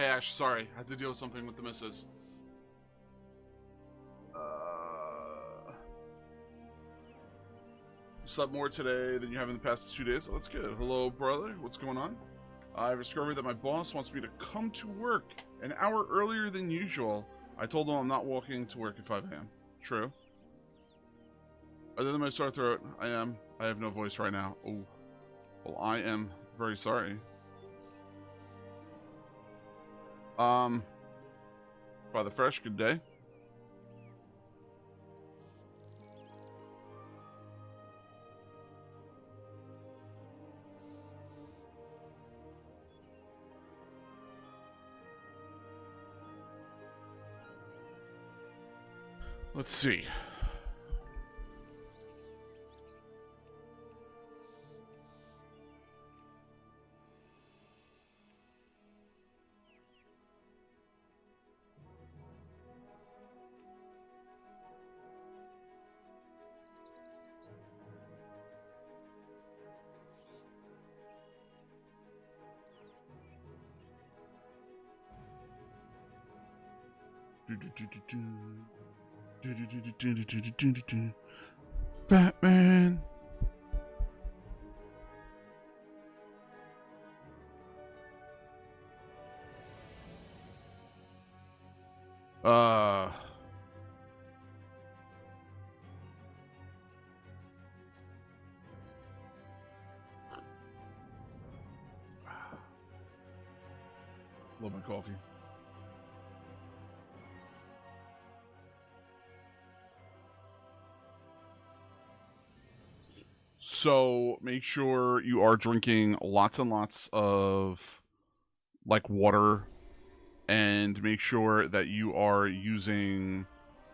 Hey Ash, sorry, I had to deal with something with the missus. You slept more today than you have in the past 2 days. Oh, that's good. Hello, brother. What's going on? I've discovered that my boss wants me to come to work an hour earlier than usual. I told him I'm not walking to work at 5 a.m. True. Other than my sore throat, I have no voice right now. Oh, well, I am very sorry. Father Fresh, good day. Let's see. Batman. Uh. Love my coffee. So make sure you are drinking lots and lots of like water, and make sure that you are using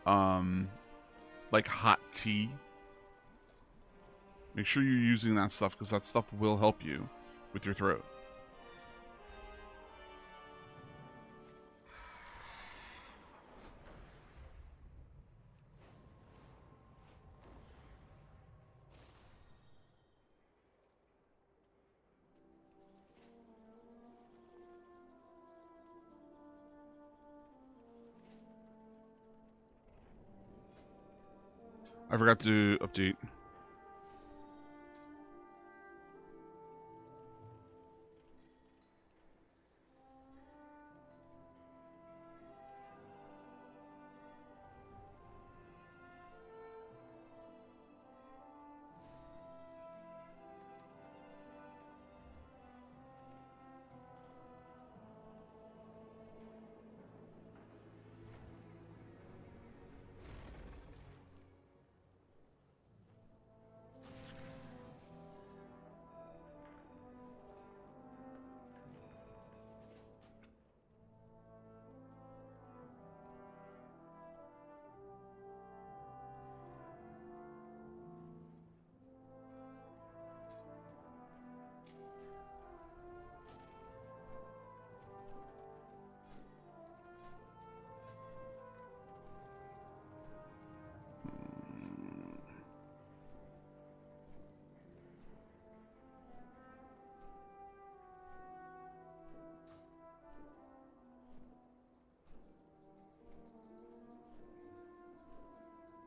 like hot tea. Make sure you're using that stuff because that stuff will help you with your throat. I forgot to update.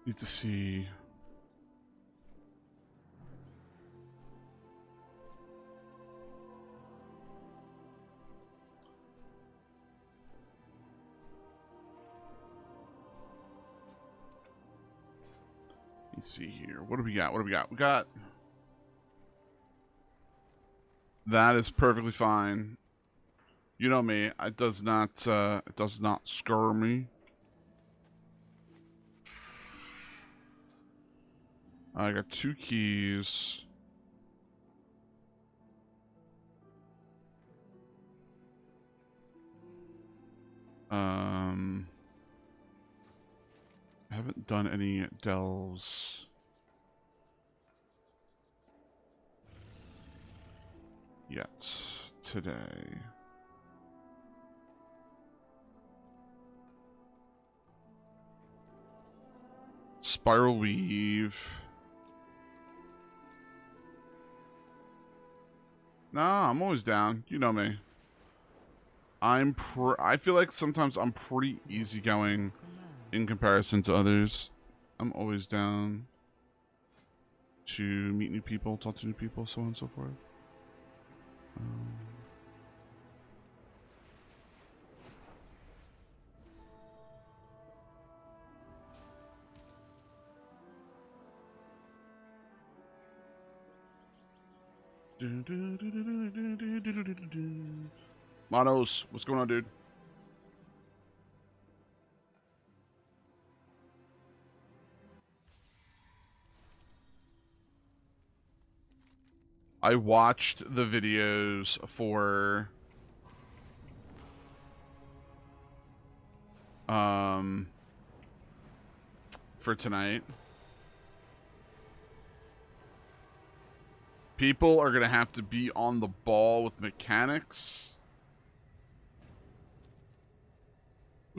Need to see. Let's see here. What do we got? What do we got? We got. That is perfectly fine. You know me. It does not scare me. I got 2 keys. I haven't done any delves yet today. Spiral weave. Nah, I'm always down. You know me. I feel like sometimes I'm pretty easygoing in comparison to others. I'm always down to meet new people, talk to new people, so on and so forth. Monos, what's going on, dude? I watched the videos for tonight. People are gonna have to be on the ball with mechanics.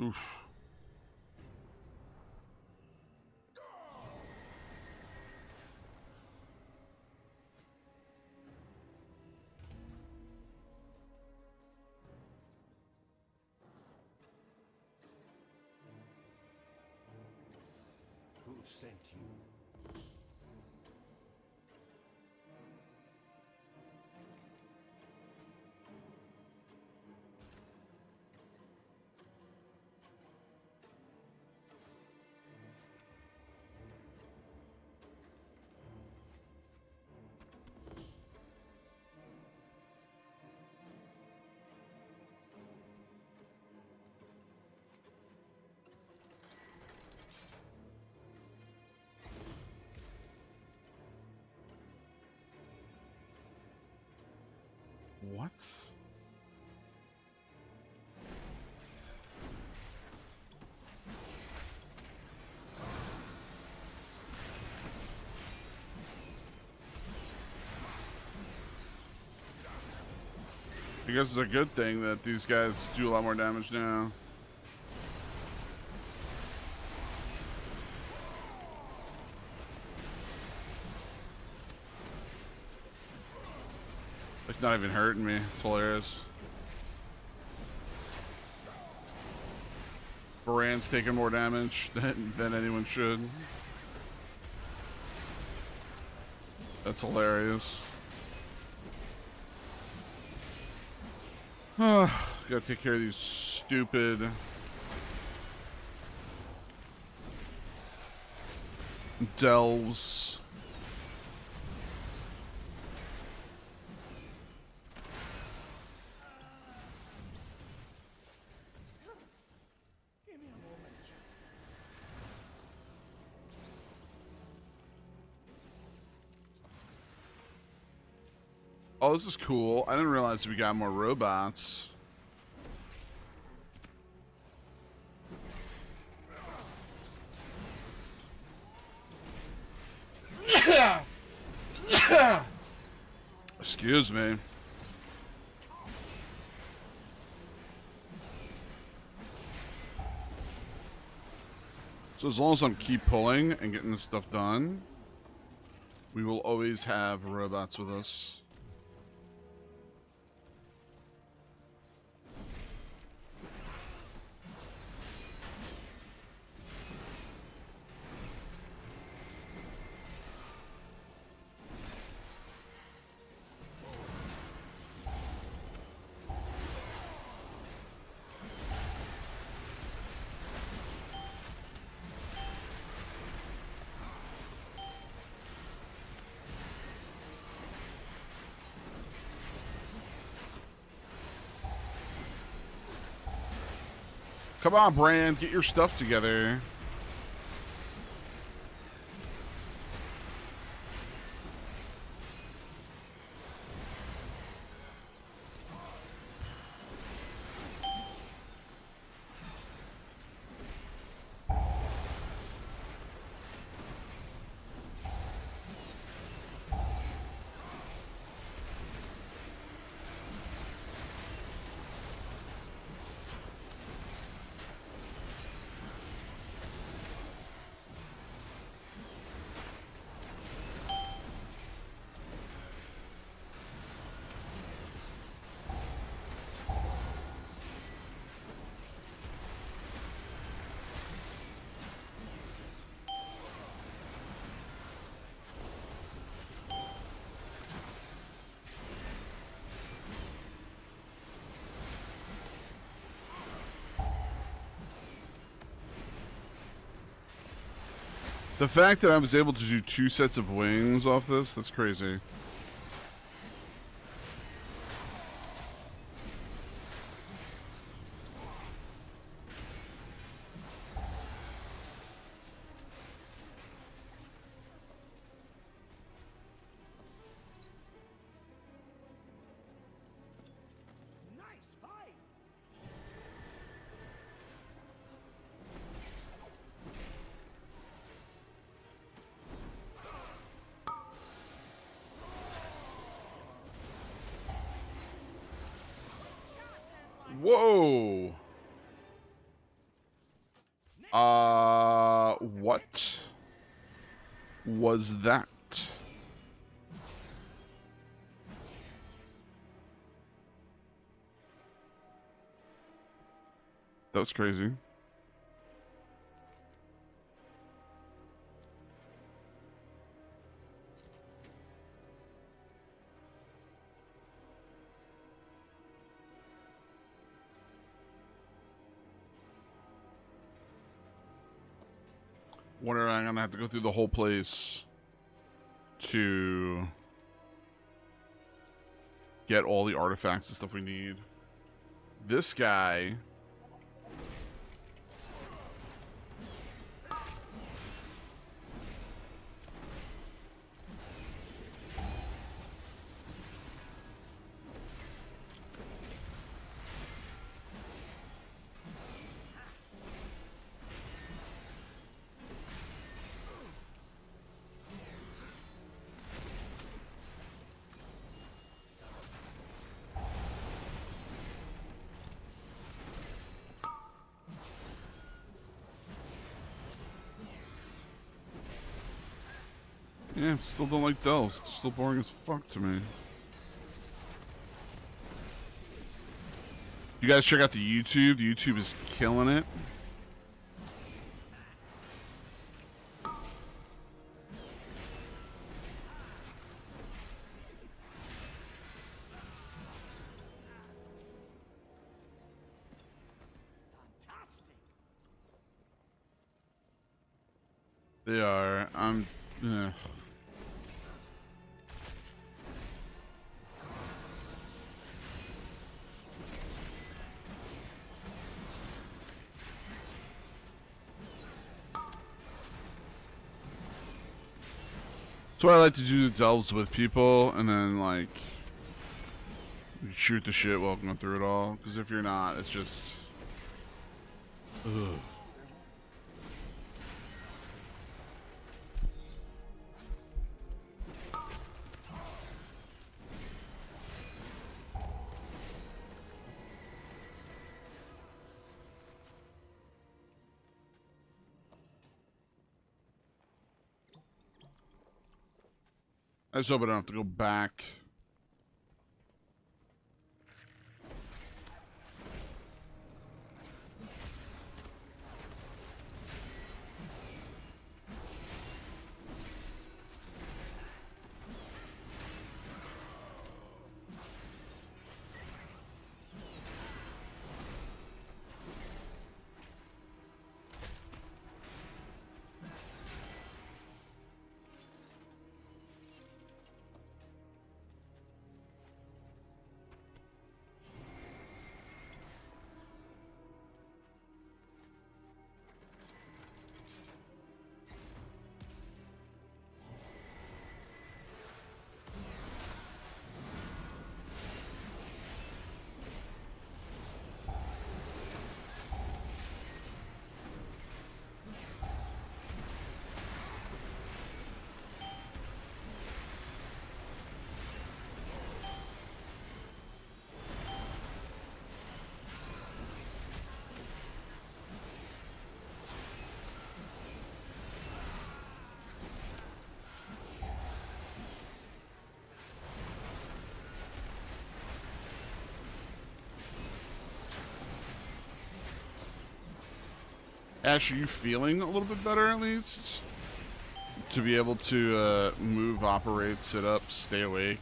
Oof. Who sent you? What? I guess it's a good thing that these guys do a lot more damage now. Like, not even hurting me. It's hilarious. Baran's taking more damage than anyone should. That's hilarious. Gotta take care of these stupid delves. Oh, this is cool. I didn't realize we got more robots. Excuse me. So as long as I'm keep pulling and getting this stuff done, we will always have robots with us. Come on, Brand, get your stuff together. The fact that I was able to do 2 sets of wings off this, that's crazy. Whoa. What was that? That was crazy. Wonder I'm gonna have to go through the whole place to get all the artifacts and stuff we need. This guy. Yeah, still don't like delves. It's still boring as fuck to me. You guys check out the YouTube. The YouTube is killing it. They are. Yeah. So I like to do the delves with people, and then like shoot the shit while going through it all. Because if you're not, it's just. Ugh. I just hope I don't have to go back. Ash, are you feeling a little bit better at least? To be able to move, operate, sit up, stay awake?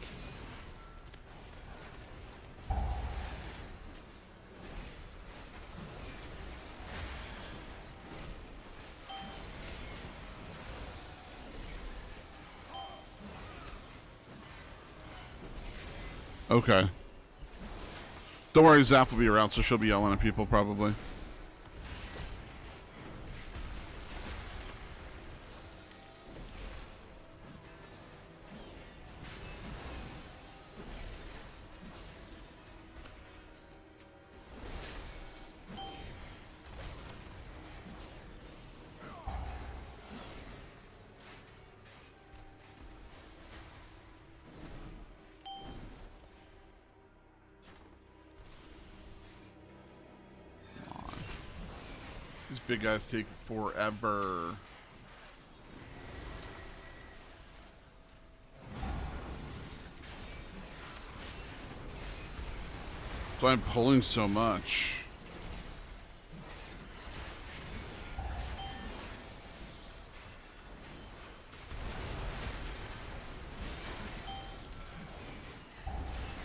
Okay. Don't worry, Zaf will be around, so she'll be yelling at people probably. These big guys take forever. So I'm pulling so much.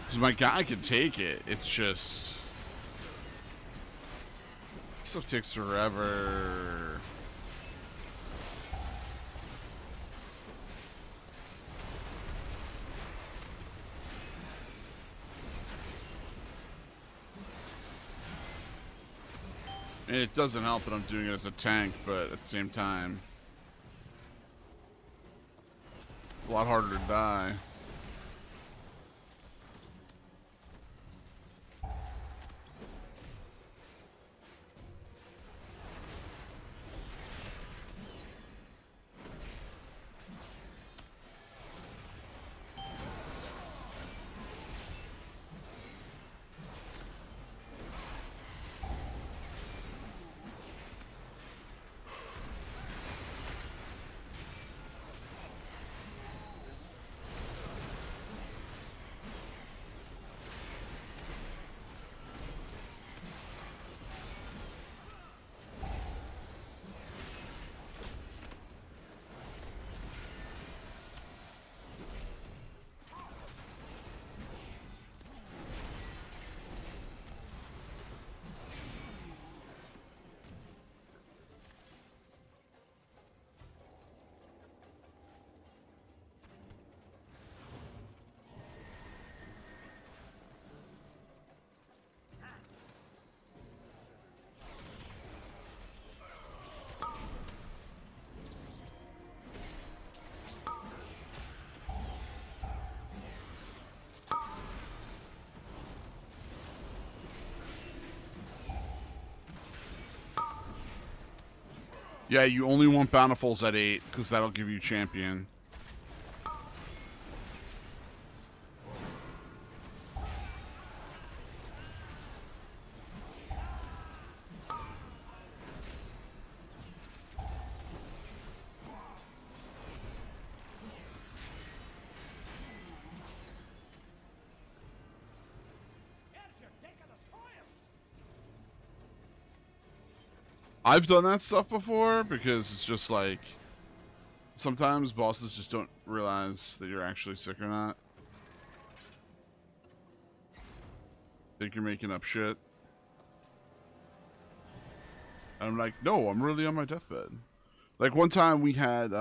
Because my guy can take it. It's just... Stuff takes forever. And it doesn't help that I'm doing it as a tank, but at the same time, a lot harder to die. Yeah, you only want bountifuls at 8, because that'll give you champion. I've done that stuff before because it's just like sometimes bosses just don't realize that you're actually sick or not. Think you're making up shit. And I'm like, no, I'm really on my deathbed. Like one time we had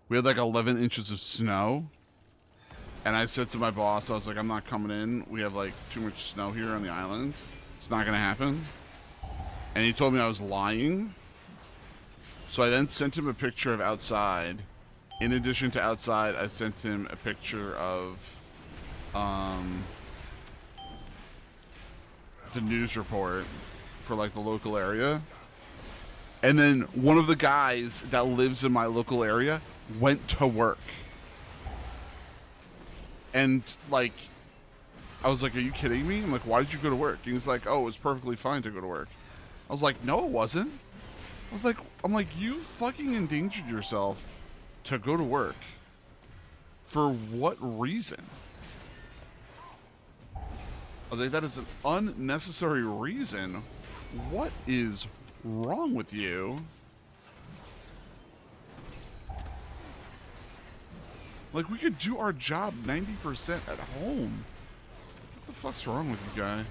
like 11 inches of snow. And I said to my boss, I was like, I'm not coming in. We have like too much snow here on the island. It's not gonna happen. And he told me I was lying. So I then sent him a picture of outside. In addition to outside, I sent him a picture of the news report for like the local area. And then one of the guys that lives in my local area went to work. And like, I was like, are you kidding me? I'm like, why did you go to work? And he was like, oh, it was perfectly fine to go to work. I was like, no, it wasn't. I'm like, you fucking endangered yourself to go to work. For what reason? I was like, that is an unnecessary reason. What is wrong with you? Like, we could do our job 90% at home. What the fuck's wrong with you, guy?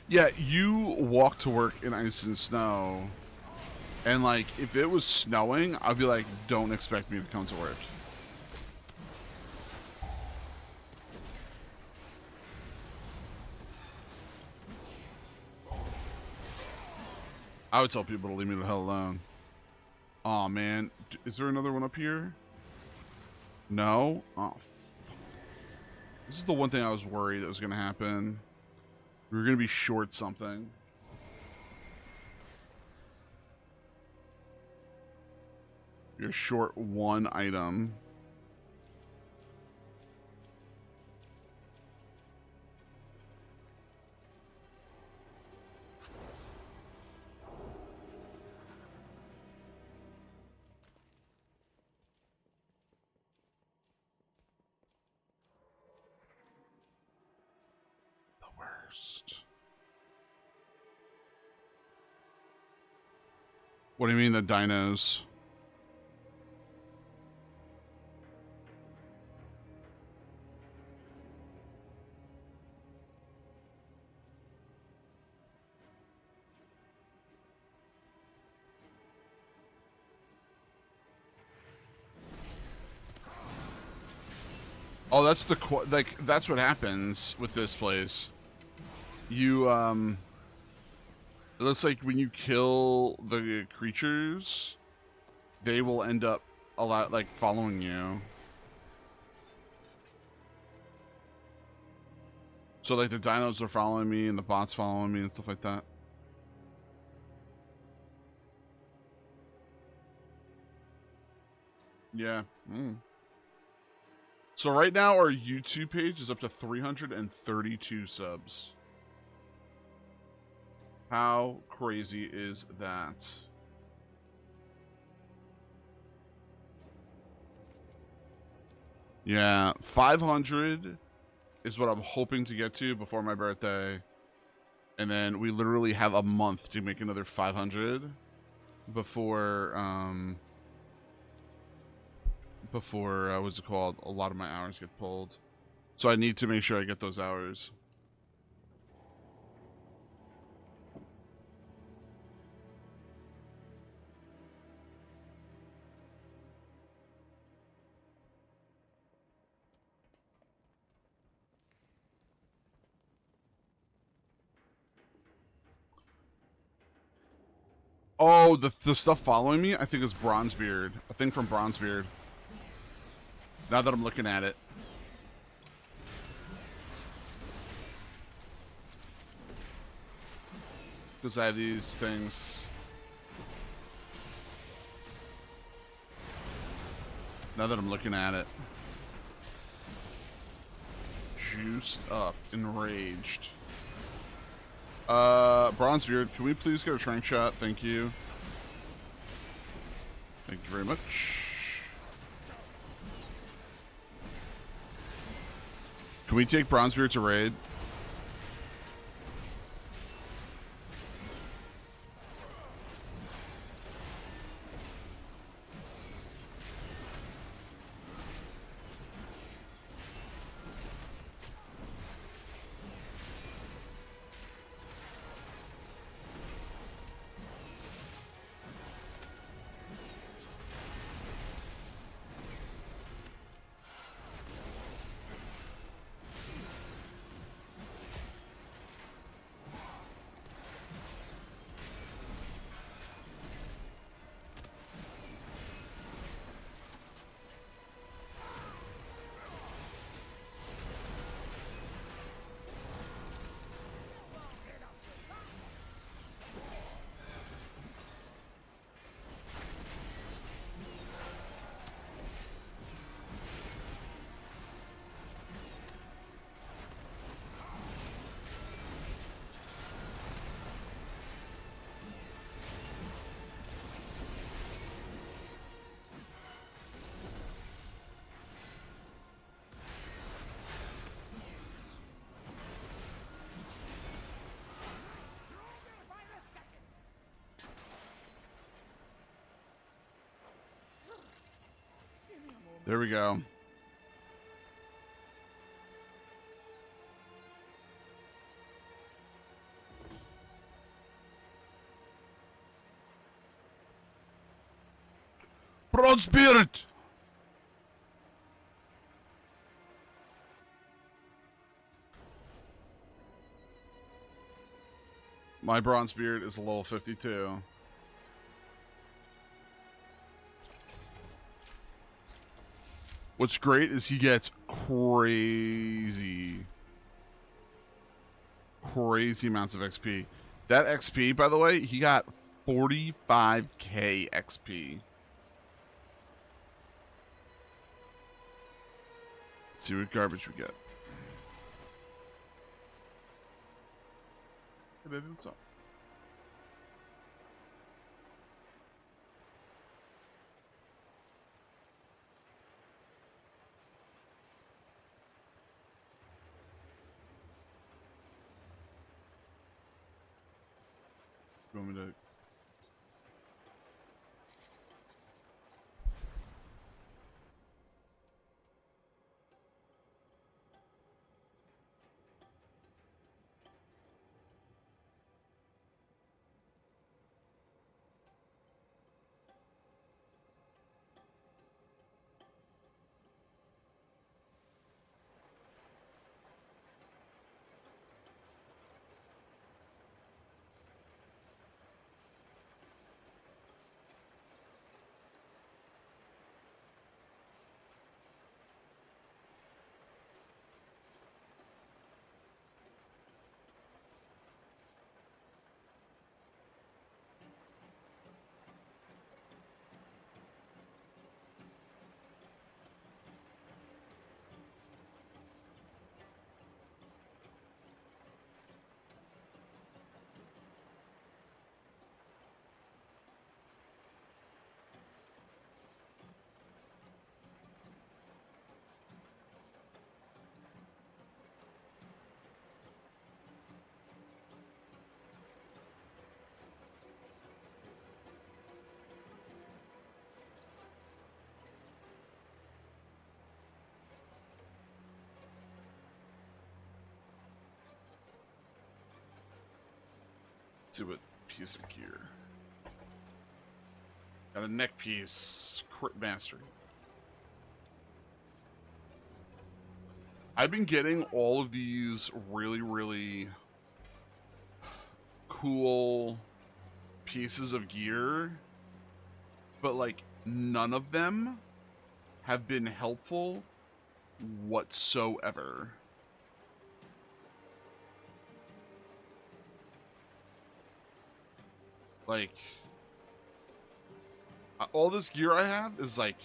Yeah, you walk to work in ice and snow, and like if it was snowing, I'd be like, don't expect me to come to work. I would tell people to leave me the hell alone. Aw, man. Is there another one up here? No? Oh, this is the one thing I was worried that was going to happen. We were going to be short something. You're short one item. The worst. What do you mean the dinos? Oh, that's the like that's what happens with this place. You it looks like when you kill the creatures, they will end up a lot like following you. So like the dinos are following me and the bots following me and stuff like that. Yeah. Mm. So right now our YouTube page is up to 332 subs. How crazy is that? Yeah, 500 is what I'm hoping to get to before my birthday. And then we literally have a month to make another 500 before what's it called? A lot of my hours get pulled. So I need to make sure I get those hours. Oh, the stuff following me, I think is Bronzebeard. A thing from Bronzebeard. Now that I'm looking at it. Because I have these things. Now that I'm looking at it. Juiced up, enraged. Bronzebeard, can we please get a trank shot? Thank you. Thank you very much. Can we take Bronzebeard to raid? There we go. bronze beard! My bronze beard is a level 52. What's great is he gets crazy amounts of XP. That XP, by the way, he got 45k XP. Let's see what garbage we get. Hey baby, what's up? You want me to... Let's see what piece of gear. Got a neck piece. Crit mastery. I've been getting all of these really cool pieces of gear, but like none of them have been helpful whatsoever. Like, all this gear I have is like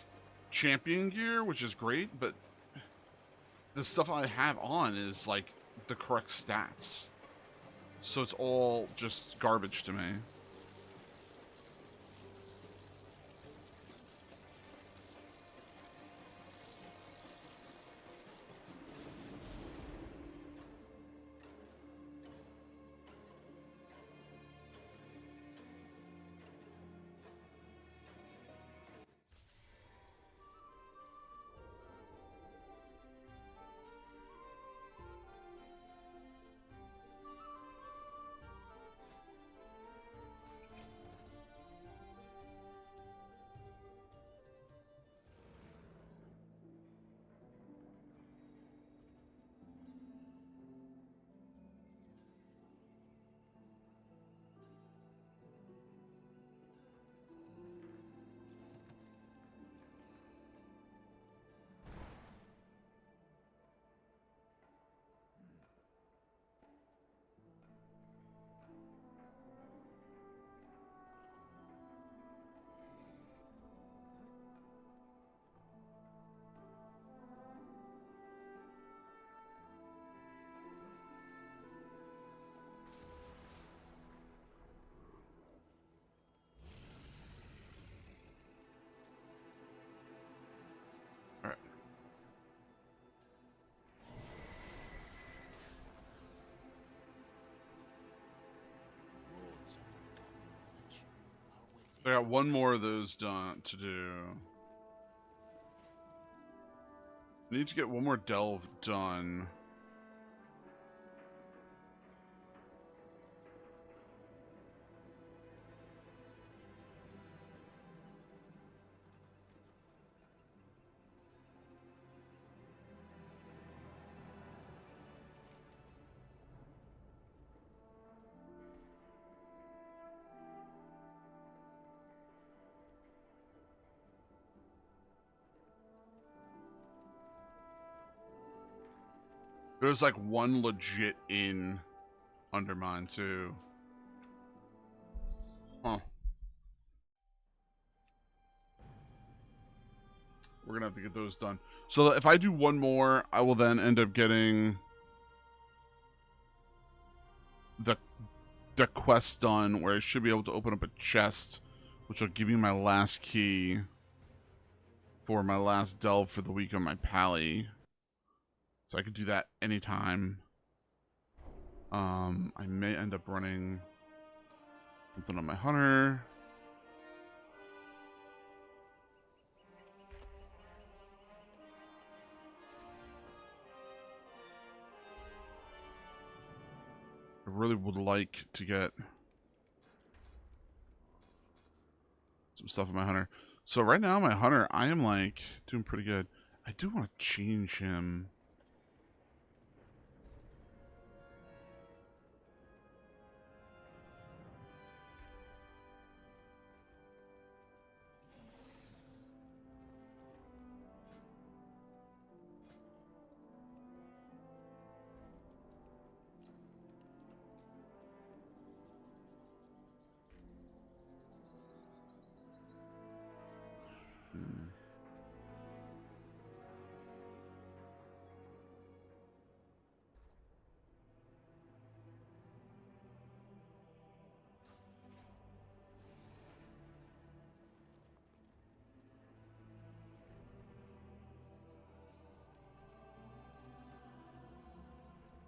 champion gear, which is great, but the stuff I have on is like the correct stats. So it's all just garbage to me. I got one more of those done to do. I need to get one more delve done. There's like one legit inn under mine too. Huh. We're gonna have to get those done. So if I do one more, I will then end up getting the quest done, where I should be able to open up a chest, which will give me my last key for my last delve for the week on my pally. So I could do that anytime. I may end up running something on my hunter. I really would like to get some stuff on my hunter. So right now, my hunter, I am like doing pretty good. I do want to change him.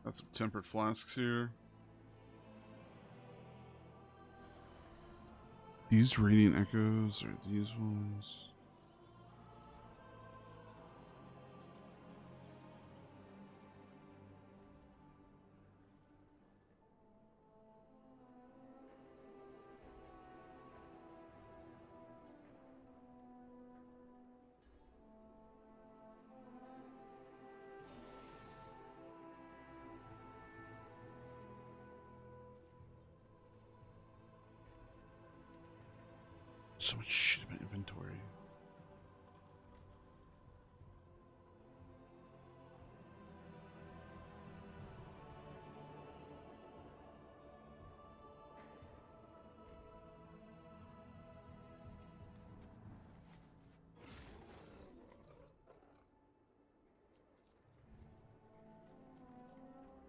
Got some tempered flasks here. These radiant echoes are these ones. So much shit in my inventory.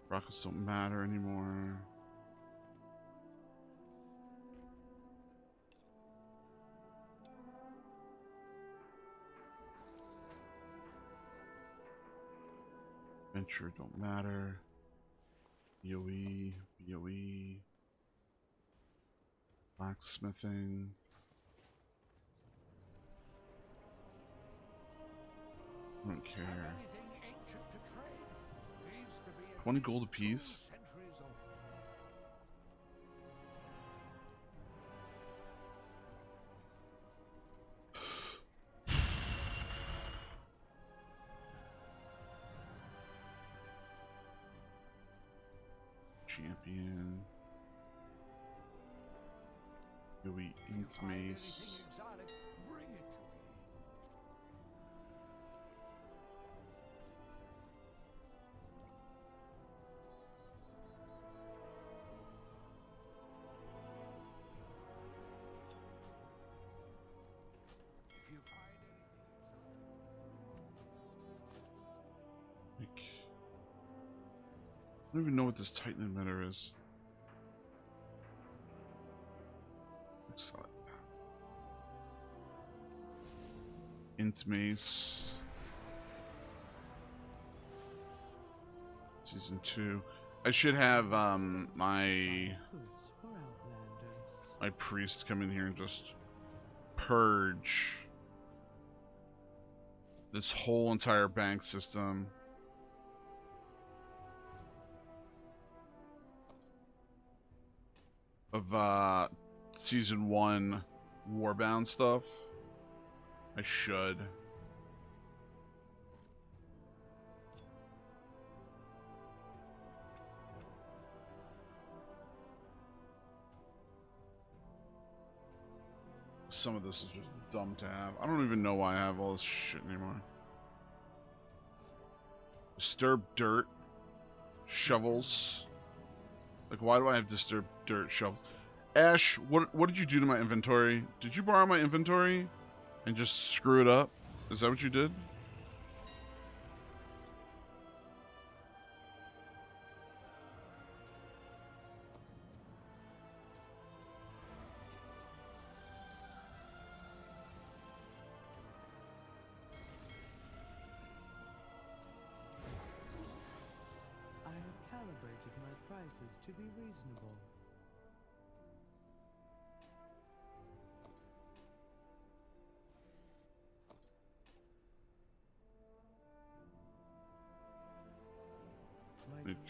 Rockets don't matter anymore. Venture don't matter. BOE, BOE. Blacksmithing. I don't care. 20 gold apiece. Champion. BOE ink mace. I don't even know what this Titan emitter is. Excellent. Int mace. Season 2. I should have my priest come in here and just purge this whole entire bank system. Of season 1 warbound stuff. I should. Some of this is just dumb to have. I don't even know why I have all this shit anymore. Disturb dirt. Shovels. Like, why do I have disturbed dirt shovels? Ash, what did you do to my inventory? Did you borrow my inventory and just screw it up? Is that what you did? I have calibrated my prices to be reasonable. My Like, directive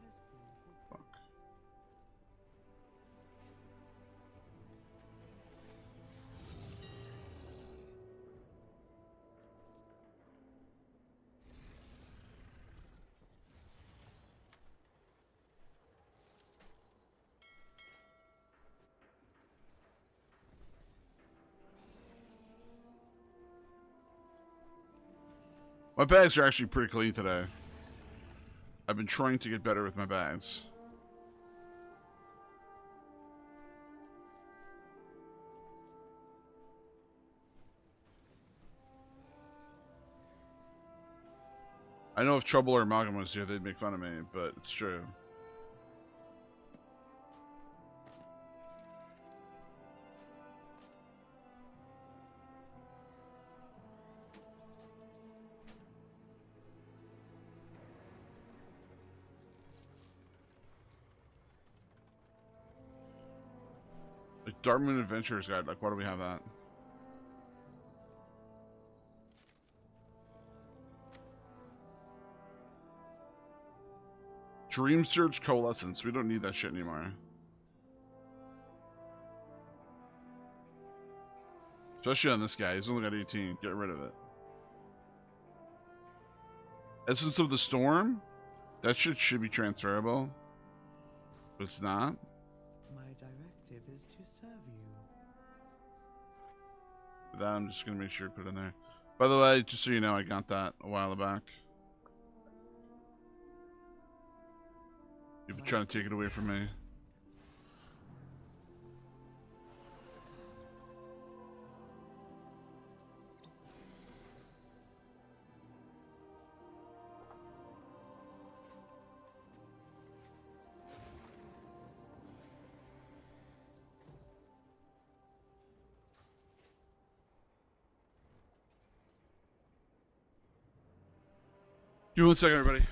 has been fulfilled. fuck. My bags are actually pretty clean today. I've been trying to get better with my bags. I know if Trouble or Amalgam was here, they'd make fun of me, but it's true. Like, Dartmouth Adventures Guide, like, why do we have that? Dream Surge Coalescence, we don't need that shit anymore. Especially on this guy, he's only got 18, get rid of it. Essence of the Storm? That shit should be transferable. But it's not. My directive is to serve you. That I'm just gonna make sure to put in there. By the way, just so you know, I got that a while back. You've been trying to take it away from me. Give me 1 second, everybody.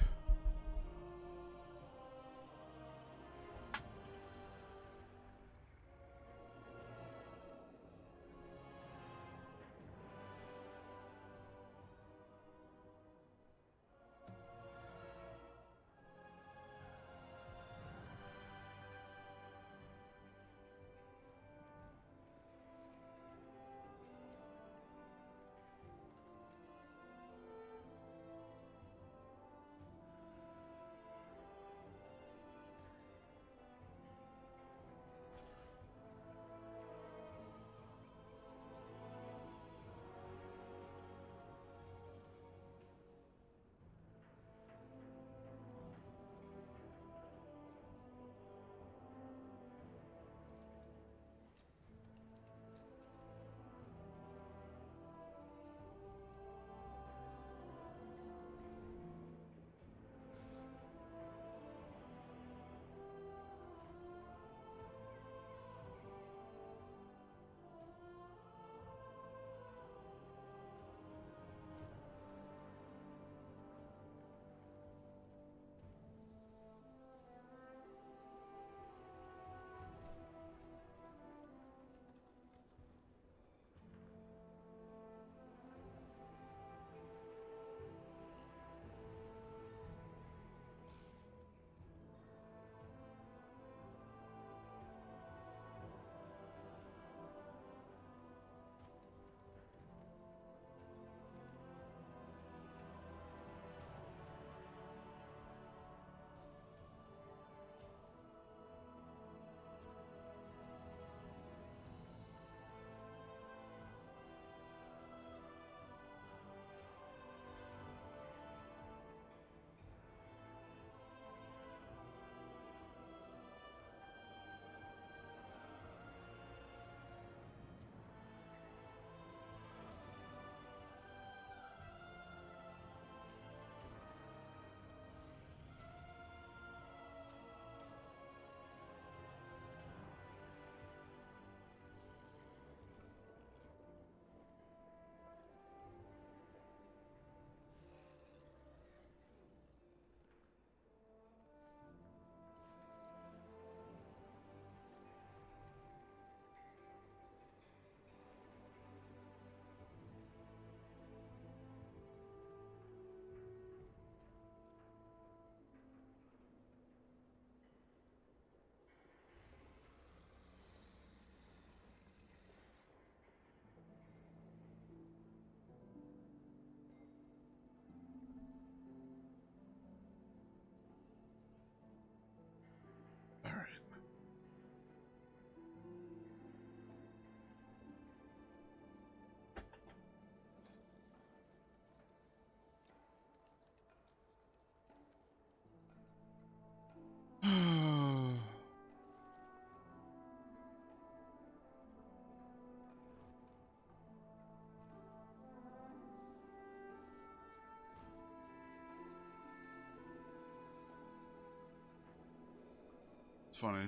funny.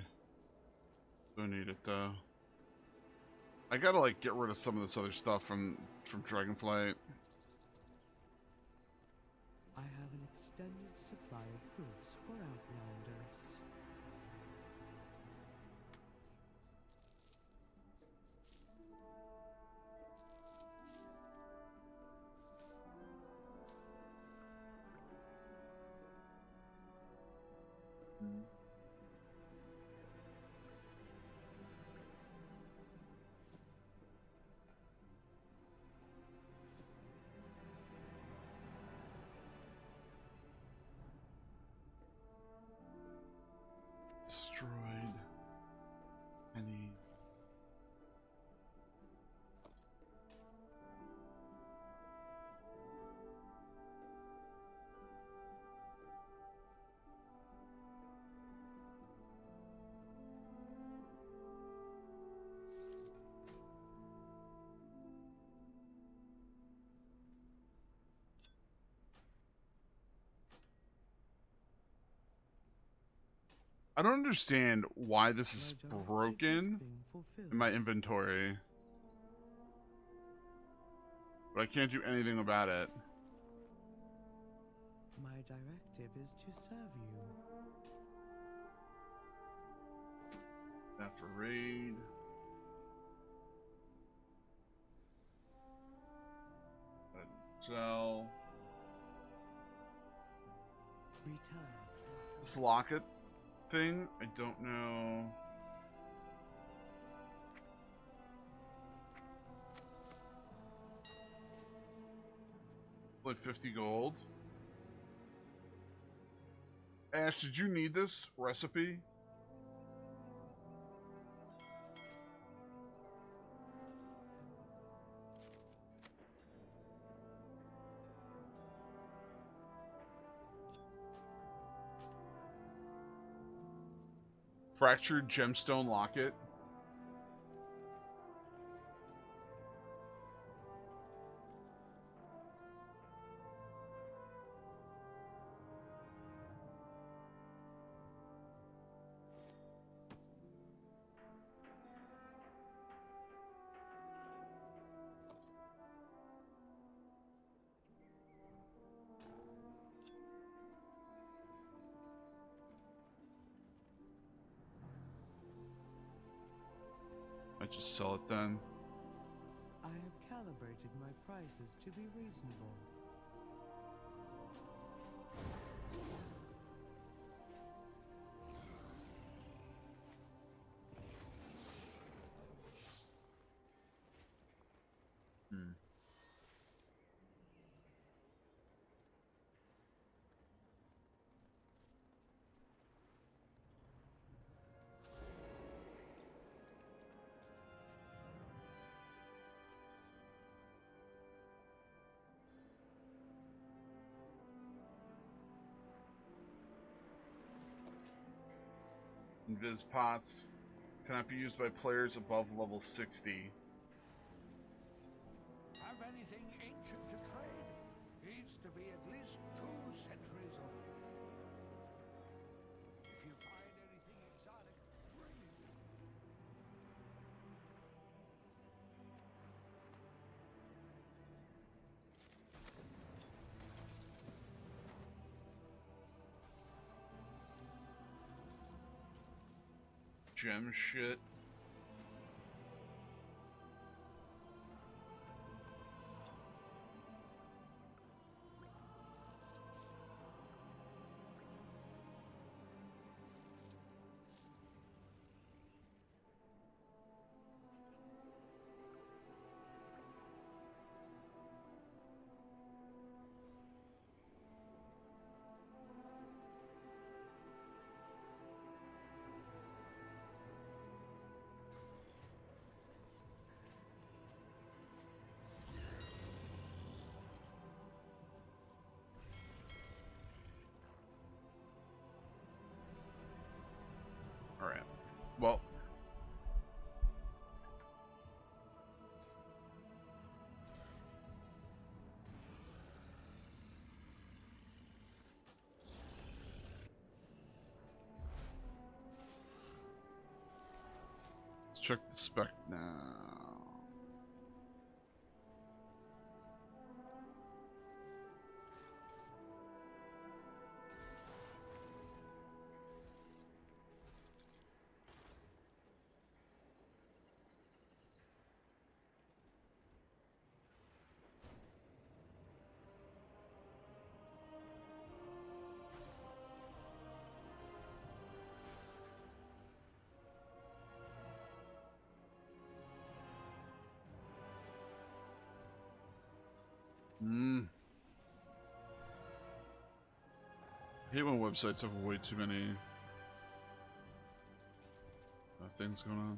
Don't need it though. I gotta like get rid of some of this other stuff from Dragonflight. I have an extended supply of goods for Outlanders. Destroyed. Any. I don't understand why this is broken in my inventory. But I can't do anything about it. My directive is to serve you. After raid. Sell. Return. This locket thing, I don't know. Like 50 gold. Ash, did you need this recipe? Fractured gemstone locket. I just sell it then. I have calibrated my prices to be reasonable. Invis pots cannot be used by players above level 60. Have anything ancient to trade? Needs to be at least 2 centuries old. If you find anything exotic, bring it. Gem shit. All right. Well, check the spec now. I hate when websites have way too many things going on.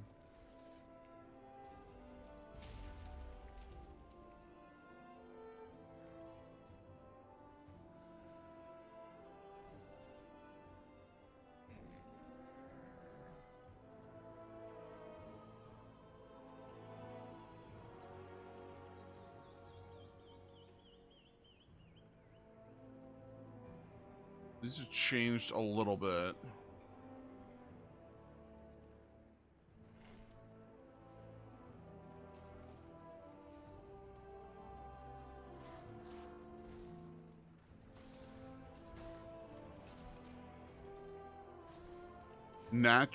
These have changed a little bit.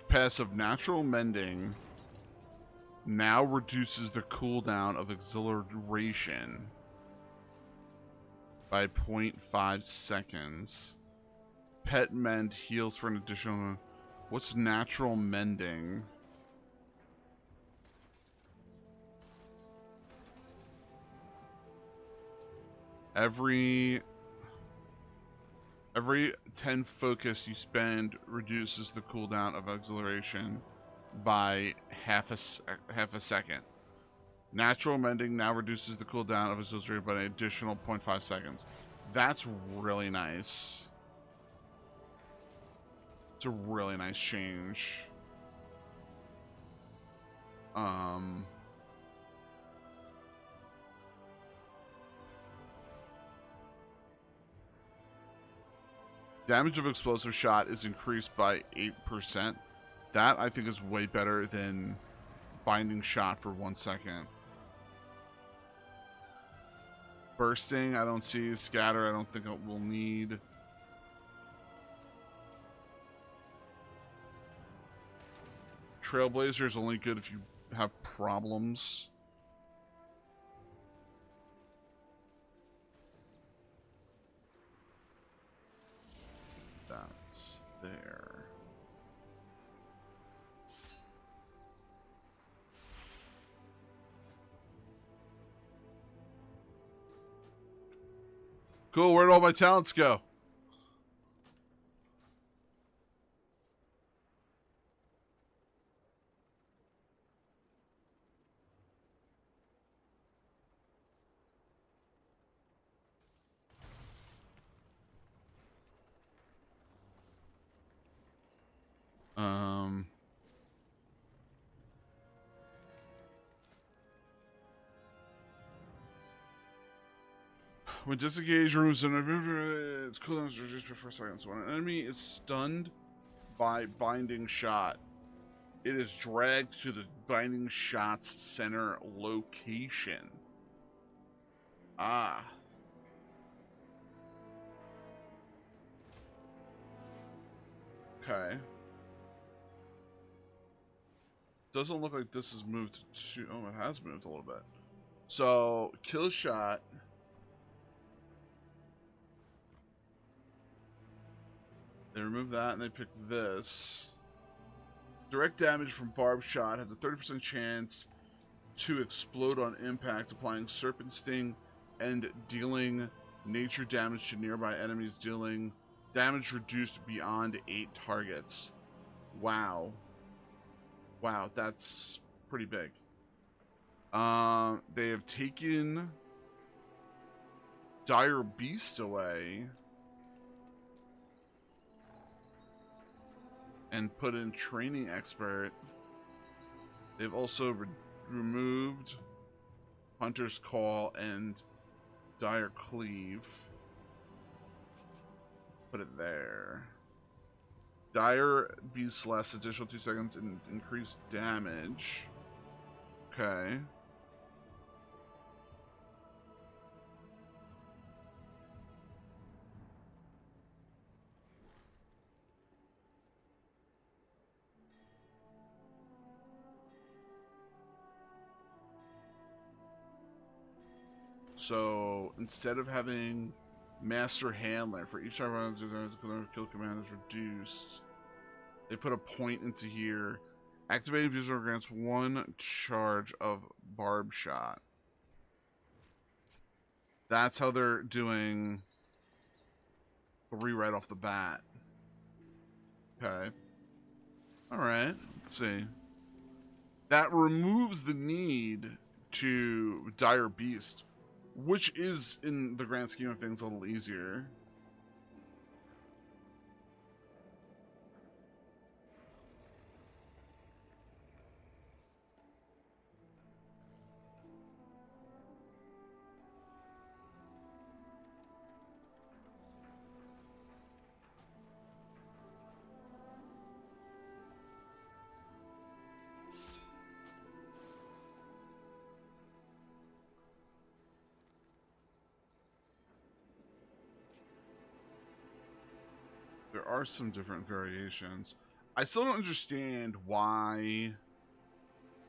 Passive natural mending now reduces the cooldown of exhilaration by 0.5 seconds. Pet mend heals for an additional... What's natural mending? Every 10 focus you spend reduces the cooldown of exhilaration by half a second. Natural mending now reduces the cooldown of exhilaration by an additional 0.5 seconds. That's really nice. It's a really nice change. Damage of explosive shot is increased by 8%. That, I think, is way better than binding shot for 1 second. Bursting, I don't see. Scatter, I don't think it will need. Trailblazer is only good if you have problems. That's there. Cool, where'd all my talents go? When disengaged, removes its cooldown is reduced by 4 seconds. When an enemy is stunned by binding shot, it is dragged to the binding shot's center location. Ah. Okay. Doesn't look like this has moved to... Oh, it has moved a little bit. So, kill shot... They removed that and they picked this. Direct damage from barbed shot has a 30% chance to explode on impact, applying serpent sting and dealing nature damage to nearby enemies, dealing damage reduced beyond 8 targets. Wow. Wow, that's pretty big. They have taken Dire Beast away and put in Training Expert. They've also removed Hunter's Call and Dire Cleave. Put it there. Dire beast lasts additional 2 seconds and increased damage. Okay. So instead of having Master Handler for each time kill command is reduced, they put a point into here. Activating user grants 1 charge of Barb Shot. That's how they're doing the right off the bat. Okay. Alright, let's see. That removes the need to Dire Beast, which is, in the grand scheme of things, a little easier. There are some different variations. I still don't understand why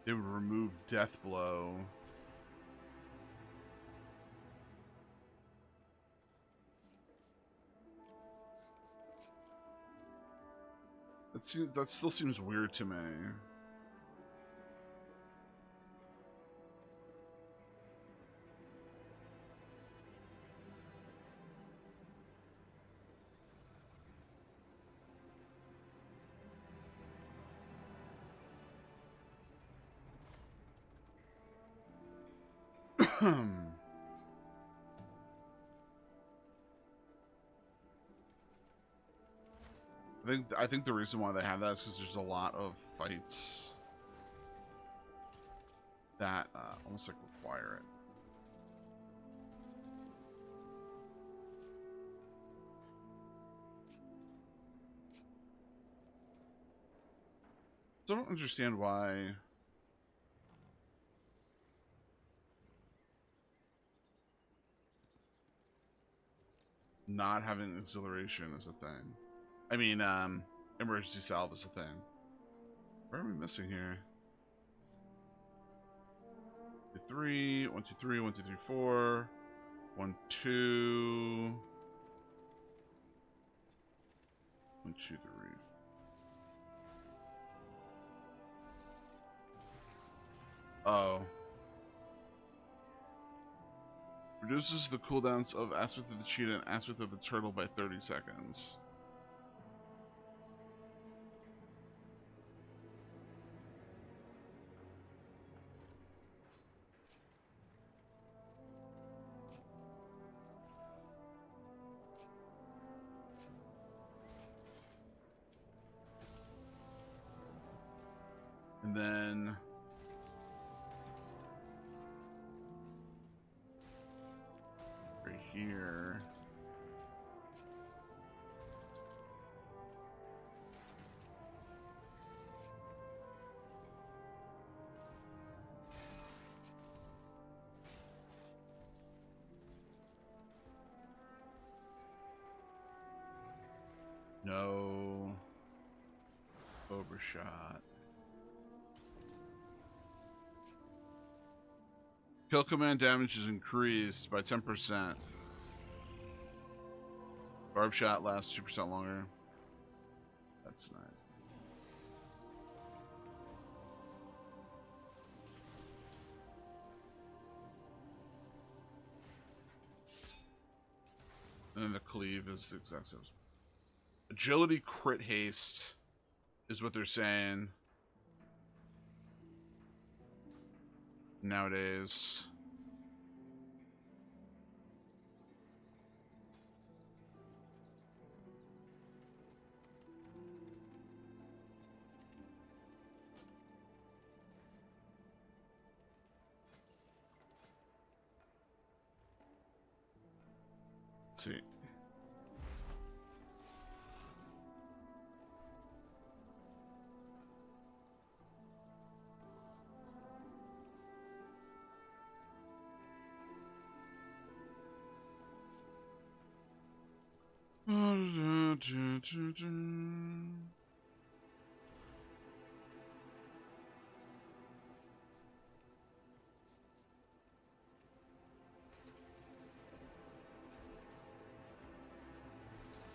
they would remove Death Blow. That still seems weird to me. I think the reason why they have that is because there's a lot of fights that almost like require it. So I don't understand why not having exhilaration is a thing. I mean, emergency salve is a thing. Where are we missing here? 2, 3, 1, 2, 3, 1, 2, 3, 4, 1, 2, 1, 2, 3. Oh. Reduces the cooldowns of Aspect of the Cheetah and Aspect of the Turtle by 30 seconds. And then right here, no overshot. Kill command damage is increased by 10%. Barb shot lasts 2% longer. That's nice. And then the cleave is the exact same. Agility crit haste is what they're saying nowadays. Let's see.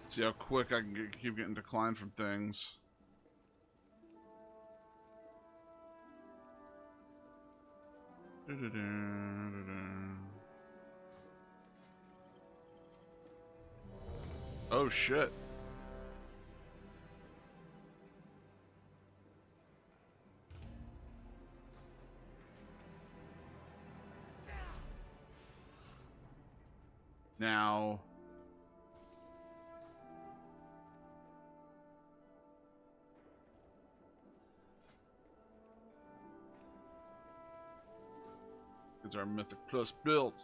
See how quick I can keep getting declined from things. Oh shit. Now it's our Mythic Plus build.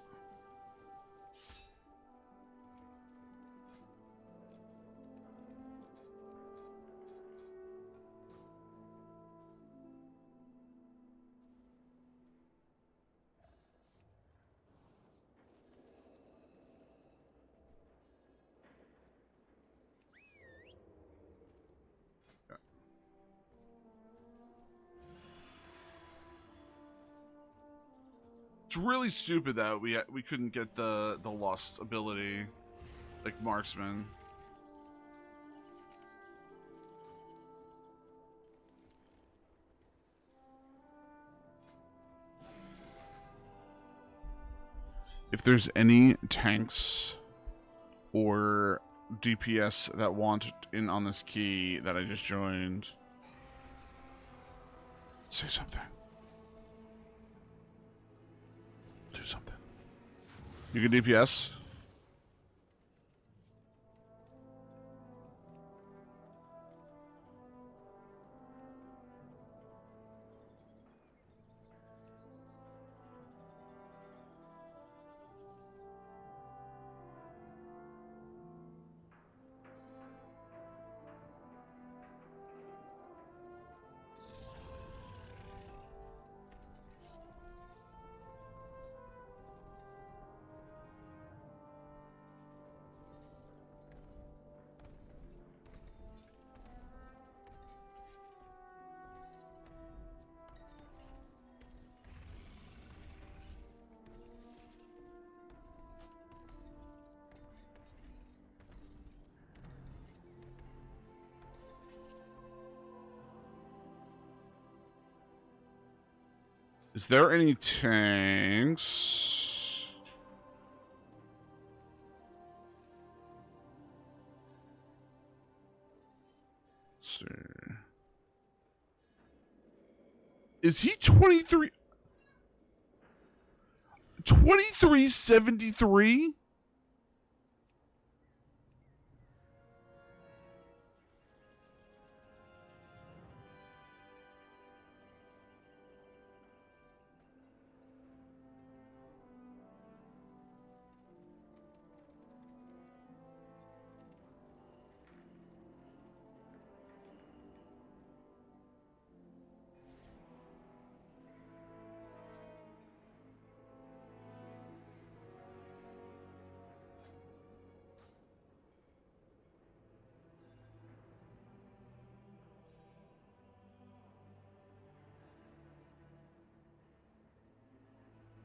It's really stupid that we couldn't get the Lust ability, like Marksman. If there's any tanks or DPS that want in on this key that I just joined, say something. Do something. You can DPS? Is there any tanks? Let's see. Is he 23? 2373?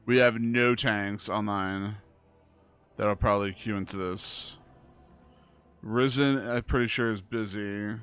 We have no tanks online. That'll probably queue into this. Risen, I'm pretty sure, is busy.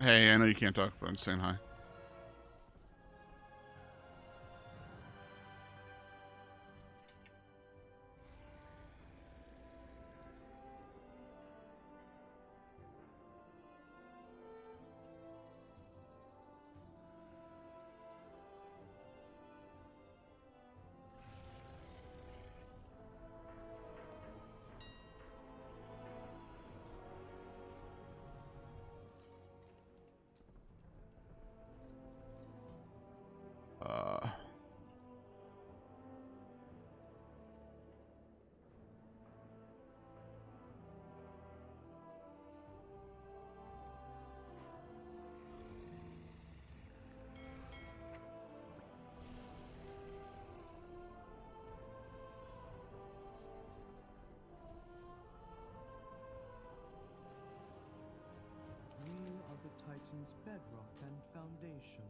Hey, I know you can't talk, but I'm saying hi. We are the Titan's bedrock and foundation.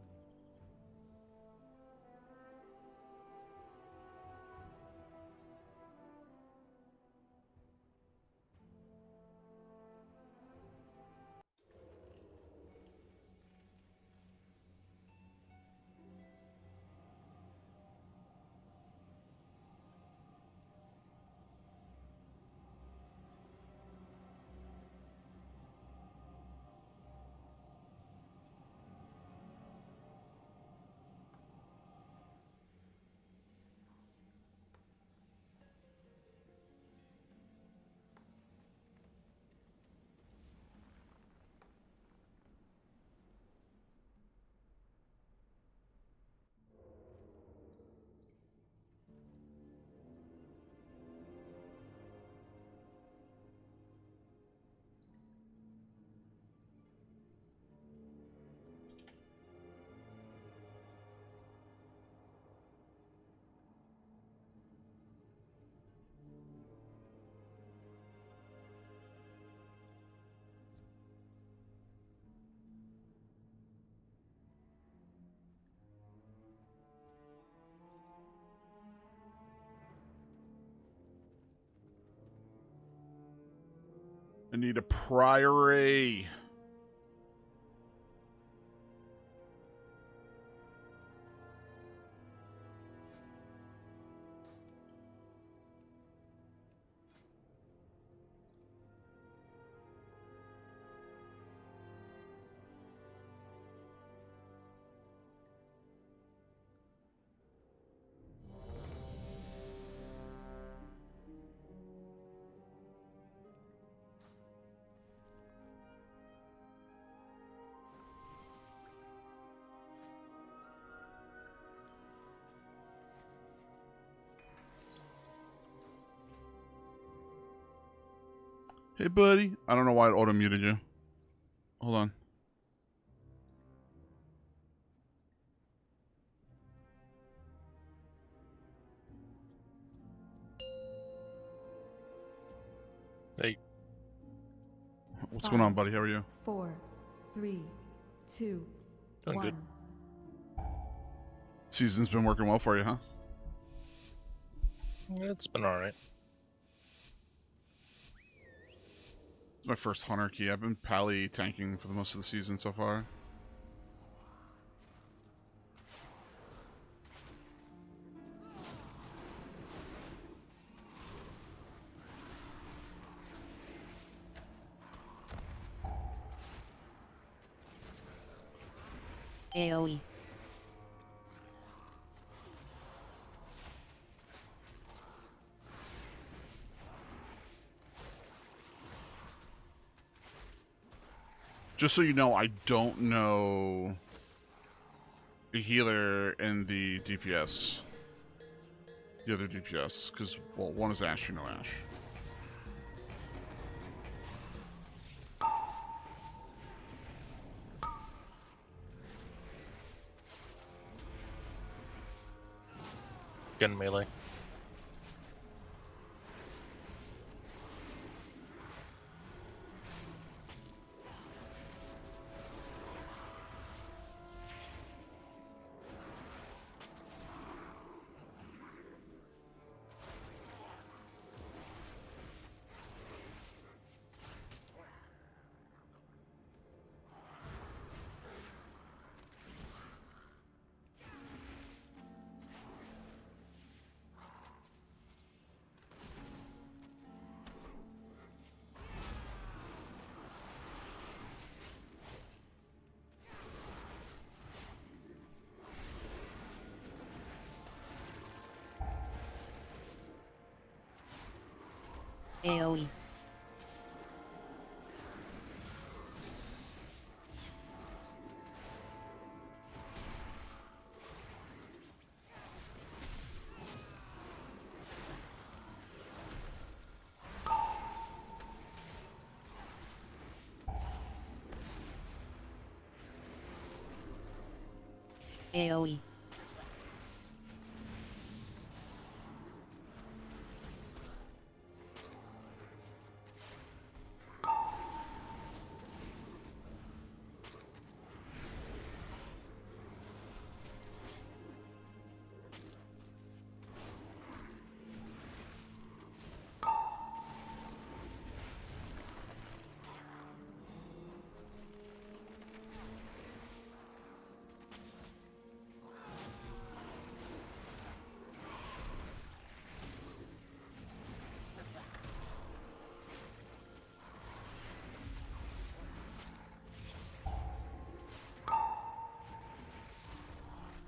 I need a priory. Hey, buddy. I don't know why it auto-muted you. Hold on. Hey. What's going on, buddy? How are you? 4, 3, 2, Doing 1. good. Season's been working well for you, huh? It's been alright. It's my first hunter key. I've been pally tanking for the most of the season so far. AoE. Just so you know, I don't know the healer and the DPS. The other DPS, because, well, one is Ash, you know Ash. Getting melee. AoE. AoE.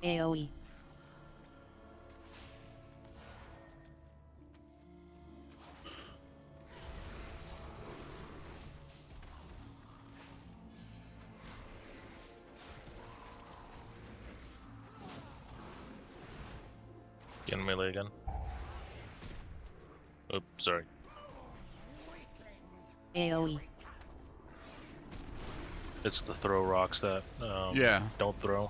AoE. Getting melee again. Oops, sorry. AoE. It's the throw rocks that Yeah. don't throw.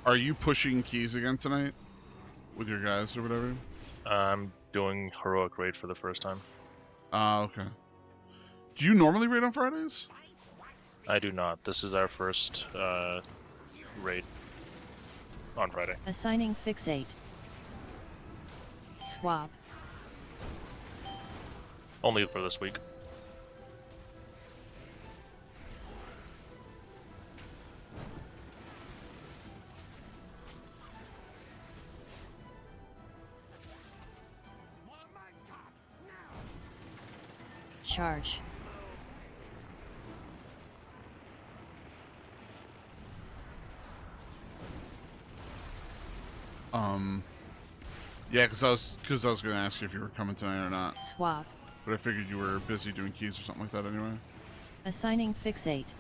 Are you pushing keys again tonight? With your guys or whatever? I'm doing heroic raid for the first time. Ah, okay. Do you normally raid on Fridays? I do not. This is our first raid on Friday. Assigning fixate. Swap. Only for this week. Charge. Yeah, because I was gonna ask you if you were coming tonight or not, Swap. but I figured you were busy doing keys or something like that anyway. Assigning fixate.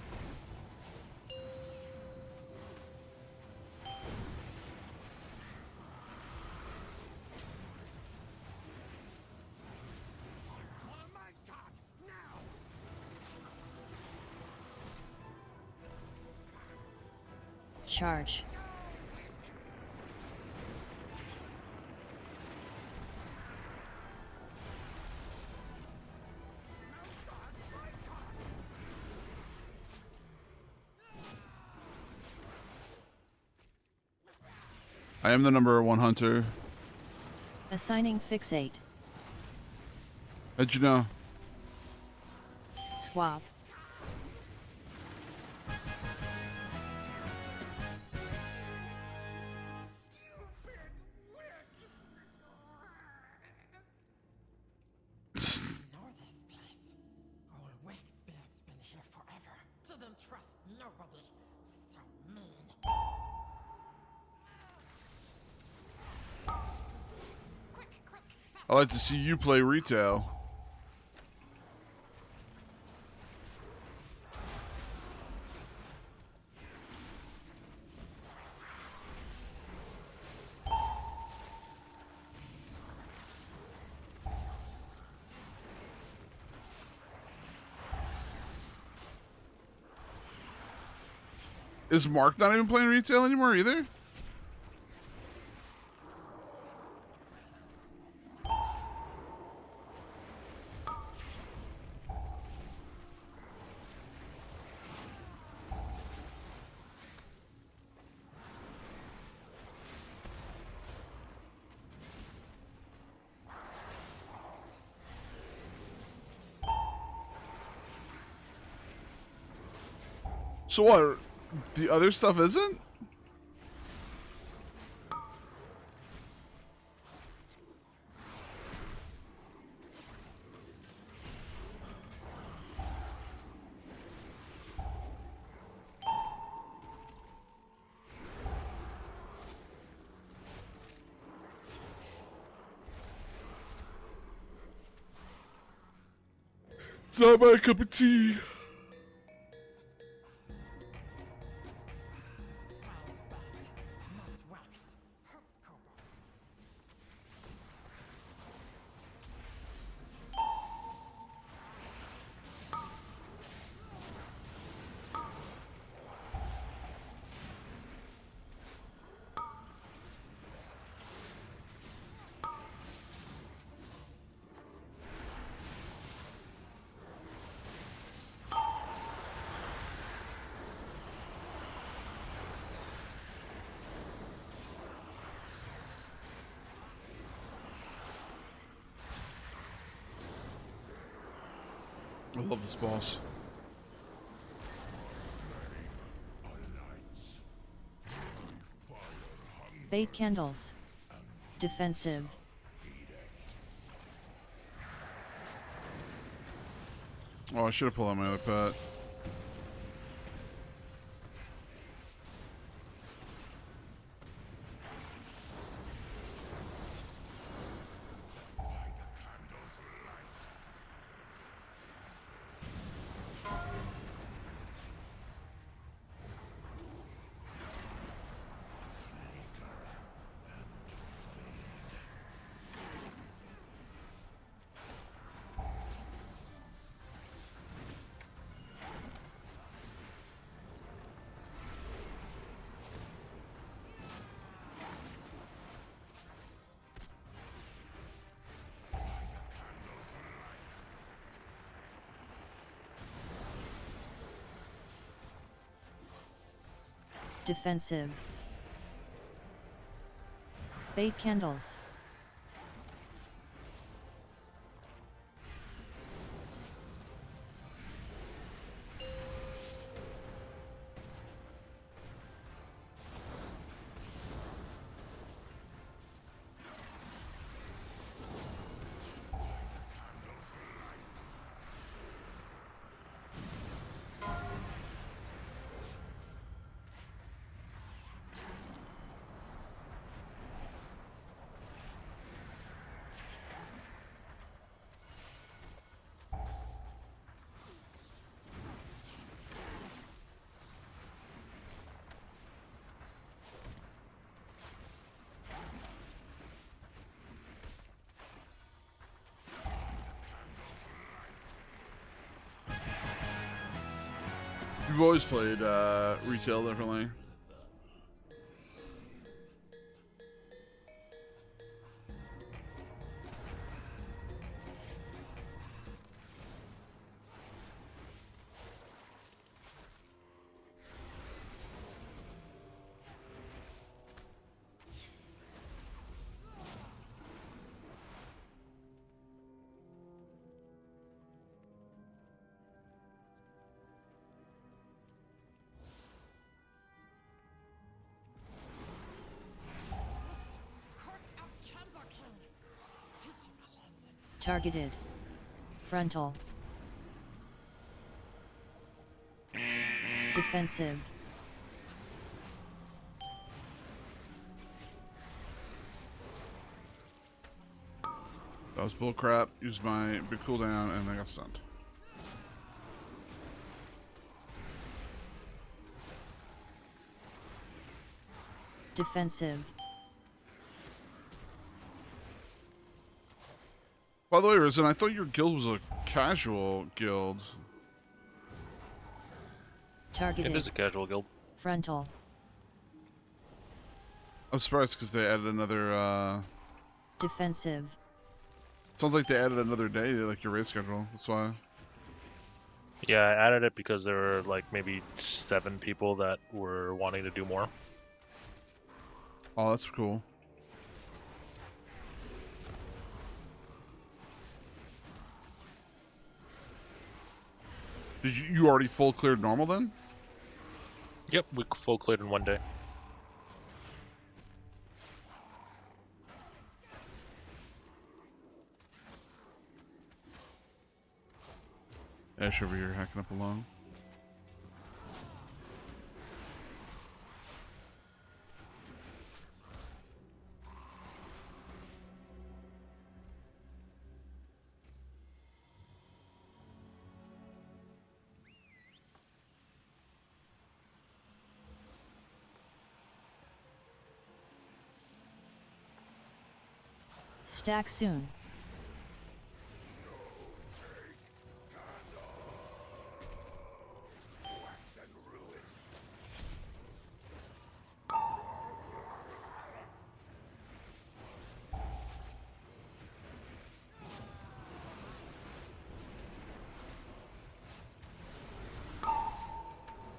Charge. I am the #1 hunter. Assigning fixate. How'd you know? Swap. Know this place. Old Wakespirit's been here forever. Didn't trust nobody. So mean. Quick, fast. I like to see you play retail. Is Mark not even playing retail anymore either? So what? The other stuff isn't? It's not my cup of tea. Fine bat. Not wax. Hurts cobalt. I love this boss. Bait candles. Defensive. Oh, I should have pulled out my other pet. Defensive. Bait candles. We've always played retail differently. Court of Candle King. Teach him a lesson. Targeted. Frontal. Defensive. That was bullcrap. Used my big cooldown and I got stunned. Defensive. By the way, Risen, I thought your guild was a casual guild. Targeted. It is a casual guild. Frontal. I'm surprised because they added another, Defensive. sounds like they added another day to like your raid schedule. That's why. Yeah, I added it because there were like maybe 7 people that were wanting to do more. Oh, that's cool. Did you already full cleared normal then? Yep, we full cleared in 1 day. Ash over here hacking up alone. Stack soon.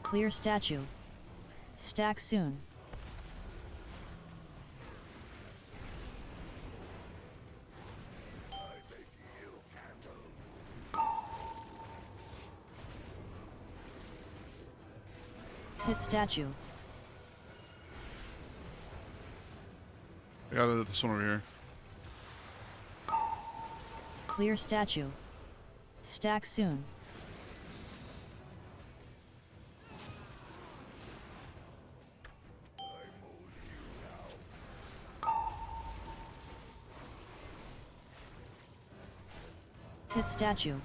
Clear statue. Stack soon. Hit statue. I got this one over here. Clear statue. Stack soon. Hit statue.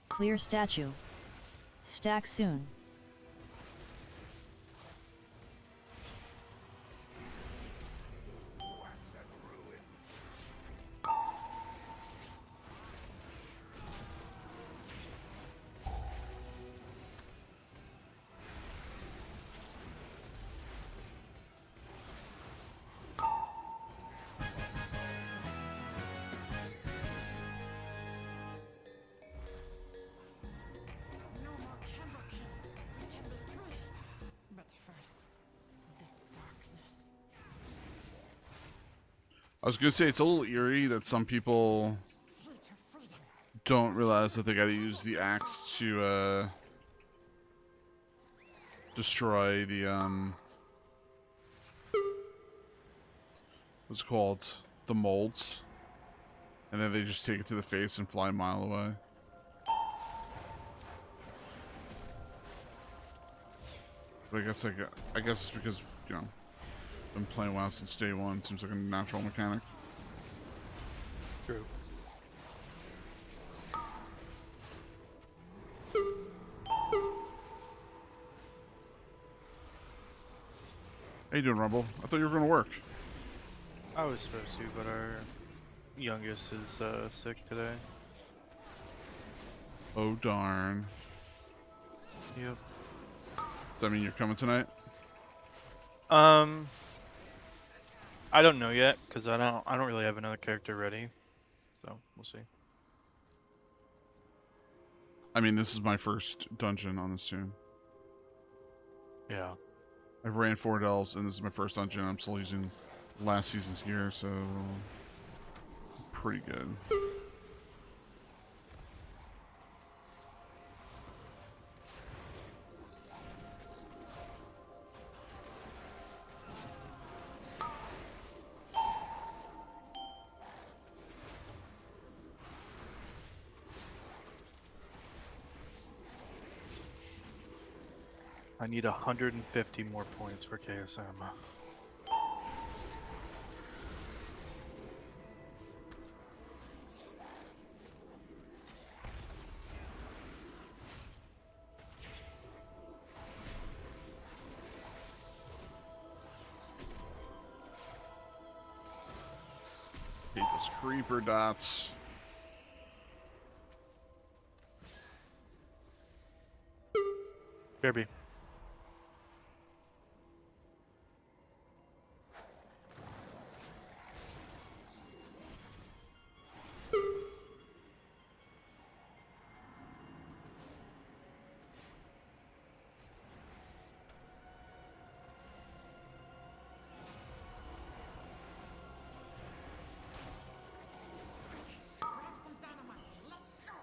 Clear statue. Stack soon. No more candleking. We can be free. But first, the darkness. I was gonna say it's a little eerie that some people Flee to freedom. don't realize that they gotta use the axe to destroy the what's it called, the molds, and then they just take it to the face and fly a mile away. But I guess it's because, you know, I've been playing WoW since day one. Seems like a natural mechanic. True. How you doing, Rumble? I thought you were going to work. I was supposed to, but our youngest is sick today. Oh darn. Yep. Does that mean you're coming tonight? I don't know yet, cause I don't really have another character ready, so we'll see. I mean, this is my first dungeon on this tune. Yeah. I've ran 4 delves, and this is my first dungeon. I'm still using last season's gear, so pretty good. I need 150 more points for KSM. Hate those creeper dots. Kirby. Grab some dynamite and let's go.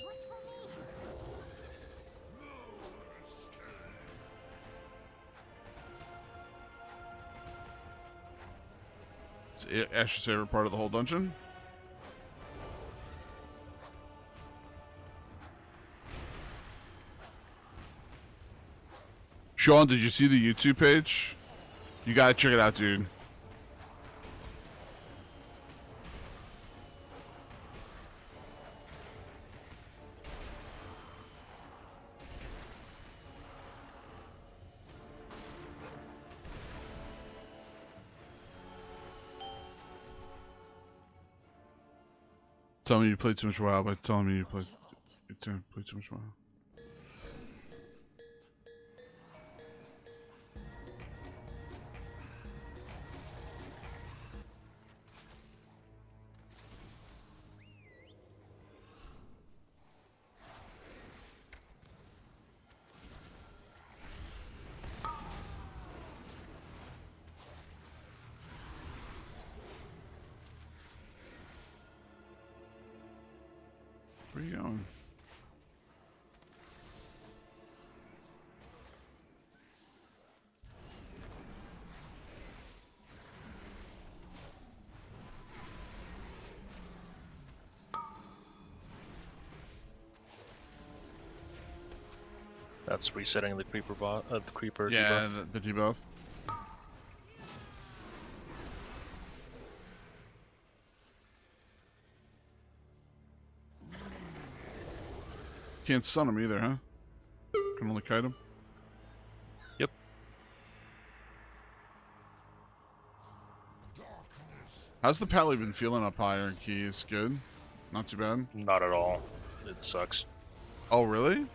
What's for me? It's Ash's favorite part of the whole dungeon. Sean, did you see the YouTube page? You gotta check it out, dude. Tell me you played too much WoW by telling me you played too much WoW. Where are you going? That's resetting the creeper the creeper Yeah, debuff. the debuff. Can't stun him either, huh? Can only kite him. Yep. How's the pally been feeling up higher in keys? Good? Not too bad? Not at all. It sucks. Oh, really?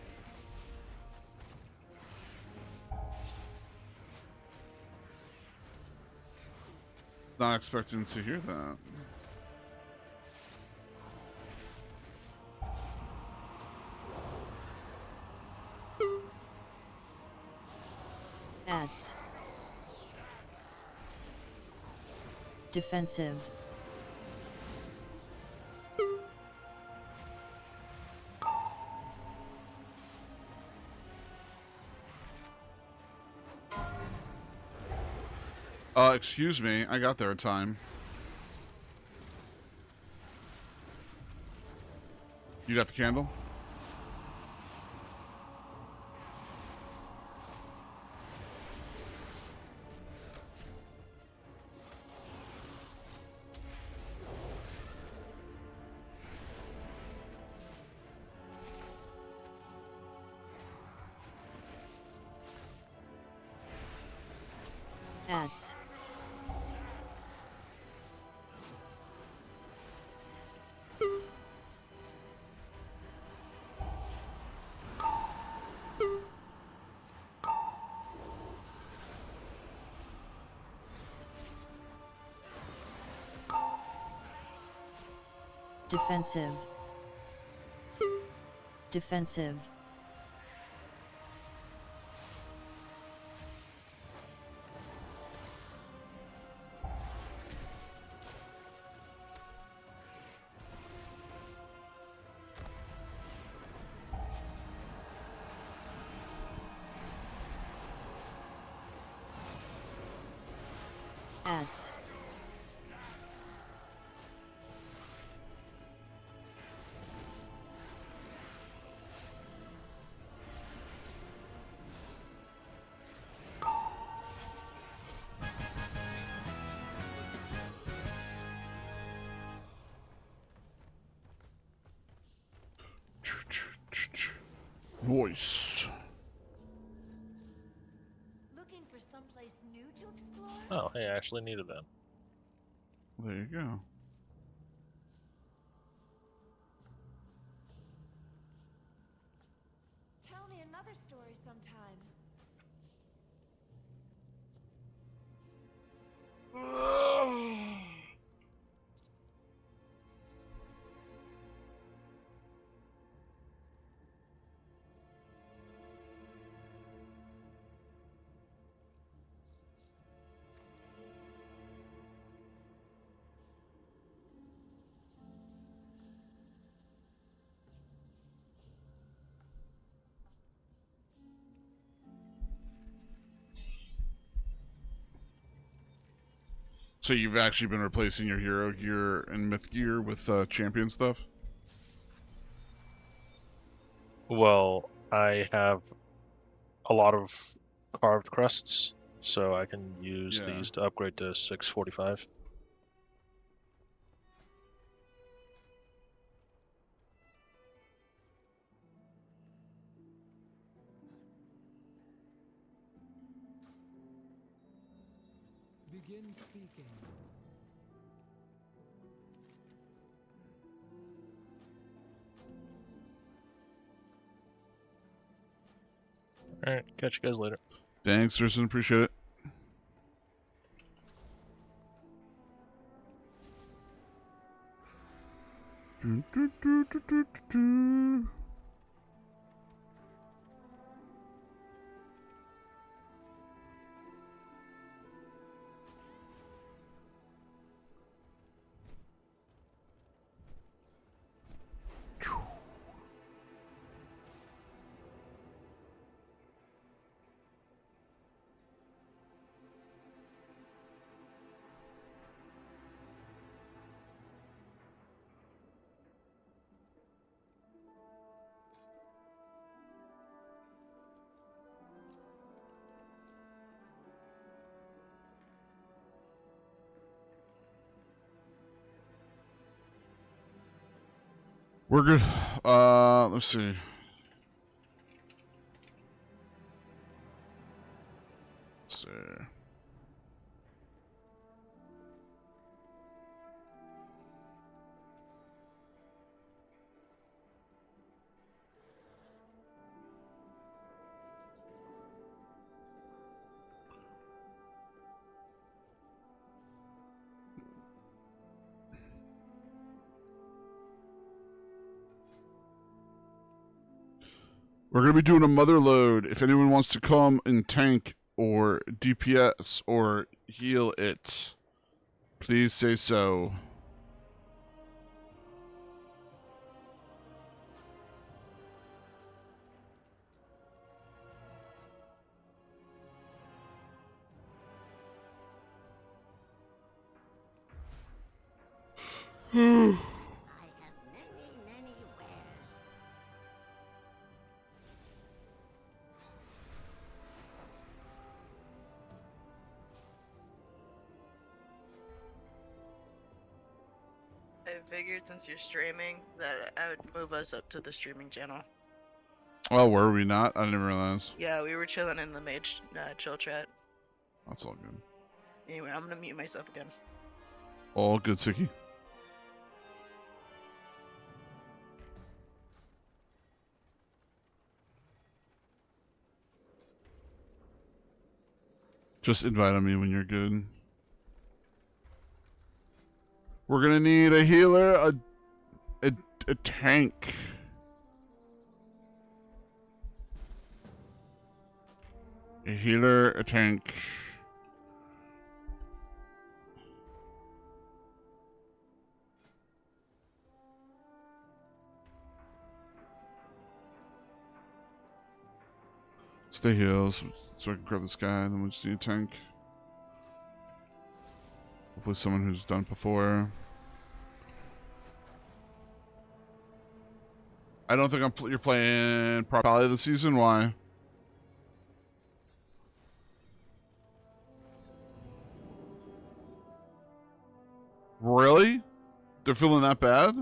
Not expecting to hear that. Ads. Defensive. Excuse me, I got there in time. You got the candle? Ads. Defensive. Defensive. Ads. Voice. Looking for someplace new to explore? Oh, hey, I actually needed that. There you go. Tell me another story sometime. So you've actually been replacing your hero gear and myth gear with champion stuff? Well, I have a lot of carved crests, so I can use Yeah. these to upgrade to 645. Begin speaking. Alright, catch you guys later. Thanks, Tristan. Appreciate it. Do, do, do, do, do, do, do. We're good. Let's see. Let's see. We're going to be doing a mother load. If anyone wants to come and tank or DPS or heal it, please say so. I have many, many wares. I figured since you're streaming that I would move us up to the streaming channel. Oh, were we not? I didn't realize. Yeah, we were chilling in the mage chill chat. That's all good. Anyway, I'm gonna mute myself again. All good, Siki. Just invite on me when you're good. We're gonna need a healer, a tank. A healer, a tank. Stay heals so I can grab this guy, and then we'll just need a tank. Hopefully someone who's done it before. I don't think you're playing Prot of the season. Why? Really? They're feeling that bad?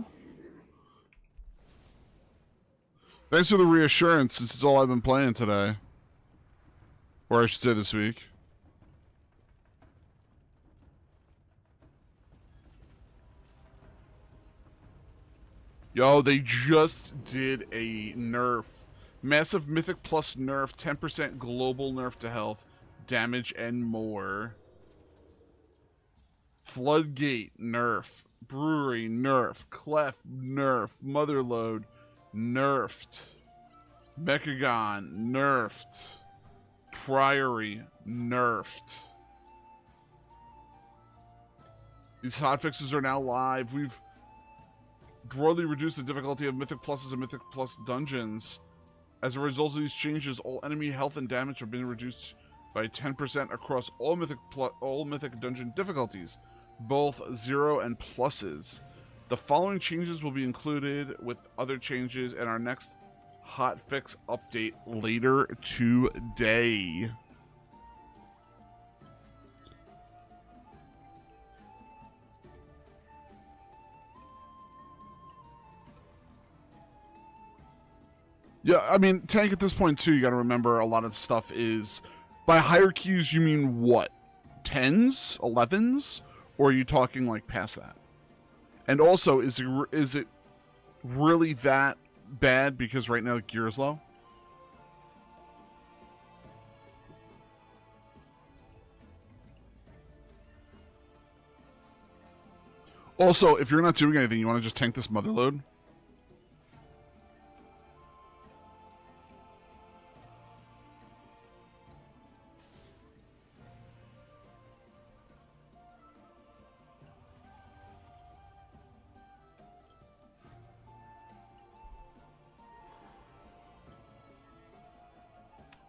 Thanks for the reassurance, since it's all I've been playing today. Or I should say this week. Yo, they just did a nerf. Massive Mythic Plus nerf, 10% global nerf to health, damage, and more. Floodgate nerf. Brewery nerf. Clef nerf. Motherload nerfed. Mechagon nerfed. Priory nerfed. These hotfixes are now live. We've broadly reduced the difficulty of Mythic Pluses and Mythic Plus dungeons. As a result of these changes, all enemy health and damage have been reduced by 10% across all Mythic dungeon difficulties, both 0 and pluses. The following changes will be included with other changes in our next hotfix update later today. Yeah, I mean, tank at this point, too, you gotta remember a lot of stuff is... By hierarchies, you mean what? 10s? 11s? Or are you talking, like, past that? And also, is it really that bad because right now gear is low? Also, if you're not doing anything, you want to just tank this mother load?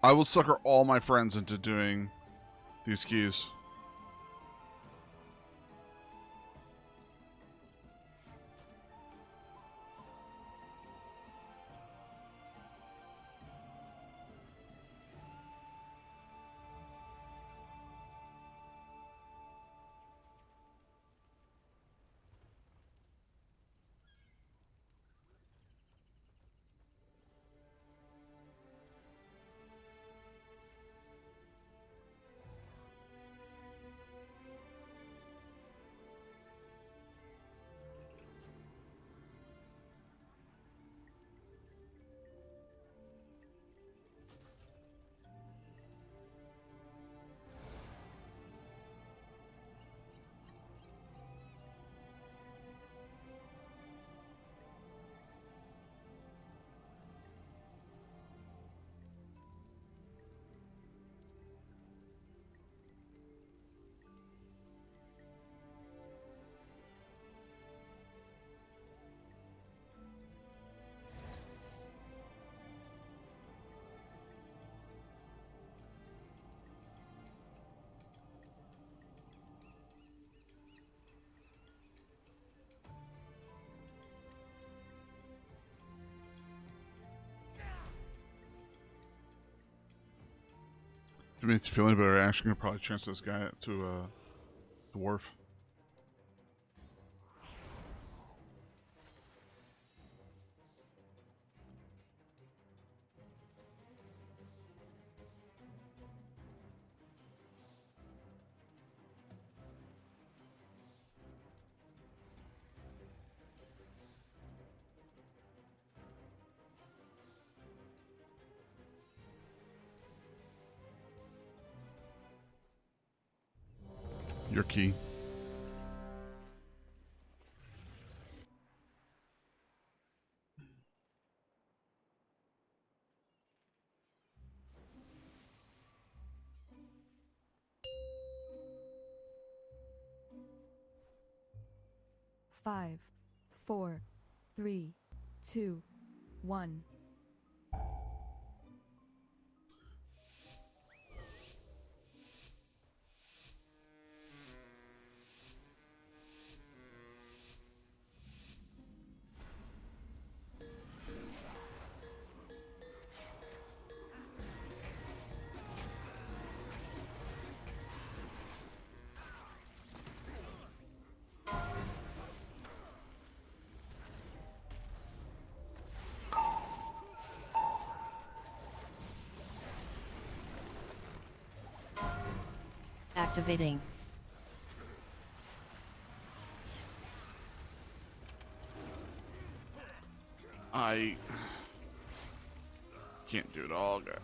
I will sucker all my friends into doing these keys. If it makes you feel any better, Ash, I'm gonna probably transfer this guy to dwarf. Your key. Five, 4, 3, 2, 1. Activating. I can't do it all. Good.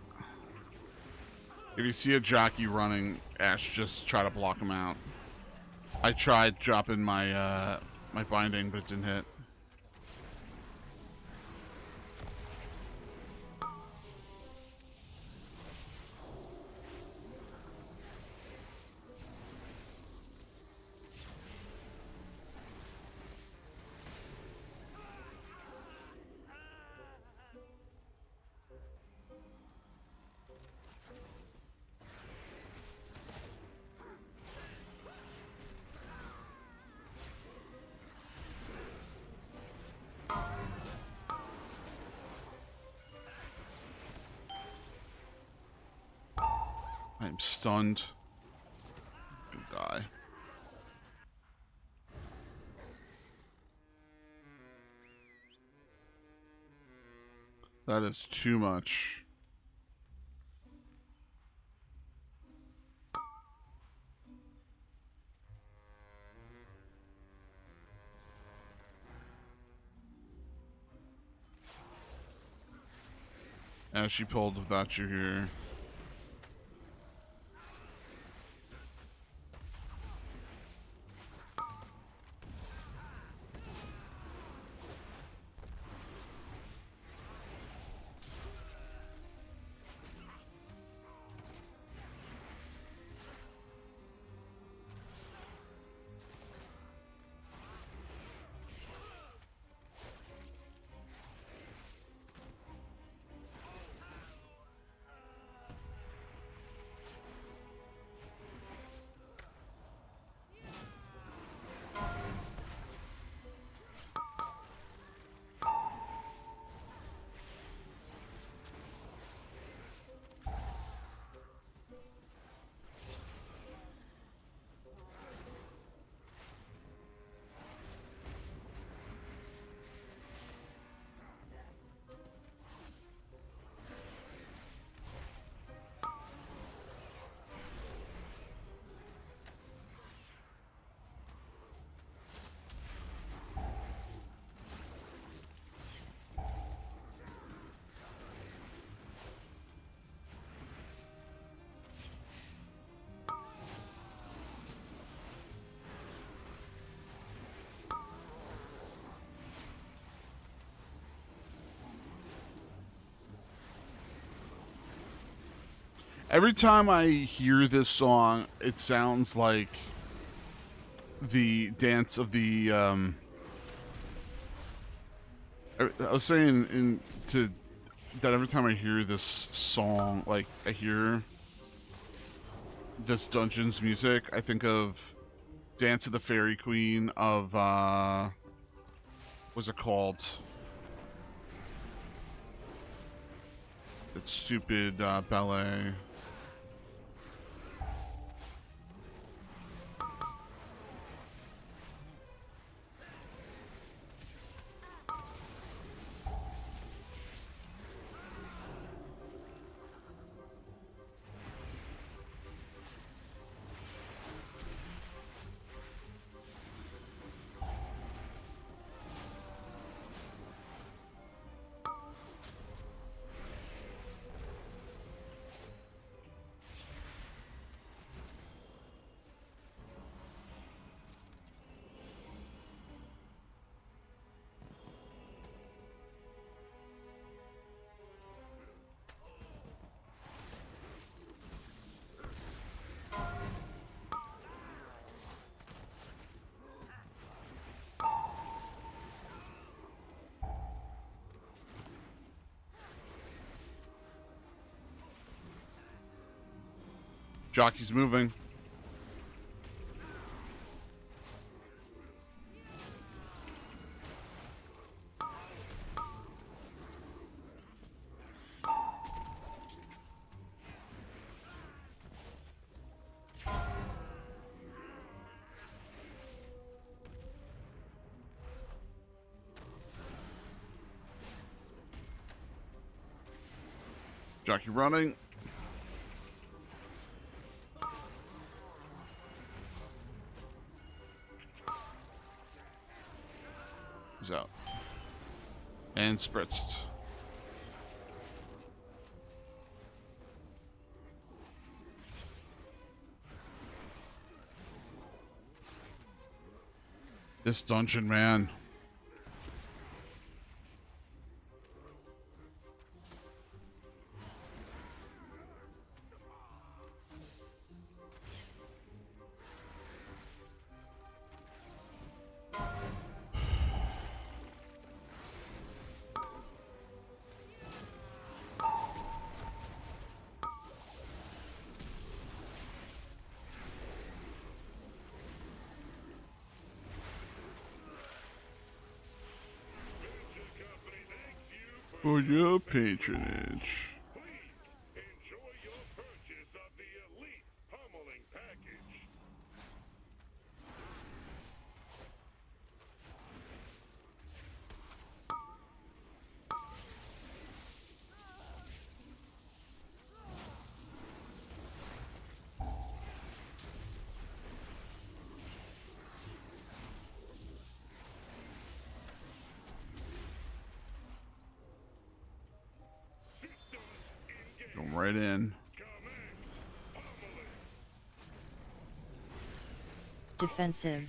If you see a jockey running, Ash, just try to block him out. I tried dropping my my binding, but it didn't hit. I'm stunned. I'm gonna die. That is too much. As she pulled without you here. Every time I hear this song, it sounds like the dance of the I was saying that every time I hear this song, like I hear this dungeon's music, I think of Dance of the Fairy Queen of what's it called? That stupid ballet. Jockey's moving. Jockey running. He's out. And spritzed. This dungeon, man. For your patronage. Enjoy your purchase of the Elite Pummeling Package. Going right in. Defensive.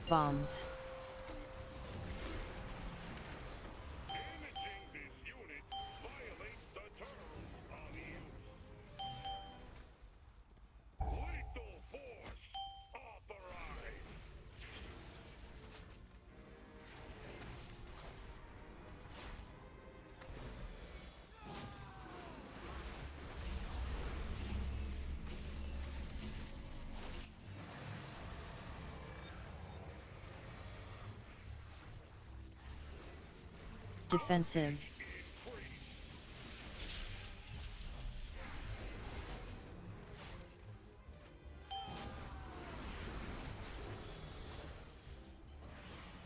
Bombs. Defensive.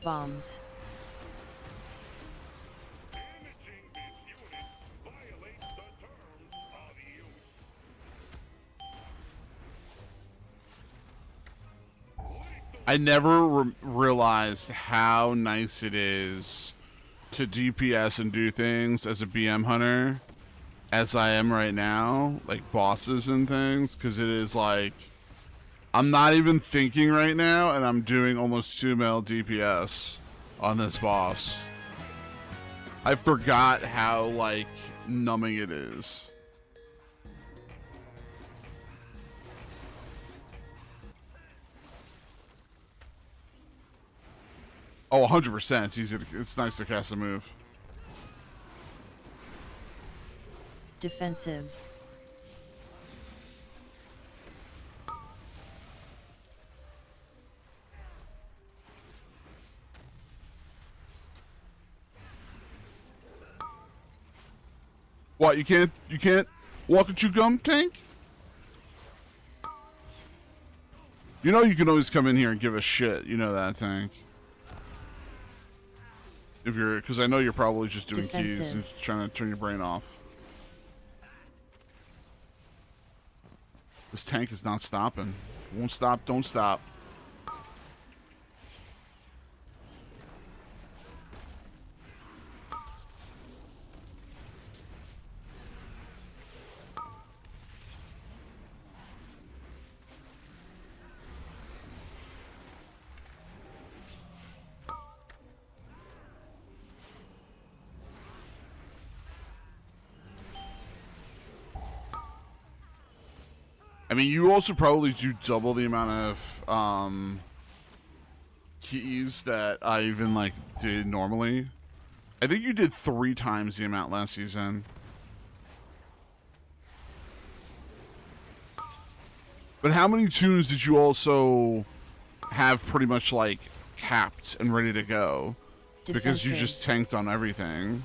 Bombs. I never realized how nice it is to DPS and do things as a BM hunter as I am right now, like bosses and things, because it is like I'm not even thinking right now, and I'm doing almost 2 mil DPS on this boss. I forgot how, like, numbing it is. Oh, 100%. It's easy to, it's nice to cast a move. Defensive. What, you can't walk and chew gum, Tank? You know you can always come in here and give a shit. You know that, Tank. If you're, because I know you're probably just doing keys and trying to turn your brain off. This tank is not stopping. Won't stop, don't stop. I mean, you also probably do double the amount of keys that I even like did normally. I think you did 3 times the amount last season. But how many tunes did you also have pretty much like capped and ready to go? Because you just tanked on everything.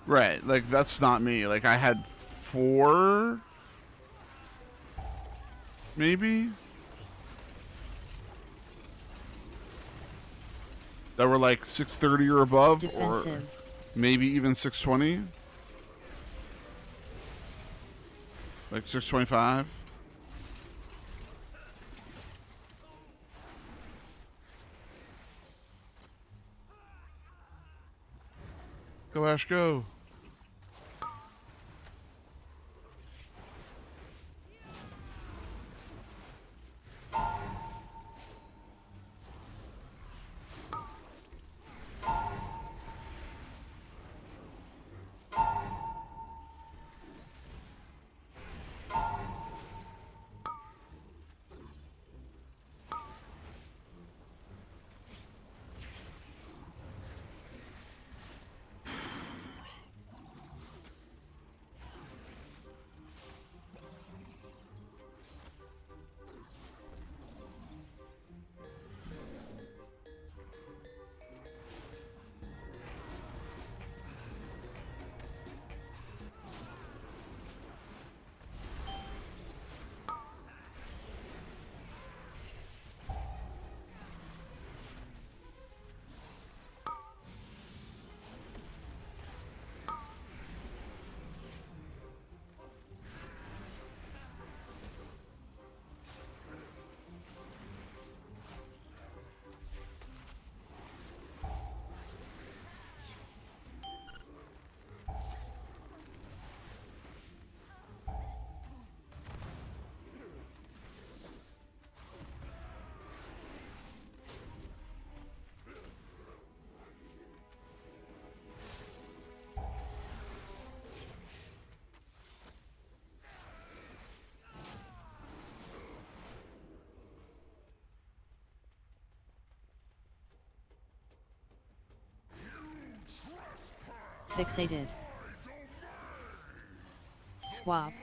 Right, like that's not me. Like I had 4, maybe, that were like 630 or above, Defensive. or maybe even 620, like 625. Go Ash, go. Fixated. Swap.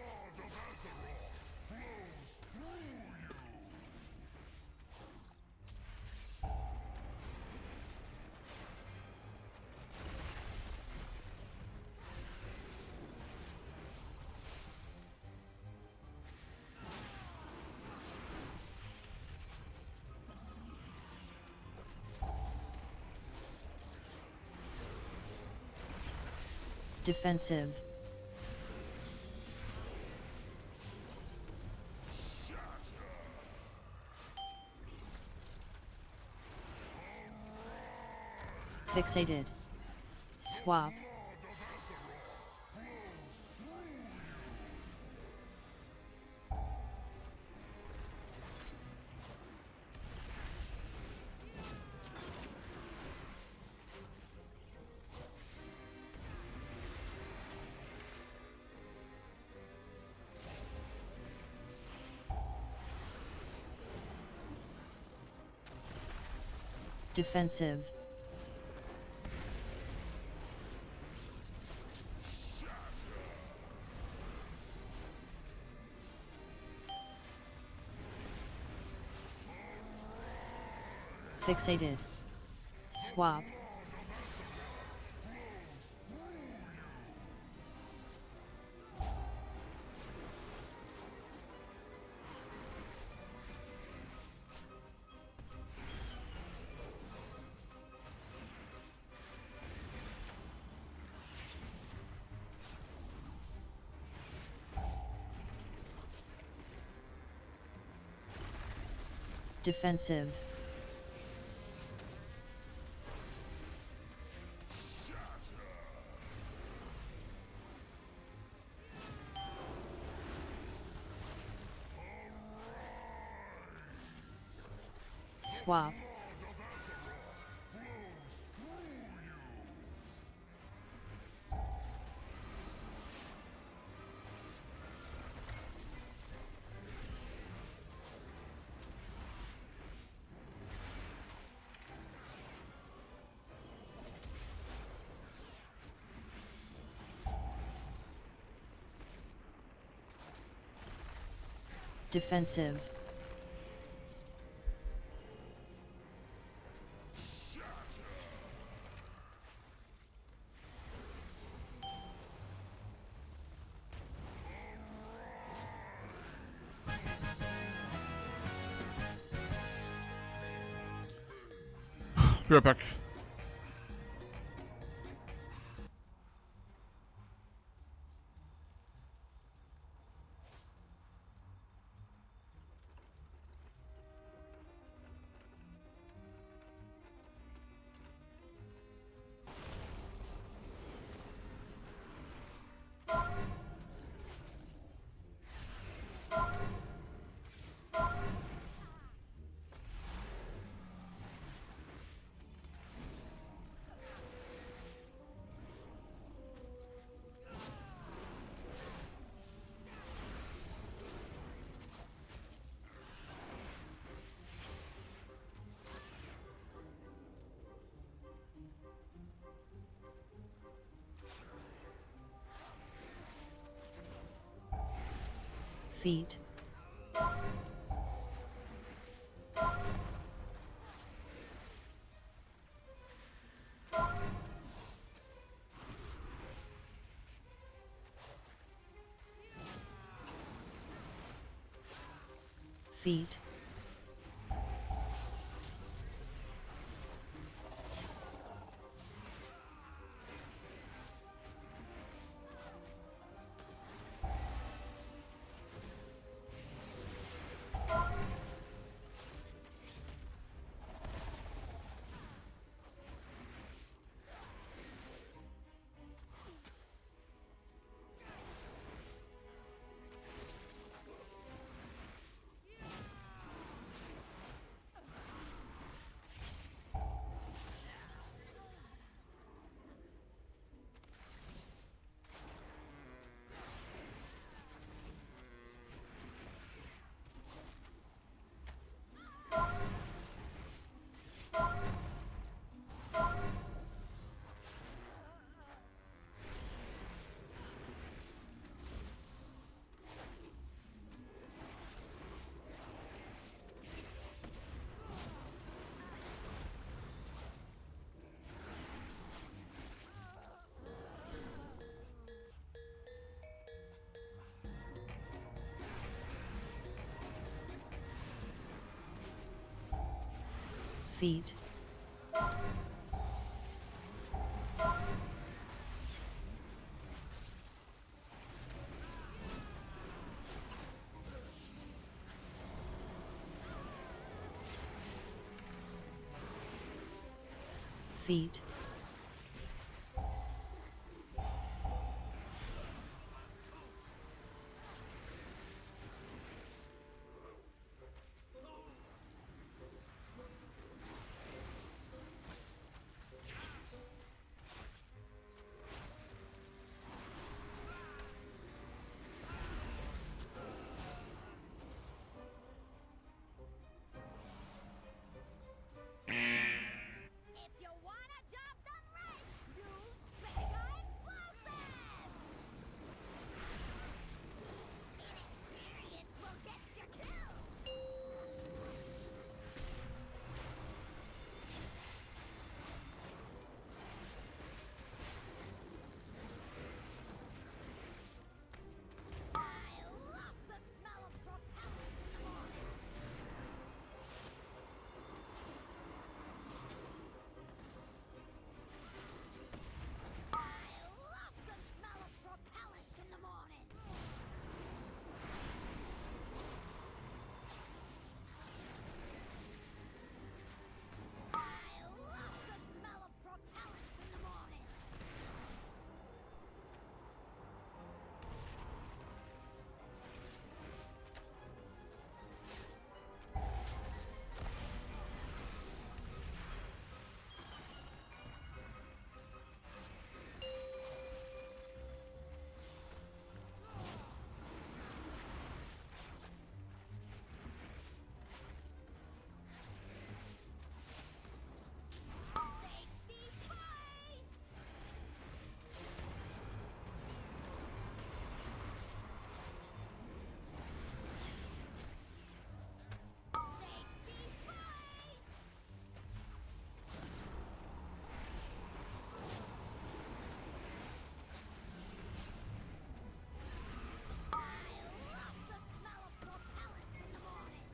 Defensive. Fixated. Swap. Defensive. Fixated. Swap. Defensive. Swap. Defensive. Be right back. Feet. Feet. Feet. feet. If you want a job done right, use Mega Explosive! Inexperience will get you killed! I love the smell of propellant in the morning! I love the smell of propellant in the morning! I love the smell of propellant in the morning! Safety first! Safety first! I love the smell of propellant in the morning!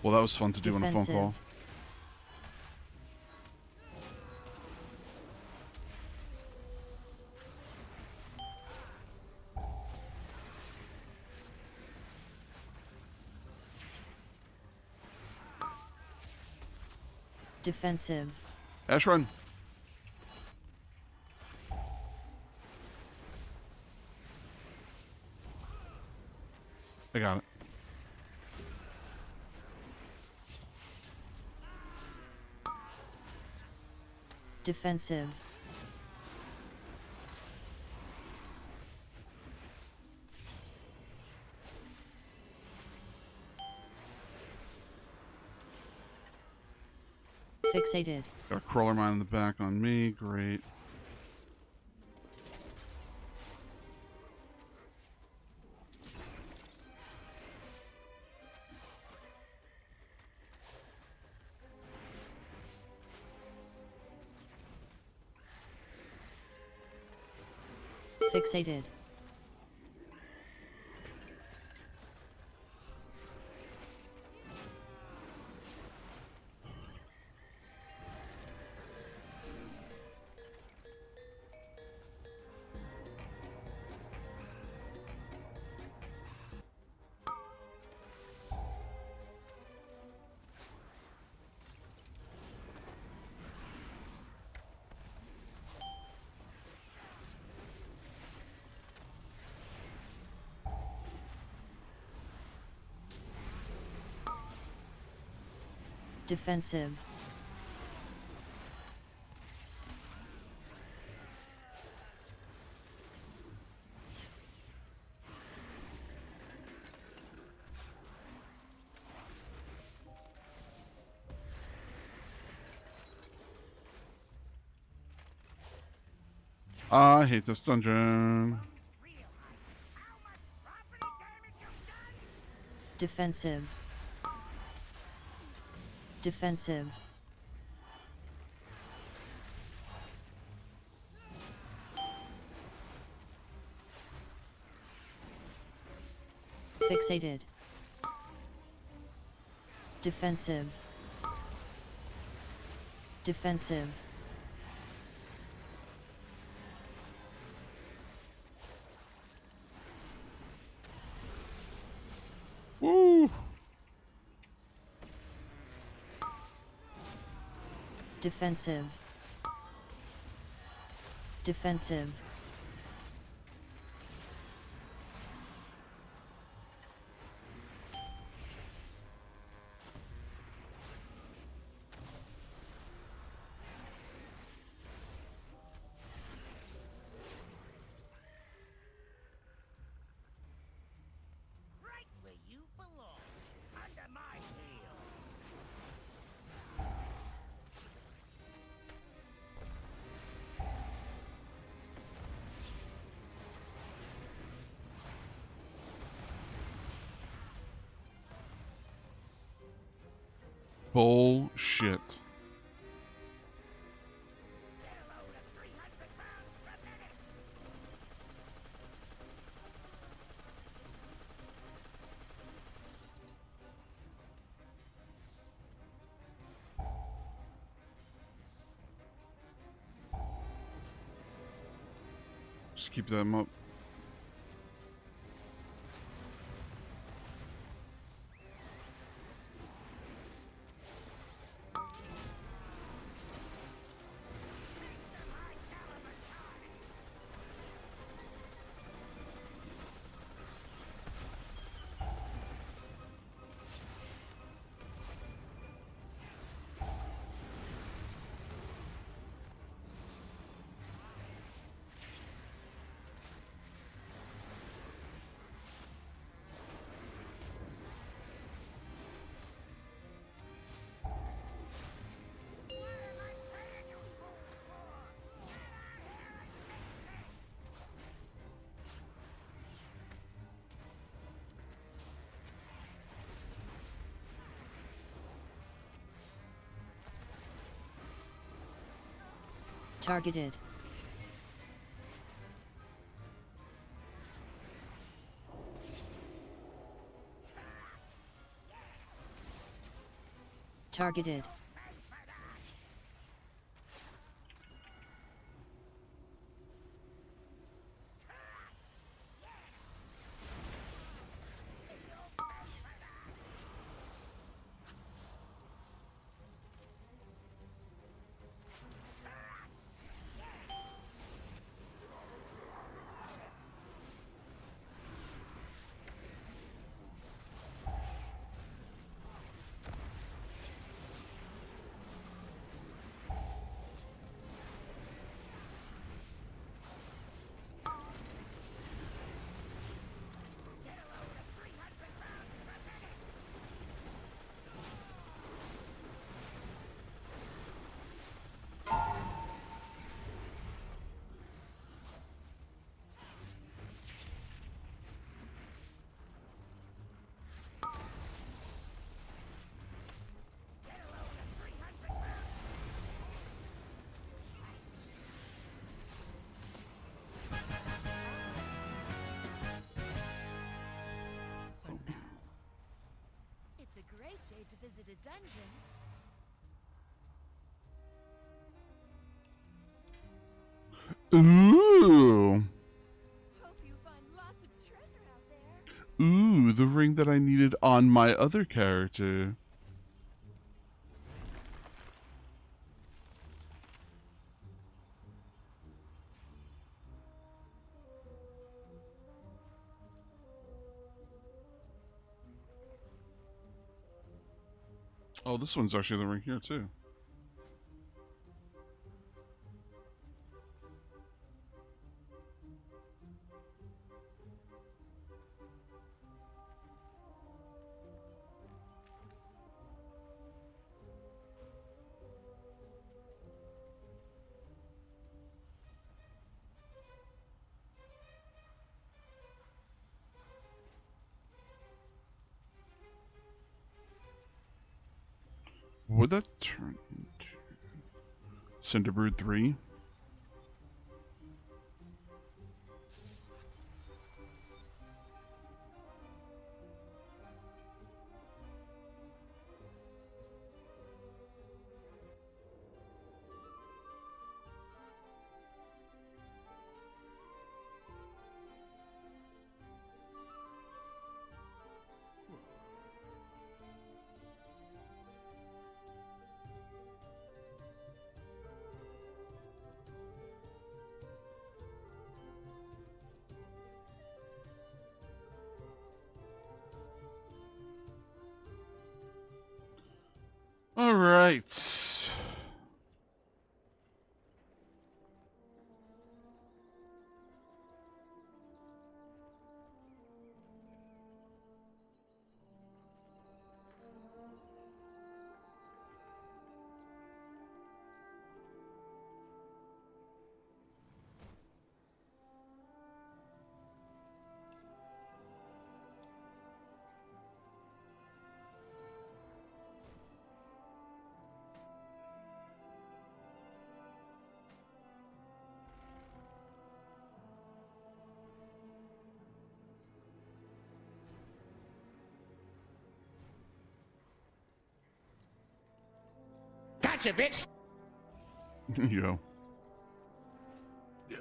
Well, that was fun to do on a phone Defensive. call. Defensive. Ash run. I got it. Defensive. Fixated. Got a crawler mine in the back on me. Great. Fixated. Defensive. I hate this dungeon. Defensive. Defensive. Fixated. Defensive. Defensive. Woo! Defensive. Defensive. Right where you belong, under my heel. Bullshit. Just keep them up. Targeted. Targeted. It's a great day to visit a dungeon. Ooh. Hope you find lots of treasure out there. Ooh, the ring that I needed on my other character. Oh, this one's actually the ring here, too. Would that turn into Cinderbrood 3? All right. Gotcha, bitch! Yo. Yo.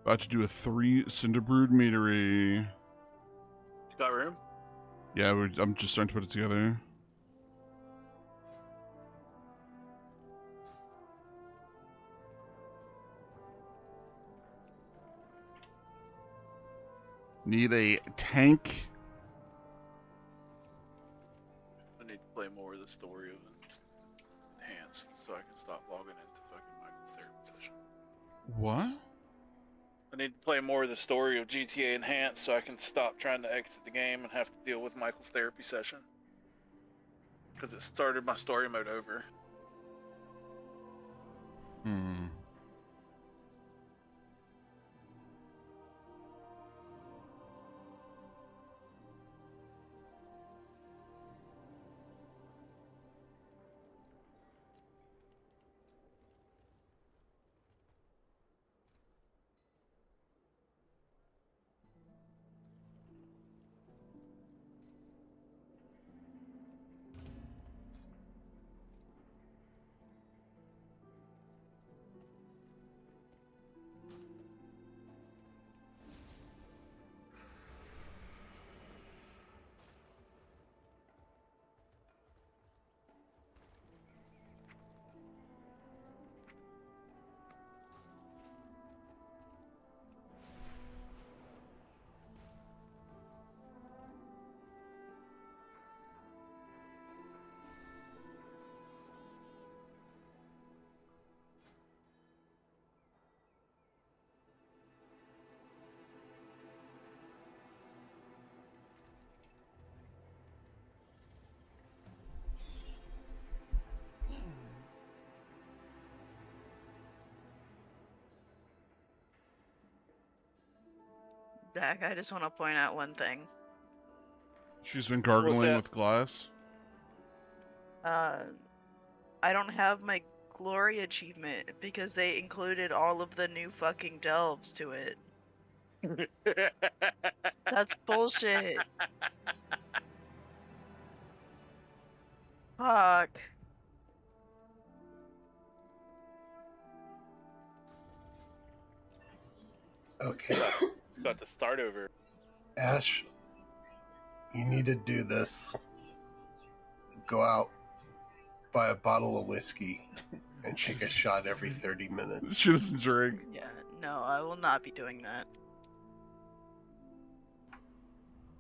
About to do a 3 Cinderbrood meadery. You got room? Yeah, I'm just starting to put it together. Need a tank. I need to play more of the story of Enhanced so I can stop logging into fucking Michael's therapy session. What? I need to play more of the story of GTA Enhanced so I can stop trying to exit the game and have to deal with Michael's therapy session. Because it started my story mode over. Hmm. Dak, I just want to point out one thing. She's been gargling that? with glass. I don't have my glory achievement because they included all of the new fucking delves to it. That's bullshit. Fuck. Okay. Got to start over. Ash, you need to do this. Go out, buy a bottle of whiskey, and take a shot every 30 minutes. She doesn't drink. Yeah, no, I will not be doing that.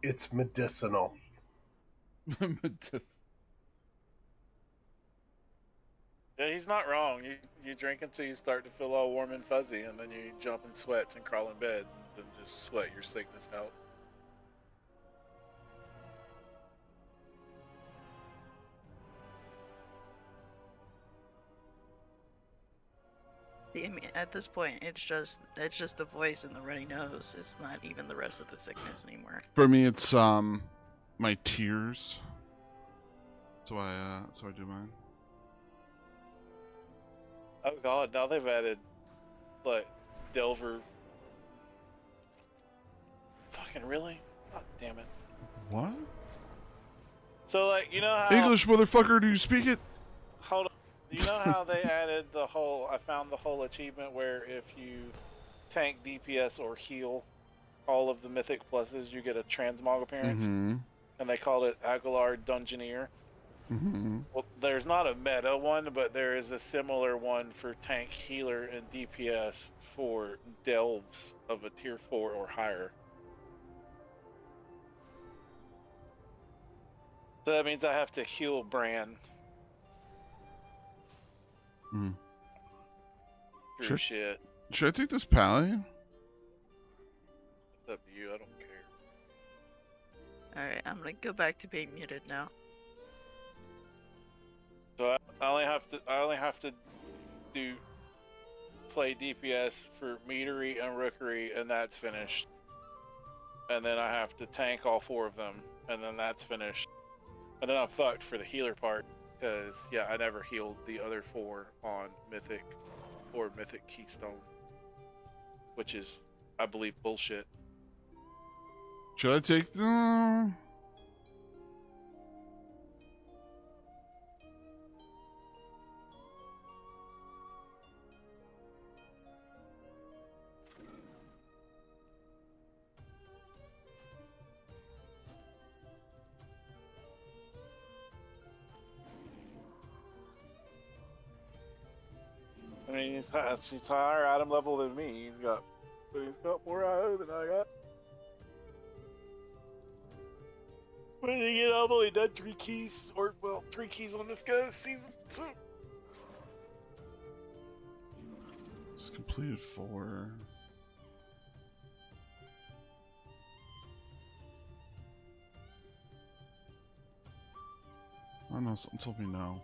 It's medicinal. Yeah, he's not wrong. You drink until you start to feel all warm and fuzzy, and then you jump in sweats and crawl in bed, and then just sweat your sickness out. I mean, at this point, it's just the voice and the runny nose. It's not even the rest of the sickness anymore. For me, it's my tears. So I do mine. Oh god, now they've added, like, Delver. Fucking really? God damn it. What? So, like, you know how... English, motherfucker, do you speak it? Hold on. You know how they added the whole... I found the whole achievement where if you tank, DPS, or heal all of the mythic pluses, you get a transmog appearance? Mm-hmm. And they called it Aguilar Dungeoneer. Mm-hmm. Well, there's not a meta one, but there is a similar one for tank, healer, and DPS for delves of a tier 4 or higher. So that means I have to heal Bran Mm. through shit. Should I take this pally? It's up to you, I don't care. Alright, I'm gonna go back to being muted now. So I only have to play DPS for meadery and rookery, and that's finished. And then I have to tank all 4 of them, and then that's finished. And then I'm fucked for the healer part, because yeah, I never healed the other 4 on Mythic or Mythic Keystone, which is, I believe, bullshit. Should I take the... I mean, he's higher item level than me. But he's got more IO than I got. When you get, I've only done 3 keys, or well, 3 keys on this guy's season. It's completed 4. I don't know, something told me no.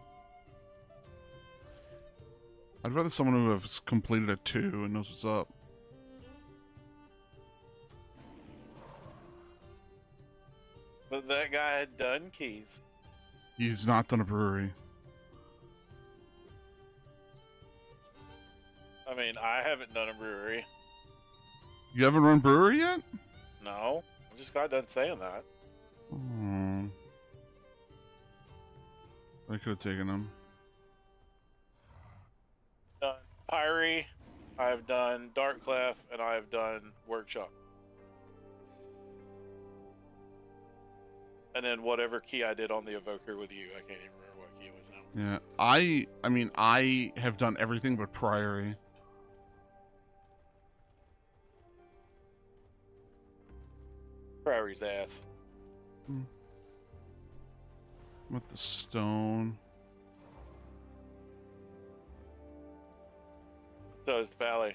I'd rather someone who has completed a 2 and knows what's up. But that guy had done keys. He's not done a brewery. I mean, I haven't done a brewery. You haven't run brewery yet? No, I just got done saying that. Oh. I could have taken him. Done Pyre, I've done Darkclef, and I've done Workshop. And then whatever key I did on the Evoker with you, I can't even remember what key it was now. Yeah, I mean, I have done everything but Priory. Priory's ass. With the stone. So is the Valley.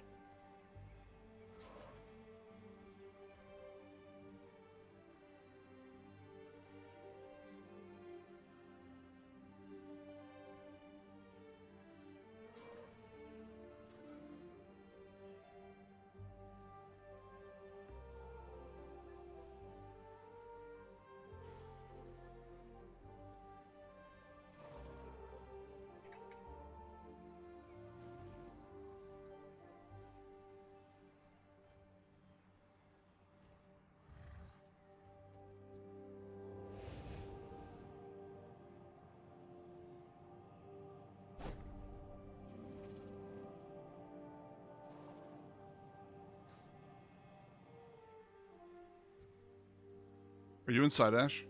Are you inside, Ash?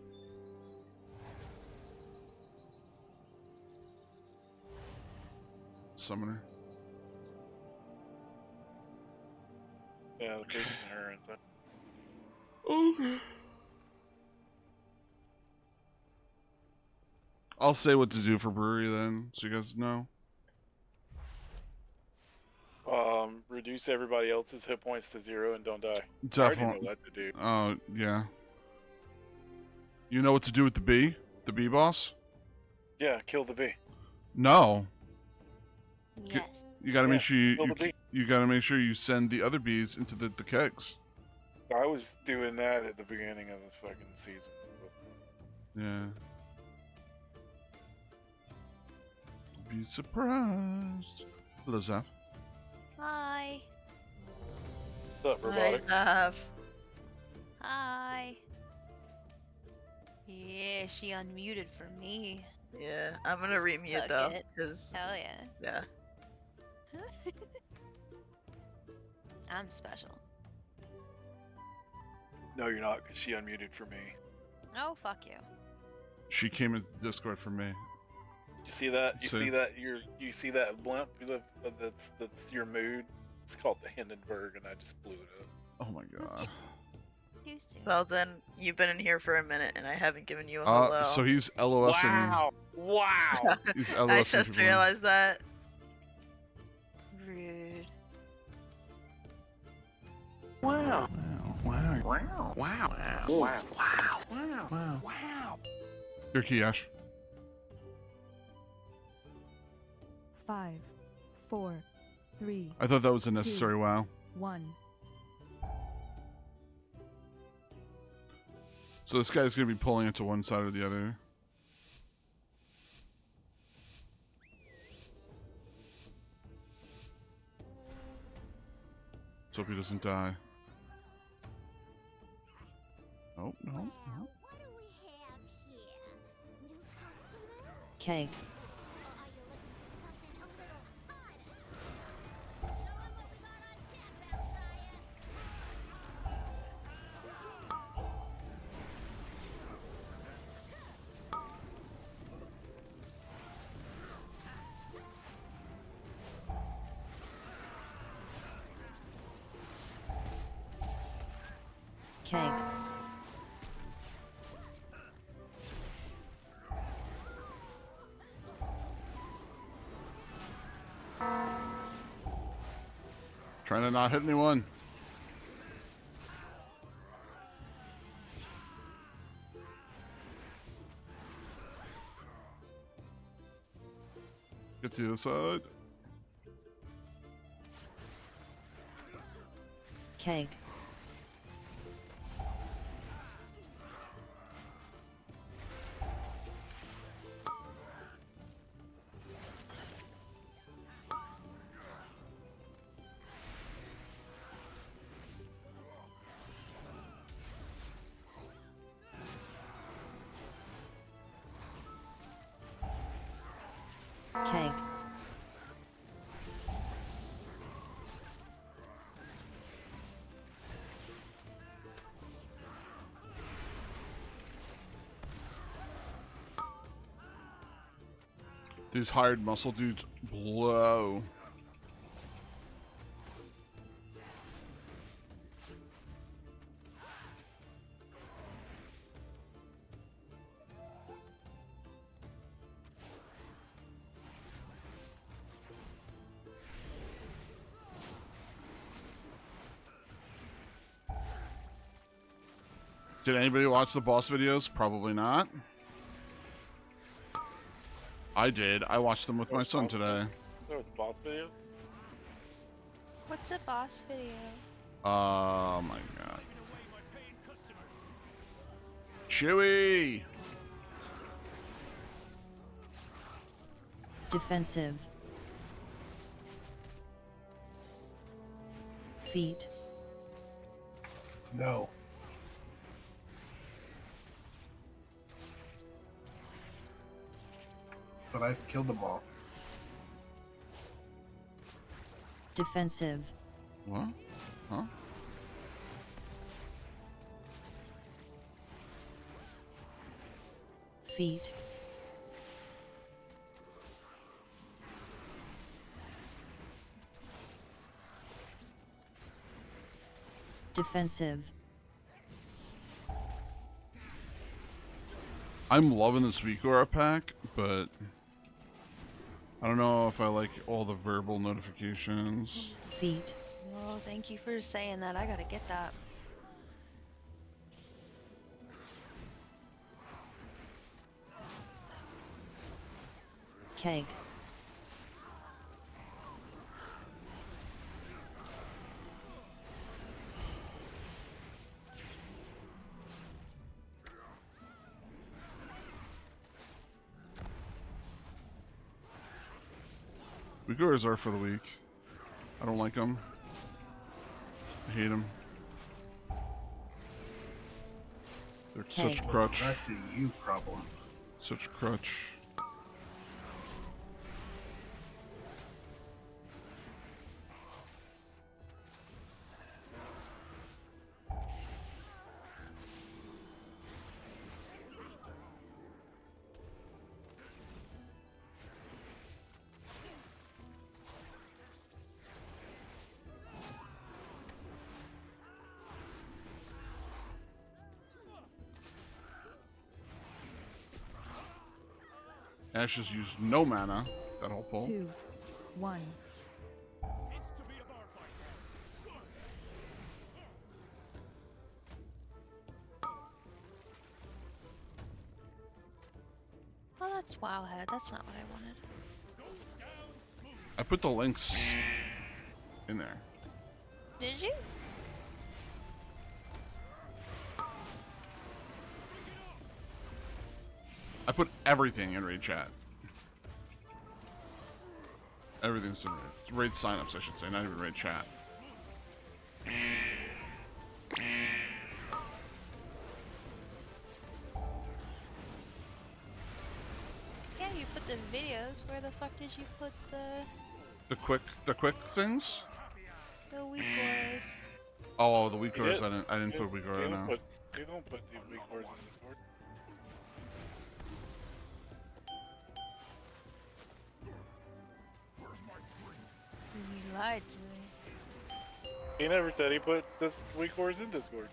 Summoner. Yeah, the priest and her inside. Okay. I'll say what to do for brewery then, so you guys know. Reduce everybody else's hit points to 0 and don't die. Definitely. I already know what to do. Oh, yeah. You know what to do with the bee? The bee boss? Yeah, kill the bee. No. Yes. You gotta make sure kill the bee. you gotta make sure you send the other bees into the kegs. I was doing that at the beginning of the fucking season. Yeah. be surprised. Hello, Zaf. Hi. What's up, Hi, robotic? Zav. Hi. Yeah, she unmuted for me. Yeah, I'm gonna remute Suck though, it. cause Hell yeah. yeah. I'm special. No, you're not, because she unmuted for me. Oh, fuck you. She came into Discord for me. You see that? You See? see that? You see that blimp? That's your mood. It's called the Hindenburg, and I just blew it up. Oh my god. Too soon. Well then, you've been in here for a minute, and I haven't given you a hello. So he's LOSing. Wow! Wow! He's I LOSing just people. realized that. Rude. Wow! Wow. Wow! Wow! Wow! Wow! Wow! Wow! Your key, Ash. 5, 4, 3, I thought that was a necessary wow. 1. So this guy's gonna be pulling it to one side or the other. Let's hope he doesn't die. Oh, no, no. What do we have here? New customers? Cake. Or are you looking for something a little harder? Show 'em what we got on tap, Outlier. Cake. Trying to not hit anyone. Get to the other side. Cake. Cake. These hired muscle dudes blow. Did anybody watch the boss videos? Probably not. I did. I watched them with my son today. That was the boss video? What's a boss video? Oh my god. Chewy! Defensive. Feet. No. But I've killed them all. Defensive. What? Huh? Feet. Defensive. I'm loving the Suicora pack, but I don't know if I like all the verbal notifications. Feet. Well, thank you for saying that. I gotta get that. Keg. Uyghurs are for the weak. I don't like them. I hate them. They're such a crutch. That's a you problem. Such a crutch. Ash has used no mana that whole pull. 2, 1. Oh, that's Wowhead. That's not what I wanted. I put the links in there. Did you? I put everything in raid chat. Everything's in raid signups, I should say, not even raid chat. Yeah, you put the videos. Where the fuck did you put The quick things? the weak boys? Oh, the weakers. I didn't put weaker right now. You don't put the weak words in Discord. You lied to me. He never said he put this weak words in Discord.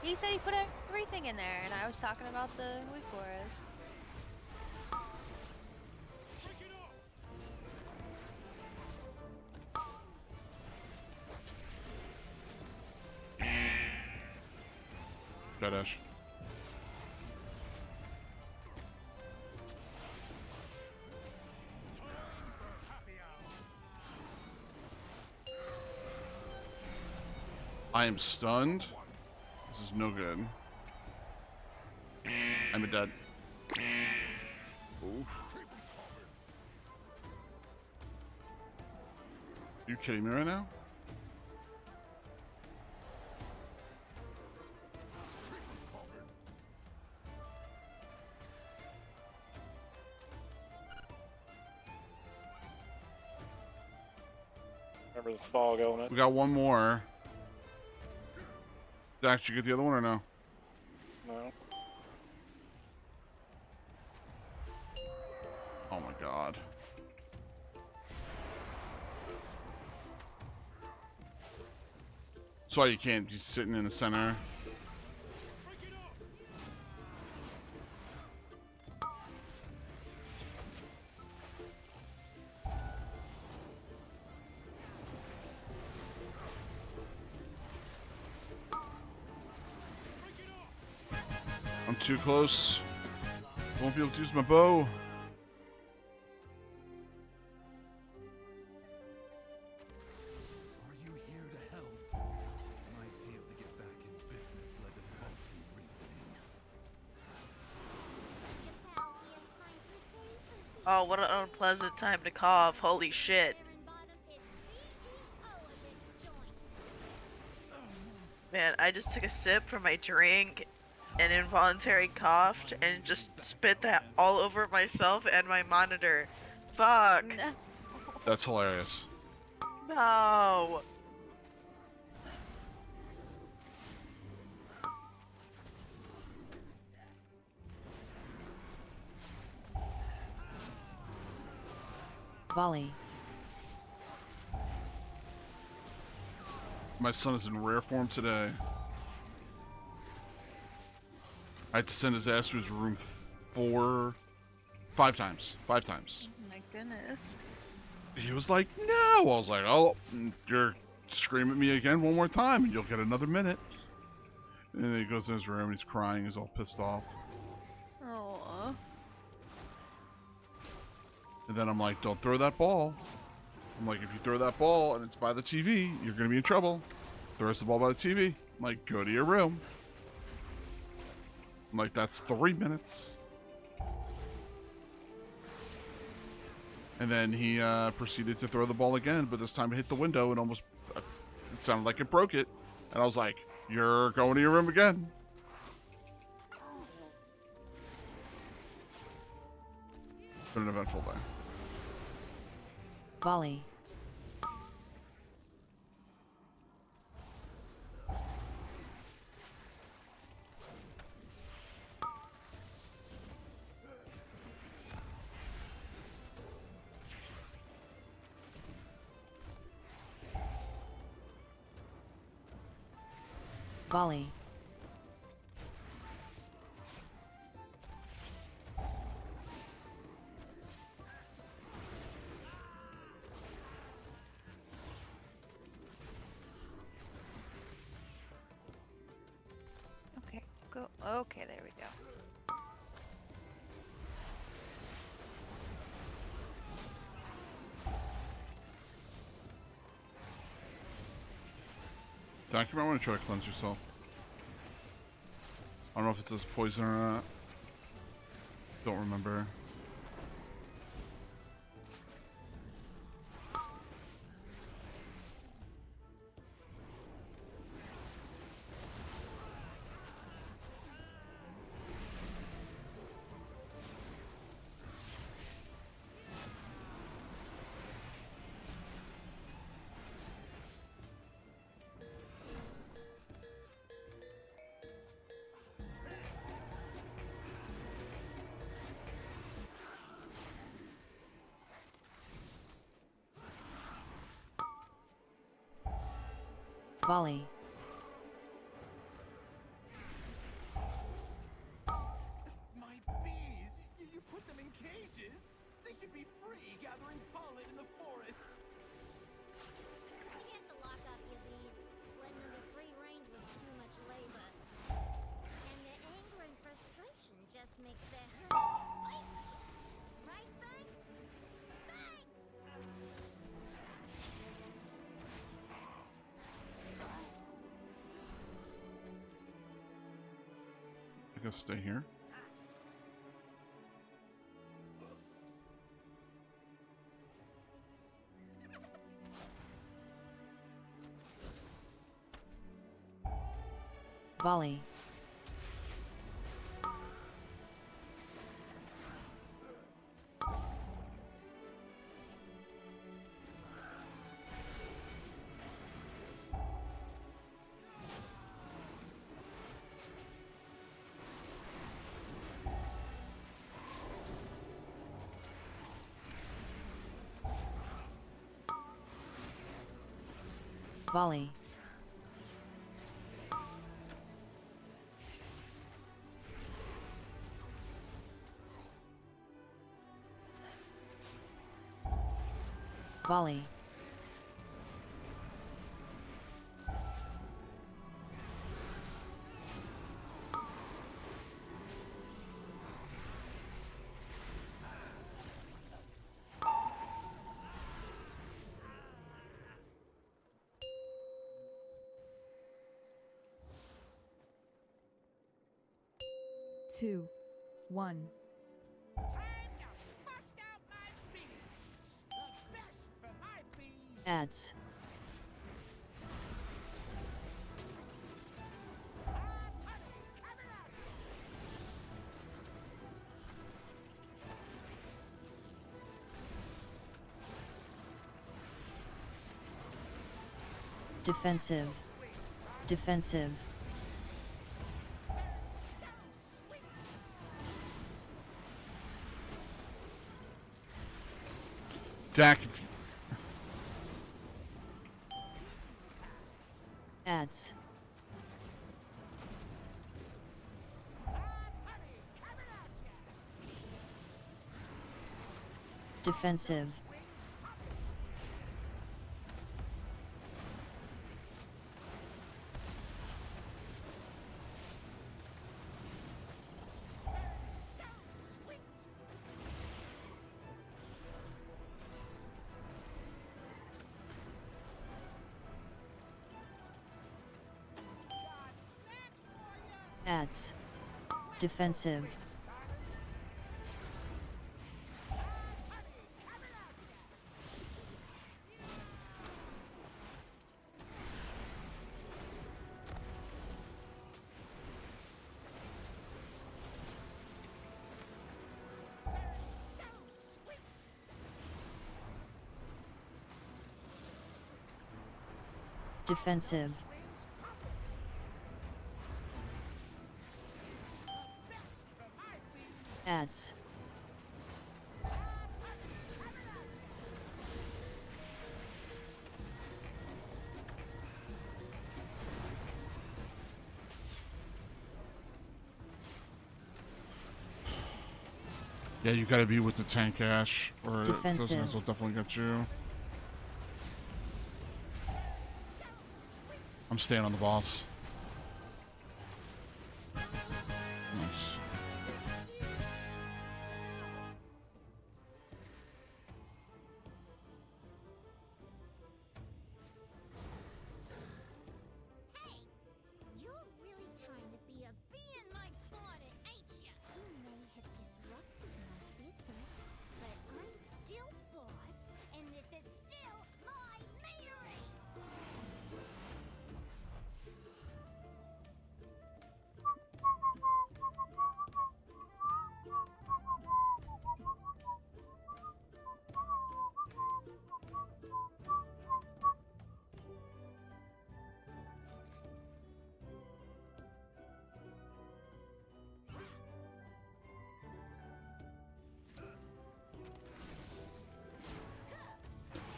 He said he put everything in there, and I was talking about the weak boys. Got Ash. I am stunned. This is no good. I'm a dead. Ooh. You kidding me right now? Remember the fog element. We got one more. Dax, you get the other one or no? No. Oh my god. That's why you can't be sitting in the center. I'm too close. Won't be able to use my bow. Are you here to help? Might be able to get back in business like a faulty reasoning. Oh, what an unpleasant time to cough. Holy shit. Man, I just took a sip from my drink and involuntary coughed and just spit that all over myself and my monitor. Fuck. No. That's hilarious. No. Volley. My son is in rare form today. I had to send his ass to his room 5 times. 5 times. Oh my goodness. He was like, no. I was like, oh, you're scream at me again one more time and you'll get another minute. And then he goes in his room, he's crying, he's all pissed off. Oh. And then I'm like, don't throw that ball. I'm like, if you throw that ball and it's by the TV, you're going to be in trouble. Throw us the ball by the TV. I'm like, go to your room. I'm like, that's 3 minutes. And then he proceeded to throw the ball again, but this time it hit the window and almost, it sounded like it broke it. And I was like, you're going to your room again. It's been an eventful day. Volley. Volley. Okay, go. Okay, there we go. Doc, you might want to try to cleanse yourself. I don't know if it does poison or not. Don't remember. Volley. My bees! You put them in cages? They should be free gathering pollen in the forest. You had to lock up your bees. Letting them be free range was too much labor. And their anger and frustration just makes their honey spicy. Right, Bang? Bang! I guess stay here. Volley. Volley. Volley. Two, one. Time to bust out my bees! The best for my bees! Ads. Defensive. Defensive. Dak, if you... Ads. Defensive. Ads. Defensive. Defensive. Ads. Yeah, you gotta be with the tank, Ash, or those Defensive. guys will definitely get you. I'm staying on the boss. Nice. Hey, you're really trying to be a bee in my bonnet, ain't ya? You may have disrupted my business, but I'm still boss, and this is still my meadery!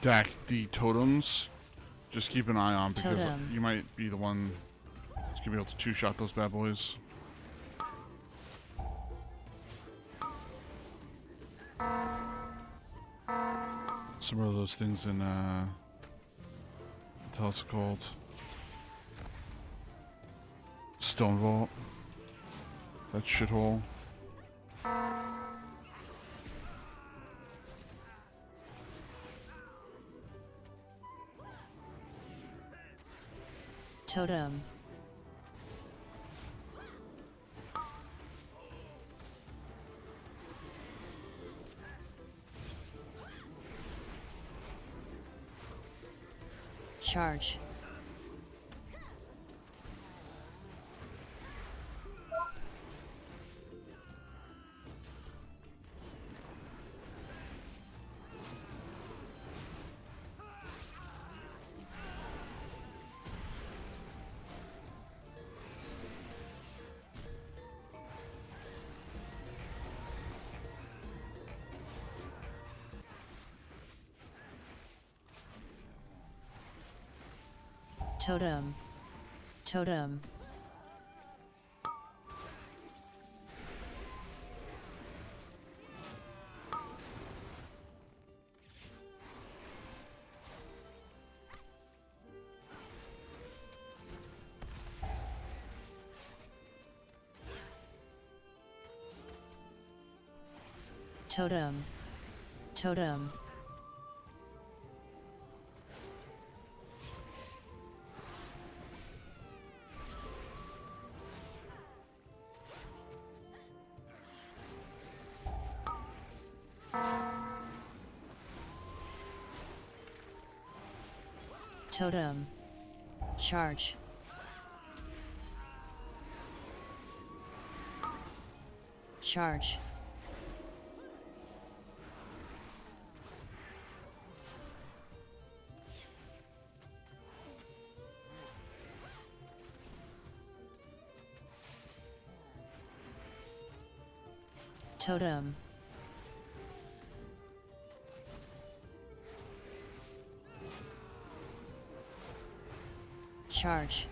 Dak, the totems, just keep an eye on because Totem. you might be the one that's gonna be able to two-shot those bad boys. Some of those things in, what the hell is it called? Stone Vault. That shithole. Totem. Charge. Totem. Totem. Totem. Totem. Totem. Charge. Charge. Totem. Charge.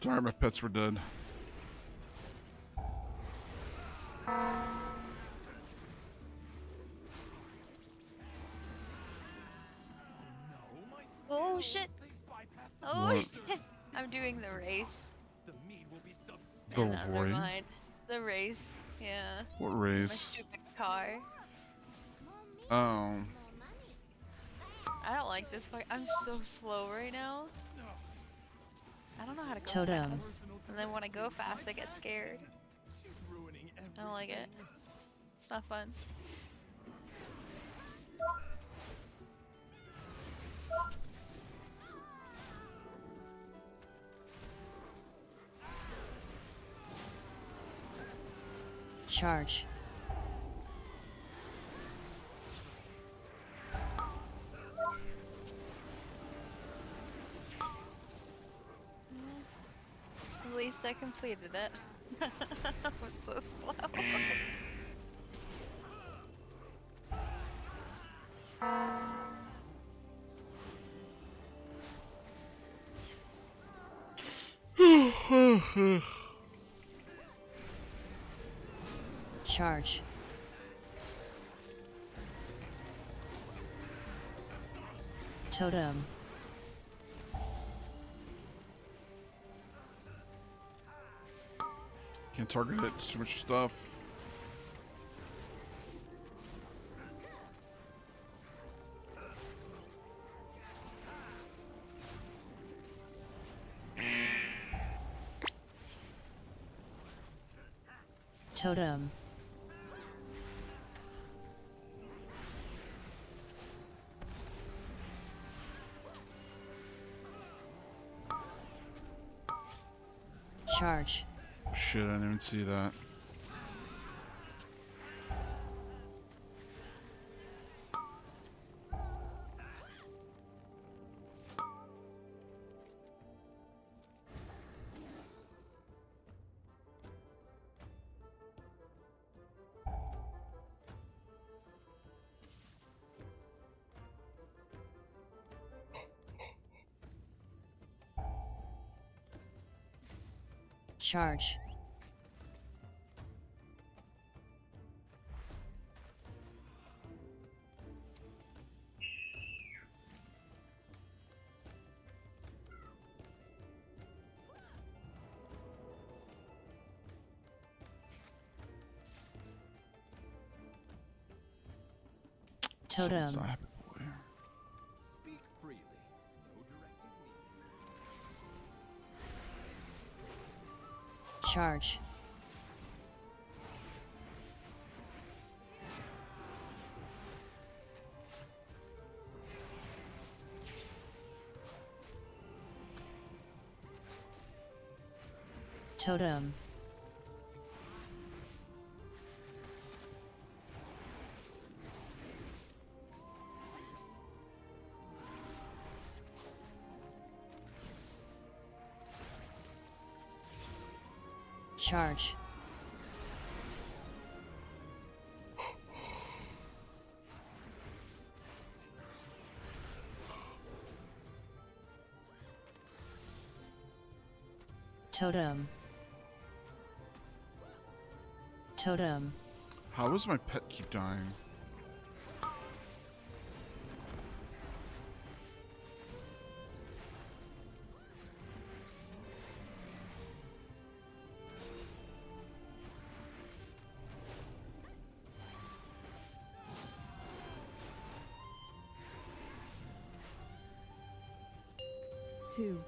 Sorry, my pets were dead. Oh shit! Oh What? shit! I'm doing the race. The Yeah, never race? mind. The race. Yeah. What My race? stupid car. Oh. I don't like this fight. I'm so slow right now. I don't know how to go Totem. fast. And then when I go fast, I get scared. I don't like it. It's not fun. Charge. At least I completed it. I was so slow. Charge. Totem. Can't target it. It's too much stuff. Totem. Charge. Shit, I didn't even see that. Charge. Totem. Someone's not happy, boy. Speak freely. No directive needed. Charge. Totem. Charge. Totem. Totem. How does my pet keep dying? Two,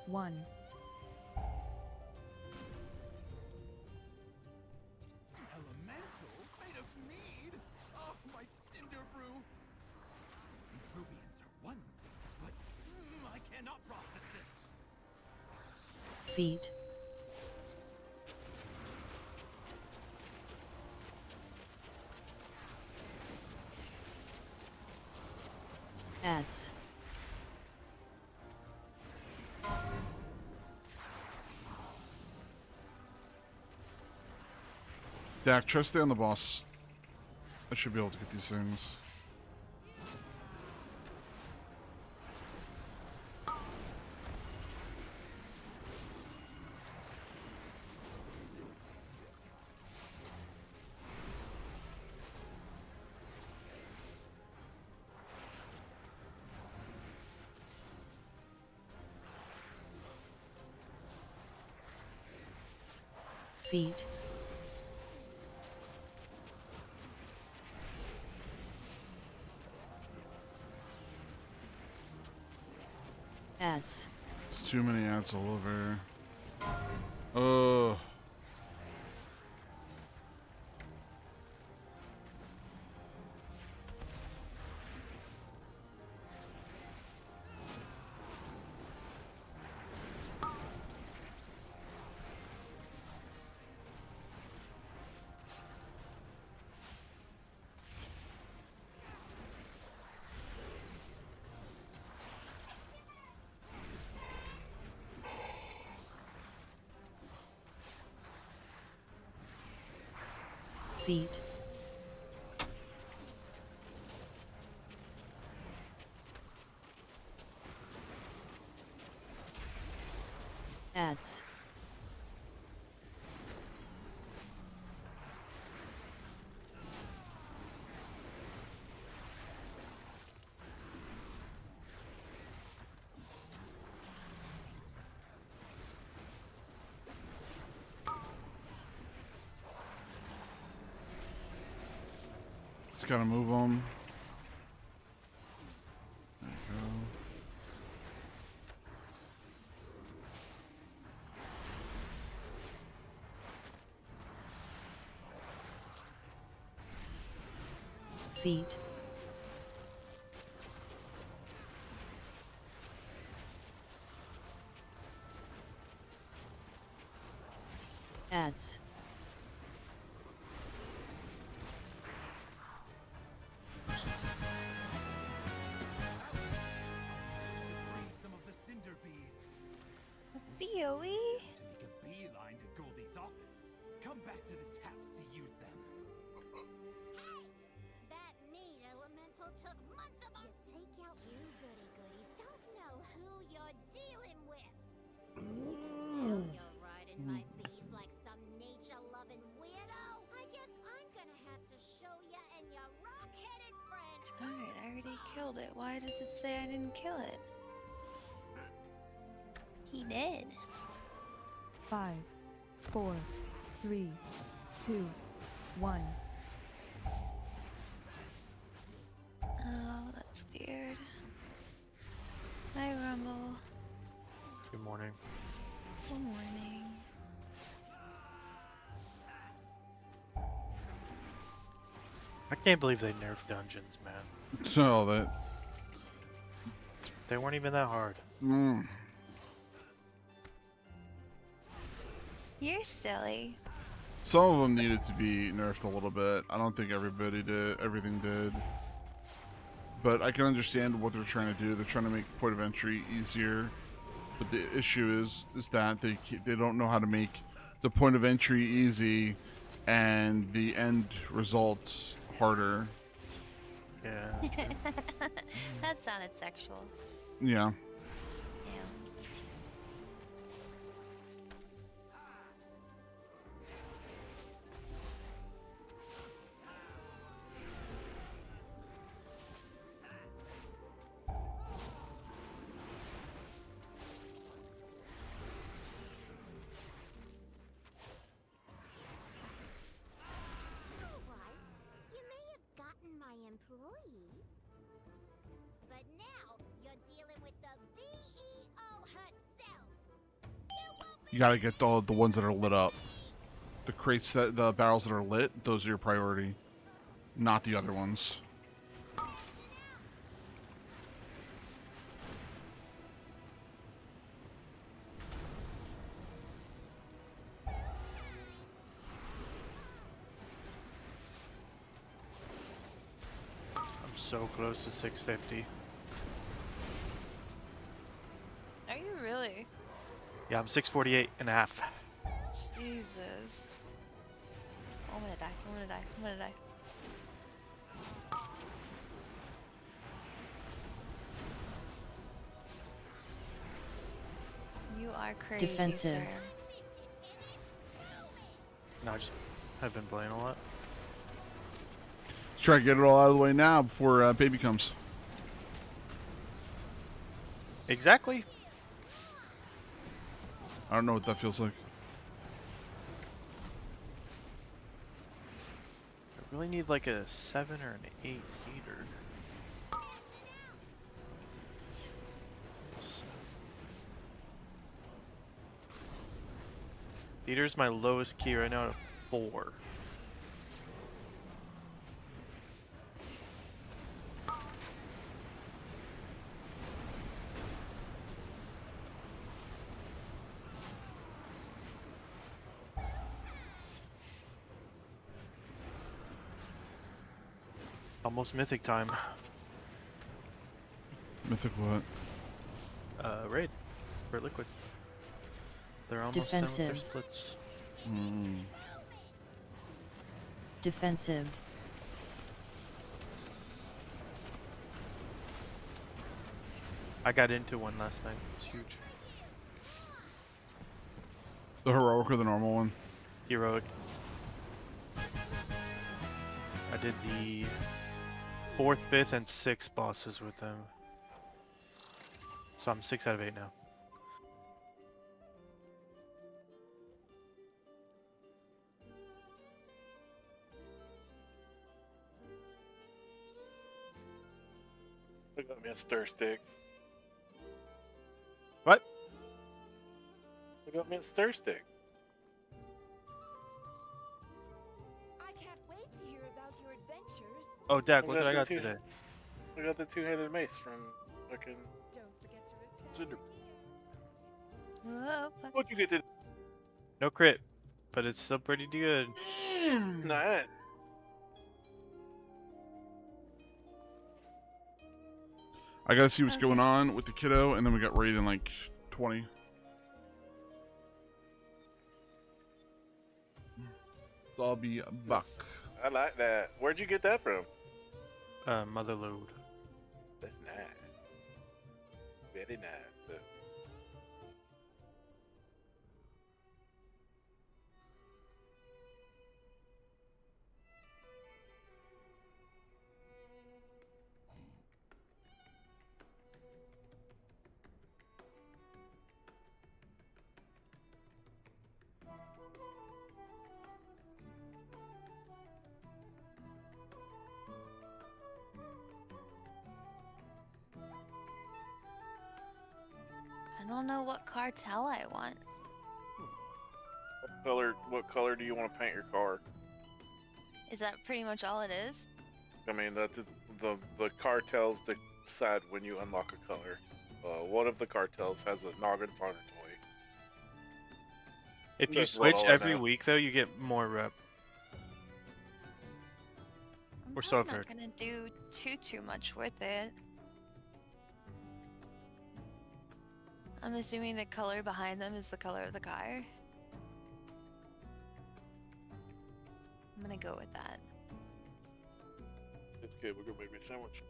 one. Elemental made of mead? Oh, my cinder brew! Rubians are one thing, but I cannot process this. Feet. Ads. Dak, try to stay on the boss. I should be able to get these things. Feet. Ads. It's too many ads all over. Oh. Feet. Ads. Just gotta move them. There you go. Feet. Ads. Some of the cinder bees. BOE? To make a beeline to Goldie's office. Come back to the taps to use them. Hey! That mean elemental took months of you take out you goodies. Don't know who you're dealing with. Now you're riding my bees like some nature-loving weirdo. I guess I'm gonna have to show ya and your rock-headed friend. Alright, I already killed it. Why does it say I didn't kill it? He did. 5, 4, 3, 2, 1. Oh, that's weird. Hi, Rumble. Good morning. Good morning. I can't believe they nerfed dungeons, man. So that. They weren't even that hard. Mm. You're silly. Some of them needed to be nerfed a little bit. I don't think everybody did. Everything did. But I can understand what they're trying to do. They're trying to make point of entry easier. But the issue is that they don't know how to make the point of entry easy and the end results harder. Yeah. That sounded sexual. Yeah. Yeah. Right. You may have gotten my employees, but now you're dealing with the VEO herself. You gotta get the ones that are lit up. The crates, the barrels that are lit, those are your priority. Not the other ones. I'm so close to 650. Are you really? Yeah, I'm 648 and a half. Jesus. I'm gonna die. I'm gonna die. I'm gonna die. You are crazy, Defensive. sir. No, I just have been playing a lot. Let's try to get it all out of the way now before baby comes. Exactly. I don't know what that feels like. Really need like a 7 or an 8 meter. Theater's my lowest key right now at 4. Almost mythic time. Mythic what? Raid. For liquid. They're almost done with their Defensive. splits. Defensive. I got into one last night. It's huge. The heroic or the normal one? Heroic. I did the 4th, 5th, and 6th bosses with them. So I'm 6 out of 8 now. They got me a stir stick. What? They got me a stir stick. I can't wait to hear about your adventures. Oh, Dak, I look what I got the today. I got the two-handed mace from fucking Don't forget to Cinder. Whoa, What'd you get to? No crit, but it's still pretty good. It's not. I gotta see what's going on with the kiddo, and then we got raid in like 20. So I'll be back. I like that. Where'd you get that from? Motherload. That's nice. Very nice. I don't know what cartel I want. What color do you want to paint your car? Is that pretty much all it is? I mean, the cartels decide when you unlock a color. One of the cartels has a noggin fodder toy. If you That's switch all I every know. week, though, you get more rep. Or so I've I'm heard. not gonna do too much with it. I'm assuming the color behind them is the color of the car. I'm gonna go with that. It's good. We're gonna make me a sandwich.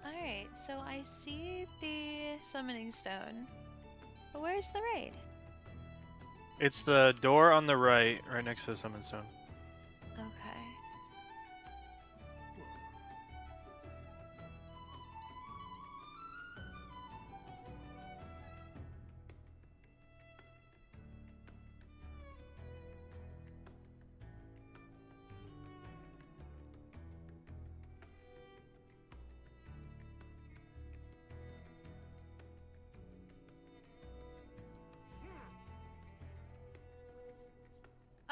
Alright, so I see the summoning stone. But where's the raid? It's the door on the right next to the summon stone. Okay.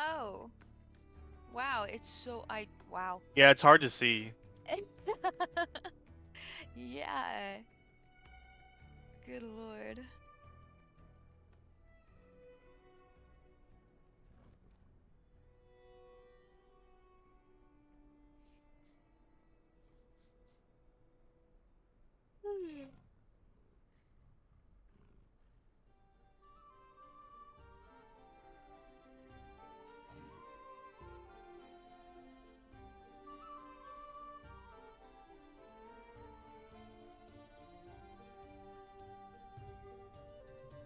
Oh. Wow, it's so wow. Yeah, it's hard to see. Yeah. Good lord.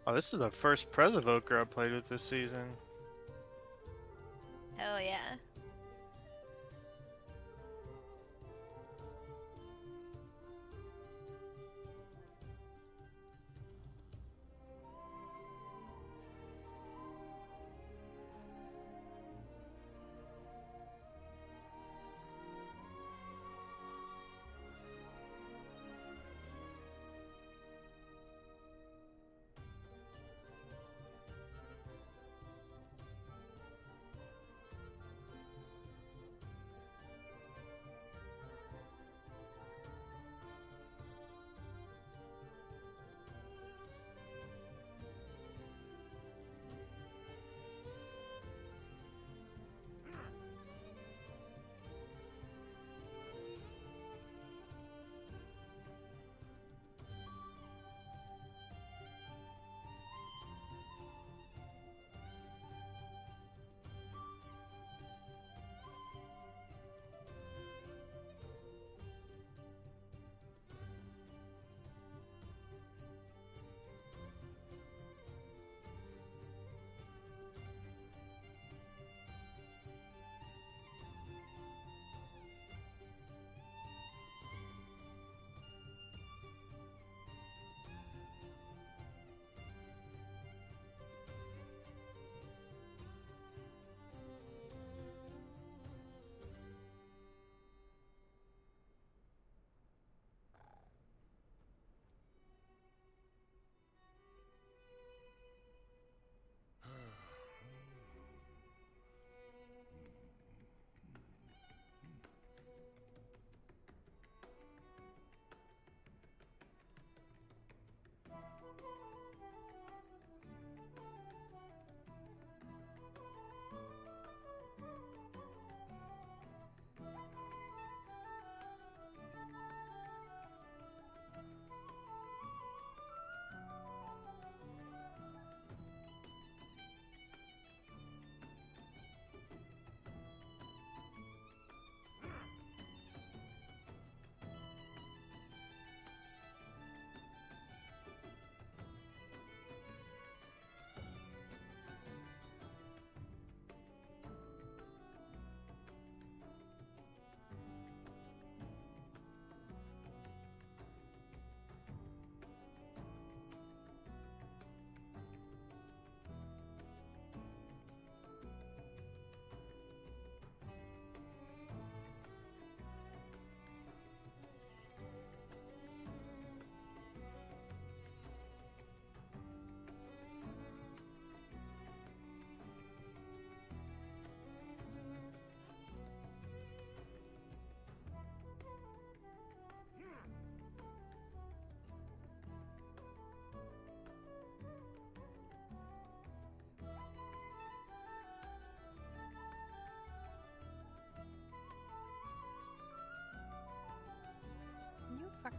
Oh, this is the first Presovoker I played with this season. Hell yeah. You fuck.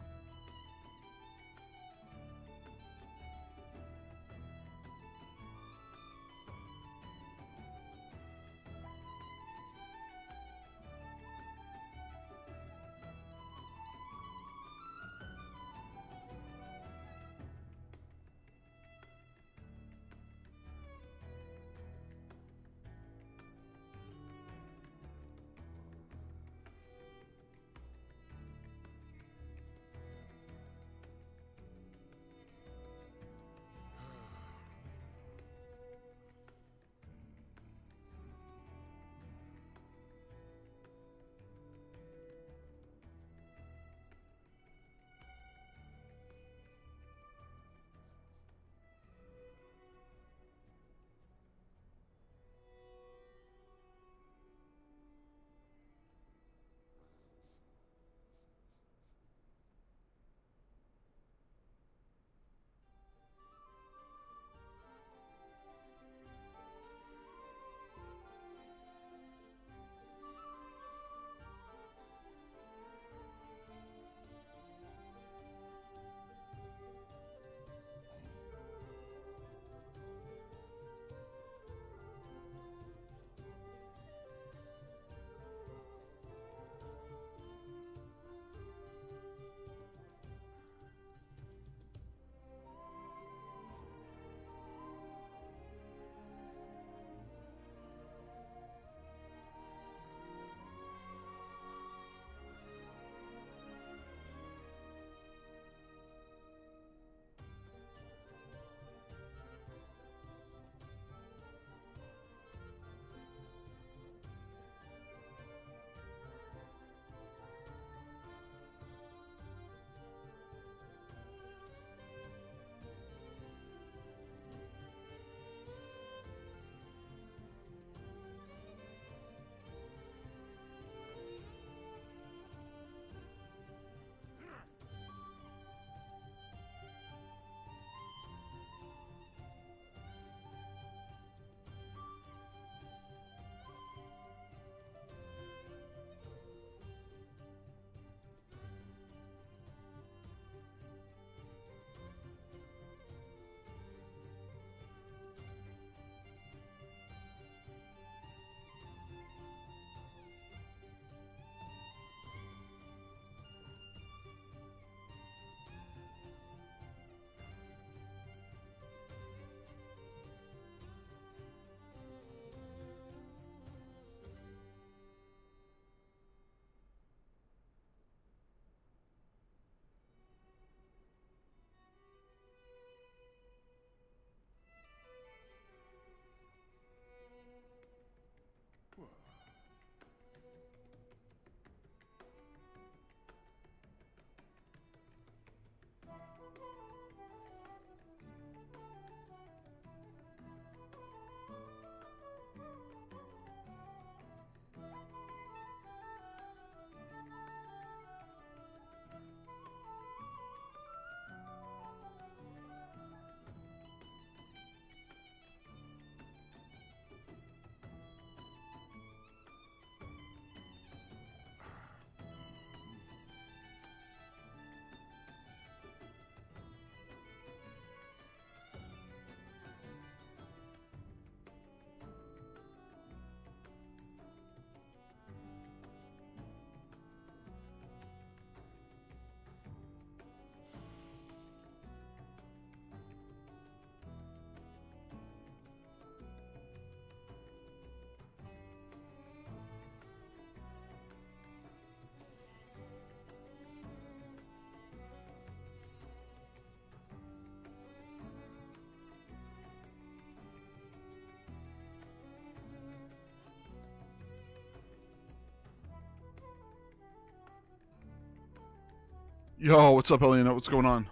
Yo, what's up, Elena? What's going on?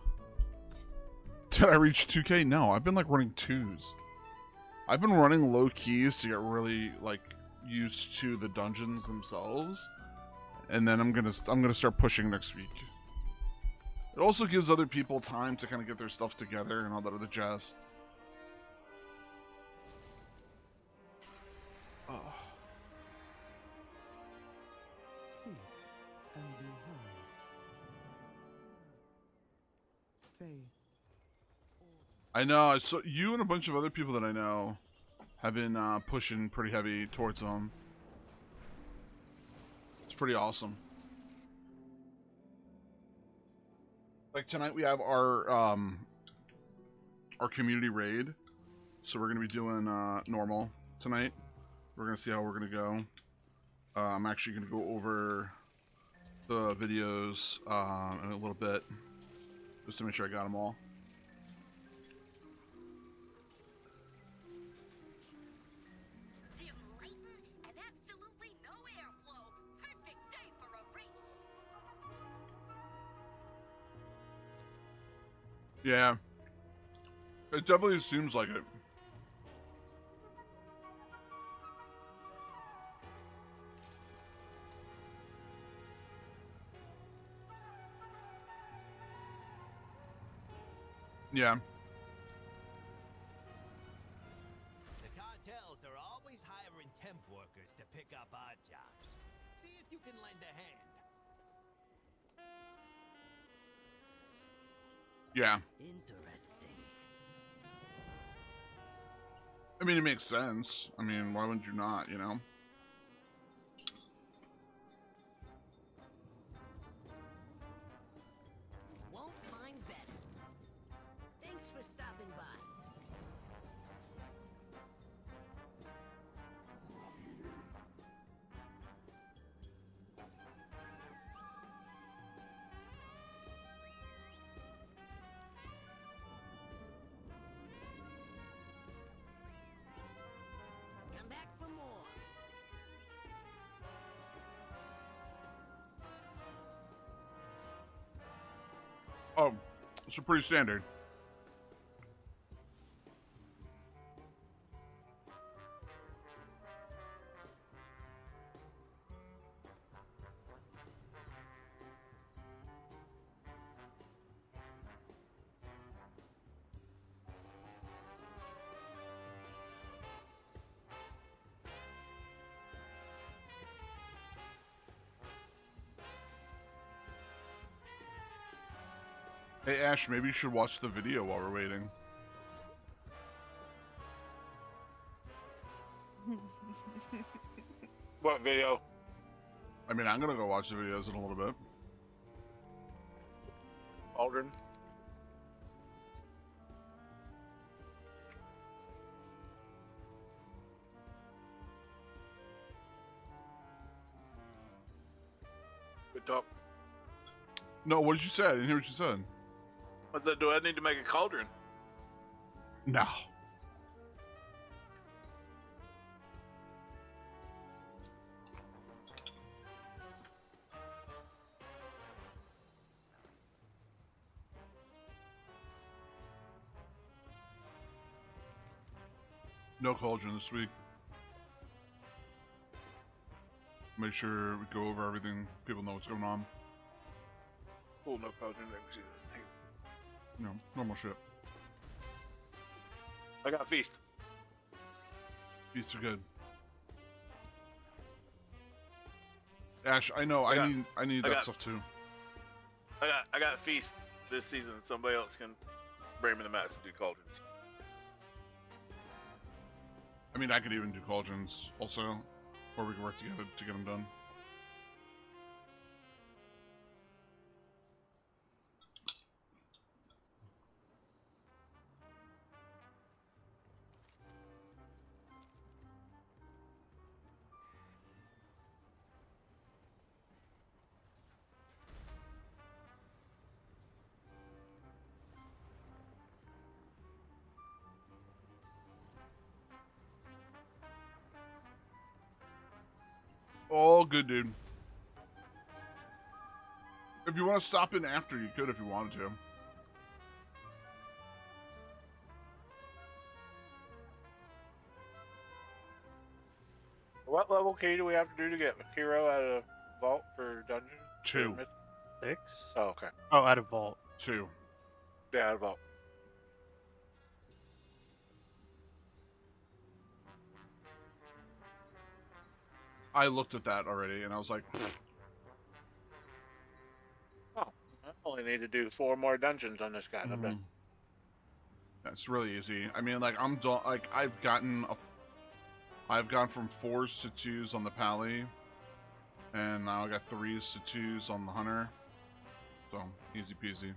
Did I reach 2K? No, I've been like running 2s. I've been running low keys to get really like used to the dungeons themselves, and then I'm gonna start pushing next week. It also gives other people time to kind of get their stuff together and all that other jazz. Oh. Speak and be heard. Faith. I know. So you and a bunch of other people that I know have been pushing pretty heavy towards them. It's pretty awesome. Like tonight we have our community raid, so we're gonna be doing normal tonight. We're gonna see how we're gonna go. I'm actually gonna go over the videos in a little bit, just to make sure I got them all. Yeah. It definitely seems like it. Yeah. The cartels are always hiring temp workers to pick up odd jobs. See if you can lend a hand. Yeah. Interesting. I mean, it makes sense. I mean, why wouldn't you not, you know? Won't find better. Thanks for stopping by. Come back for more. Oh, it's pretty standard. Hey Ash, maybe you should watch the video while we're waiting. What video? I mean, I'm gonna go watch the videos in a little bit. Aldrin? Good talk. No, what did you say? I didn't hear what you said. I said, do I need to make a cauldron? No. No cauldron this week. Make sure we go over everything. People know what's going on. Cool, no cauldron. You know, normal shit. I got feast. Feasts are good. Ash, I know. I need that stuff too. I got feast this season. Somebody else can bring me the mats to do cauldrons. I mean, I could even do cauldrons also, or we can work together to get them done. All good, dude. If you want to stop in after, you could if you wanted to. What level key do we have to do to get hero out of vault for dungeon? 2. 6? Oh, okay. Oh, out of vault. 2. Yeah, out of vault. I looked at that already, and I was like, oh, I only need to do 4 more dungeons on this guy. I'm done. That's really easy. I mean, like, I'm done. Like, I've gone from 4s to 2s on the Pally, and now I got 3s to 2s on the Hunter. So, easy peasy.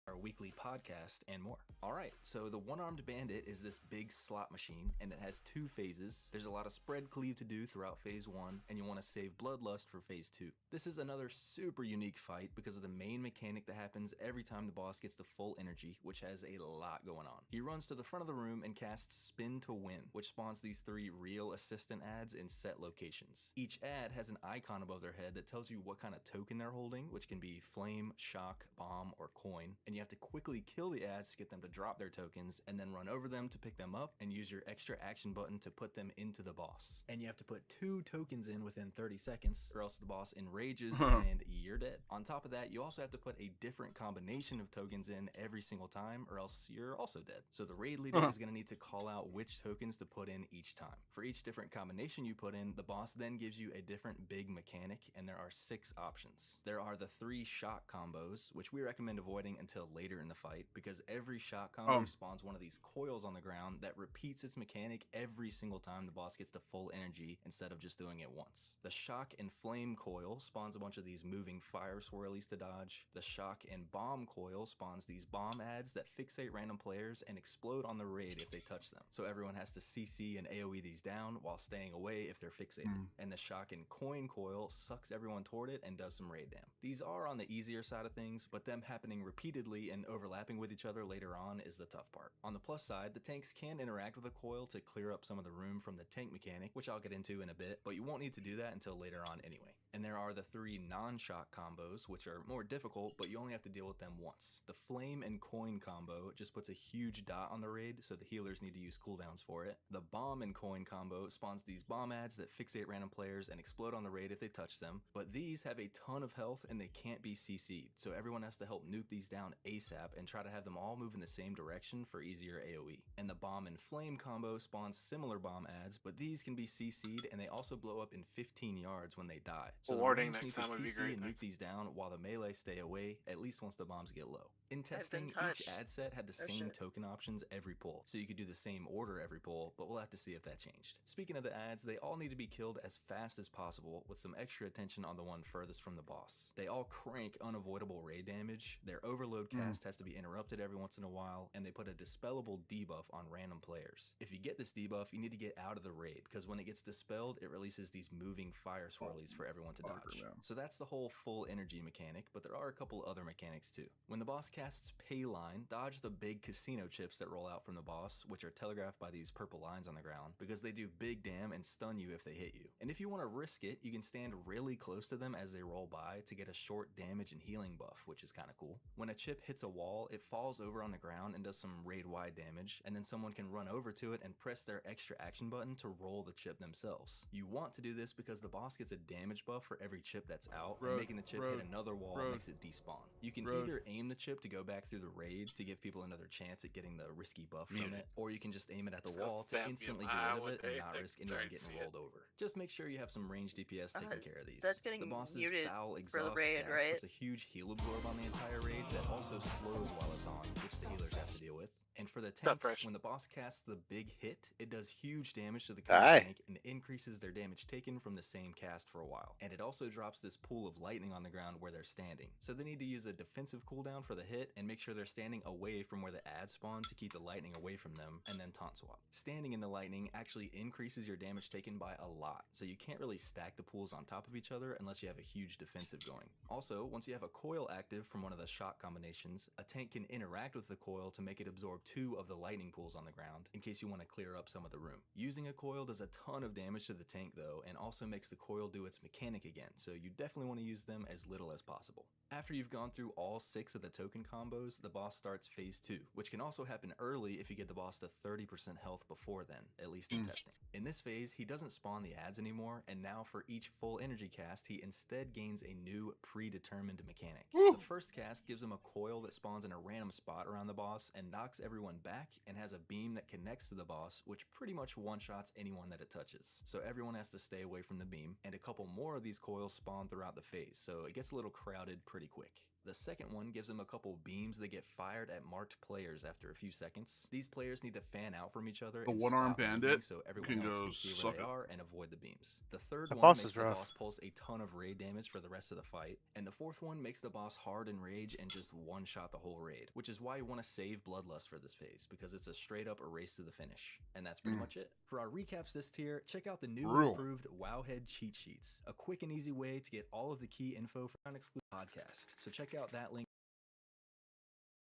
Our weekly podcast, and more. Alright, so the One-Armed Bandit is this big slot machine, and it has 2 phases. There's a lot of spread cleave to do throughout phase 1, and you want to save Bloodlust for phase 2. This is another super unique fight because of the main mechanic that happens every time the boss gets to full energy, which has a lot going on. He runs to the front of the room and casts Spin to Win, which spawns these 3 real assistant ads in set locations. Each ad has an icon above their head that tells you what kind of token they're holding, which can be flame, shock, bomb, or coin, and you have to quickly kill the ads to get them to drop their tokens, and then run over them to pick them up and use your extra action button to put them into the boss. And you have to put 2 tokens in within 30 seconds, or else the boss enrages and you're dead. On top of that, you also have to put a different combination of tokens in every single time, or else you're also dead. So the raid leader is going to need to call out which tokens to put in each time. For each different combination you put in, the boss then gives you a different big mechanic, and there are 6 options. There are the 3 shock combos, which we recommend avoiding until later in the fight, because every shock combo spawns one of these coils on the ground that repeats its mechanic every single time the boss gets to full energy instead of just doing it once. The shock and flame coil spawns a bunch of these moving fire swirlies to dodge. The shock and bomb coil spawns these bomb ads that fixate random players and explode on the raid if they touch them. So everyone has to CC and AoE these down while staying away if they're fixated. And the shock and coin coil sucks everyone toward it and does some raid dam. These are on the easier side of things, but them happening repeatedly and overlapping with each other later on is the tough part. On the plus side, the tanks can interact with the coil to clear up some of the room from the tank mechanic, which I'll get into in a bit, but you won't need to do that until later on anyway. And there are the 3 non-shock combos, which are more difficult, but you only have to deal with them once. The flame and coin combo just puts a huge dot on the raid, so the healers need to use cooldowns for it. The bomb and coin combo spawns these bomb ads that fixate random players and explode on the raid if they touch them, but these have a ton of health and they can't be CC'd, so everyone has to help nuke these down ASAP and try to have them all move in the same direction for easier AoE. And the bomb and flame combo spawns similar bomb ads, but these can be CC'd and they also blow up in 15 yards when they die. So Warning the next need time to would be CC great. and nuke these down while the melee stay away, at least once the bombs get low. In testing, each touched. ad set had the same token options every pull, so you could do the same order every pull, but we'll have to see if that changed. Speaking of the ads, they all need to be killed as fast as possible, with some extra attention on the one furthest from the boss. They all crank unavoidable raid damage, their overload cast has to be interrupted every once in a while, and they put a dispellable debuff on random players. If you get this debuff, you need to get out of the raid, because when it gets dispelled, it releases these moving fire swirlies for everyone to dodge. So that's the whole full energy mechanic, but there are a couple other mechanics too. When the boss casts Pay Line, dodge the big casino chips that roll out from the boss, which are telegraphed by these purple lines on the ground, because they do big damn and stun you if they hit you. And if you want to risk it, you can stand really close to them as they roll by to get a short damage and healing buff, which is kind of cool. When a chip hits a wall, it falls over on the ground and does some raid-wide damage, and then someone can run over to it and press their extra action button to roll the chip themselves. You want to do this because the boss gets a damage buff for every chip that's out, and making the chip hit another wall makes it despawn. You can either aim the chip to go back through the raid to give people another chance at getting the risky buff from it, or you can just aim it at the wall to instantly get rid of it and not risk anyone getting rolled over. Just make sure you have some range DPS taking care of these. That's getting the boss's muted foul for exhaust the raid, cast right? puts a huge heal absorb on the entire raid that also slows while it's on, which the healers have to deal with. And for the tanks, when the boss casts the big hit, it does huge damage to the tank and increases their damage taken from the same cast for a while. And it also drops this pool of lightning on the ground where they're standing. So they need to use a defensive cooldown for the hit and make sure they're standing away from where the ads spawn to keep the lightning away from them, and then taunt swap. Standing in the lightning actually increases your damage taken by a lot, so you can't really stack the pools on top of each other unless you have a huge defensive going. Also, once you have a coil active from one of the shot combinations, a tank can interact with the coil to make it absorb 2 of the lightning pools on the ground in case you want to clear up some of the room. Using a coil does a ton of damage to the tank though, and also makes the coil do its mechanic again, so you definitely want to use them as little as possible. After you've gone through all 6 of the token combos, the boss starts phase 2, which can also happen early if you get the boss to 30% health before then, at least in testing. In this phase, he doesn't spawn the ads anymore, and now for each full energy cast, he instead gains a new predetermined mechanic. The first cast gives him a coil that spawns in a random spot around the boss and knocks everyone back, and has a beam that connects to the boss, which pretty much one-shots anyone that it touches. So everyone has to stay away from the beam, and a couple more of these coils spawn throughout the phase, so it gets a little crowded pretty quick. The second one gives them a couple beams that get fired at marked players after a few seconds. These players need to fan out from each other The and one-armed stop moving bandit so everyone can else go can see where suck they it. are and avoid the beams. The third The one boss makes is the rough. boss pulse a ton of raid damage for the rest of the fight, and the fourth one makes the boss hard and rage and just one-shot the whole raid, which is why you want to save Bloodlust for this phase, because it's a straight-up race to the finish. And that's pretty much it. For our recaps this tier, check out the new and improved Wowhead cheat sheets, a quick and easy way to get all of the key info for an exclusive podcast. So check out that link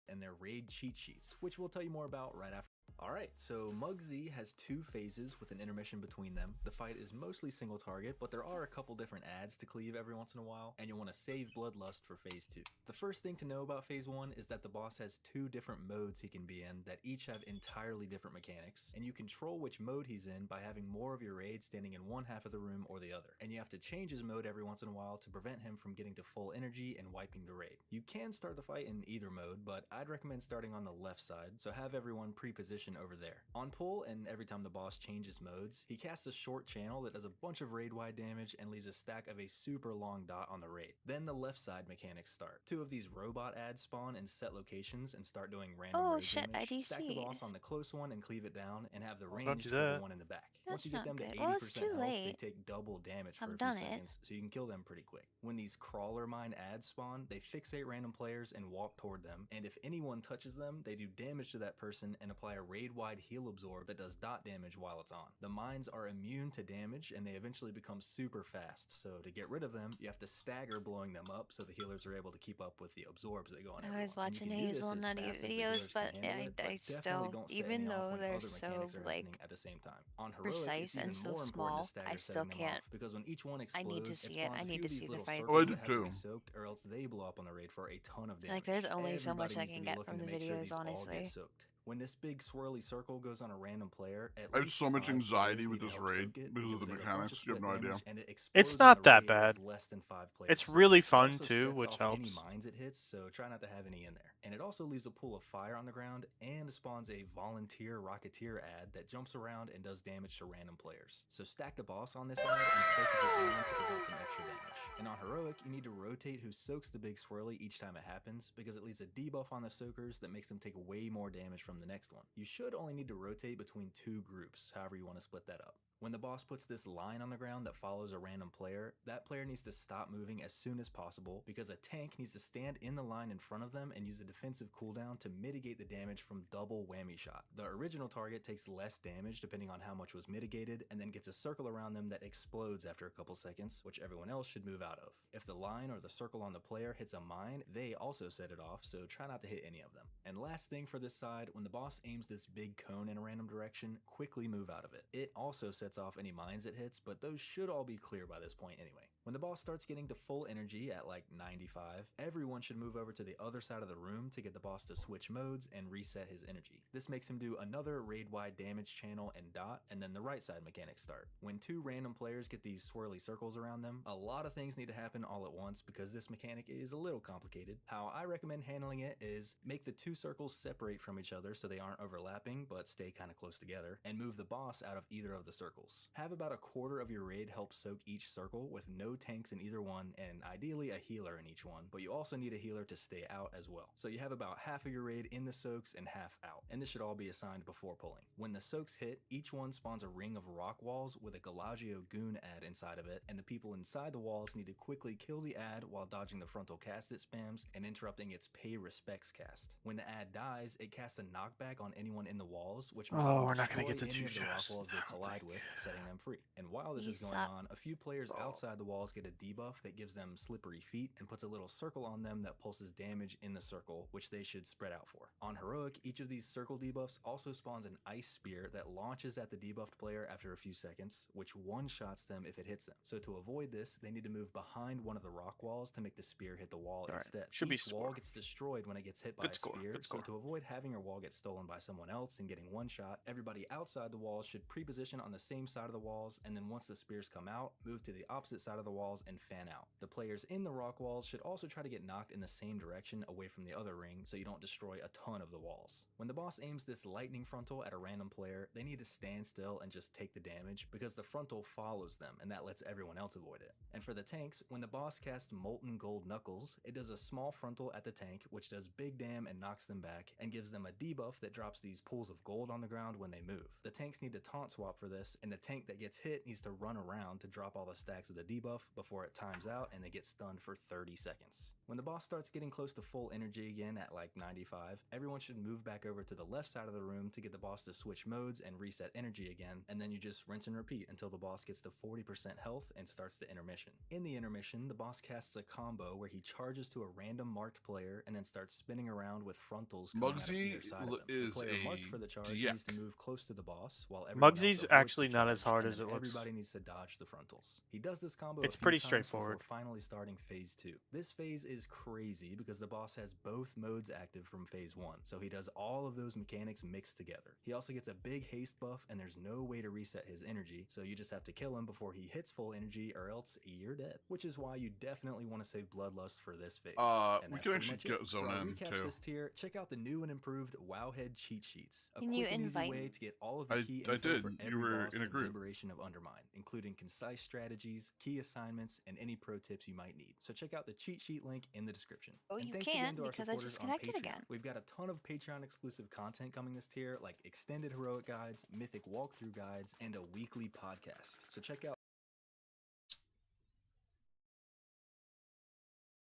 and their raid cheat sheets, which we'll tell you more about right after. Alright, so Muggsy has 2 phases with an intermission between them. The fight is mostly single target, but there are a couple different ads to cleave every once in a while, and you'll want to save Bloodlust for phase 2. The first thing to know about phase 1 is that the boss has 2 different modes he can be in that each have entirely different mechanics, and you control which mode he's in by having more of your raid standing in one half of the room or the other, and you have to change his mode every once in a while to prevent him from getting to full energy and wiping the raid. You can start the fight in either mode, but I'd recommend starting on the left side, so have everyone pre-position over there. On pull, and every time the boss changes modes, he casts a short channel that does a bunch of raid-wide damage and leaves a stack of a super long dot on the raid. Then the left side mechanics start. 2 of these robot ads spawn in set locations and start doing random raid damage. Stack the boss on the close one and cleave it down, and have the range to the one in the back. Once you get them to 80% health, they take double damage for a few seconds, so you can kill them pretty quick. When these crawler mine ads spawn, they fixate random players and walk toward them, and if anyone touches them, they do damage to that person and apply a raid-wide heal absorb that does dot damage while it's on. The mines are immune to damage, and they eventually become super fast, so to get rid of them, you have to stagger blowing them up so the healers are able to keep up with the absorbs that go on everyone. I was watching Hazelnutty videos, but I still, even though they're so like at the same time. On Heroic, precise it's even and so more important to small, stagger I still setting them can't. off, because when each one explodes, I need to see it. spawns I a need few to of these see the little fights. circles Oh, I that do have to be too. soaked, or else they blow up on the raid for a ton of damage. Like, there's only so much I Everybody can needs to be get looking from the to make sure videos, these all get honestly. soaked. When this big swirly circle goes on a random player, at I have least so much 5 anxiety players with need this to help raid soak it, because of the it does a bunch mechanics. You have split no idea. damage, and it It's explodes not on a that raid bad. with less than 5 players It's to really soak. It fun also too, sets which off helps. any mines it hits, so try not to have any in there. And it also leaves a pool of fire on the ground and spawns a volunteer rocketeer ad that jumps around and does damage to random players. So stack the boss on this ad and focus it down to prevent some extra damage. And on Heroic, you need to rotate who soaks the big swirly each time it happens, because it leaves a debuff on the soakers that makes them take way more damage from the next one. You should only need to rotate between 2 groups, however you want to split that up. When the boss puts this line on the ground that follows a random player, that player needs to stop moving as soon as possible, because a tank needs to stand in the line in front of them and use a defensive cooldown to mitigate the damage from double whammy shot. The original target takes less damage depending on how much was mitigated, and then gets a circle around them that explodes after a couple seconds, which everyone else should move out of. If the line or the circle on the player hits a mine, they also set it off, so try not to hit any of them. And last thing for this side, when the boss aims this big cone in a random direction, quickly move out of it. It also sets off any mines it hits, but those should all be clear by this point anyway. When the boss starts getting to full energy at like 95, everyone should move over to the other side of the room to get the boss to switch modes and reset his energy. This makes him do another raid-wide damage channel and dot, and then the right side mechanics start. When 2 random players get these swirly circles around them, a lot of things need to happen all at once because this mechanic is a little complicated. How I recommend handling it is make the 2 circles separate from each other so they aren't overlapping but stay kind of close together, and move the boss out of either of the circles. Have about a quarter of your raid help soak each circle with no tanks in either one and ideally a healer in each one, but you also need a healer to stay out as well. So you have about half of your raid in the soaks and half out, and this should all be assigned before pulling. When the soaks hit, each one spawns a ring of rock walls with a Galagio goon ad inside of it, and the people inside the walls need to quickly kill the ad while dodging the frontal cast it spams and interrupting its pay respects cast. When the ad dies, it casts a knockback on anyone in the walls, which makes them we're not gonna destroy get the any 2 of the rock chests. walls they collide with, setting them free. And while this You is going suck. on, a few players outside the walls get a debuff that gives them slippery feet and puts a little circle on them that pulses damage in the circle, which they should spread out for. On heroic, each of these circle debuffs also spawns an ice spear that launches at the debuffed player after a few seconds, which one-shots them if it hits them. So to avoid this, they need to move behind one of the rock walls to make the spear hit the wall Alright, instead. should be Each wall score. gets destroyed when it gets hit by Good a score, spear, good so score. to avoid having your wall get stolen by someone else and getting one shot, everybody outside the walls should pre-position on the same side of the walls, and then once the spears come out, move to the opposite side of the walls and fan out. The players in the rock walls should also try to get knocked in the same direction away from the other ring so you don't destroy a ton of the walls. When the boss aims this lightning frontal at a random player, they need to stand still and just take the damage because the frontal follows them and that lets everyone else avoid it. And for the tanks, when the boss casts Molten Gold Knuckles, it does a small frontal at the tank which does big dam and knocks them back and gives them a debuff that drops these pools of gold on the ground when they move. The tanks need to taunt swap for this, and the tank that gets hit needs to run around to drop all the stacks of the debuff before it times out and they get stunned for 30 seconds. When the boss starts getting close to full energy again at like 95, everyone should move back over to the left side of the room to get the boss to switch modes and reset energy again, and then you just rinse and repeat until the boss gets to 40% health and starts the intermission. In the intermission, the boss casts a combo where he charges to a random marked player and then starts spinning around with frontals coming out of Muggsy either side of them. is The player a marked for the charge dick. needs to move close to the boss while everyone else Muggsy's avoids actually the not as charge, hard and as then it looks. everybody needs to dodge the frontals. He does this combo It's a few pretty times straightforward. before finally starting phase 2. This phase is crazy because the boss has both modes active from phase 1, so he does all of those mechanics mixed together. He also gets a big haste buff and there's no way to reset his energy, so you just have to kill him before he hits full energy or else you're dead. Which is why you definitely want to save Bloodlust for this phase. And We that's can pretty actually much it. go zone For our in recaps too. this tier, check out the new and improved Wowhead cheat sheets. A Can quick you and easy invite way me? to get all of the key I info did. for You every were boss in a group. Liberation of Undermine, including concise strategies, key assignments, and any pro tips you might need. So check out the cheat sheet link in the description. Oh, And you thanks can't again to our because I supporters just on connected Patreon. again. We've got a ton of Patreon exclusive content coming this tier, like extended heroic guides, mythic walkthrough guides, and a weekly podcast. So check out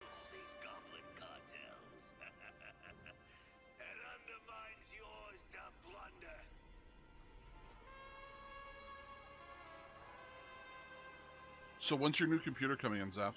These goblin cartels. And undermines yours to plunder. So when's your new computer coming in, Zap?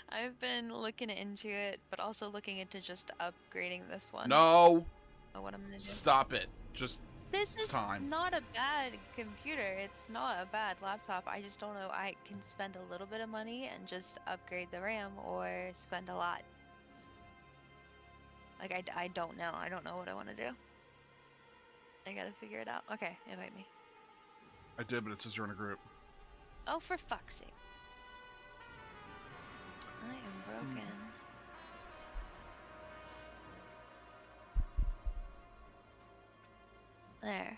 I've been looking into it, but also looking into just upgrading this one. No. Know what I'm gonna do. Stop it. Just This is time. not a bad computer. It's not a bad laptop. I just don't know. I can spend a little bit of money and just upgrade the RAM, or spend a lot. Like I don't know. I don't know what I want to do. I gotta figure it out. Okay, invite me. I did, but it says you're in a group. Oh, for fuck's sake! I am broken. There.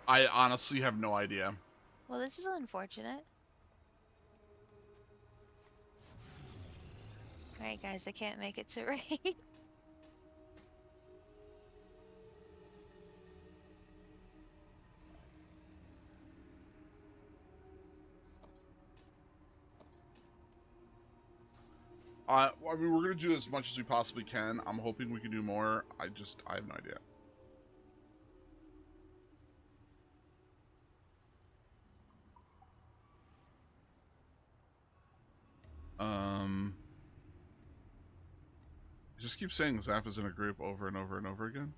I honestly have no idea. Well, this is unfortunate. Alright, guys, I can't make it to raid. I mean, we're gonna do as much as we possibly can. I'm hoping we can do more. I have no idea. Just keep saying Zap is in a group over and over and over again.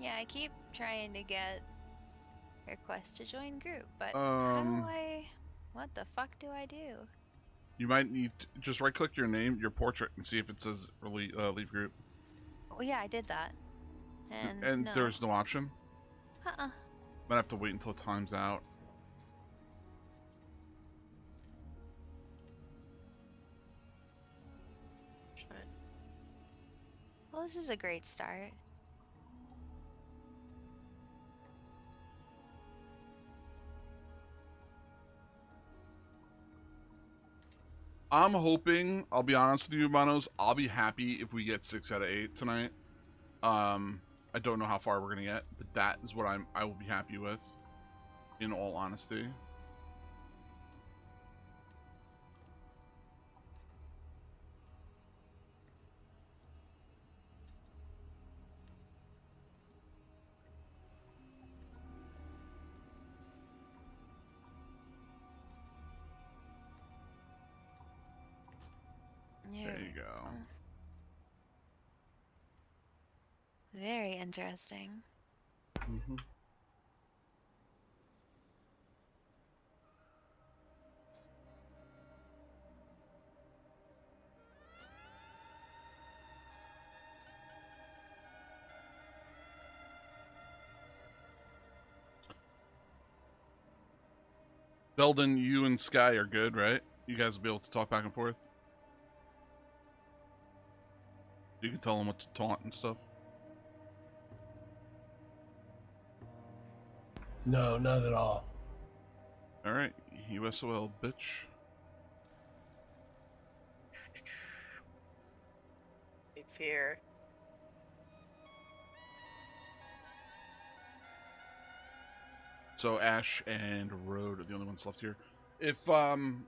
Yeah, I keep trying to get request to join group, but what the fuck do I do? You might need to just right-click your name, your portrait, and see if it says leave group. Oh yeah, I did that. And no. There's no option? Uh-uh. Might have to wait until time's out. Well, this is a great start. I'm hoping, I'll be honest with you, Manos, I'll be happy if we get 6 out of 8 tonight. I don't know how far we're gonna get, but that is what I will be happy with, in all honesty. There you go. Very interesting. Mm-hmm. Belden, you and Sky are good, right? You guys will be able to talk back and forth? You can tell them what to taunt and stuff? No, not at all. Alright, USOL, bitch. Fear. So Ash and Road are the only ones left here. If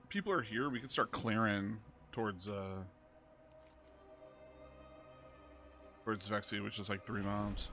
people are here, we can start clearing towards Vexy, which is like 3 miles.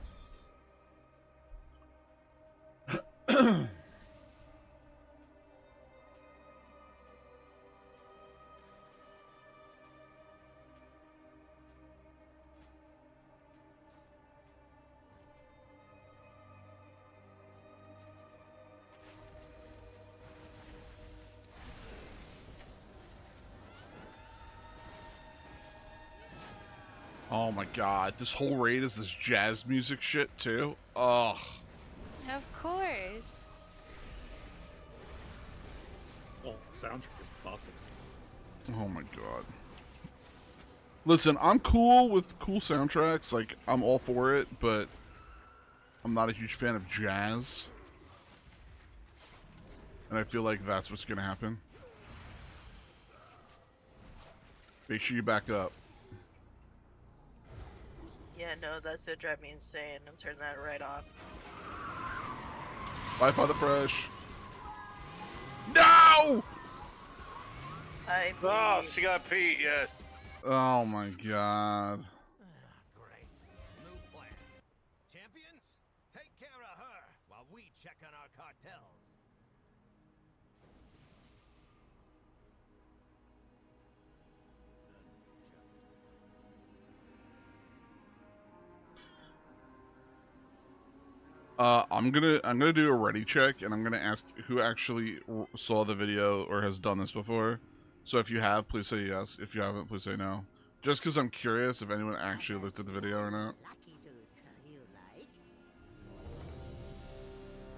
Oh my god, this whole raid is this jazz music shit too? Ugh. Of course. Oh, soundtrack is busting. Oh my god. Listen, I'm cool with cool soundtracks, like, I'm all for it, but I'm not a huge fan of jazz. And I feel like that's what's gonna happen. Make sure you back up. Yeah, no, that's gonna drive me insane. I'm turning that right off. Bye, Father Fresh. No! Oh, she got Pete, yes. Oh my god. Great. New plan. Champions, take care of her while we check on our cartels. I'm gonna do a ready check, and I'm gonna ask who actually saw the video or has done this before. So if you have, please say yes. If you haven't, please say no. Just because I'm curious if anyone actually looked at the video or not.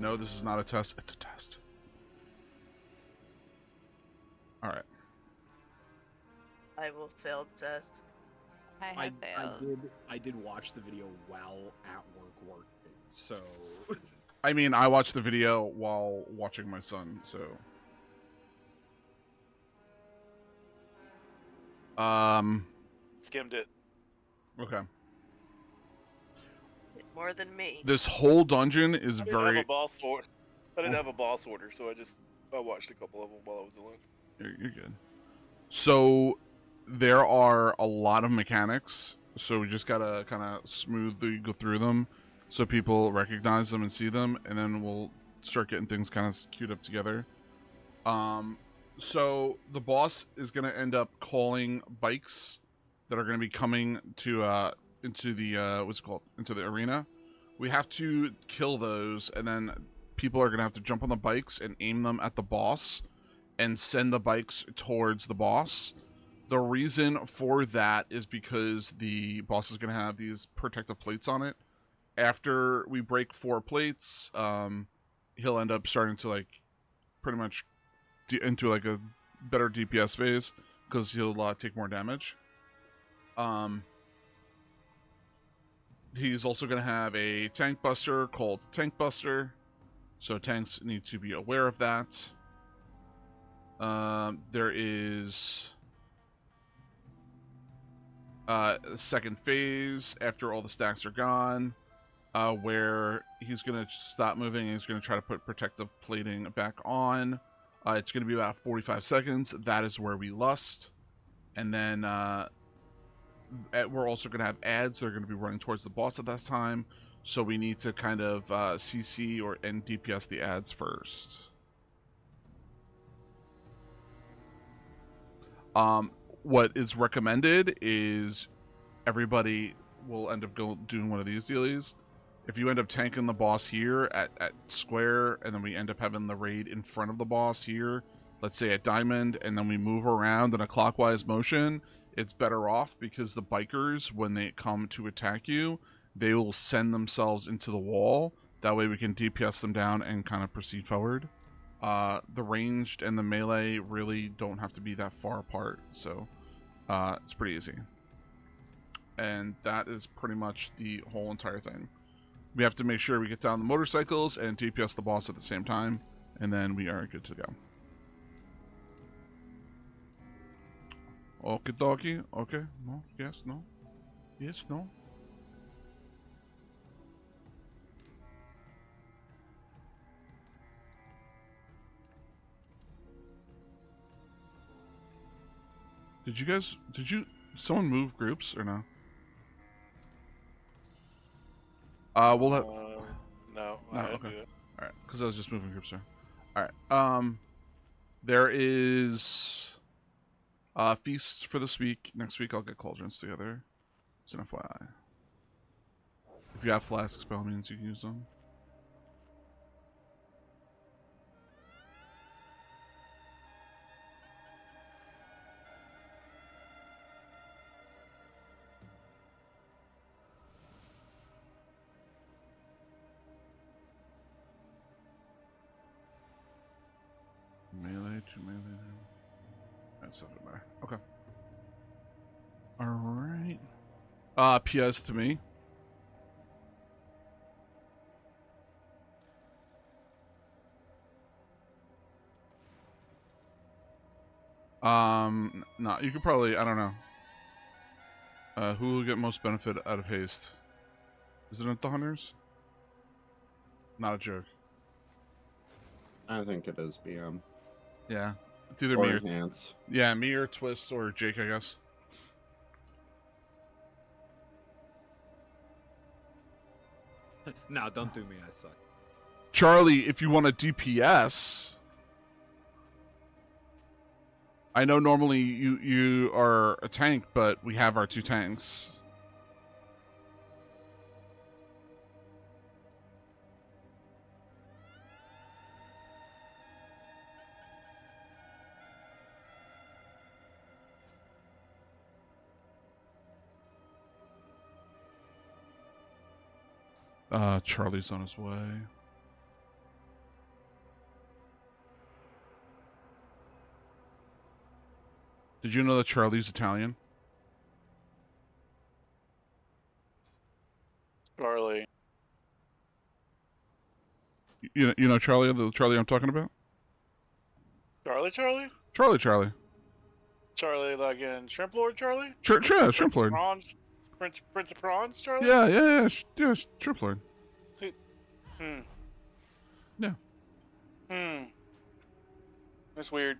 No, this is not a test. It's a test. All right. I will fail the test. I did watch the video while at work, so. I mean, I watched the video while watching my son, so. Skimmed it. Okay. More than me. This whole dungeon is I very. didn't have a boss order, so I watched a couple of them while I was alone. You're good. So there are a lot of mechanics, so we just gotta kind of smoothly go through them so people recognize them and see them, and then we'll start getting things kind of queued up together. So the boss is gonna end up calling bikes that are gonna be coming to into the what's it called, into the arena. We have to kill those, and then people are going to have to jump on the bikes and aim them at the boss and send the bikes towards the boss. The reason for that is because the boss is going to have these protective plates on it. After we break 4 plates, he'll end up starting to like pretty much into like a better DPS phase because he'll take more damage. He's also going to have a tank buster called Tank Buster, so tanks need to be aware of that. There is a second phase after all the stacks are gone, where he's going to stop moving and he's going to try to put protective plating back on. It's going to be about 45 seconds. That is where we lust. And then we're also going to have ads that are going to be running towards the boss at that time. So we need to kind of CC and DPS the ads first. What is recommended is everybody will end up doing one of these dealies. If you end up tanking the boss here at square, and then we end up having the raid in front of the boss here, let's say at diamond, and then we move around in a clockwise motion, it's better off because the bikers, when they come to attack you, they will send themselves into the wall. That way we can DPS them down and kind of proceed forward. The ranged and the melee really don't have to be that far apart, so it's pretty easy. And that is pretty much the whole entire thing. We have to make sure we get down the motorcycles and DPS the boss at the same time, and then we are good to go. Okay, doggy. Okay. No. Yes. No. Yes. No. Did someone move groups or no? We'll have... No, no, I didn't okay. do it. Alright, because I was just moving groups there. Alright, there is feasts for this week. Next week I'll get cauldrons together. It's an FYI. If you have flasks, by all means you can use them. Melee to melee. That's not matter. Okay. Alright. PS to me. No, you could probably, I don't know. Who will get most benefit out of haste? Is it at the hunters? Not a joke. I think it is BM. Yeah. It's either or me or Enhance. Yeah, me or Twist or Jake, I guess. No, don't do me. I suck. Charlie, if you want a DPS, I know normally you are a tank, but we have our 2 tanks. Charlie's on his way. Did you know that Charlie's Italian? Charlie. You know Charlie, the Charlie I'm talking about? Charlie? Charlie. Charlie, like in Shrimp Lord Charlie? Yeah, Shrimp Lord. Prince of Prawns Charlie? Yeah, Shrimp Lord. Yeah. That's weird.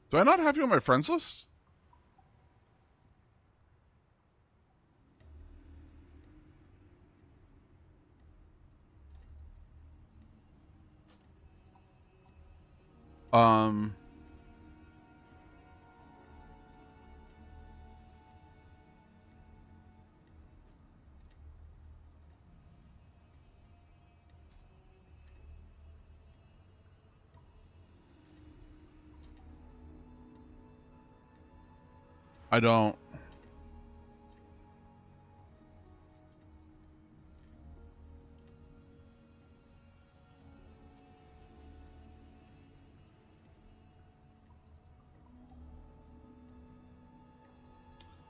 Do I not have you on my friends list? Um. I don't.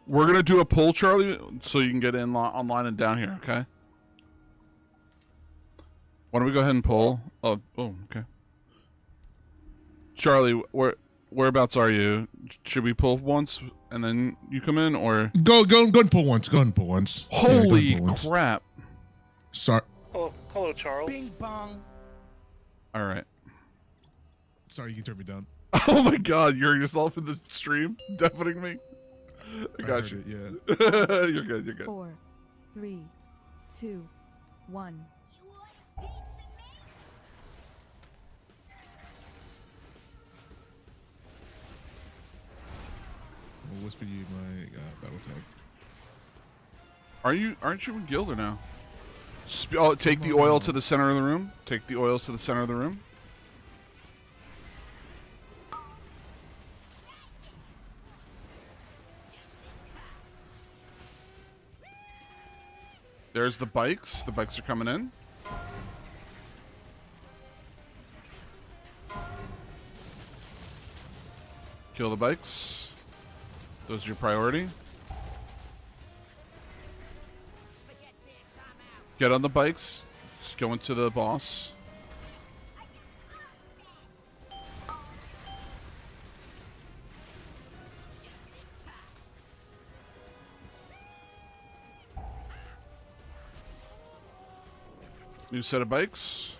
We're gonna do a poll, Charlie, so you can get in online and down here. Okay. Why don't we go ahead and poll? Oh, okay. Charlie, whereabouts are you? Should we pull once and then you come in, or go and pull once? Go and pull once. Holy crap! Sorry. Hello, Charles. Bing bong. All right. Sorry, you can turn me down. Oh my God, you're yourself in the stream, deafening me. I got you. Yeah. You're good. You're good. 4, 3, 2, 1. We'll whisper you my battle tag. Aren't you in guild or now? Take the oil to the center of the room. Take the oils to the center of the room. There's the bikes. The bikes are coming in. Kill the bikes. Those are your priority. Get on the bikes. Just go into the boss. New set of bikes.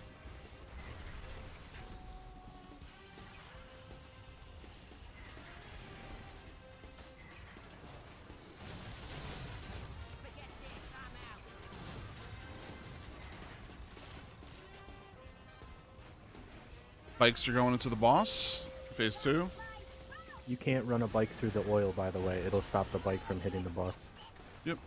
Bikes are going into the boss. Phase 2. You can't run a bike through the oil, by the way. It'll stop the bike from hitting the boss. Yep.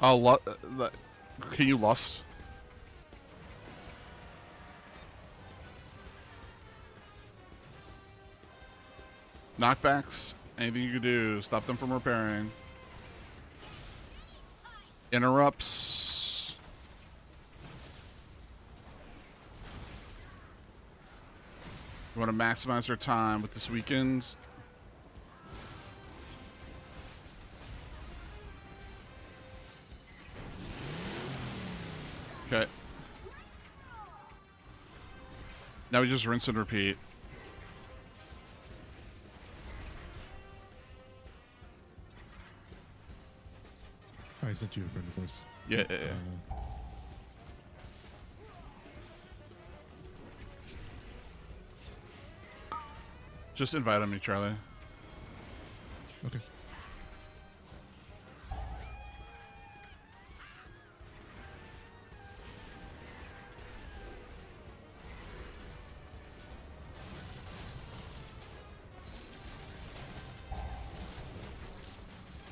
Oh, can you lust? Knockbacks, anything you can do, stop them from repairing. Interrupts. You want to maximize their time with this weekend. Okay. Now we just rinse and repeat. I sent you a friend request. Yeah. Just invite me, Charlie. Okay.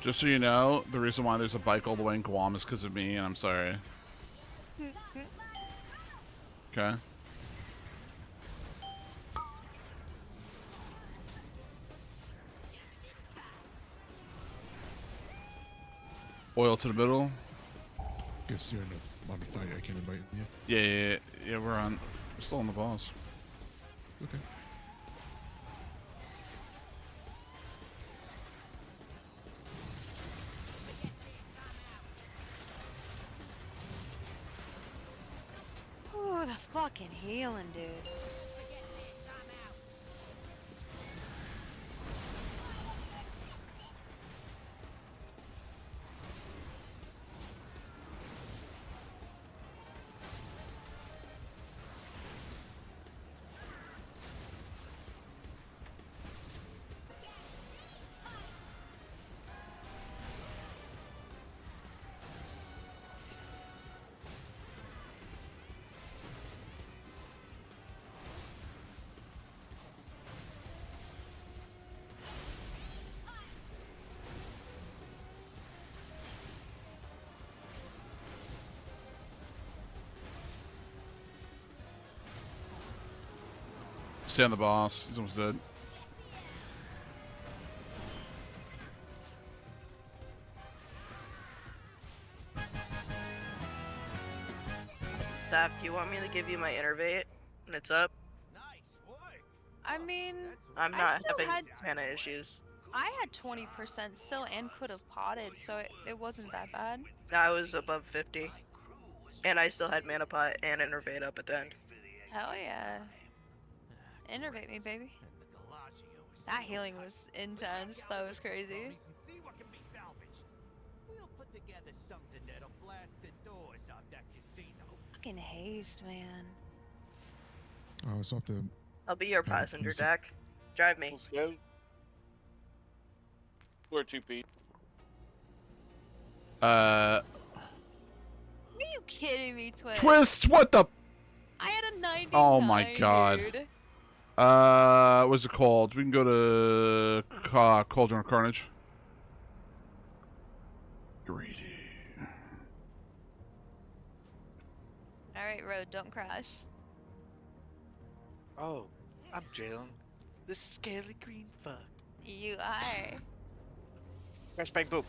Just so you know, the reason why there's a bike all the way in Guam is because of me, and I'm sorry. Okay. Oil to the middle. Guess you're on the fight. I can't invite you. Yeah, we're still on the boss. Okay. Oh, the fucking healing, dude. Stay on the boss. He's almost dead. Saf, do you want me to give you my innervate when it's up? I mean, I'm I not still having had mana issues. I had 20% still and could have potted, so it wasn't that bad. No, I was above 50. And I still had mana pot and innervate up at the end. Hell yeah. Innervate me, baby. That healing was intense. That was crazy. See what can be salvaged. We'll put together something that'll blast the doors off that casino. Fucking haste, man. Oh, it's off the. I'll be your passenger, Dak. Drive me. Let's go. Where to, Pete? Are you kidding me, Twist? Twist, what the? I had a 99. Oh my god. Dude. What's it called? We can go to Cauldron of Carnage. Greedy. Alright, Road, don't crash. Oh, I'm Jalen. This scaly green fuck. You are. Crash bang boom.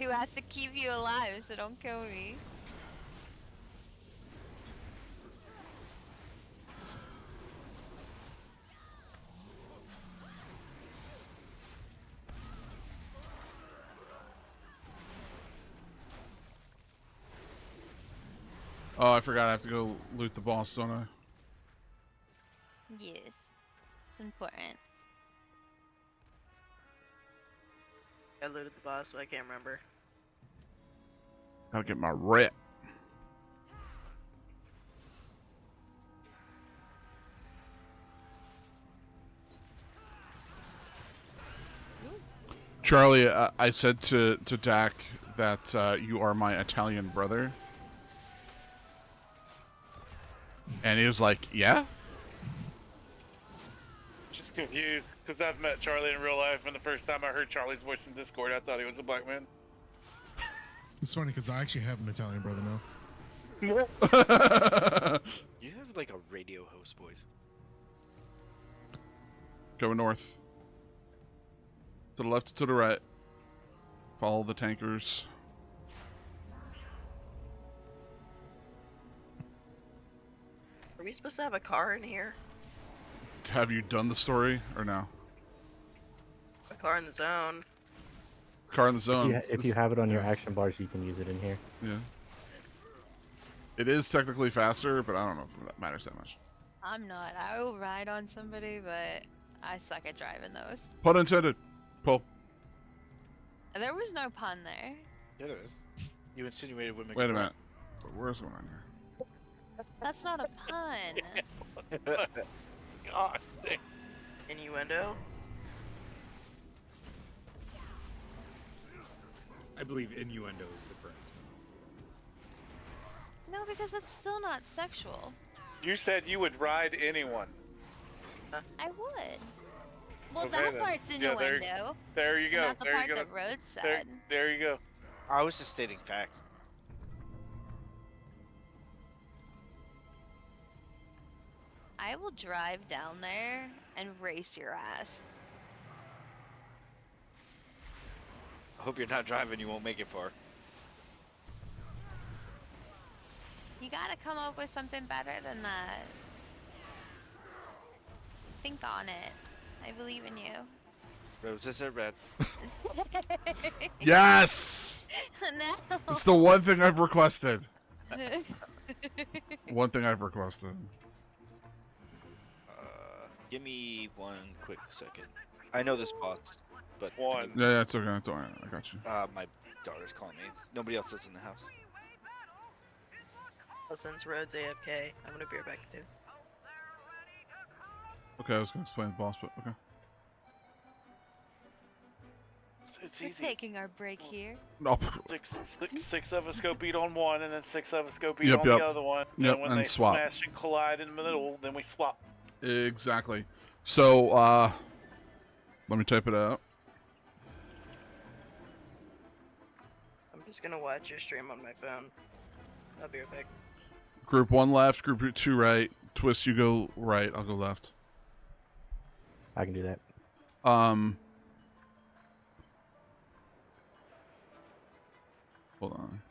Who has to keep you alive, so don't kill me. Oh, I forgot I have to go loot the boss, don't I? Yes. It's important. I looted the boss, so I can't remember. Gotta get my rep. Charlie, I said to Dak that you are my Italian brother. And he was like, yeah? Just confused, because I've met Charlie in real life, and the first time I heard Charlie's voice in Discord, I thought he was a black man. It's funny because I actually have an Italian brother now. You have like a radio host voice. Go north. To the left, to the right. Follow the tankers. Are we supposed to have a car in here? Have you done the story or no? A car in the zone. Car in the zone. If you have it on your action bars, you can use it in here. Yeah. It is technically faster, but I don't know if that matters that much. I'm not. I will ride on somebody, but I suck at driving those. Pun intended. Pull. There was no pun there. Yeah, there is. You insinuated women. Wait a minute. Where's going on here? That's not a pun. God damn. Innuendo? I believe innuendo is the correct. No, because that's still not sexual. You said you would ride anyone. I would. Well, Okay, that then. part's Yeah, innuendo. there you go. Not the There part you go. that Road said. There you go. I was just stating facts. I will drive down there and race your ass. I hope you're not driving. You won't make it far. You gotta come up with something better than that. Think on it. I believe in you. Roses are red. Yes! No. It's the one thing I've requested. One thing I've requested. Give me one quick second. I know this boss, but one. Yeah, it's okay. It's alright. I got you. My daughter's calling me. Nobody else is in the house. Well, since Road's AFK, I'm gonna be right back too. Okay, I was gonna explain the boss, but okay. It's We're easy. taking our break here. No. Six of us go beat on one, and then 6 of us go beat Yep, on yep. the other one. Yep, and when and they swap. smash and collide in the middle, then we swap. Exactly. So, let me type it out. I'm just gonna watch your stream on my phone. I'll be right back. Group 1 left, group 2 right. Twist, you go right, I'll go left. I can do that. Hold on.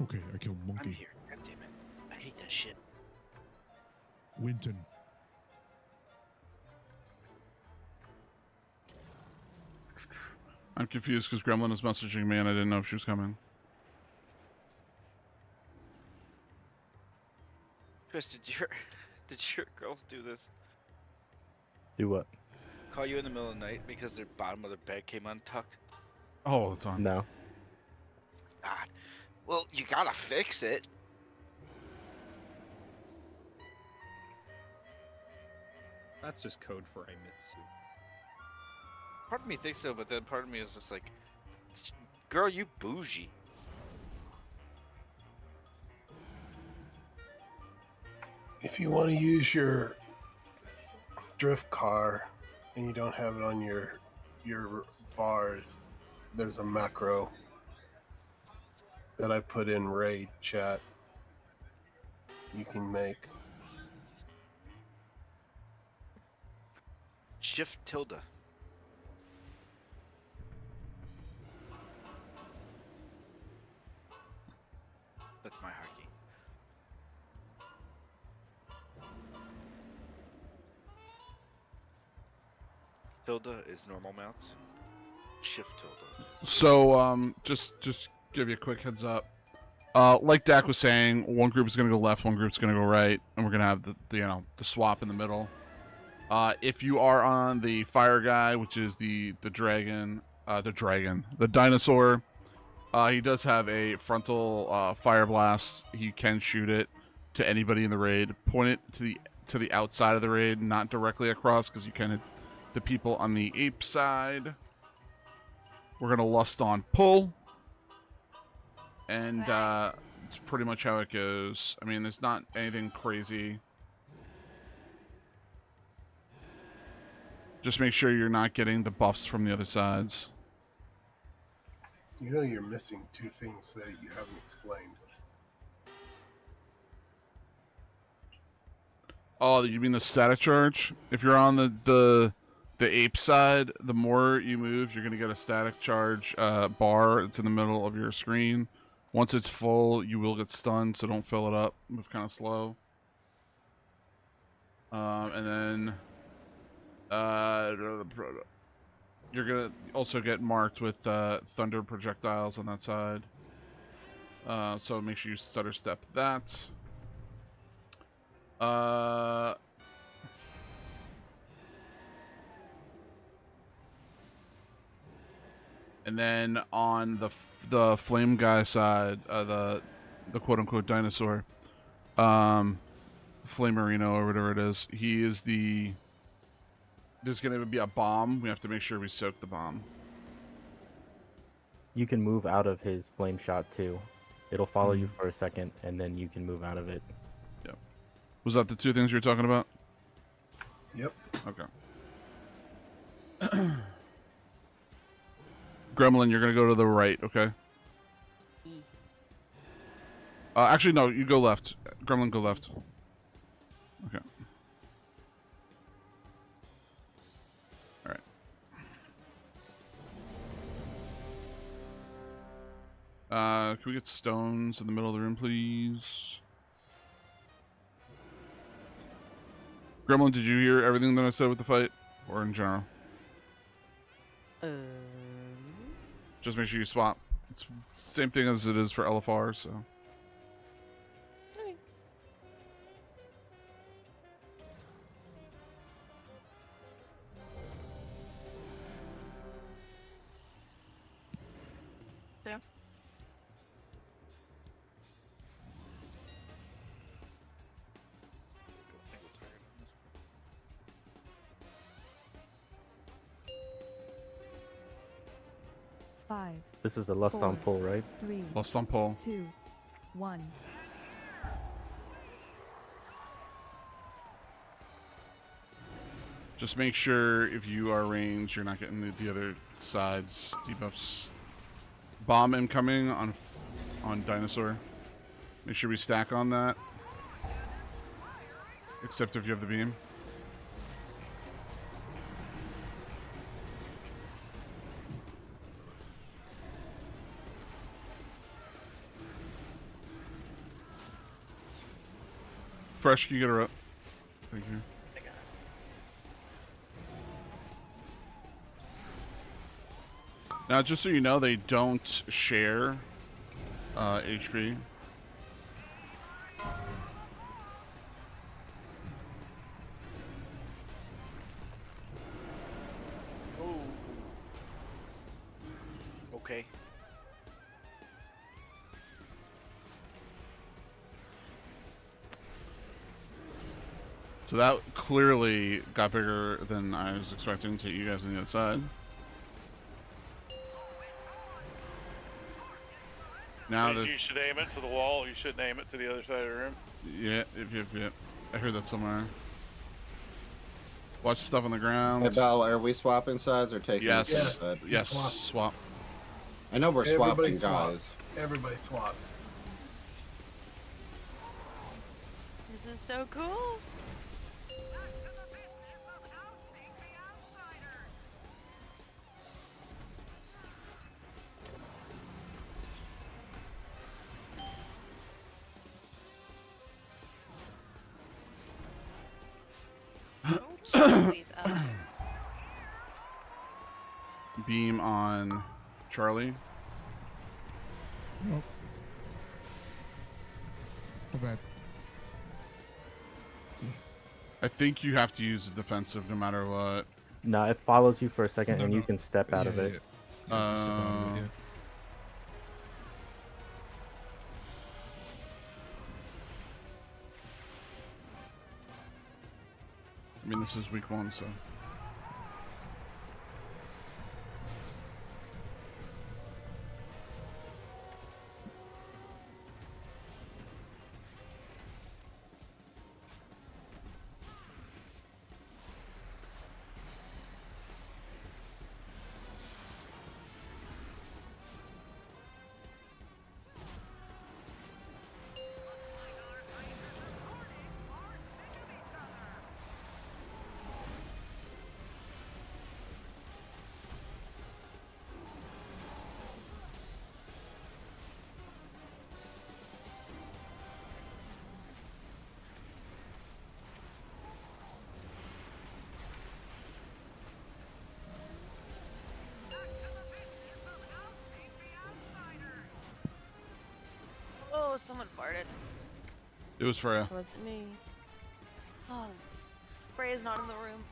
Okay, I killed I'm Monkey. here. God damn it. I hate that shit. Winton. I'm confused because Gremlin is messaging me and I didn't know if she was coming. Chris, did your girls do this? Do what? Call you in the middle of the night because their bottom of their bed came untucked? Oh, all the time. No. God. Well, you gotta fix it. That's just code for I miss you. Part of me thinks so, but then part of me is just like, girl, you bougie. If you want to use your drift car and you don't have it on your bars, there's a macro that I put in raid chat you can make. Shift tilde. That's my hockey. Tilde is normal mounts. Shift tilde is... So, just give you a quick heads up. Like Dak was saying, one group is going to go left, one group's going to go right, and we're going to have the swap in the middle. If you are on the fire guy, which is the dinosaur, he does have a frontal fire blast. He can shoot it to anybody in the raid. Point it to the outside of the raid, not directly across, because you can hit the people on the ape side. We're gonna lust on pull, and it's pretty much how it goes. I mean, there's not anything crazy. Just make sure you're not getting the buffs from the other sides. You know you're missing two things that you haven't explained. Oh, you mean the static charge? If you're on the ape side, the more you move, you're gonna get a static charge bar. It's in the middle of your screen. Once it's full, you will get stunned, so don't fill it up. Move kind of slow. And then you're gonna also get marked with thunder projectiles on that side. So make sure you stutter step that. And then on the flame guy side, the quote unquote dinosaur, Flamerino or whatever it is, he is there's gonna be a bomb. We have to make sure we soak the bomb. You can move out of his flame shot too. It'll follow you for a second, and then you can move out of it. Yep. Was that the two things you were talking about? Yep. Okay. Gremlin, you're gonna go to the right, okay? Actually, no, you go left. Gremlin, go left. Okay. Alright. Can we get stones in the middle of the room, please? Gremlin, did you hear everything that I said with the fight? Or in general? Just make sure you swap. It's the same thing as it is for LFR, so. Yeah. Five. This is a lust on pull, right? 3, Lust on pull. 2, 1. Just make sure if you are ranged, you're not getting the other side's debuffs. Bomb incoming on dinosaur. Make sure we stack on that. Except if you have the beam. Fresh, can you get her up? Thank you. Now, just so you know, they don't share HP. Oh. Okay. So that clearly got bigger than I was expecting to you guys on the other side. Now that You should aim it to the wall. You shouldn't aim it to the other side of the room. yeah, yep. I heard that somewhere. Watch stuff on the ground. Hey, Bell, are we swapping sides or taking Yes. the side? Yes. Swap. I know we're Everybody swapping guys. Everybody swaps. This is so cool. Beam on Charlie. Nope. Not bad. I think you have to use the defensive no matter what. No, it follows you for a second No, and no. you can step out of Yeah, it. yeah. Yeah, just step out of it, yeah. I mean, this is week 1, so. Oh, someone farted. It was Freya. It wasn't me. Oh, Freya's not in the room.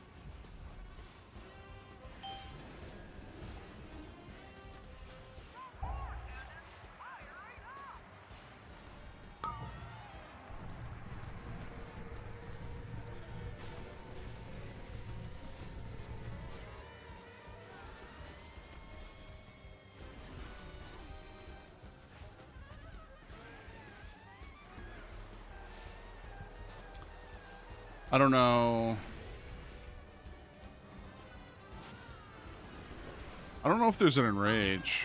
I don't know. I don't know if there's an enrage.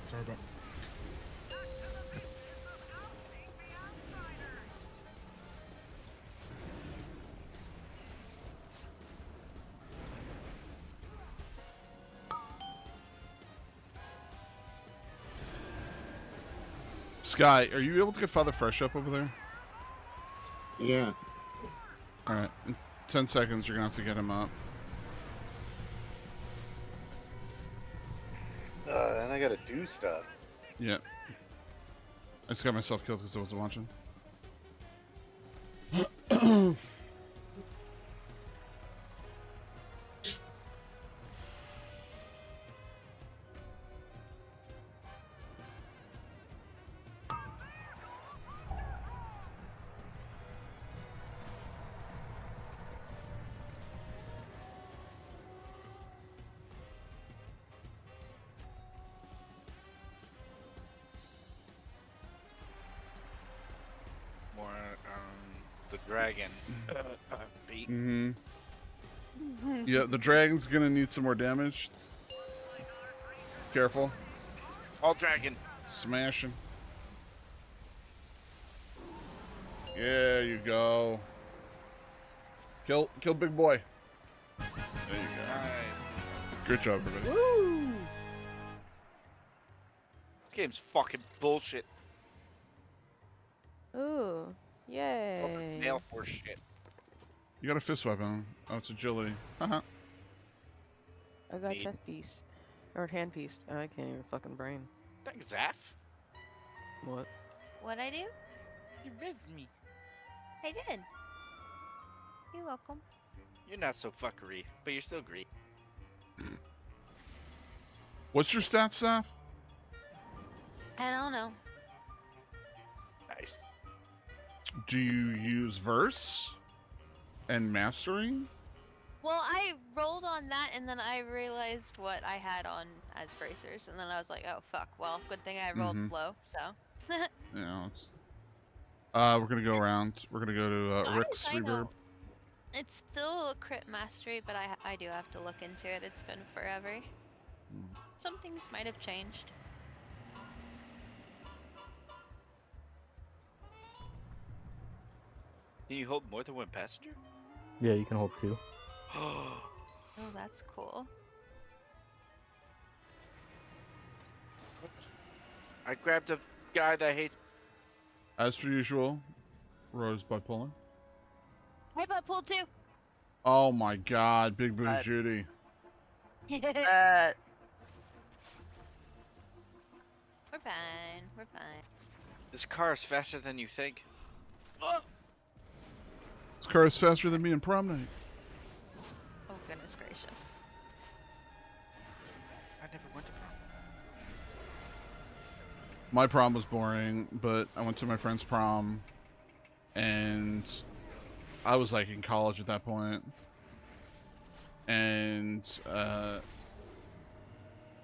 Sorry about. Sky, are you able to get Father Fresh up over there? Yeah. Alright. In 10 seconds, you're gonna have to get him up. And I gotta do stuff. Yep. I just got myself killed because I wasn't watching. More the dragon beat. Mm-hmm. Yeah, the dragon's gonna need some more damage. Careful. All dragon. Smashing. There you go. Kill big boy. There you go. Good job, everybody. Woo! This game's fucking bullshit. Ooh, yay. Nail force shit. You got a fist weapon. Oh, it's agility. Haha. I got chest piece. Or hand piece. I can't even fucking brain. Thanks, Zaf. What? What'd I do? You rizzed me. I did. You're welcome. You're not so fuckery, but you're still great. What's your stats, Saf? I don't know. Nice. Do you use verse and mastery? Well, I rolled on that, and then I realized what I had on as bracers, and then I was like, "Oh fuck! Well, good thing I rolled low." So. Yeah. We're gonna go around. We're gonna go to Rick's I know. reverb. It's still a crit mastery, but I do have to look into it. It's been forever. Some things might have changed. Can you hold more than one passenger? Yeah, you can hold 2. Oh, that's cool. I grabbed a guy that hates. As per usual, Rose by pulling. Hey, but pull 2. Oh my God, Big Boo Judy. We're fine. We're fine. This car is faster than you think. This car is faster than me in prom night. Oh goodness gracious. I never went to prom. My prom was boring, but I went to my friend's prom, and I was like in college at that point, and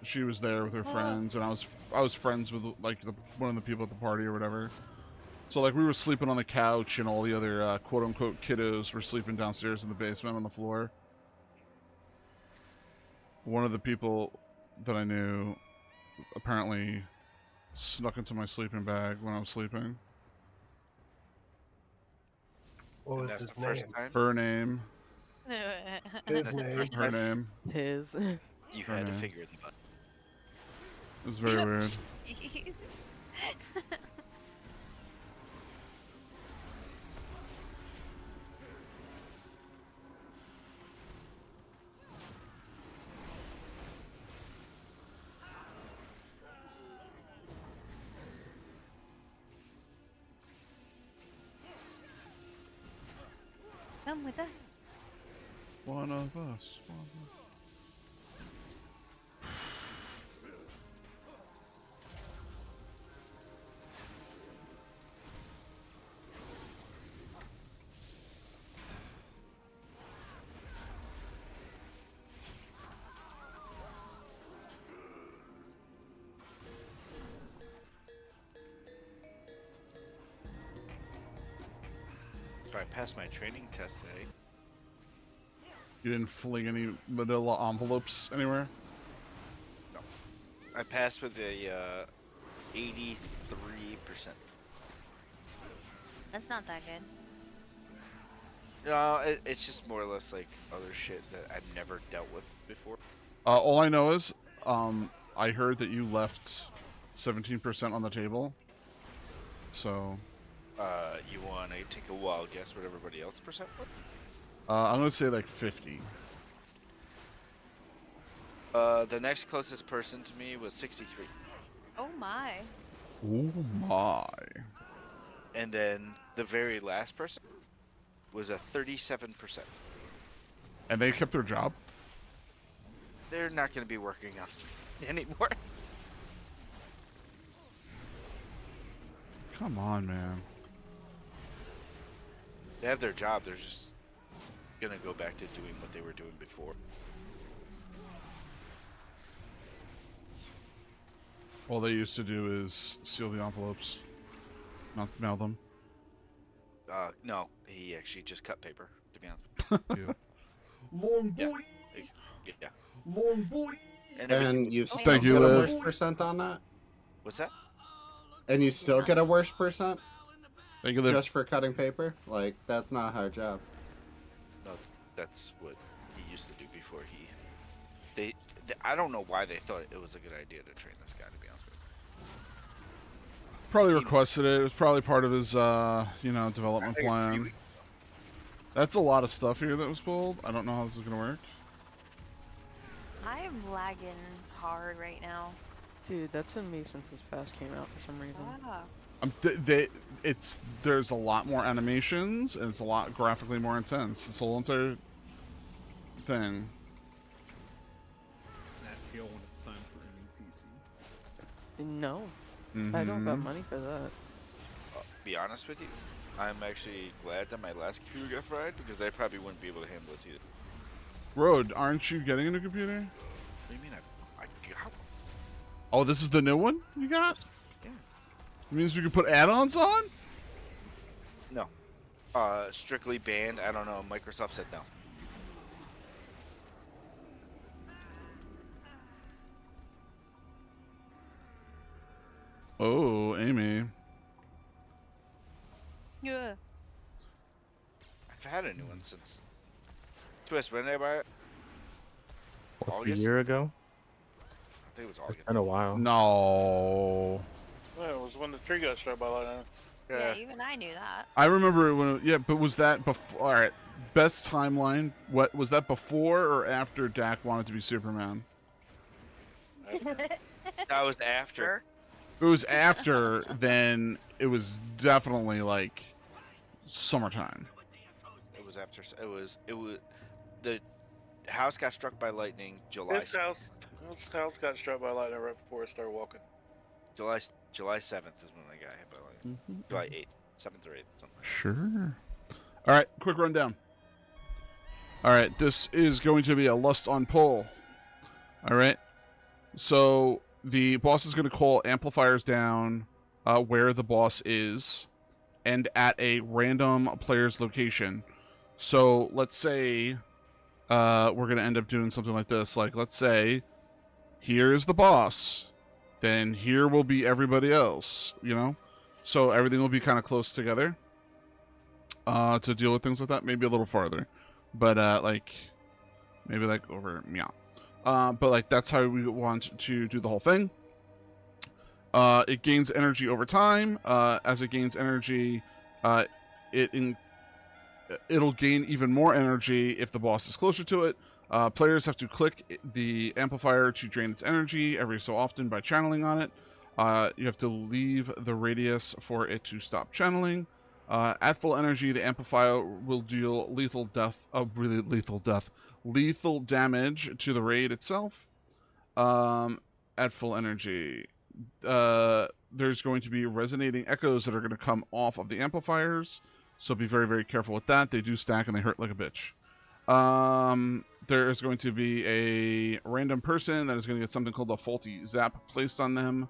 she was there with her friends, and I was friends with like one of the people at the party or whatever. So like we were sleeping on the couch, and all the other quote unquote kiddos were sleeping downstairs in the basement on the floor. One of the people that I knew apparently snuck into my sleeping bag when I was sleeping. What was his name? Her name. His name. Her name. His. You Her had to name. figure them out. It was very weird. Jeez. Come with us. One of us. One of us. So I passed my training test today. You didn't fling any manila envelopes anywhere? No. I passed with a 83%. That's not that good. No, it's just more or less like other shit that I've never dealt with before. All I know is, I heard that you left 17% on the table. So, You want to take a wild guess what everybody else percent was? I'm gonna say like 50. The next closest person to me was 63. Oh my. Oh my. And then the very last person was a 37%. And they kept their job? They're not going to be working on it anymore. Come on, man. They have their job. They're just going to go back to doing what they were doing before. All they used to do is seal the envelopes, not mail them. No, he actually just cut paper, to be honest. Yeah. Long boy. Yeah. Long boy. And you Thank still you, get a Liv. worse percent on that? What's that? And you still get a worse percent? Thank you, Liv. Just for cutting paper? Like, that's not a hard job. No, that's what he used to do before he... They I don't know why they thought it was a good idea to train this guy, to be honest with you. Probably requested it. It was probably part of his, development plan. That's a lot of stuff here that was pulled. I don't know how this is going to work. I am lagging hard right now. Dude, that's been me since this pass came out for some reason. There's a lot more animations and it's a lot graphically more intense. This whole entire thing. That feel when it's time for a new PC. No. I don't got money for that. Be honest with you, I'm actually glad that my last computer got fried because I probably wouldn't be able to handle this either. Road, aren't you getting a new computer? What do you mean I got one? Oh, this is the new one you got? Yeah. It means we can put add-ons on? No. Strictly banned. I don't know. Microsoft said no. Oh, Amy. Yeah. I've had a new one since... Twist, when did I buy it? A year ago? I think it was August. It's been a while. No. Yeah, it was when the tree got struck by lightning. Yeah, even I knew that. I remember it when, but was that before? All right, best timeline. What was that before or after Dak wanted to be Superman? That was after. If it was after, then it was definitely like summertime. It was after. It was. The house got struck by lightning July. This house got struck by lightning right before it started walking. July 7th is when I got hit by lightning. July 8th, 7th or 8th, something. Sure. All right, quick rundown. All right, this is going to be a lust on pull. All right. So the boss is going to call amplifiers down where the boss is and at a random player's location. So let's say we're going to end up doing something like this. Like, let's say here's the boss. Then here will be everybody else, you know? So everything will be kind of close together to deal with things like that. Maybe a little farther. But, maybe like over, yeah. But like that's how we want to do the whole thing. It gains energy over time. As it gains energy, it'll gain even more energy if the boss is closer to it. Players have to click the amplifier to drain its energy every so often by channeling on it. You have to leave the radius for it to stop channeling. At full energy, the amplifier will deal lethal damage to the raid itself. At full energy, there's going to be resonating echoes that are going to come off of the amplifiers, so be very, very careful with that. They do stack and they hurt like a bitch. There is going to be a random person that is going to get something called a faulty zap placed on them.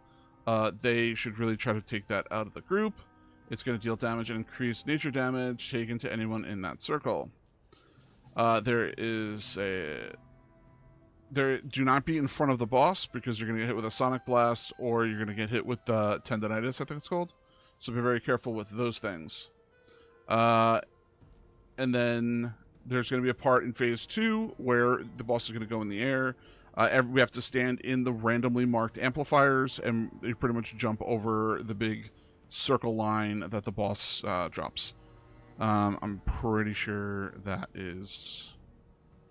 They should really try to take that out of the group. It's going to deal damage and increase nature damage taken to anyone in that circle. Do not be in front of the boss because you're going to get hit with a sonic blast or you're going to get hit with tendonitis, I think it's called. So be very careful with those things. And then there's going to be a part in phase 2 where the boss is going to go in the air. We have to stand in the randomly marked amplifiers and you pretty much jump over the big circle line that the boss drops. I'm pretty sure that is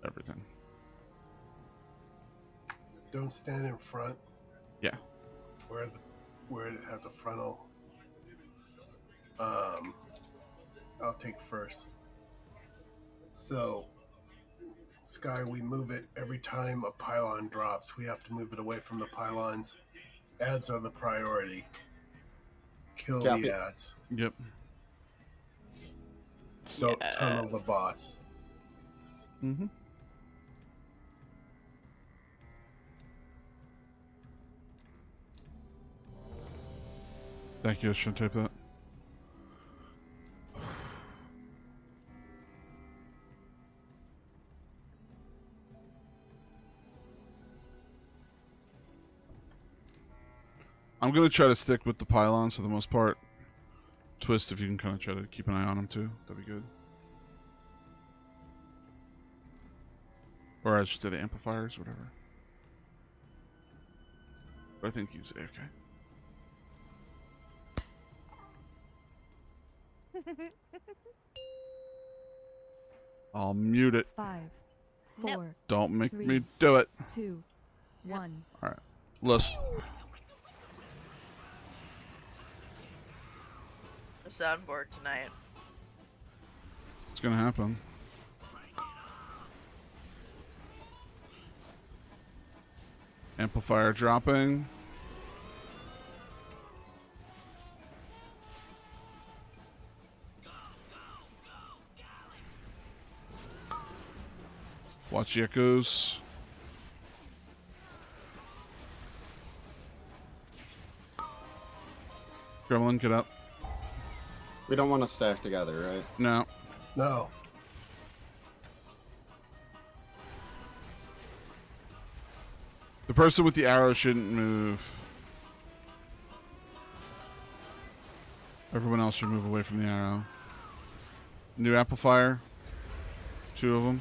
everything. Don't stand in front. Yeah. Where where it has a frontal. I'll take first. So, Sky, we move it every time a pylon drops. We have to move it away from the pylons. Ads are the priority. Kill Copy. the ads. Yep. Don't tunnel the boss. Mm-hmm. Thank you. I should type that. I'm gonna try to stick with the pylons for the most part. Twist, if you can kind of try to keep an eye on him too, that'd be good. Or I should say the amplifiers, whatever. But I think he's okay. I'll mute it. 5, 4. Don't make 3, me do it. 2, 1. All right, listen. The soundboard tonight. It's gonna happen. Amplifier dropping. Watch the echoes. Gremlin, get up. We don't want to stack together, right? No. No. The person with the arrow shouldn't move. Everyone else should move away from the arrow. New amplifier. 2 of them.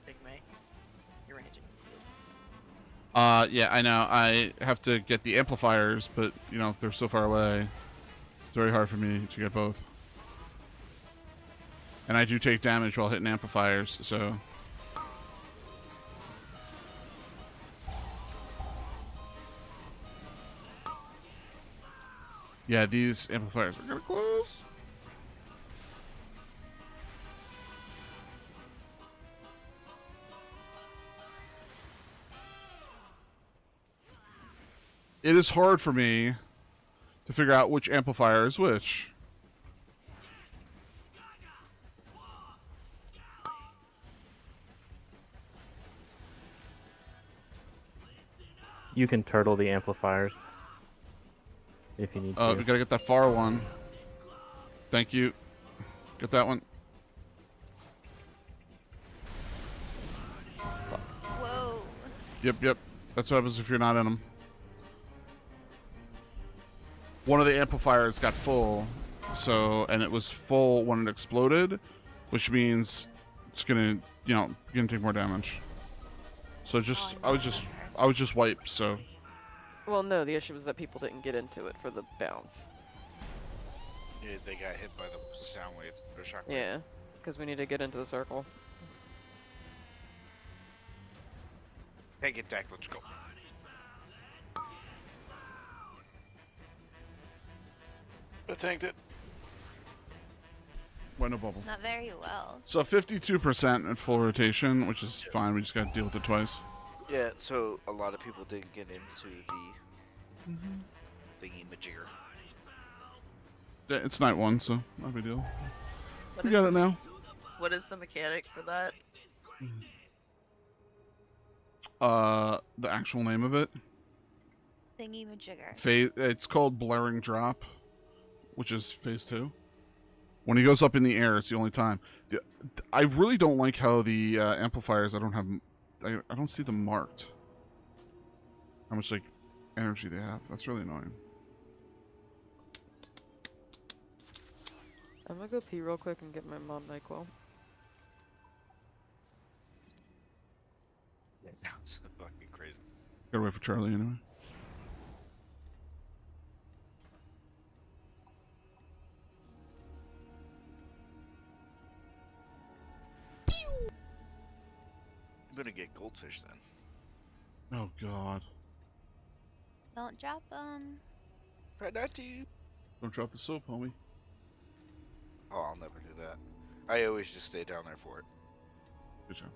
Big May. You're ranging. Yeah, I know. I have to get the amplifiers, but, you know, if they're so far away, it's very hard for me to get both. And I do take damage while hitting amplifiers, so... Yeah, these amplifiers are gonna close. It is hard for me to figure out which amplifier is which. You can turtle the amplifiers if you need to. Oh, we gotta get that far one. Thank you. Get that one. Whoa. Yep. That's what happens if you're not in them. One of the amplifiers got full, and it was full when it exploded, which means it's gonna, you know, you're gonna take more damage. So just, I was just wiped. So. Well, no, the issue was that people didn't get into it for the bounce. Yeah, they got hit by the sound wave or shock wave. Yeah, because we need to get into the circle. Hey, get deck. Let's go. I tanked it. Went a bubble. Not very well. So 52% at full rotation, which is fine. We just gotta deal with it twice. Yeah, so a lot of people didn't get into the thingy-majigger. Yeah, it's night 1, so not a big deal. What We is got the- it now. What is the mechanic for that? The actual name of it. Thingy majigger. It's called Blaring Drop, which is phase 2. When he goes up in the air, it's the only time. I really don't like how the amplifiers, I don't see them marked. How much, like, energy they have. That's really annoying. I'm gonna go pee real quick and get my mom NyQuil. That sounds fucking crazy. Gotta wait for Charlie anyway. gonna get goldfish then. Oh God. Don't drop them. Try not to. Don't drop the soap, homie. Oh, I'll never do that. I always just stay down there for it. Good job.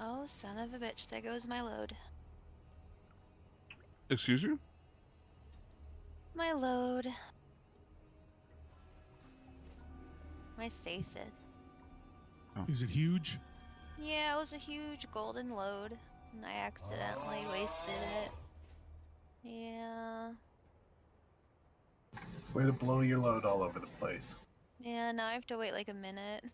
Oh, son of a bitch. There goes my load. Excuse you? My load. My stasis. Is it huge? Yeah, it was a huge golden load. And I accidentally wasted it. Yeah. Way to blow your load all over the place. Yeah, now I have to wait like a minute.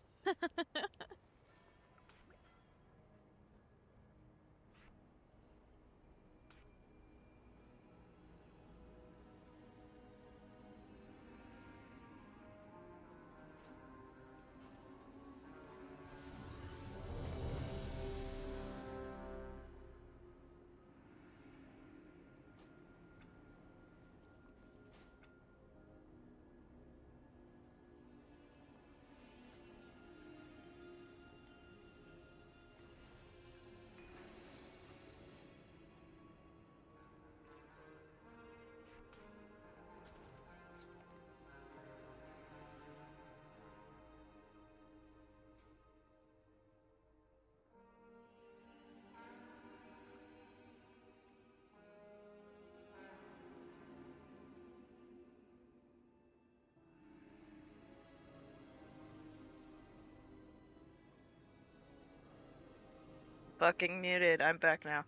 Fucking muted. I'm back now.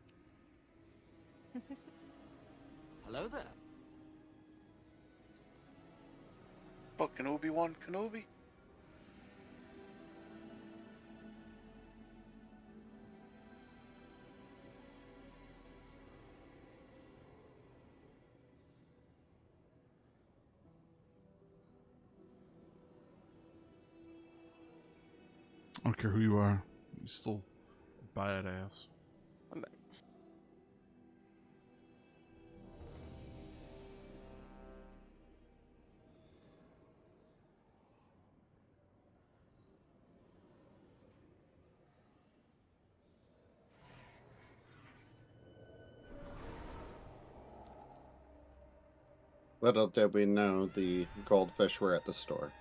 Hello there. Fucking Obi-Wan Kenobi. I don't care who you are. You're still a badass. I'm back. Little did we know the goldfish were at the store.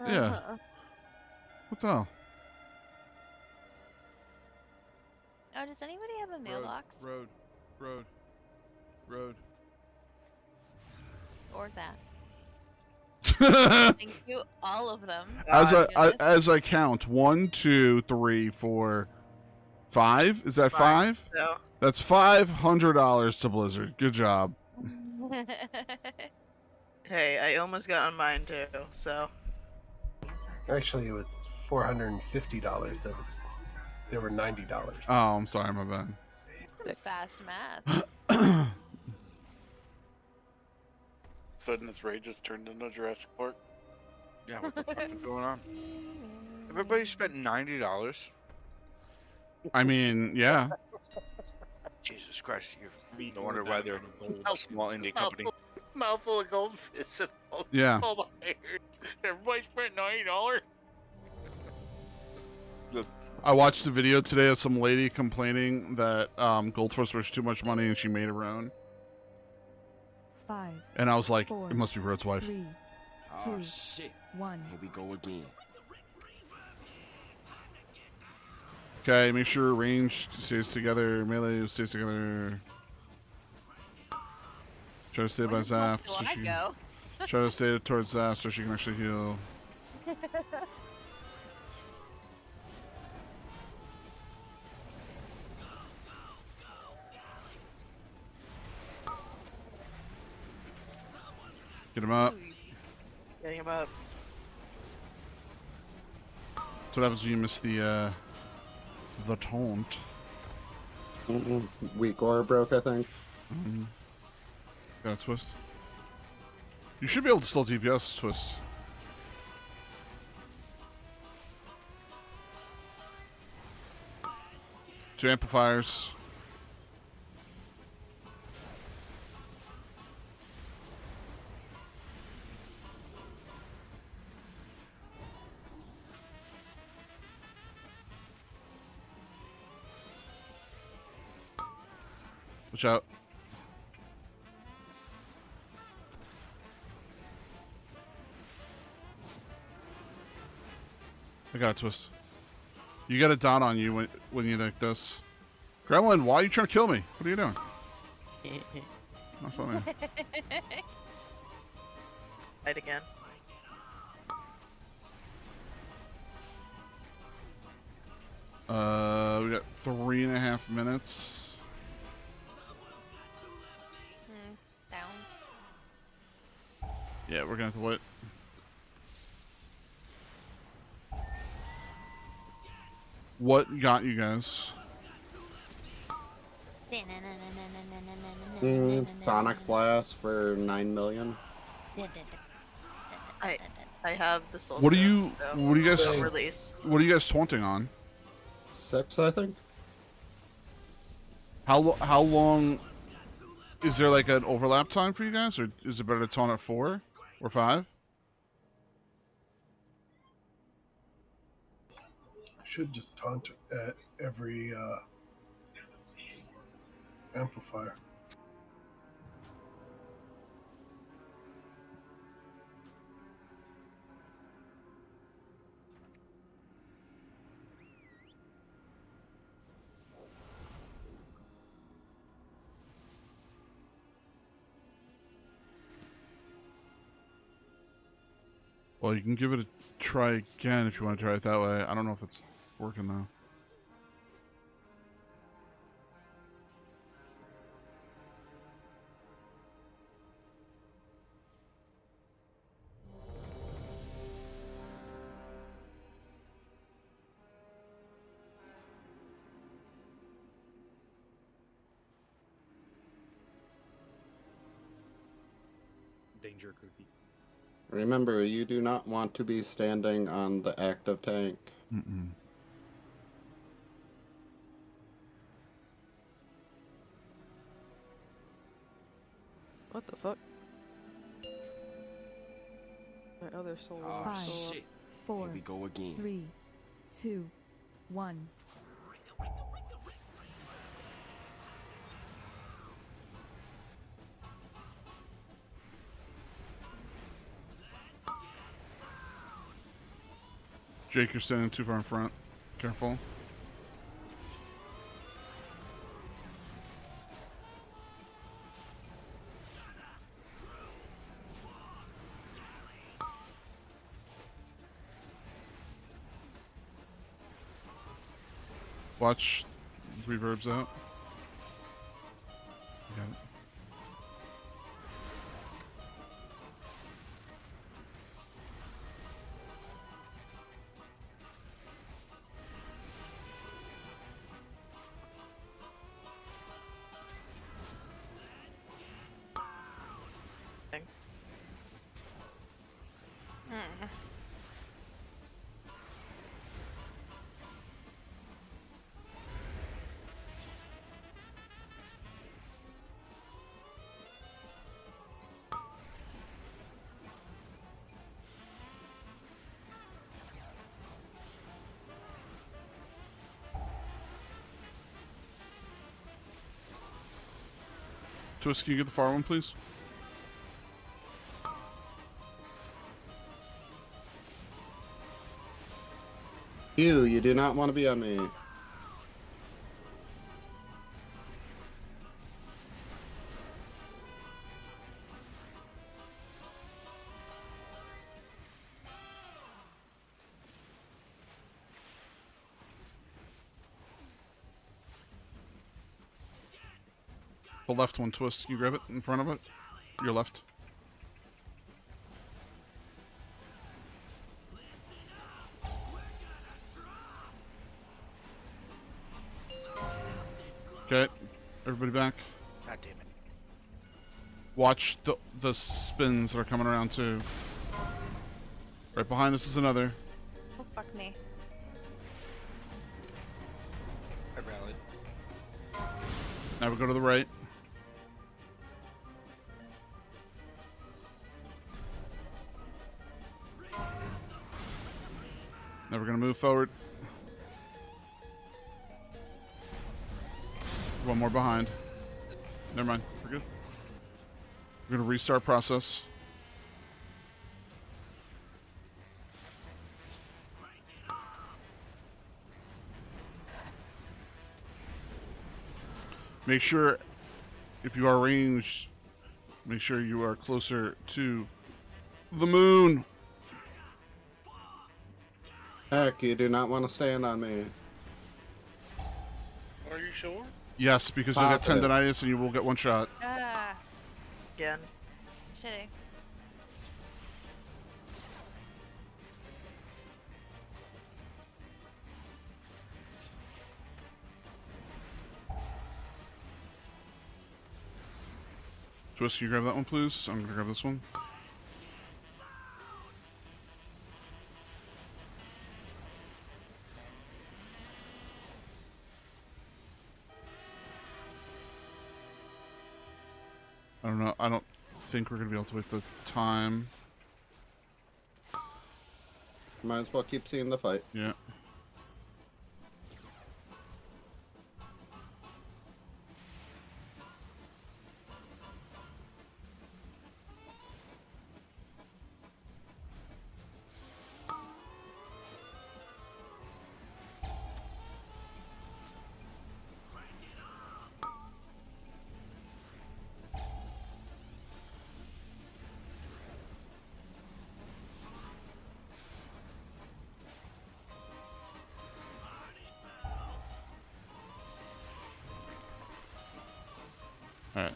Yeah. What the hell? Oh, does anybody have a mailbox? Road. Or that? Thank you, all of them. As I count, 1, 2, 3, 4, 5. Is that 5? So. That's $500 to Blizzard. Good job. Hey, I almost got on mine too, so. Actually, it was $450. They were $90. Oh, I'm sorry, my bad. Some fast math. Sudden this raid just turned into Jurassic Park. Yeah, what the fuck is going on? Everybody spent $90. I mean, yeah. Jesus Christ, you wonder why they're a small indie company. Mouthful of goldfish and Yeah. all the hires. Everybody spent $90. I watched a video today of some lady complaining that goldfish was too much money and she made her own. 5. And I was like, 4, it must be Broad's wife. 3, 2, Oh shit. 1. Here we go again. Okay, make sure range stays together, melee stays together. Try to stay by Zaf. Do I go? Try to stay towards Zaf so she can actually heal. Get him up. Getting him up. So what happens when you miss the taunt? Weak ore broke, I think. Got a twist. You should be able to still DPS twist. Two amplifiers. Watch out. I got a twist. You get a dot on you when you like this. Gremlin, why are you trying to kill me? What are you doing? Not funny. Fight again. We got 3.5 minutes. Down. Yeah, we're gonna have to wait. What got you guys? Sonic Blast for 9 million. I have the soul. What are you? So What are you guys? don't release. What are you guys taunting on? 6, I think. How long? Is there like an overlap time for you guys, or is it better to taunt at 4 or 5? I should just taunt at every amplifier. Well, you can give it a try again if you want to try it that way. I don't know if it's working though. Danger cookie. Remember, you do not want to be standing on the active tank. What the fuck? My other soul. Oh, is still up. shit. 4, Here we go again. 3, 2, 1. Jake, you're standing too far in front. Careful. Watch reverbs out. You got it. Twist, can you get the far one, please? You do not want to be on me. The left one, Twist. Can you grab it in front of it? Your left. everybody back. God damn it. Watch the spins that are coming around too. Right behind us is another. Oh, fuck me. I rallied. Now we go to the right. Now we're gonna move forward. One more behind. Never mind. We're good. We're gonna restart process. Make sure, if you are ranged, make sure you are closer to the moon. Heck, you do not want to stand on me. Are you sure? Yes, because you'll get Positive. tendonitis and you will get one shot. Ah. Again. Shitty. Twist, can you grab that one, please? I'm gonna grab this one. I don't know. I don't think we're gonna be able to wait the time. Might as well keep seeing the fight. Yeah. Alright.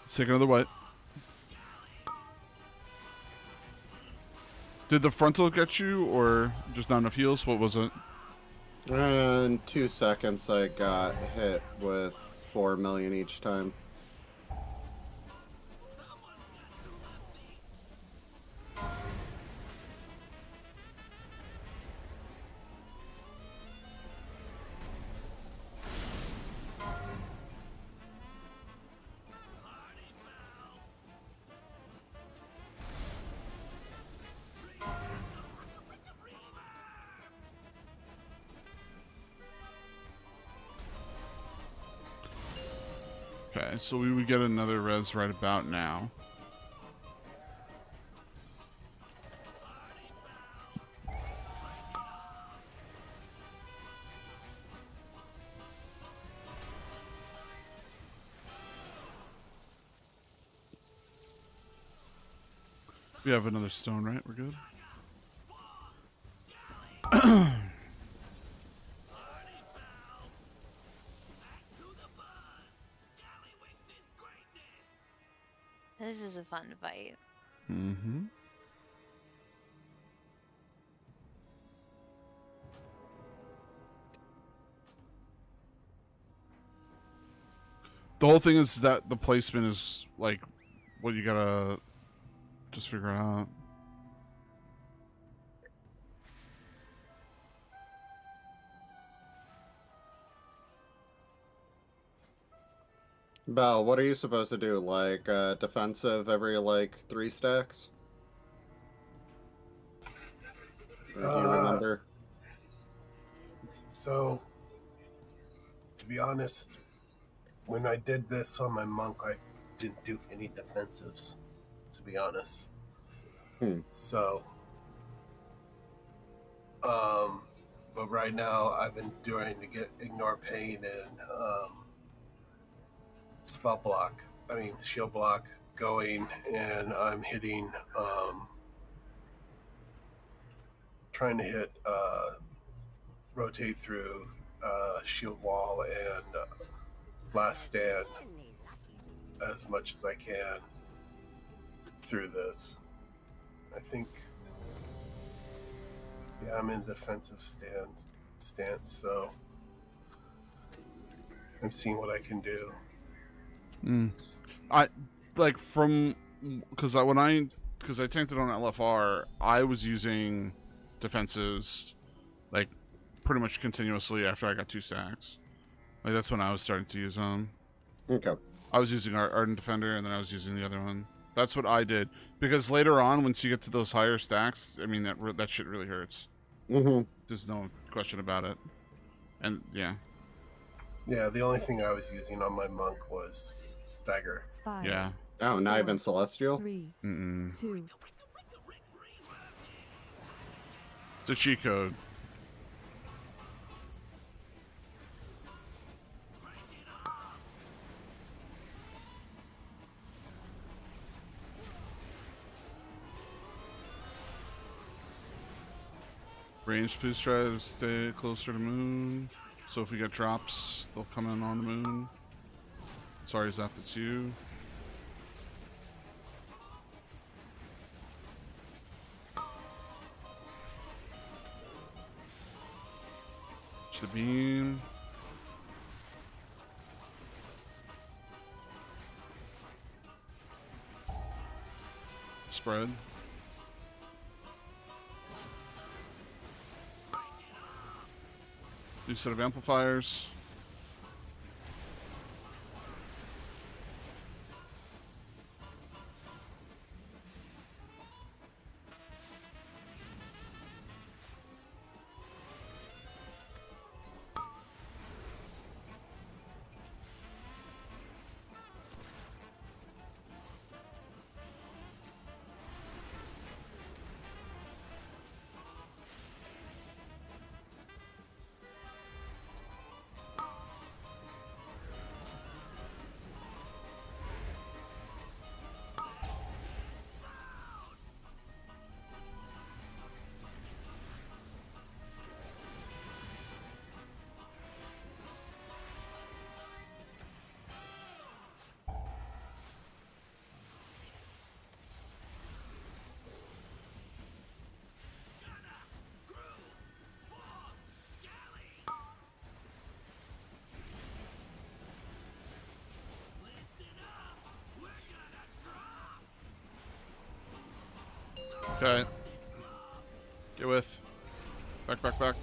Let's take another white. Did the frontal get you, or just not enough heals? What was it? In 2 seconds, I got hit with 4 million each time. Okay, so we would get another res right about now. We have another stone, right? We're good. This is a fun fight. Mm-hmm. The whole thing is that the placement is like what you gotta just figure out. Bell, what are you supposed to do? Like, defensive every, like, 3 stacks? Or do you remember? So, to be honest, when I did this on my monk, I didn't do any defensives, to be honest. So, but right now I've been doing to get ignore pain and spell block. I mean shield block going, and I'm hitting, trying to hit, rotate through shield wall and last stand as much as I can through this. I think, yeah, I'm in defensive stance, so I'm seeing what I can do. I like because I tanked it on LFR. I was using defenses like pretty much continuously after I got 2 stacks. Like that's when I was starting to use them. Okay. I was using Ardent Defender, and then I was using the other one. That's what I did because later on, once you get to those higher stacks, I mean that shit really hurts. Mm-hmm. There's no question about it. And yeah. Yeah, the only thing I was using on my monk was stagger. 5. Yeah. Oh, not 4, even Celestial? 3, Mm-mm. 2. It's a cheat code. Range, please try to stay closer to moon. So if we get drops, they'll come in on the moon. Sorry, Zeph, it's you. To the beam. Spread. New set of amplifiers. Okay. Get with. Back, back, back.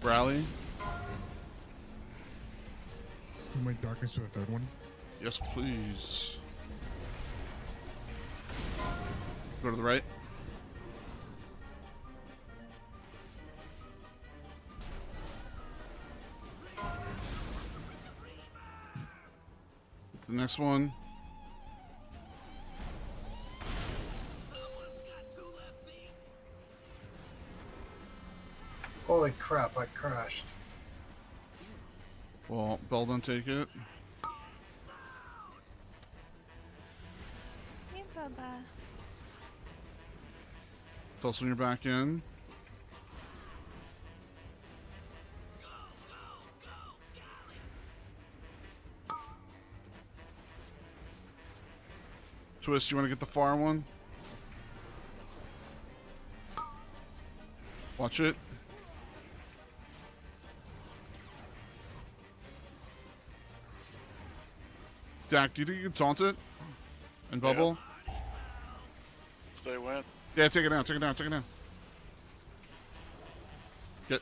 Rally. My darkness for the third one. Yes, please. Go to the right. The next one. Holy crap, I crashed. Well, Bell don't take it. Hey, Bubba. Tell us when you're back in. Twist, you want to get the far one? Watch it. Dak, do you think you can taunt it? And bubble? Stay win. Yeah, take it down, take it down, take it down. Get.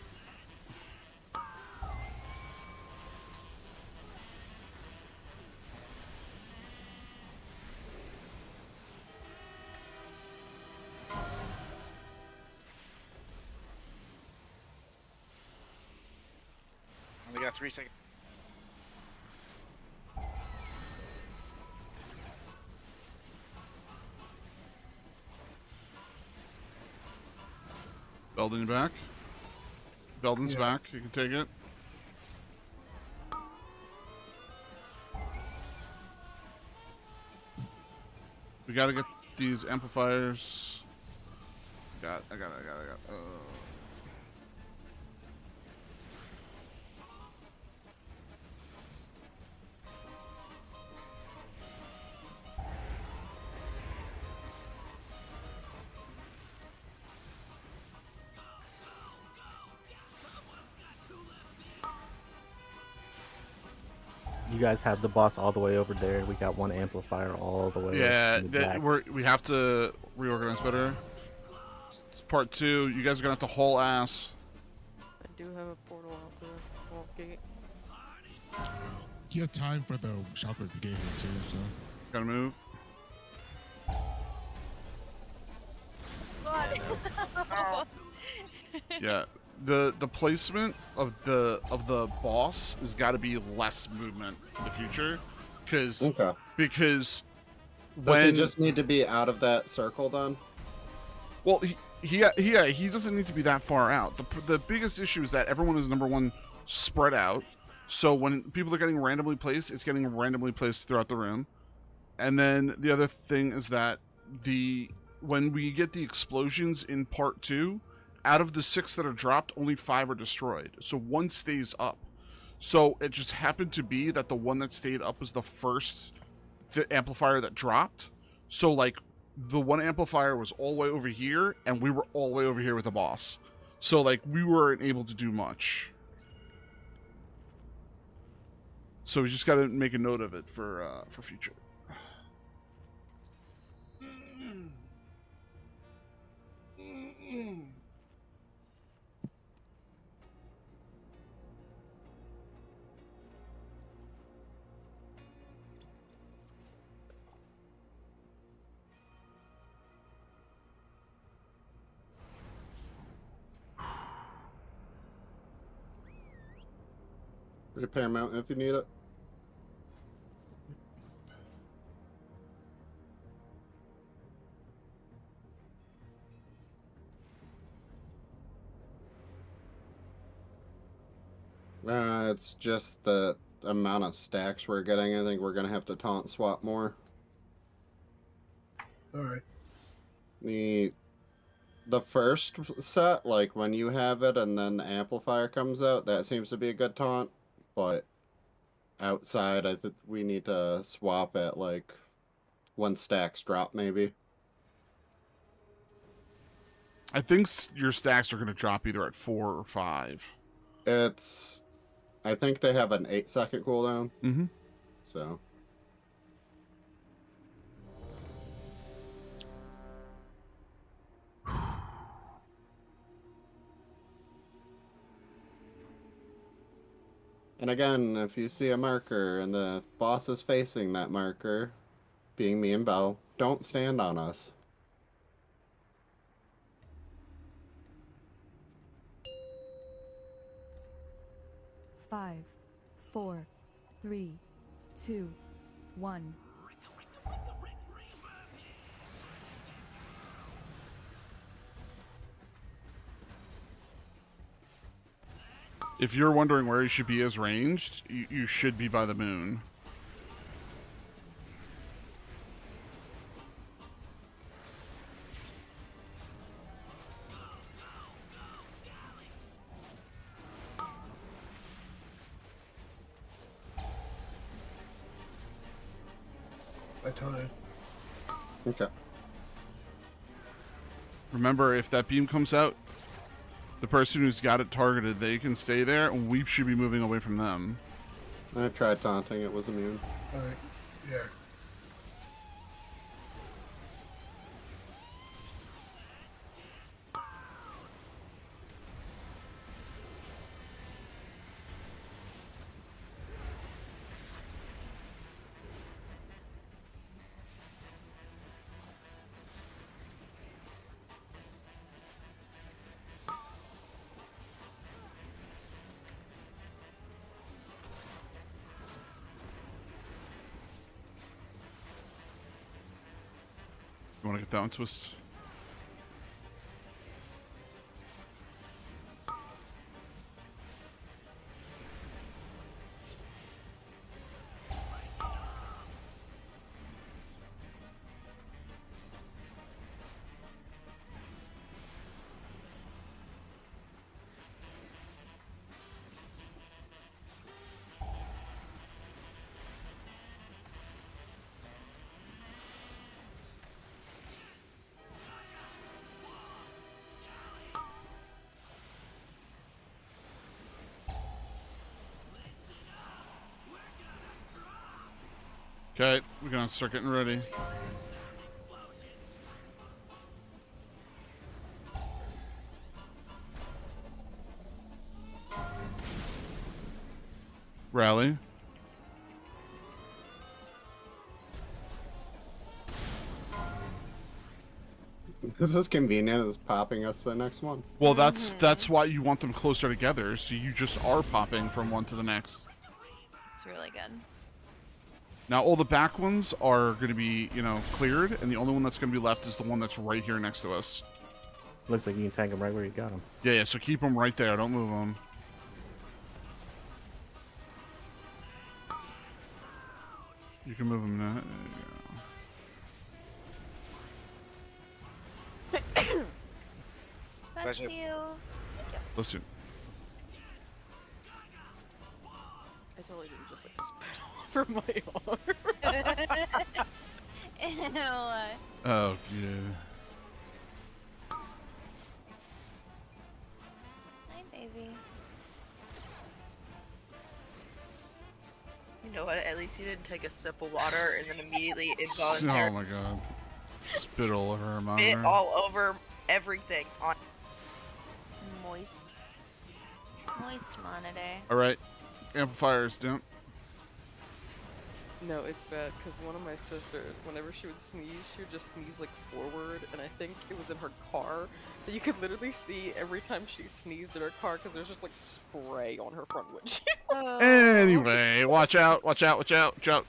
Only got 3 seconds. Belden back. Belden's Yeah. back. You can take it. We gotta get these amplifiers. I got. you guys have the boss all the way over there, and we got one amplifier all the way. Yeah, in the back. we have to reorganize better. It's part 2. You guys are gonna have to haul ass. I do have a portal out the vault gate. You have time for the shopper to get here too, so. Gotta move. Yeah, the placement of the boss has got to be less movement in the future, because Does when he just need to be out of that circle then? well he doesn't need to be that far out. The biggest issue is that everyone is, number one, spread out, so when people are getting randomly placed, it's getting randomly placed throughout the room. And then the other thing is that when we get the explosions in part 2, out of the 6 that are dropped, only 5 are destroyed. So 1 stays up. So it just happened to be that the one that stayed up was the first amplifier that dropped. So like the one amplifier was all the way over here, and we were all the way over here with the boss. So like we weren't able to do much. So we just got to make a note of it for future. Repair mount if you need it. It's just the amount of stacks we're getting. I think we're gonna have to taunt swap more. Alright. The first set, like when you have it and then the amplifier comes out, that seems to be a good taunt. But outside, I think we need to swap at like when stacks drop, maybe. I think your stacks are going to drop either at 4 or 5. I think they have an 8-second cooldown. Mm-hmm. So. And again, if you see a marker and the boss is facing that marker, being me and Belle, don't stand on us. Five, 4, 3, 2, 1. If you're wondering where he should be as ranged, you should be by the moon. I taunted. Okay. Remember, if that beam comes out, the person who's got it targeted, they can stay there, and we should be moving away from them. I tried taunting, it was immune. Alright, yeah. You want to get that one twist? Okay, we're gonna start getting ready. Rally. This is convenient as popping us the next one. Well, that's why you want them closer together, so you just are popping from one to the next. It's really good. Now all the back ones are going to be, you know, cleared, and the only one that's going to be left is the one that's right here next to us. Looks like you can tank them right where you got them. Yeah, so keep them right there. Don't move them. You can move them now. There you go. Bless you. Listen. I totally didn't just like spit all over my arm. Ew. Oh, yeah. Hi, baby. You know what? At least you didn't take a sip of water and then immediately Oh involuntarily my god. Spit all over her spit monitor. all over everything on. Moist. Moist monitor. Alright. Amplifiers, don't. No, it's bad because one of my sisters, whenever she would sneeze, she would just sneeze like forward, and I think it was in her car that you could literally see every time she sneezed in her car because there's just like spray on her front windshield. Anyway, watch out, watch out, watch out, watch out.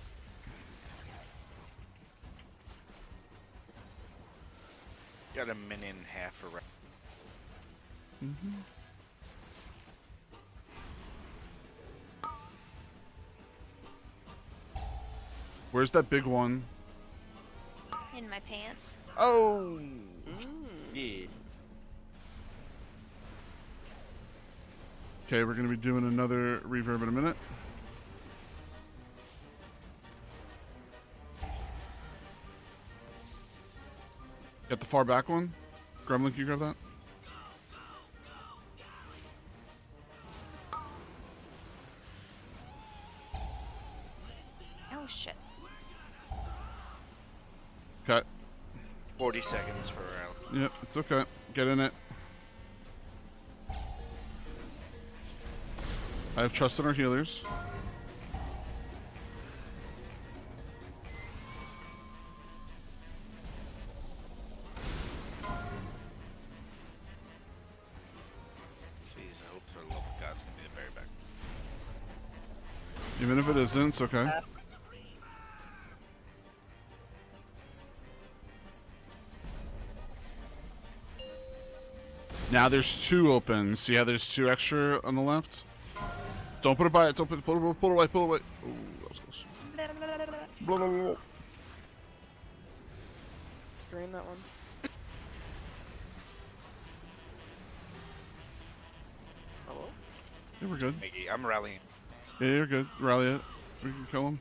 Got a minute and a half around. Where's that big one? In my pants. Oh! Yeah. Okay, we're going to be doing another reverb in a minute. Got the far back one? Gremlin, can you grab that? Oh shit. Cut. 40 seconds for a round. Yep, it's okay. Get in it. I have trust in our healers. Jeez, I hope for the love of God it's gonna be the very back. Even if it isn't, it's okay. Now there's two open. See how there's two extra on the left? Don't put it by it. Don't pull it away. Pull it away. Ooh, that was close. Blah, blah, blah. Drain that one. Hello? Yeah, we're good. Mickey, I'm rallying. Yeah, you're good. Rally it. We can kill him.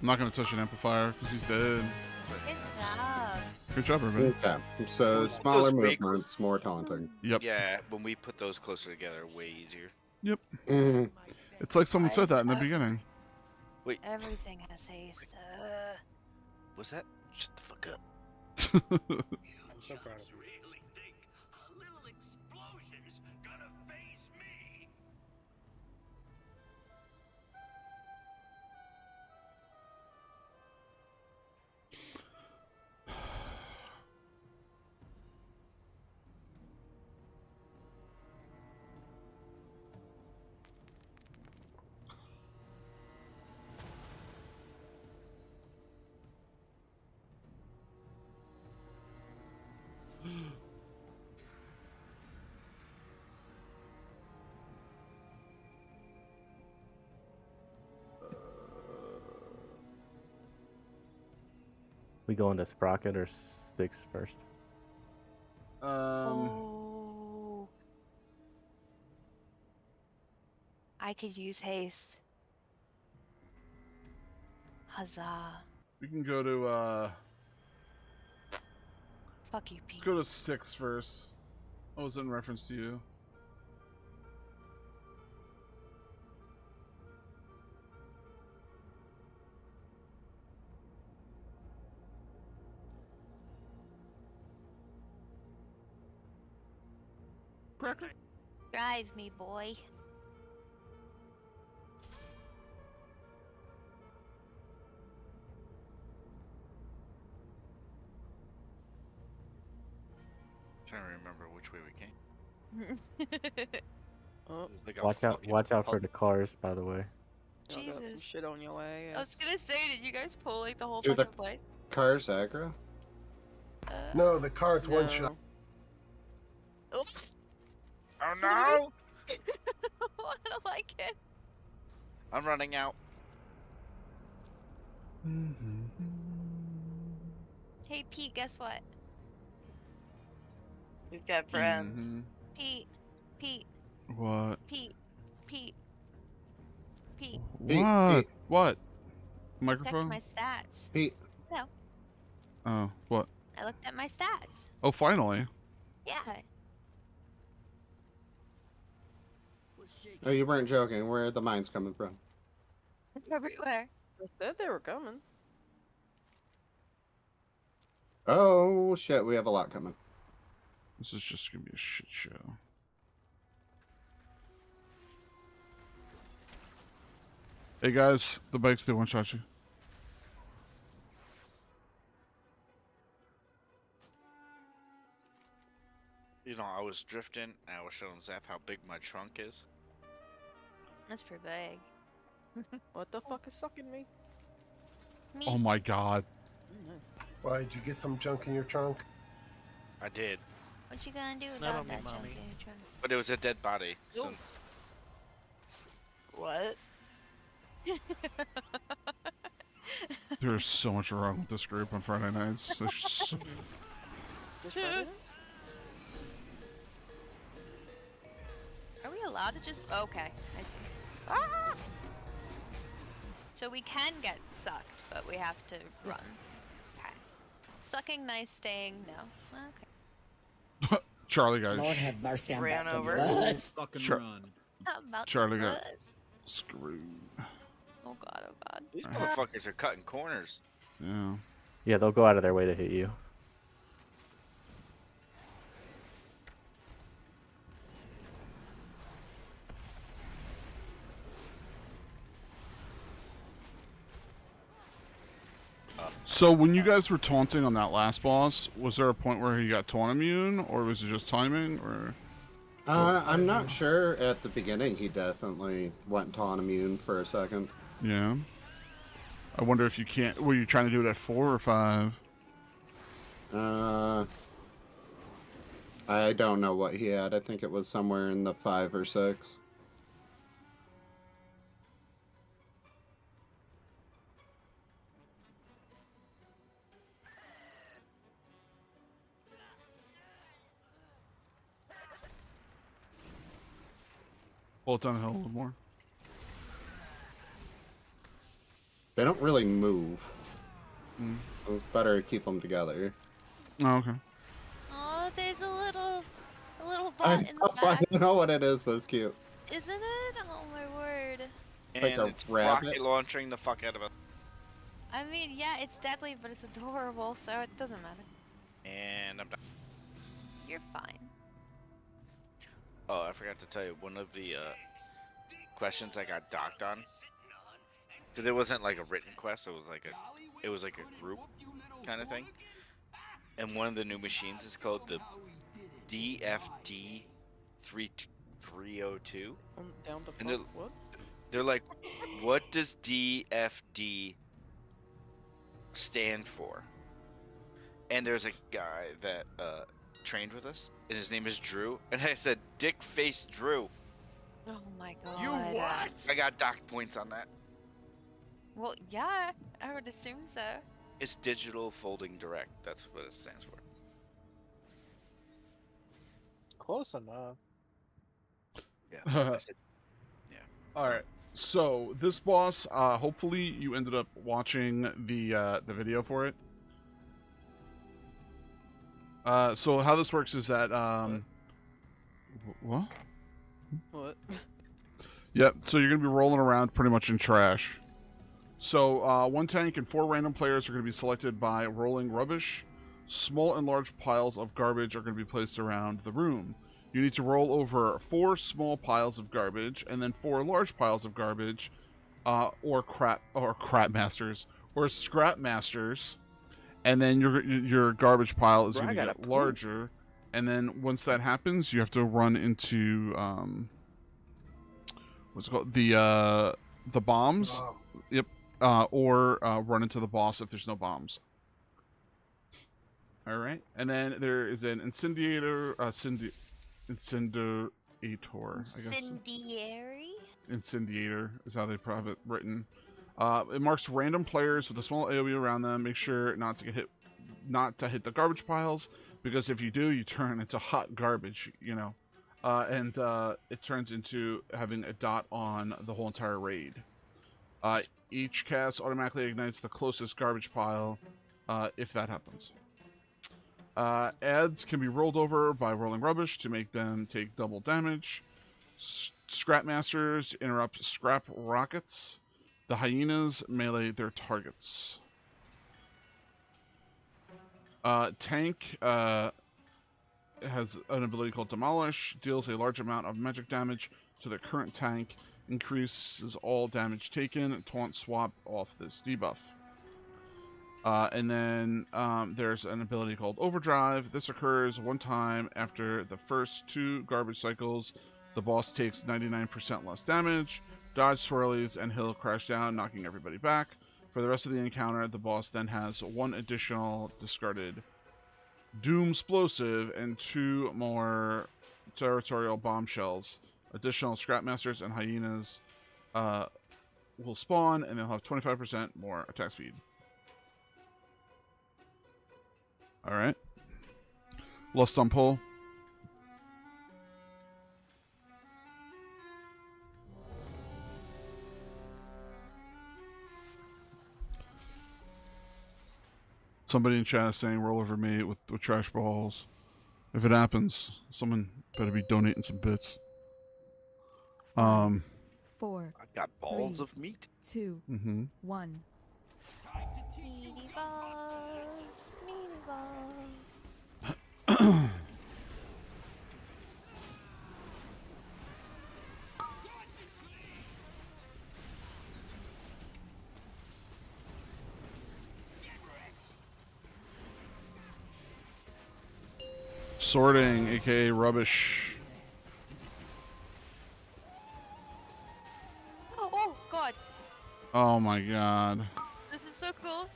I'm not going to touch an amplifier because he's dead. Good job. Good job, everybody. Okay. So smaller movements, more taunting. Yep. Yeah, when we put those closer together, way easier. Yep. Mhm. It's like someone said that in the beginning. Wait, Everything has haste. what's that? Shut the fuck up. I'm so proud of you. Really think a little explosion's gonna phase me? We go into Sprocket or Sticks first? Oh. I could use haste. Huzzah. We can go to, Fuck you, Pete. go to 6 first. What was it in reference to you? Cracker? Drive me, boy. Trying to remember which way we came. Oh, Like a Watch out! fucking Watch out pub- for the cars, by the way. y'all got some Jesus. shit on your I was ass. gonna say, did you guys pull like the whole Do the fucking place? cars aggro? No, the car's one shot. Oops. Oh Sorry. no! I don't like it. I'm running out. Hey Pete, guess what? We've got friends. Mhm. Pete, What? Pete. What? What? Checked Microphone? my stats. Pete. No, Oh, what? I looked at my stats. Oh, finally. Yeah. Oh, you weren't joking. Where are the mines coming from? Everywhere. I said they were coming. Oh, shit. We have a lot coming. This is just gonna be a shit show. Hey guys, the bikes, they one-shot you. You know, I was drifting and I was showing Zap how big my trunk is. That's pretty big. What the fuck is sucking me? Me. Oh my god. Nice. Why, did you get some junk in your trunk? I did, What you gonna do Not about on me, that junk mommy. in your trunk? but it was a dead body. So What? There's so much wrong with this group on Friday nights. There's so... Are we allowed to just? Okay, I see. Ah! So we can get sucked, but we have to run. Okay. Sucking nice, staying no. Okay. Charlie got Lord have mercy, I'm Ran about to over. bust. Fucking Char- run. How about Charlie the got buzz? screwed. Oh god, oh god. these motherfuckers are cutting corners. Yeah. Yeah, they'll go out of their way to hit you. So when you guys were taunting on that last boss, was there a point where he got taunt immune, or was it just timing, or? I'm not sure. At the beginning, he definitely went taunt immune for a second. Yeah. I wonder if you can't. Were you trying to do it at 4 or 5? I don't know what he had. I think it was somewhere in the 5 or 6. Pull it down the hill a little more. They don't really move. Mm. So it's better to keep them together. Oh, okay. Oh, there's a little I bot in the I back. don't know what it is, but it's cute. Isn't it? Oh my word. It's like And a it's rabbit. rocket launching the fuck out of us. I mean, yeah, it's deadly, but it's adorable, so it doesn't matter. And I'm done. You're fine. Oh, I forgot to tell you, one of the questions I got docked on, because it wasn't like a written quest, it was like a group kind of thing. And one of the new machines is called the DFD 3302. Down the And what? they're like, what does DFD stand for? And there's a guy that trained with us, and his name is Drew. And I said, Dick Face Drew. Oh my god. You what? I got docked points on that. Well, yeah, I would assume so. It's Digital Folding Direct. That's what it stands for. Close enough. Yeah. I said, All right. So this boss, hopefully you ended up watching the video for it. So how this works is that what? What? Yep. So you're gonna be rolling around pretty much in trash. So one tank and 4 random players are gonna be selected by rolling rubbish. Small and large piles of garbage are gonna be placed around the room. you need to roll over 4 small piles of garbage and then 4 large piles of garbage, or crap masters or scrap masters, and then your garbage pile is Bro, going I to gotta get poop. larger. And then once that happens, you have to run into what's it called, the bombs. Yep. Or run into the boss if there's no bombs. All right, and then there is an incendiator, incendiator, I guess. Incendiary? Incendiator is how they have it written. It marks random players with a small AoE around them. Make sure not to hit the garbage piles, because if you do, you turn into hot garbage, you know. And it turns into having a dot on the whole entire raid. Each cast automatically ignites the closest garbage pile, if that happens. Ads can be rolled over by rolling rubbish to make them take double damage. Scrap masters interrupt scrap rockets. The hyenas melee their targets. Tank has an ability called Demolish. Deals a large amount of magic damage to the current tank. Increases all damage taken. Taunt swap off this debuff. And then there's an ability called Overdrive. This occurs one time after the first 2 garbage cycles. The boss takes 99% less damage. Dodge swirlies and he'll crash down, knocking everybody back. For the rest of the encounter, the boss then has 1 additional discarded Doom Explosive and 2 more territorial bombshells. Additional Scrapmasters and Hyenas will spawn, and they'll have 25% more attack speed. Alright. Lust on pull. Somebody in chat is saying roll over me with trash balls. If it happens, someone better be donating some bits. 4. I've got balls 3, of meat. 2, Mm-hmm. 1. Meaty balls, meaty balls. Sorting, aka rubbish. Oh god. Oh my god. This is so cool.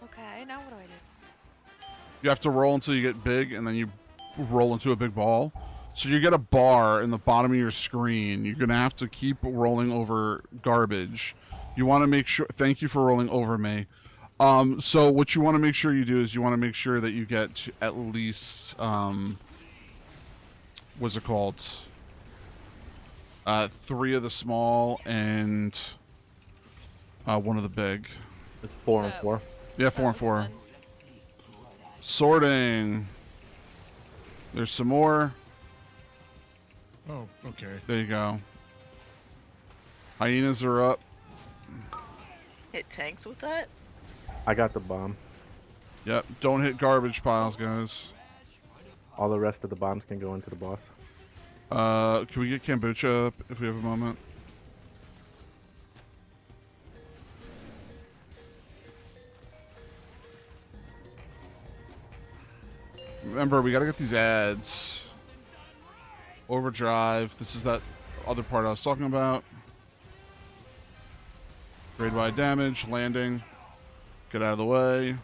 Okay, now what do I do? You have to roll until you get big, and then you roll into a big ball. So you get a bar in the bottom of your screen. You're going to have to keep rolling over garbage. You want to make sure... Thank you for rolling over me. So what you want to make sure you do is you want to make sure that you get at least... what's it called? 3 of the small and 1 of the big. It's 4 and 4. Yeah, 4 and 4. Sorting. There's some more. Oh, okay. There you go. Hyenas are up. Hit tanks with that? I got the bomb. Yep, don't hit garbage piles, guys. All the rest of the bombs can go into the boss. Can we get kombucha up if we have a moment? Remember, we gotta get these ads. Overdrive. This is that other part I was talking about. Grade-wide damage, landing. Get out of the way.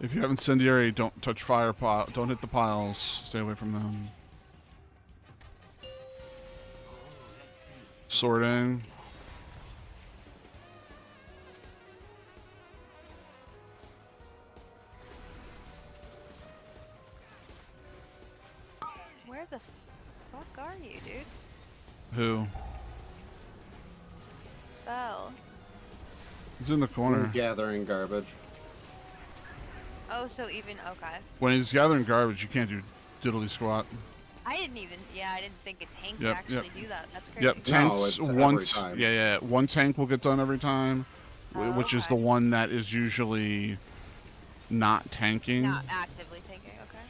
If you have incendiary, don't touch fire pile. Don't hit the piles. Stay away from them. Sorting. Where the fuck are you, dude? Who? Bell. He's in the corner. Gathering garbage. Oh, so even okay. When he's gathering garbage, you can't do diddly squat. I didn't even. Yeah, I didn't think a tank Yep, could actually yep. do that. That's crazy. Yep, tanks. No, it's one. every time. Yeah. One tank will get done every time, which is the okay. one that is usually not tanking. Not actively tanking. Okay.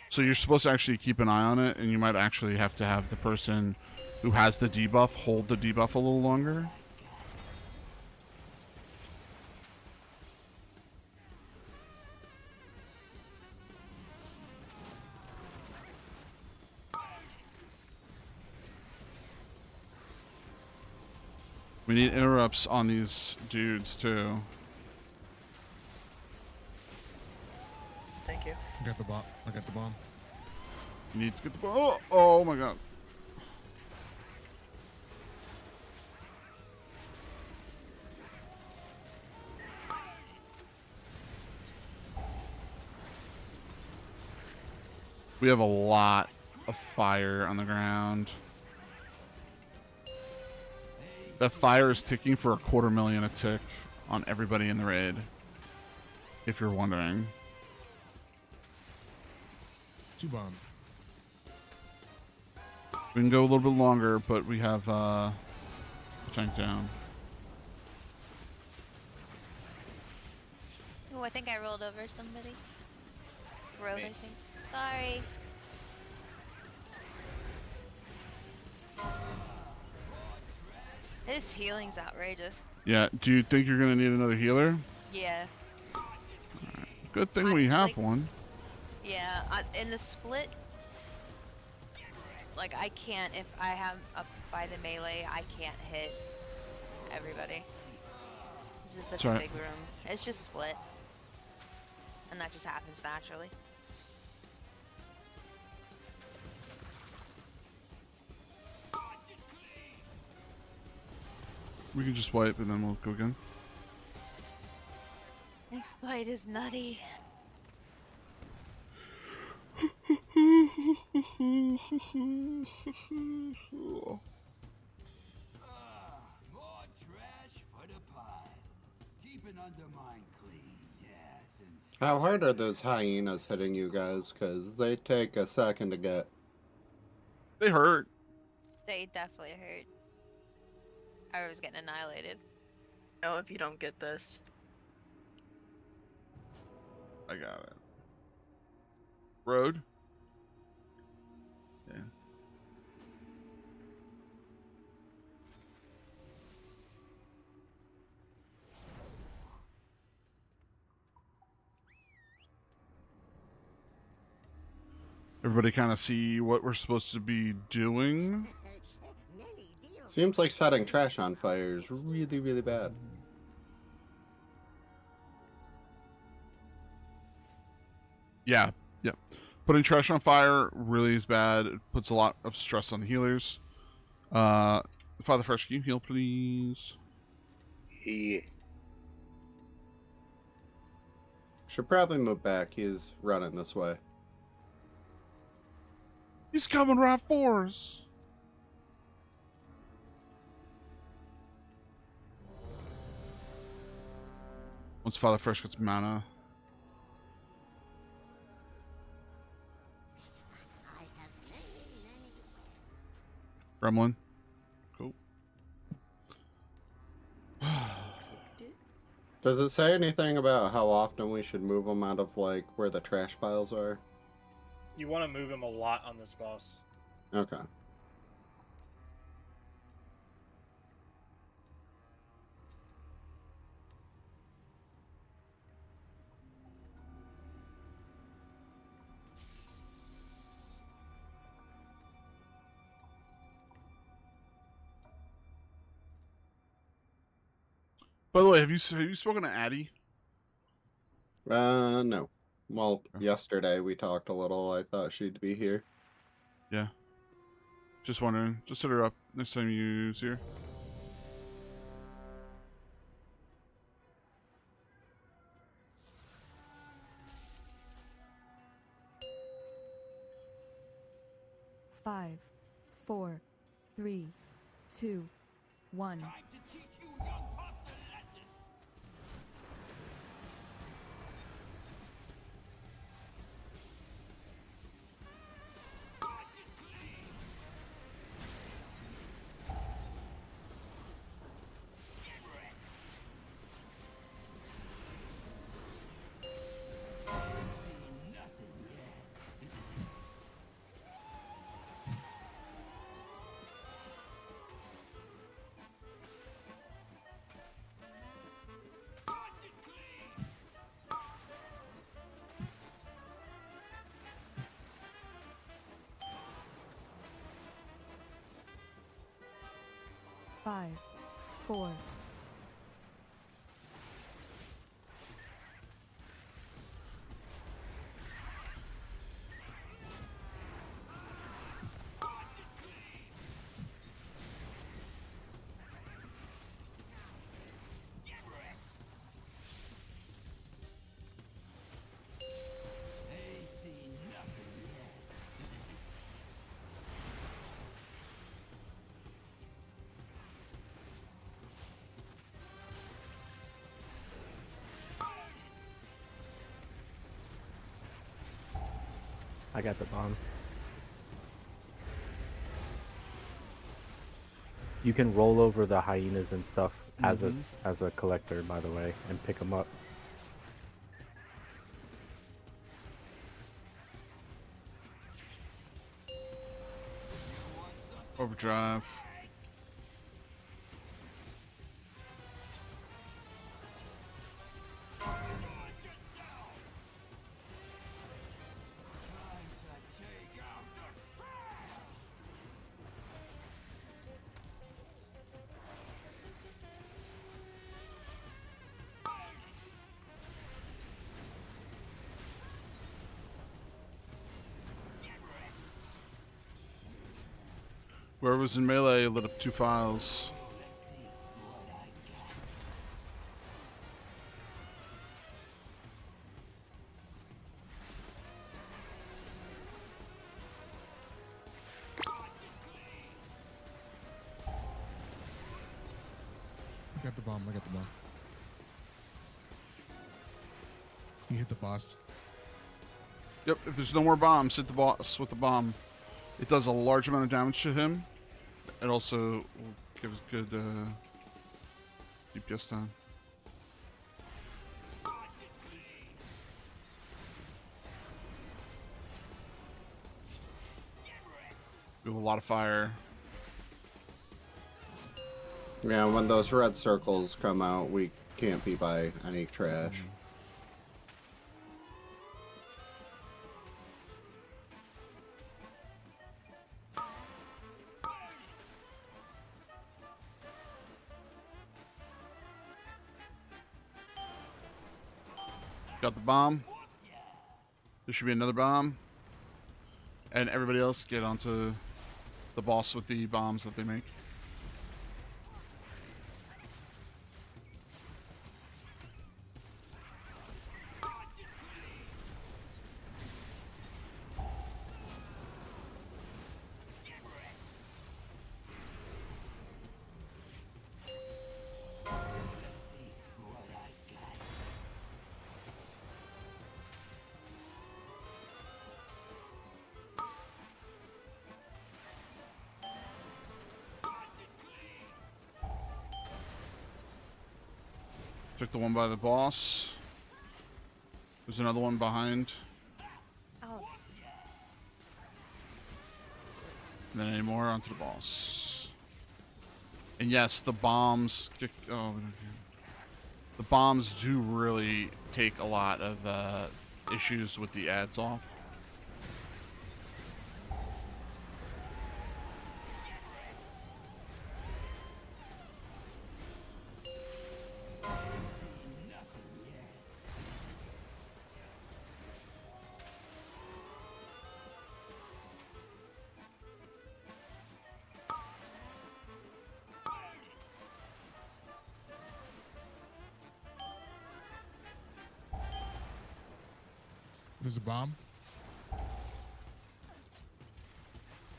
So you're supposed to actually keep an eye on it, and you might actually have to have the person who has the debuff hold the debuff a little longer. We need interrupts on these dudes too. Thank you. I got the bomb. I got the bomb. You need to get the bomb. Oh my god. We have a lot of fire on the ground. That fire is ticking for 250,000 a tick on everybody in the raid, if you're wondering. 2 bomb. We can go a little bit longer, but we have the tank down. Oh, I think I rolled over somebody. Road, I think. Sorry. His healing's outrageous. Yeah, do you think you're gonna need another healer? Yeah. Good thing we have one. Yeah, in the split, like I can't, if I have up by the melee, I can't hit everybody. This is such a Sorry. big room. It's just split. And that just happens naturally. We can just wipe and then we'll go again. This fight is nutty. More trash for the pile. Keep an undermine clean, yes. And How hard are those hyenas hitting you guys? Because they take a second to get. They hurt. They definitely hurt. I was getting annihilated. No, if you don't get this. I got it. Road. Yeah. Everybody kind of see what we're supposed to be doing. Seems like setting trash on fire is really, really bad. Yeah, yep. Putting trash on fire really is bad. It puts a lot of stress on the healers. Father Fresh, can you heal, please? He should probably move back. He's running this way. He's coming right for us. Once Father Fresh gets mana. Gremlin. Cool. Does it say anything about how often we should move them out of, like, where the trash piles are? You want to move him a lot on this boss. Okay. By the way, have you spoken to Addie? No. Well, yesterday we talked a little. I thought she'd be here. Yeah. Just wondering. Just hit her up next time you see her. Five, 4, 3, 2, 1. 5, 4. I got the bomb. You can roll over the hyenas and stuff as a collector, by the way, and pick them up. Overdrive. Whoever was in melee lit up 2 files. I got the bomb. I got the bomb. You hit the boss. Yep, if there's no more bombs, hit the boss with the bomb. It does a large amount of damage to him. It also will give us good DPS time. We have a lot of fire. Yeah, when those red circles come out, we can't be by any trash. Got the bomb. There should be another bomb. And everybody else get onto the boss with the bombs that they make. Took the one by the boss. There's another one behind. Oh. And then any more onto the boss. And yes, the bombs. Oh, the bombs do really take a lot of issues with the ads off. There's a bomb.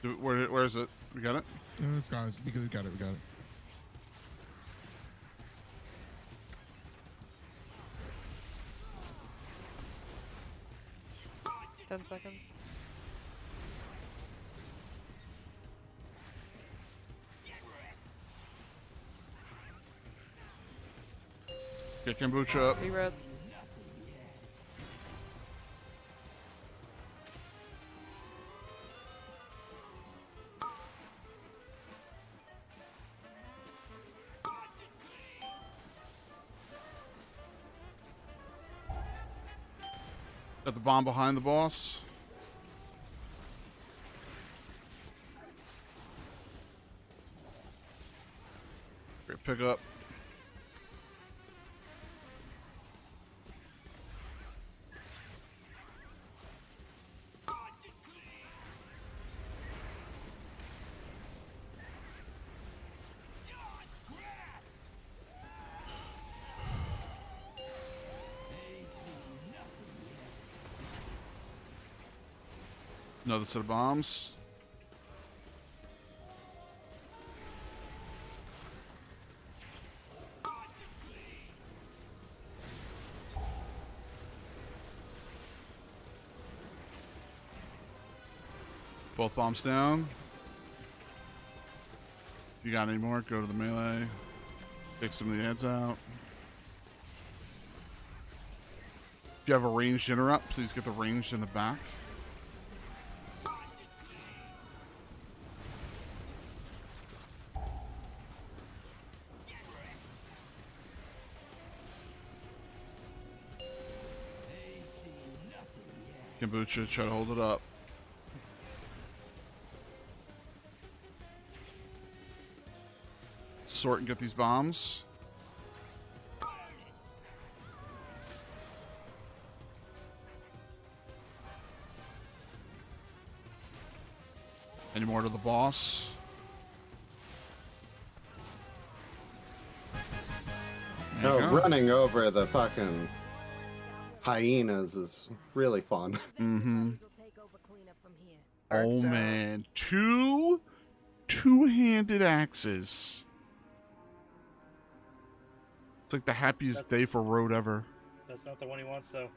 Where is it? We got it? It's gone. We got it. We got it. Ten seconds. Get kombucha up. Re-res. Got the bomb behind the boss. Great pickup. Another set of bombs. Both bombs down. If you got any more, go to the melee. Take some of the heads out. If you have a ranged interrupt, please get the ranged in the back. Kombucha, try to hold it up. Sort and get these bombs. Any more to the boss? There you No, go. running over the fucking hyenas is really fun. Mm-hmm. Oh man, two-handed axes. It's like the happiest day for road ever. That's not the one he wants, though.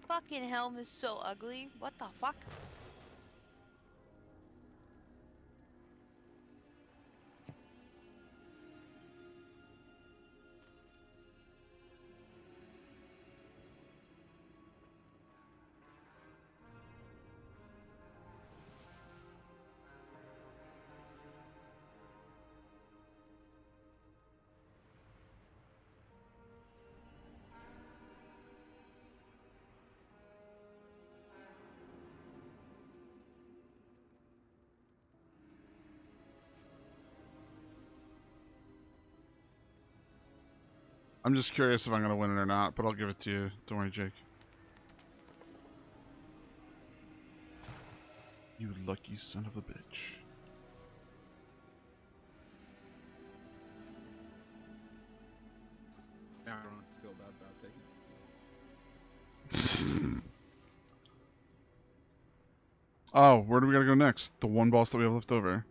Fucking helm is so ugly. What the fuck? I'm just curious if I'm gonna win it or not, but I'll give it to you. Don't worry, Jake. You lucky son of a bitch. Now I don't feel bad about taking it. Oh, where do we gotta go next? The one boss that we have left over.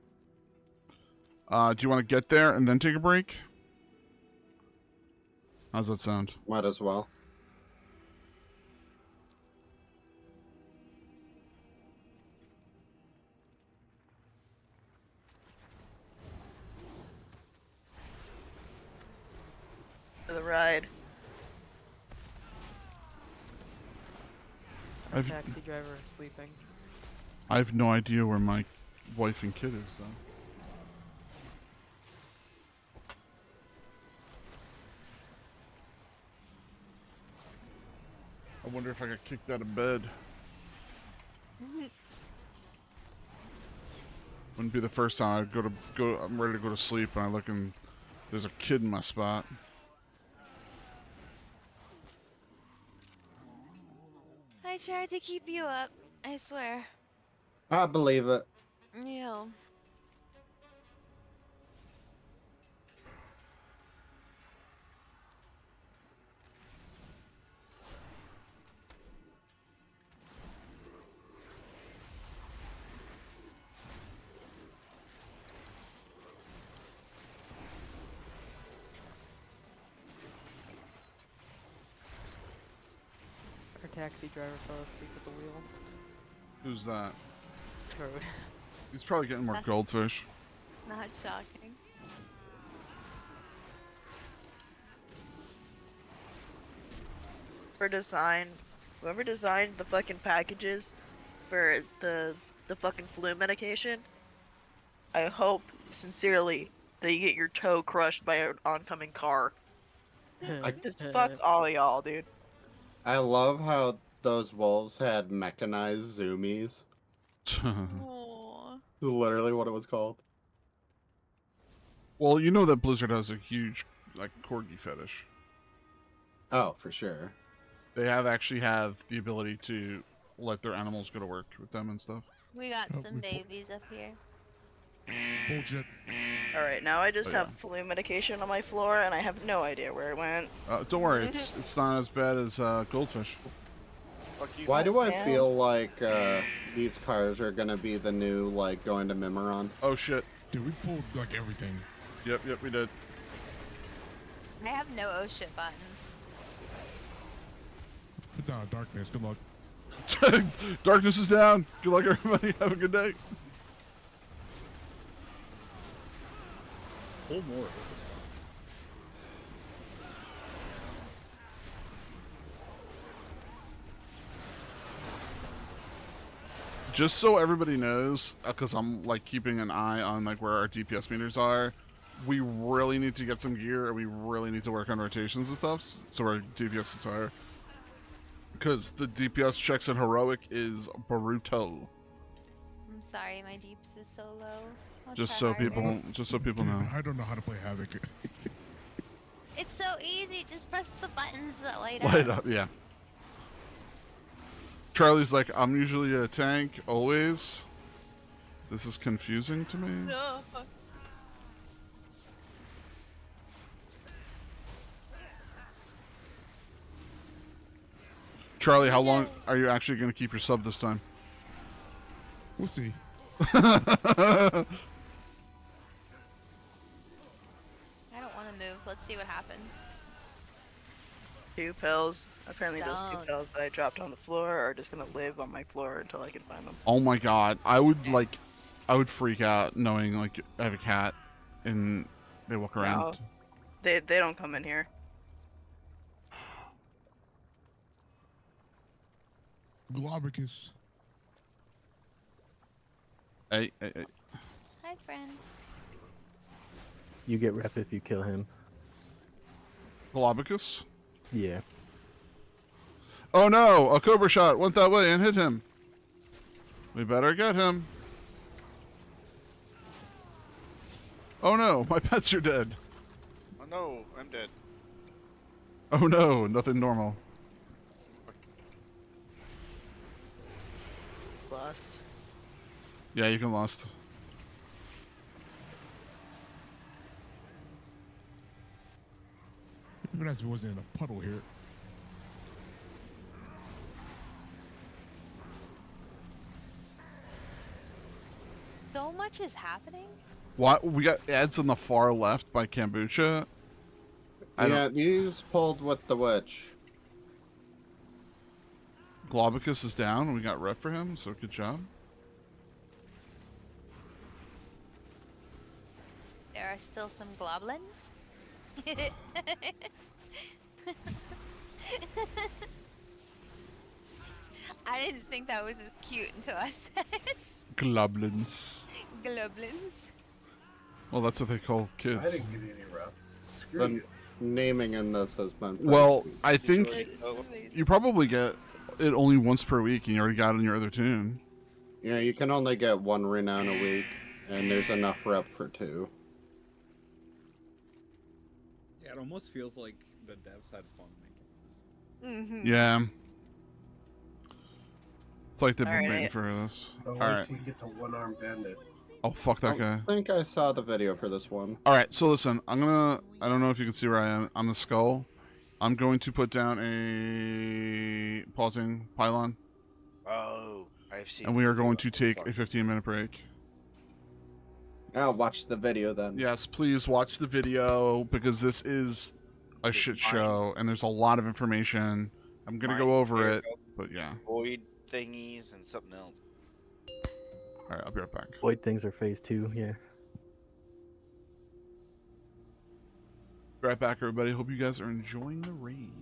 Do you want to get there and then take a break? How's that sound? Might as well. For the ride. Our taxi driver is sleeping. I have no idea where my wife and kid is, though. I wonder if I got kicked out of bed. Wouldn't be the first time I I'm ready to go to sleep and I look and there's a kid in my spot. I tried to keep you up, I swear. I believe it. Yeah. Our taxi driver fell asleep at the wheel. Who's that? Prot. He's probably getting more That's- goldfish. Not shocking. Whoever designed the fucking packages for the fucking flu medication, I hope sincerely that you get your toe crushed by an oncoming car. Just fuck all y'all, dude. I love how those wolves had mechanized zoomies. Aww. Literally what it was called. Well, you know that Blizzard has a huge like corgi fetish. Oh, for sure. They actually have the ability to let their animals go to work with them and stuff. We got some babies up here. Bullshit. Alright, now I just Oh, yeah. have flu medication on my floor and I have no idea where it went. Don't worry, it's not as bad as goldfish. Why do I man. feel like these cars are gonna be the new like going to Mimeron? Oh shit! Dude, we pulled like everything. Yep, we did. I have no oh shit buttons. Put down darkness. Good luck. Darkness is down. Good luck, everybody. Have a good day. Pull more. Just so everybody knows, because I'm like keeping an eye on like where our DPS meters are, we really need to get some gear and we really need to work on rotations and stuff so our DPS is higher. Because the DPS checks in heroic is brutal. I'm sorry, my deeps is so low. I'll Just try so harder. people know. I don't know how to play Havoc. It's so easy. Just press the buttons that light Light up. up, yeah. Charlie's like, I'm usually a tank, always. This is confusing to me. No. Charlie, how long are you actually going to keep your sub this time? We'll see. I don't want to move. Let's see what happens. 2 pills. Apparently those 2 Stone. pills that I dropped on the floor are just gonna live on my floor until I can find them. Oh my god, I would freak out knowing like I have a cat and they walk around. No, they don't come in here. Globicus. Hey. Hi, friend. You get rep if you kill him. Globicus? Yeah. Oh no, a cobra shot went that way and hit him. We better get him. Oh no, my pets are dead. Oh no, I'm dead. Oh no, nothing normal. It's lost. Yeah, you can lost. It'd be nice if it wasn't in a puddle here. So much is happening. What? We got ads on the far left by Kombucha. Yeah, these pulled with the witch. Globicus is down and we got rep for him, so good job. There are still some globlins. I didn't think that was as cute until I said it. Globlins. Globlins. Well, that's what they call kids. I didn't get any rep. Screw The you. naming in this has been. Well, I think Oh, you probably get it only once per week, and you already got it on your other tune. Yeah, you can only get 1 renown a week, and there's enough rep for 2. Yeah, it almost feels like the devs had fun making this. Yeah. It's like they've been Alright. waiting for this. But All wait right. till you get the one-armed bandit. Oh, fuck that guy. I think I saw the video for this one. All right, so listen, I don't know if you can see where I am. I'm the skull. I'm going to put down a pausing pylon, oh, I've seen. and we are going to take a 15-minute break. I'll watch the video then. Yes, please watch the video because this is a shit show, and there's a lot of information. I'm gonna go over it, but yeah. Void thingies and something else. All right, I'll be right back. Void things are phase 2, yeah. Be right back, everybody. Hope you guys are enjoying the raid.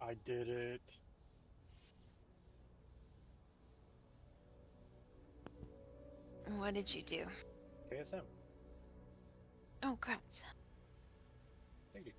I did it. What did you do? KSM. Oh, congrats. Thank you.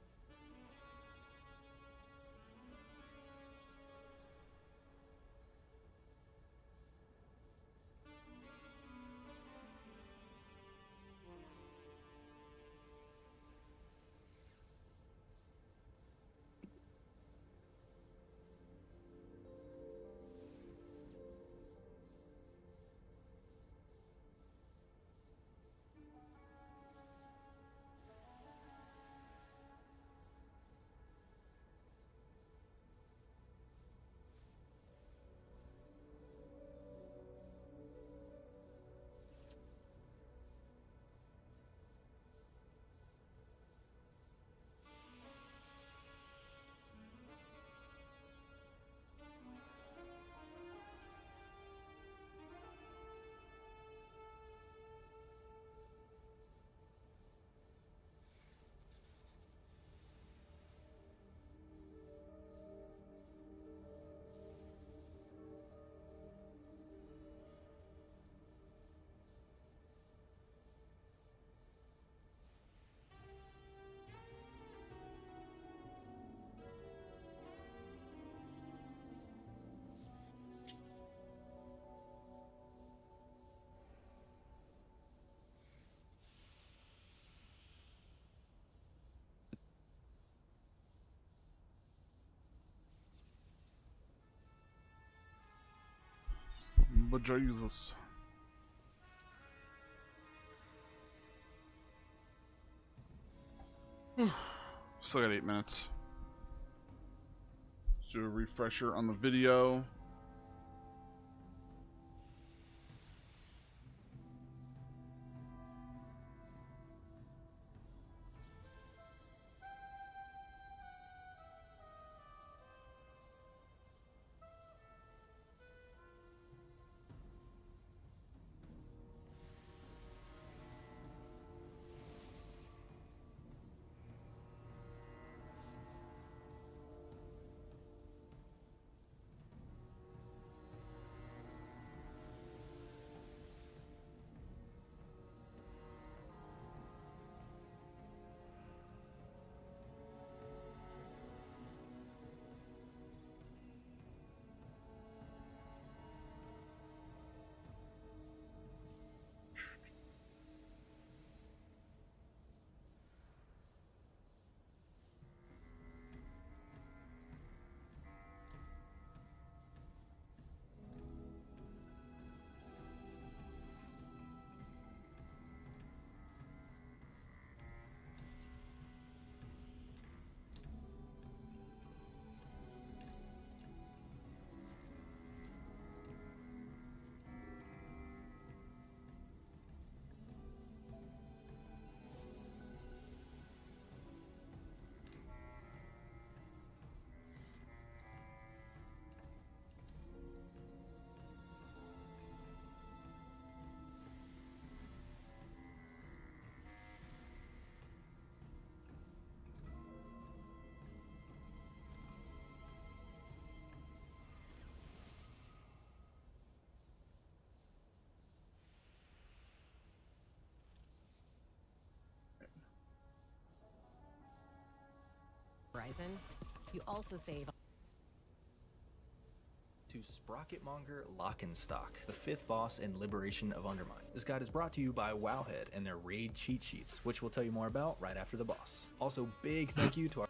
But Jesus. Still got 8 minutes. Let's do a refresher on the video. Horizon, you also save to Sprocketmonger Lockenstock, the 5th boss in Liberation of Undermine. This guide is brought to you by Wowhead and their raid cheat sheets, which we'll tell you more about right after the boss. Also, big thank you to our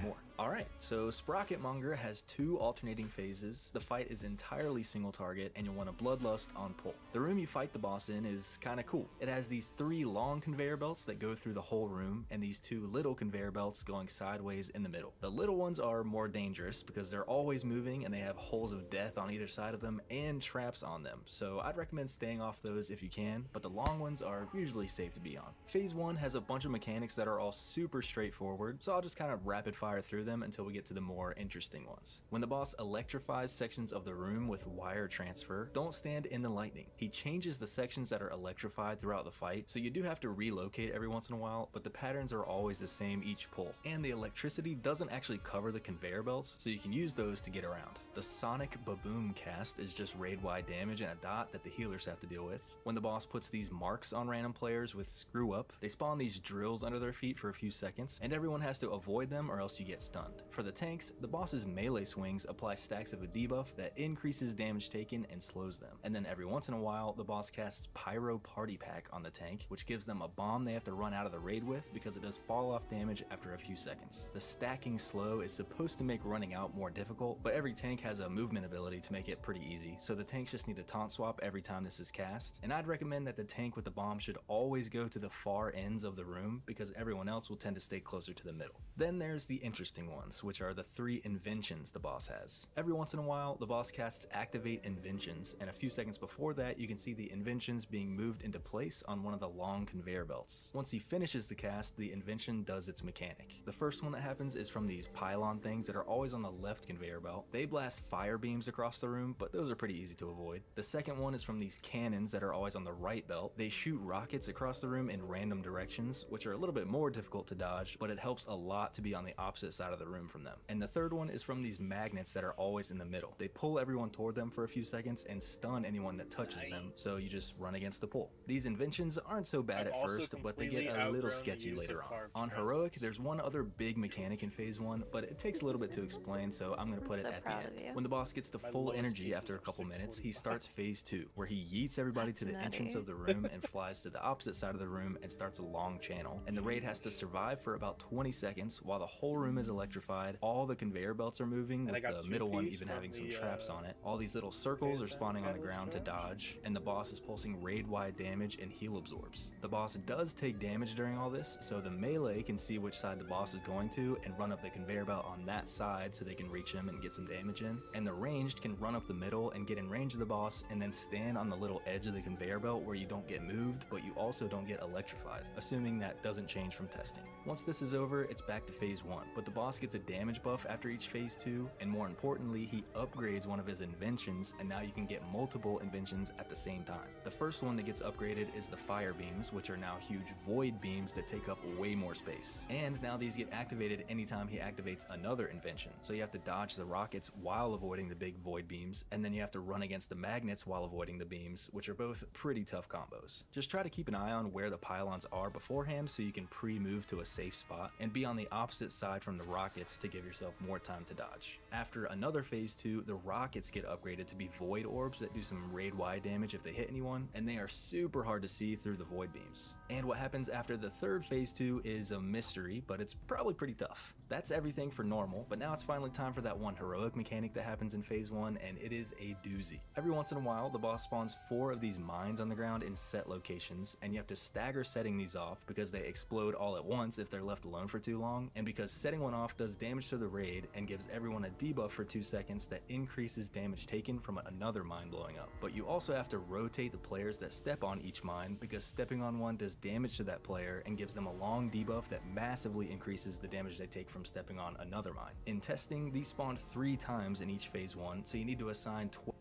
more. Alright, so Sprocketmonger has 2 alternating phases. The fight is entirely single target, and you'll want a Bloodlust on pull. The room you fight the boss in is kinda cool. It has these 3 long conveyor belts that go through the whole room, and these 2 little conveyor belts going sideways in the middle. The little ones are more dangerous because they're always moving and they have holes of death on either side of them and traps on them, so I'd recommend staying off those if you can, but the long ones are usually safe to be on. Phase 1 has a bunch of mechanics that are all super straightforward, so I'll just kind of rapid fire through them until we get to the more interesting ones. When the boss electrifies sections of the room with wire transfer, don't stand in the lightning. He changes the sections that are electrified throughout the fight, so you do have to relocate every once in a while, but the patterns are always the same each pull. And the electricity doesn't actually cover the conveyor belts, so you can use those to get around. The Sonic Baboom cast is just raid-wide damage and a dot that the healers have to deal with. When the boss puts these marks on random players with Screw Up, they spawn these drills under their feet for a few seconds, and everyone has to avoid them or else you get stunned. For the tanks, the boss's melee swings apply stacks of a debuff that increases damage taken and slows them. And then every once in a while, the boss casts Pyro Party Pack on the tank, which gives them a bomb they have to run out of the raid with because it does fall off damage after a few seconds. The stacking slow is supposed to make running out more difficult, but every tank has a movement ability to make it pretty easy, so the tanks just need to taunt swap every time this is cast. And I'd recommend that the tank with the bomb should always go to the far ends of the room because everyone else will tend to stay closer to the middle. Then there's the interesting ones, which are the 3 inventions the boss has. Every once in a while, the boss casts Activate Inventions, and a few seconds before that, you can see the inventions being moved into place on one of the long conveyor belts. Once he finishes the cast, the invention does its mechanic. The first one that happens is from these pylon things that are always on the left conveyor belt. They blast fire beams across the room, but those are pretty easy to avoid. The second one is from these cannons that are always on the right belt. They shoot rockets across the room in random directions, which are a little bit more difficult to dodge, but it helps a lot to be on the opposite side of the room from them. And the third one is from these magnets that are always in the middle. They pull everyone toward them for a few seconds and stun anyone that touches them, so you just run against the pull. These inventions aren't so bad at first, but they get a little sketchy later on. On Heroic, there's one other big mechanic in Phase 1, but it takes a little bit to explain, so I'm going to put it at the end. When the boss gets to full energy after a couple minutes, he starts Phase 2, where he yeets everybody to the entrance of the room and flies to the opposite side of the room and starts a long channel. And the raid has to survive for about 20 seconds while the whole room is electrified, all the conveyor belts are moving, with the middle one even having some traps on it. All these little circles are spawning on the ground to dodge, and the boss is pulsing raid-wide damage and heal absorbs. The boss does take damage during all this, so the melee can see which side the boss is going to and run up the conveyor belt on that side so they can reach him and get some damage in. And the ranged can run up the middle and get in range of the boss and then stand on the little edge of the conveyor belt where you don't get moved, but you also don't get electrified, assuming that doesn't change from testing. Once this is over, it's back to Phase 1, but the boss gets a damage buff after each Phase 2, and more importantly, he upgrades one of his inventions, and now you can get multiple inventions at the same time. The first one that gets upgraded is the fire beams, which are now huge void beams that take up way more space. And now these get activated anytime he activates another invention, so you have to dodge the rockets while avoiding the big void beams, and then you have to run against the magnets while avoiding the beams, which are both pretty tough combos. Just try to keep an eye on where the pylons are beforehand so you can pre-move to a safe spot, and be on the opposite side from the rockets to give yourself more time to dodge. After another Phase 2, the rockets get upgraded to be void orbs that do some raid-wide damage if they hit anyone, and they are super hard to see through the void beams. And what happens after the third Phase 2 is a mystery, but it's probably pretty tough. That's everything for normal, but now it's finally time for that one heroic mechanic that happens in Phase 1, and it is a doozy. Every once in a while, the boss spawns 4 of these mines on the ground in set locations, and you have to stagger setting these off because they explode all at once if they're left alone for too long, and because setting one off does damage to the raid and gives everyone a debuff for 2 seconds that increases damage taken from another mine blowing up. But you also have to rotate the players that step on each mine because stepping on one does damage to that player and gives them a long debuff that massively increases the damage they take from stepping on another mine. In testing, these spawn 3 times in each Phase 1, so you need to assign 12.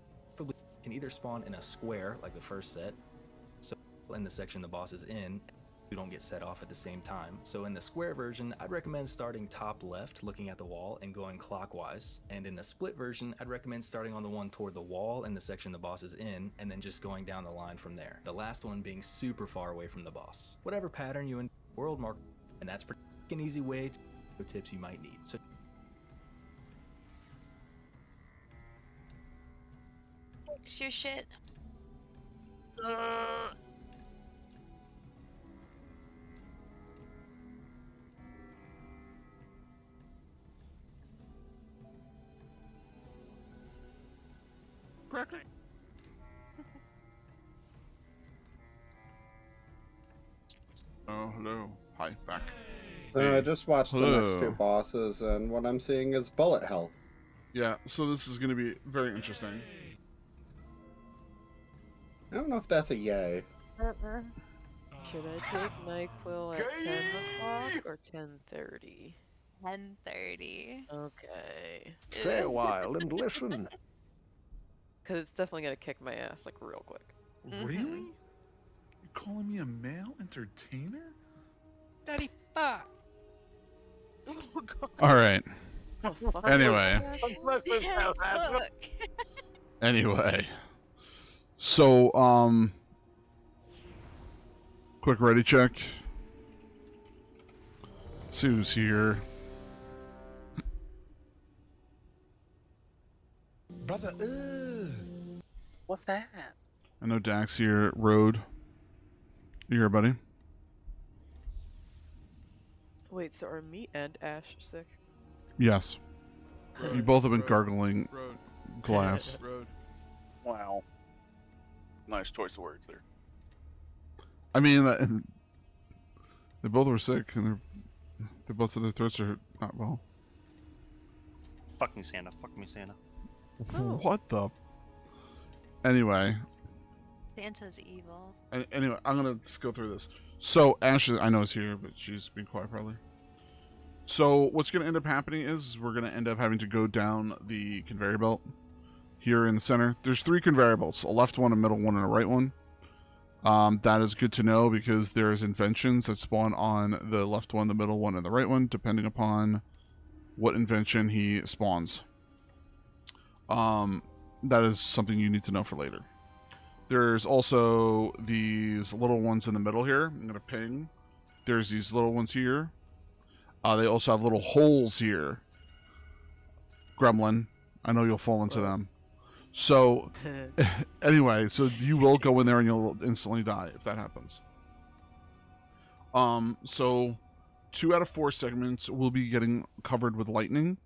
Can either spawn in a square like the first set, so in the section the boss is in, you don't get set off at the same time. So in the square version, I'd recommend starting top left, looking at the wall, and going clockwise. And in the split version, I'd recommend starting on the one toward the wall in the section the boss is in, and then just going down the line from there. The last one being super far away from the boss. Whatever pattern you in world mark, and that's an easy way to tips you might need. So fix your shit. Cracker. Oh, hello. Hi, back. I just watched the next Hello. 2 bosses, and what I'm seeing is bullet hell. Yeah, so this is going to be very interesting. I don't know if that's a yay. Should I take NyQuil at 10 o'clock or 10:30? 10:30. Okay. Stay a while and listen. Because it's definitely gonna kick my ass like real quick. Really? You calling me a male entertainer? Daddy, fuck. Oh, God. All right. fuck Anyway. Anyway. So, quick ready check. See who's here. Brother, what's that? I know Dax here. Road. You here, buddy? Wait, so are me and Ash sick? Yes. Road, You both have been road, gargling road. glass. Road. Wow. Nice choice of words there. I mean, they both were sick, and they both said their throats are not well. Fuck me, Santa. Fuck me, Santa. What the? Anyway. Santa's evil. Anyway, I'm gonna just go through this. So Ash, I know is here, but she's being quiet probably. So what's gonna end up happening is we're gonna end up having to go down the conveyor belt here in the center. There's 3 conveyor belts: a left one, a middle one, and a right one. That is good to know because there's inventions that spawn on the left one, the middle one, and the right one, depending upon what invention he spawns. That is something you need to know for later. There's also these little ones in the middle here. I'm going to ping. There's these little ones here. They also have little holes here. Gremlin. I know you'll fall into them. So, anyway, so you will go in there and you'll instantly die if that happens. So 2 out of 4 segments will be getting covered with lightning.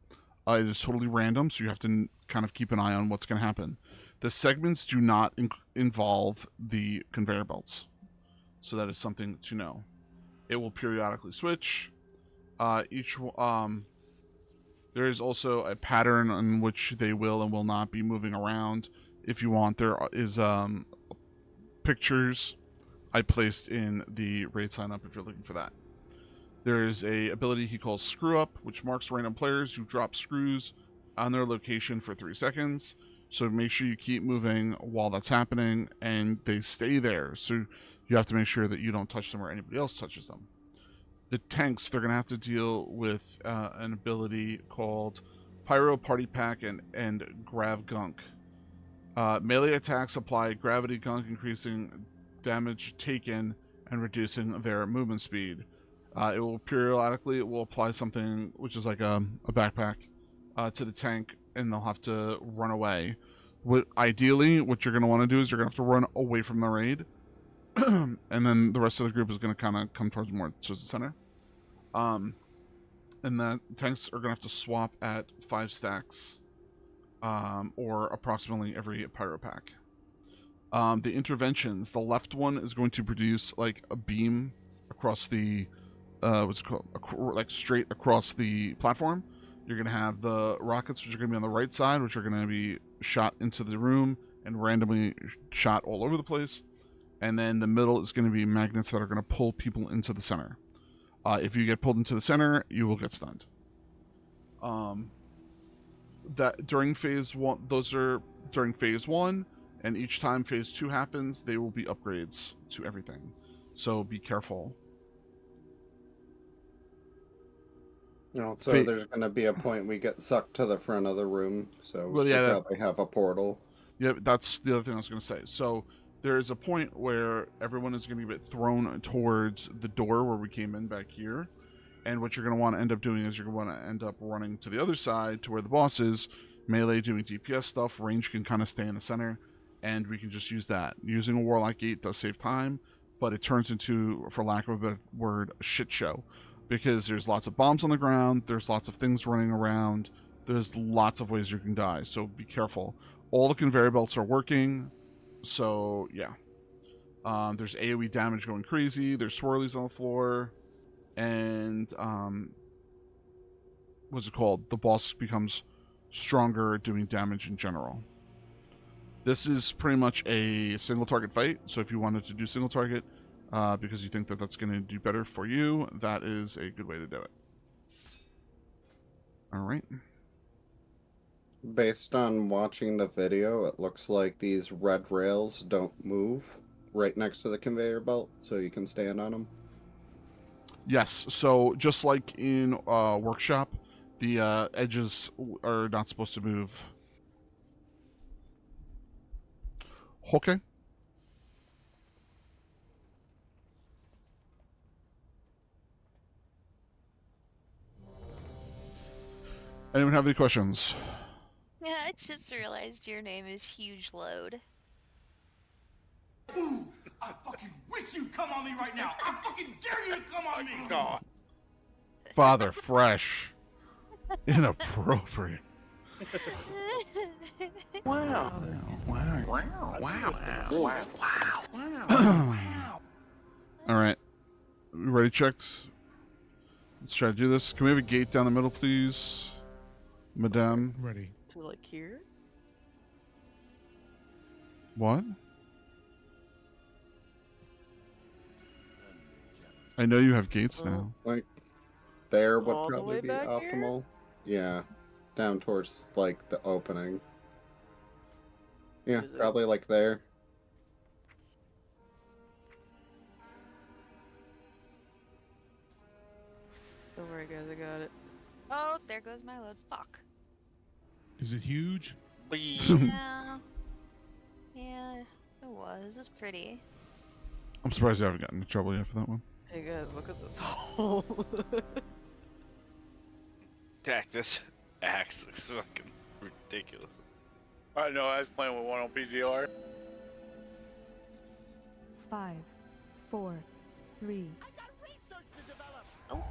It is totally random, so you have to kind of keep an eye on what's going to happen. The segments do not involve the conveyor belts, so that is something to know. It will periodically switch. There is also a pattern in which they will and will not be moving around. If you want, there is pictures I placed in the raid sign up if you're looking for that. There is a ability he calls Screw Up, which marks random players who drop screws on their location for 3 seconds. So make sure you keep moving while that's happening, and they stay there. So you have to make sure that you don't touch them or anybody else touches them. The tanks, they're going to have to deal with an ability called Pyro Party Pack and Grav Gunk. Melee attacks apply Gravity Gunk, increasing damage taken and reducing their movement speed. It will periodically apply something which is like a backpack to the tank, and they'll have to run away. Ideally, what you're going to want to do is you're going to have to run away from the raid, and then the rest of the group is going to kind of come towards the center. And the tanks are going to have to swap at 5 stacks, or approximately every pyro pack. The interventions, the left one is going to produce like a beam across the what's it called, like straight across the platform. You're going to have the rockets, which are going to be on the right side, which are going to be shot into the room and randomly shot all over the place. And then the middle is going to be magnets that are going to pull people into the center. If you get pulled into the center, you will get stunned. That during phase 1, those are during phase 1, and each time phase 2 happens, they will be upgrades to everything. So be careful. Also, there's going to be a point we get sucked to the front of the room, so we should probably have a portal. Yeah, that's the other thing I was going to say. So there is a point where everyone is going to get thrown towards the door where we came in back here. And what you're going to want to end up doing is you're going to want to end up running to the other side to where the boss is. Melee doing DPS stuff. Range can kind of stay in the center. And we can just use that. Using a Warlock Gate does save time, but it turns into, for lack of a better word, a shit show. Because there's lots of bombs on the ground, there's lots of things running around, there's lots of ways you can die, so be careful. All the conveyor belts are working, so yeah. There's AoE damage going crazy, there's swirlies on the floor, and what's it called? The boss becomes stronger at doing damage in general. This is pretty much a single target fight, so if you wanted to do single target, because you think that that's going to do better for you, that is a good way to do it. All right. Based on watching the video, it looks like these red rails don't move right next to the conveyor belt, so you can stand on them. Yes. So just like in workshop, the edges are not supposed to move. Okay. Anyone have any questions? Yeah, I just realized your name is Huge Load. Ooh, I fucking wish you'd come on me right now. I fucking dare you to come on me. God. Father Fresh. Inappropriate. Wow. Wow. Wow. Wow. Wow. All right. We ready checked? Let's try to do this. Can we have a gate down the middle, please? Madame. Ready. To like here? What? I know you have gates now. Like, there would All the probably way be back optimal. Yeah. Down towards, like, the opening. Yeah, Is it? probably like there. Don't worry, guys, I got it. Oh, there goes my load. Fuck. Is it huge? Yeah. Yeah, it was. It was pretty. I'm surprised you haven't gotten into trouble yet for that one. Hey guys, look at this hole. This axe looks fucking ridiculous. I know, I was playing with one on PGR. 5, 4, 3. Oh.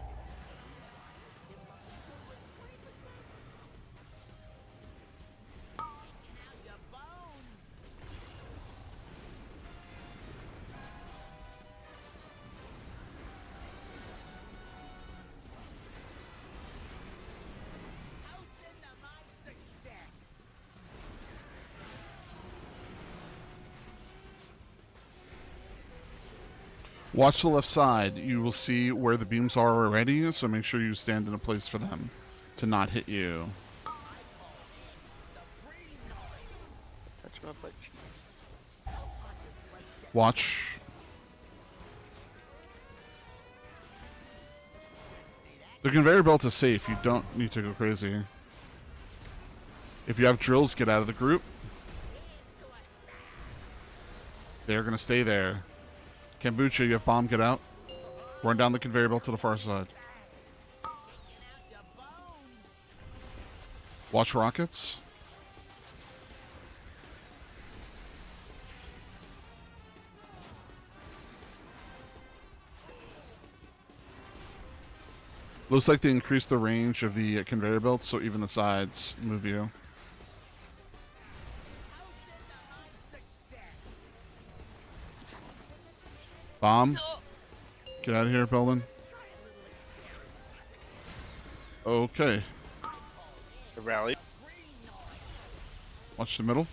Watch the left side. You will see where the beams are already, so make sure you stand in a place for them to not hit you. Touch my butt cheeks. Watch. The conveyor belt is safe. You don't need to go crazy. If you have drills, get out of the group. They're going to stay there. Kombucha, you have bomb, get out. Run down the conveyor belt to the far side. Watch rockets. Looks like they increased the range of the conveyor belt, so even the sides move you. Bomb. Get out of here, Belden. Okay. The rally. Watch the middle.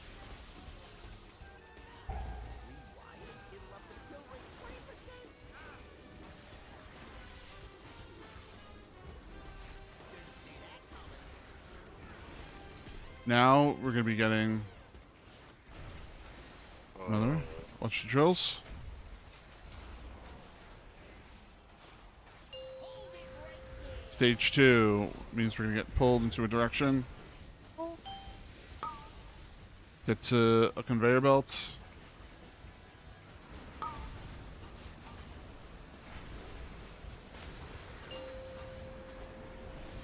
Now we're going to be getting another. Watch the drills. Stage 2 means we're going to get pulled into a direction. Get to a conveyor belt.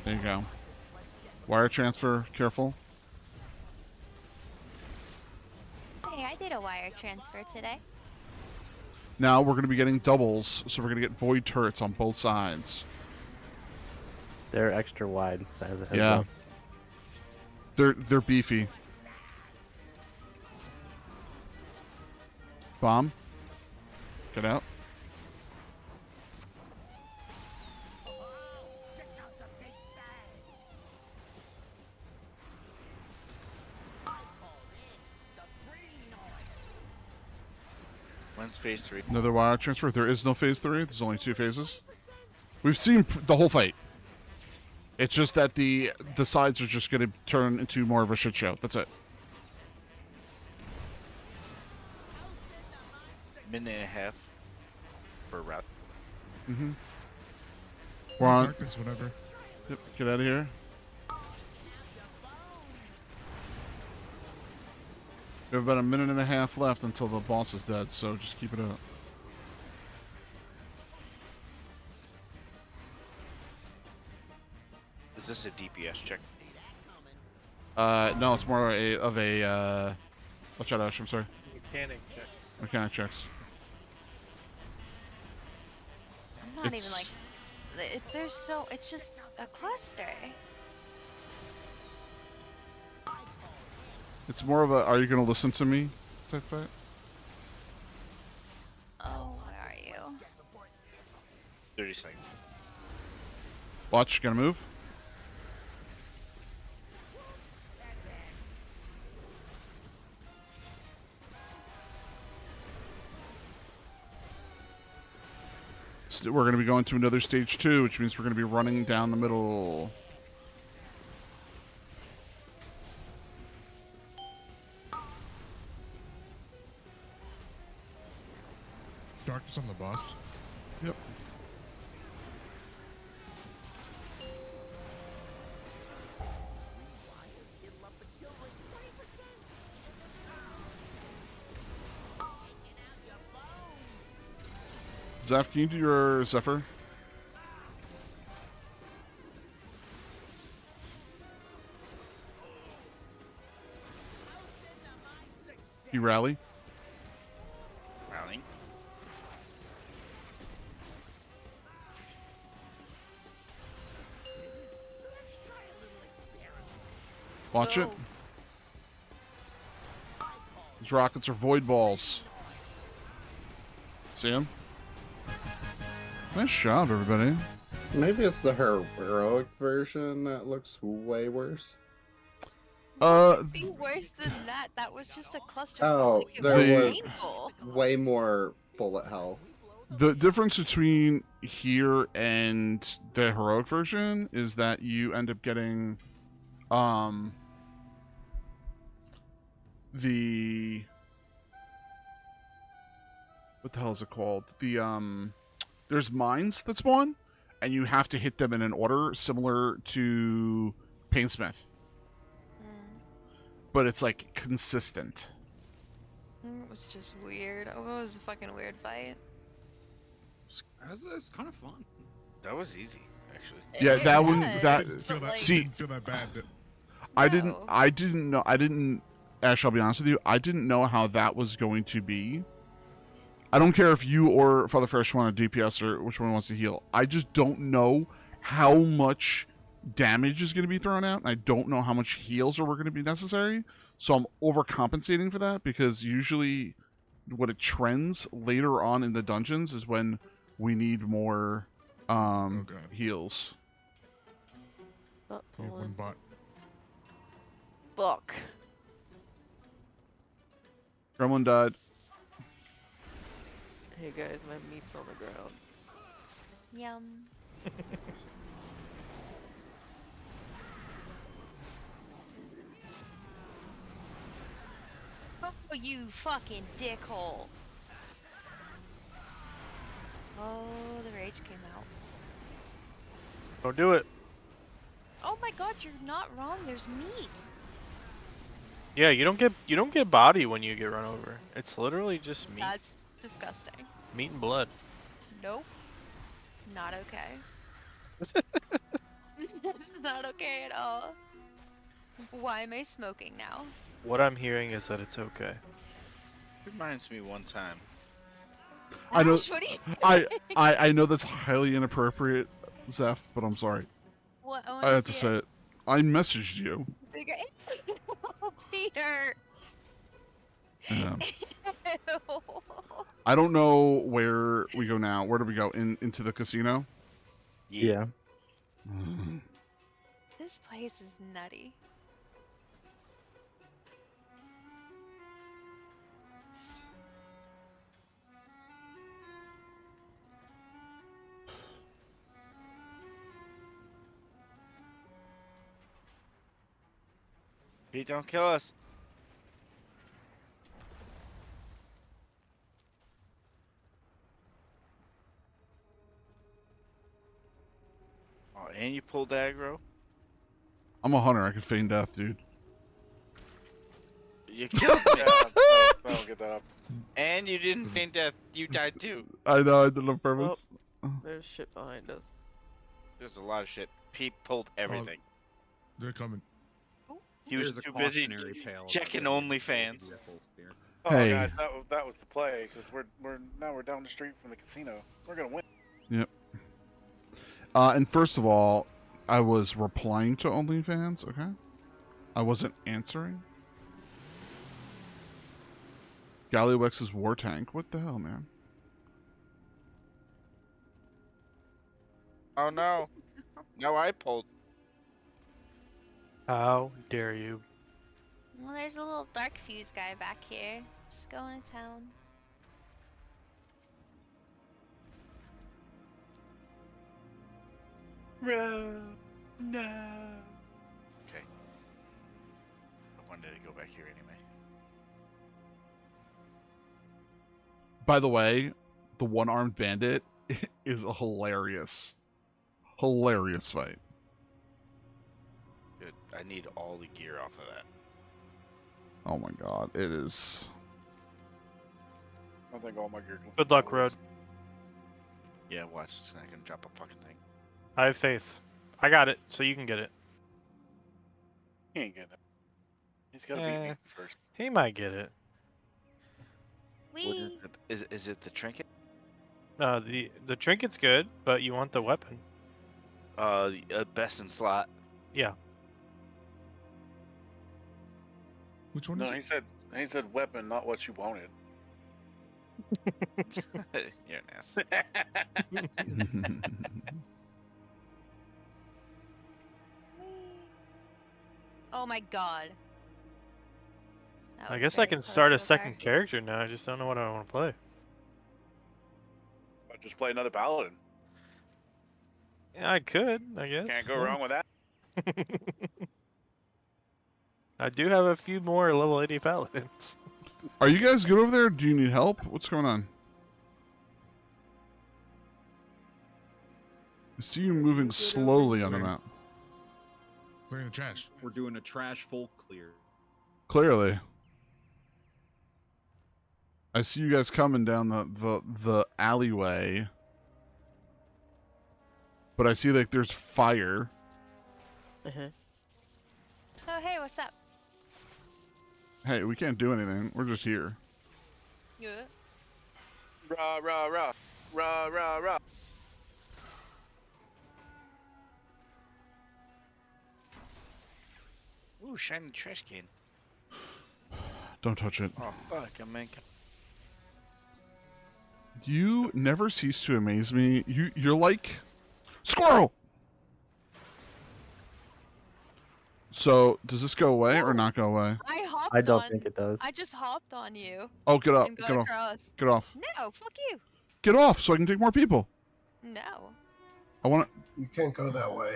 There you go. Wire transfer, careful. Hey, I did a wire transfer today. Now we're going to be getting doubles, so we're going to get void turrets on both sides. They're extra wide, so as a heads Yeah. up. They're beefy. Bomb. Get out. When's phase 3? Another wire transfer. There is no phase 3. There's only 2 phases. We've seen the whole fight. It's just that the sides are just going to turn into more of a shit show. That's it. Minute and a half for a route. Mm-hmm. We're on. Darkness, whatever. Yep, get out of here. We have about a minute and a half left until the boss is dead, so just keep it up. Is this a DPS check? No, it's more of a watch out, Ash, I'm sorry. Mechanic check. Mechanic checks. I'm not even like. There's so. It's just a cluster. It's more of a, are you going to listen to me type fight? Oh, where are you? 30 seconds. Watch, gonna move. We're going to be going to another stage 2, which means we're going to be running down the middle. Darkness on the boss. Yep. Zeph, can you do your Zephyr? You rally? Rallying. Watch it. These rockets are void balls. See him? Nice job, everybody. Maybe it's the heroic version that looks way worse. Be worse than that. That was just a cluster. Oh, Like, there was painful. way more bullet hell. The difference between here and the heroic version is that you end up getting the what the hell is it called? The there's mines that spawn and you have to hit them in an order similar to Painsmith. But it's like consistent. It was just weird. Oh, it was a fucking weird fight. It's kind of fun. That was easy, actually. Yeah, that one. was, That but, Feel that, like- see, didn't feel that bad. I didn't know. I didn't. Ash, I'll be honest with you. I didn't know how that was going to be. I don't care if you or Father Fresh want a DPS or which one wants to heal. I just don't know how much damage is going to be thrown out, and I don't know how much heals are going to be necessary. So I'm overcompensating for that because usually, what it trends later on in the dungeons is when we need more heals. Stop Yeah, one pulling. bot. Fuck. Gremlin died. Hey guys, my meat's on the ground. Yum. Oh, you fucking dickhole. Oh, the rage came out. Don't do it. Oh my god, you're not wrong. There's meat. Yeah, you don't get body when you get run over. It's literally just meat, That's disgusting. meat and blood. Nope. Not okay. This is not okay at all. Why am I smoking now? What I'm hearing is that it's okay. Reminds me one time. I know. Ash, what are you doing? I know that's highly inappropriate, Zeph, but I'm sorry. What? I have to say it. I messaged you. Oh, Peter. Yeah. Ew. I don't know where we go now. Where do we go? Into the casino? Yeah. This place is nutty. Pete, don't kill us. Oh, and you pulled aggro? I'm a hunter. I can feign death, dude. You killed me. I'll get that up. And you didn't feign death. You died too. I know. I did it on purpose. There's shit behind us. There's a lot of shit. Pete pulled everything. They're coming. He was There's a too busy cautionary tale about checking the OnlyFans. vehicles here. Oh, Hey. guys, that was the play because we're down the street from the casino. We're gonna win. Yep. And first of all, I was replying to OnlyFans. Okay. I wasn't answering. Gallywex's war tank. What the hell, man? Oh no. No, I pulled. How dare you? Well, there's a little dark fuse guy back here. Just going to town. No. Okay. I wanted to go back here anyway. By the way, the one-armed bandit is a hilarious fight. Good. I need all the gear off of that. Oh my god, it is. I think all my gear. comes Good from luck, that Road. list. Yeah, watch. It's not gonna drop a fucking thing. I have faith. I got it, so you can get it. He ain't getting it. He's gotta beat me first. He might get it. We. Is it the trinket? The trinket's good, but you want the weapon. Best in slot. Yeah. Which one No, is he it? said weapon, not what you wanted. You're an ass. Oh my god. That I was guess I very can close start to a the second car. character now. I just don't know what I want to play. I'll just play another paladin. Yeah, I could, I guess. Can't go wrong with that. I do have a few more level 80 paladins. Are you guys good over there? Do you need help? What's going on? I see you moving slowly on the map. Clearing the trash. We're doing a trash full clear. Clearly. I see you guys coming down the alleyway. But I see like there's fire. Oh, hey, what's up? Hey, we can't do anything. We're just here. Yeah. Rah, rah, rah. Rah, rah, rah. Ooh, shiny trash can. Don't touch it. Oh fuck, I'm in. You never cease to amaze me. You're like squirrel. So does this go away or not go away? I hopped I don't on. think it does. I just hopped on you. Oh, get up! And Get got off! across. Get off! No, fuck you. Get off! So I can take more people. No. I want to. You can't go that way.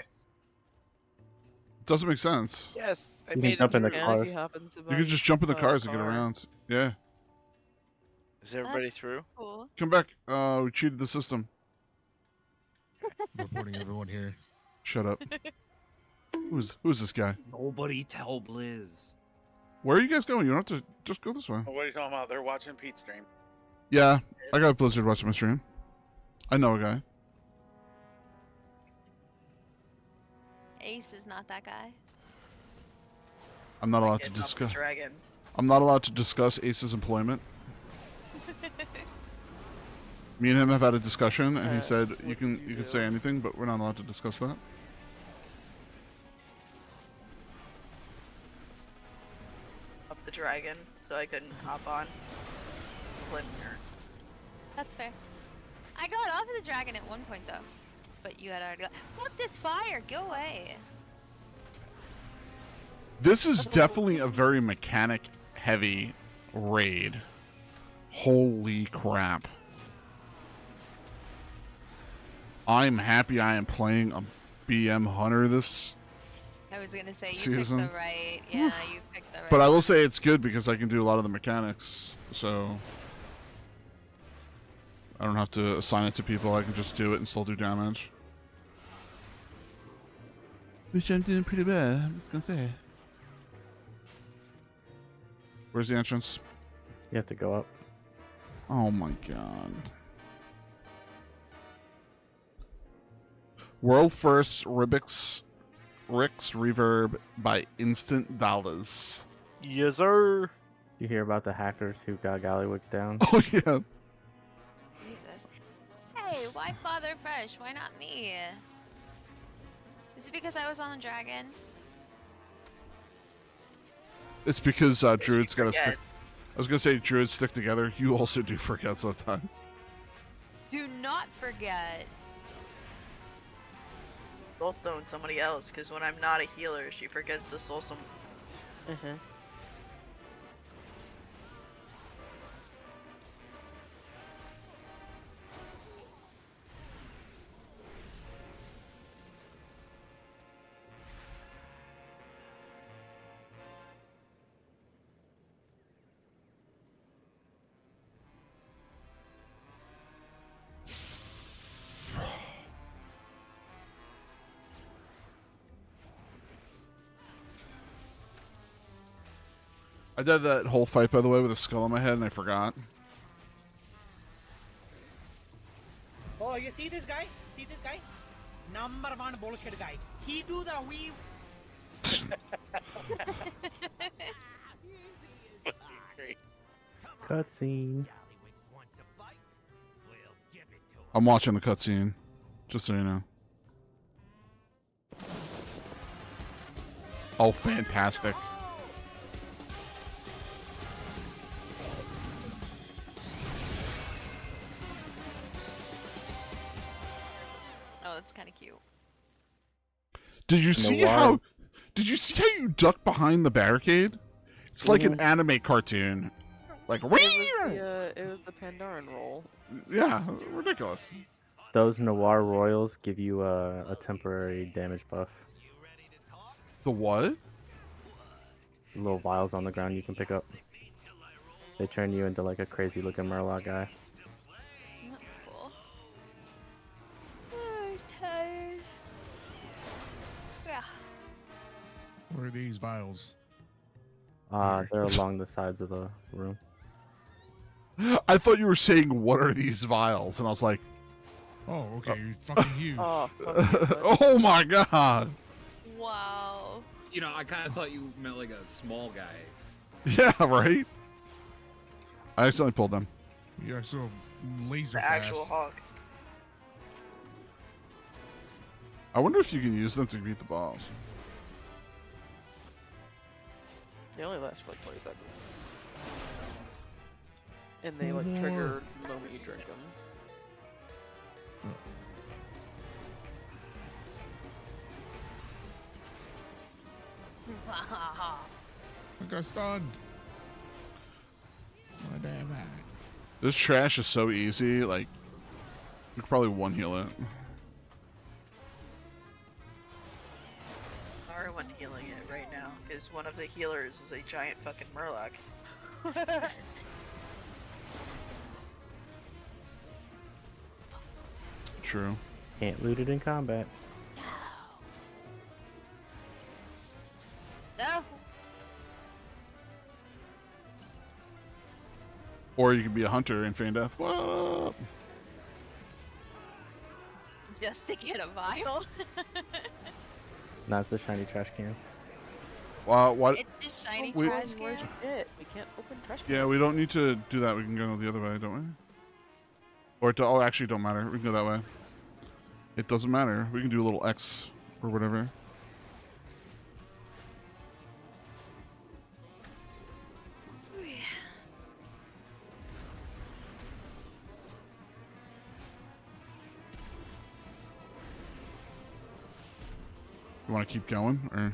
Doesn't make sense. Yes, I You can made jump it. in the And if cars. he happens to You can just jump in the buy a cars and get car. around. Yeah. Is everybody through? Cool. Come back. We cheated the system. Reporting everyone here. Shut up. Who's this guy? Nobody tell Blizz. Where are you guys going? You don't have to just go this way. Oh, what are you talking about? They're watching Pete stream. Yeah, I got Blizzard watching my stream. I know a guy. Ace is not that guy. I'm not allowed to Getting off the discuss. dragon. I'm not allowed to discuss Ace's employment. Me and him have had a discussion, and he said you can say anything, but we're not allowed to discuss that. Up the dragon, so I couldn't hop on. Flint her. That's fair. I got off of the dragon at one point though, but you had already. Fuck this fire! Go away. This is definitely a very mechanic-heavy raid. Holy crap. I'm happy I am playing a BM Hunter this I was gonna say you season. picked the right. Yeah, you picked the right. But I will say it's good because I can do a lot of the mechanics, so I don't have to assign it to people. I can just do it and still do damage. Which I'm doing pretty bad, I'm just gonna say. Where's the entrance? You have to go up. Oh my god. World first Rick's reverb by Instant Dollars. Yes, sir. You hear about the hackers who got Gallywix down? Oh yeah. Jesus. Hey, why Father Fresh? Why not me? Is it because I was on the dragon? It's because druids gotta stick. I was gonna say druids stick together. You also do forget sometimes. Do not forget. Soulstone somebody else, because when I'm not a healer, she forgets the soulstone. I did that whole fight, by the way, with a skull on my head, and I forgot. Oh, you see this guy? See this guy? Number one bullshit guy. He do the we. Cutscene. I'm watching the cutscene, just so you know. Oh, fantastic. Oh, that's kind of cute. Did you see how? Did you see how you ducked behind the barricade? It's like an anime cartoon. Like, It was the Pandaren roll. yeah, ridiculous. Those Noir Royals give you a temporary damage buff. The what? Little vials on the ground you can pick up. They turn you into like a crazy looking Murloc guy. That's cool. Oh, tired. Yeah. Where are these vials? They're along the sides of the room. I thought you were saying, "What are these vials?" And I was like, "Oh, okay, you're fucking huge." Oh my god! Wow. You know, I kind of thought you meant like a small guy. Yeah, right. I accidentally pulled them. You're so laser The fast. actual hawk. I wonder if you can use them to beat the boss. They only last for like 20 seconds. And they like trigger the moment you drink them. I got stunned. My damn eye. This trash is so easy. Like, you could probably one heal it. Everyone healing it right now, because one of the healers is a giant fucking Murloc. True. Can't loot it in combat. No. Or you could be a hunter and feign death. What up? Just to get a vial. That's a shiny trash can. What? It's a shiny We- trash can. We can't open trash cans. Yeah, we don't need to do that. We can go the other way, don't we? Or oh, actually, don't matter. We can go that way. It doesn't matter. We can do a little X or whatever. You want to keep going, or?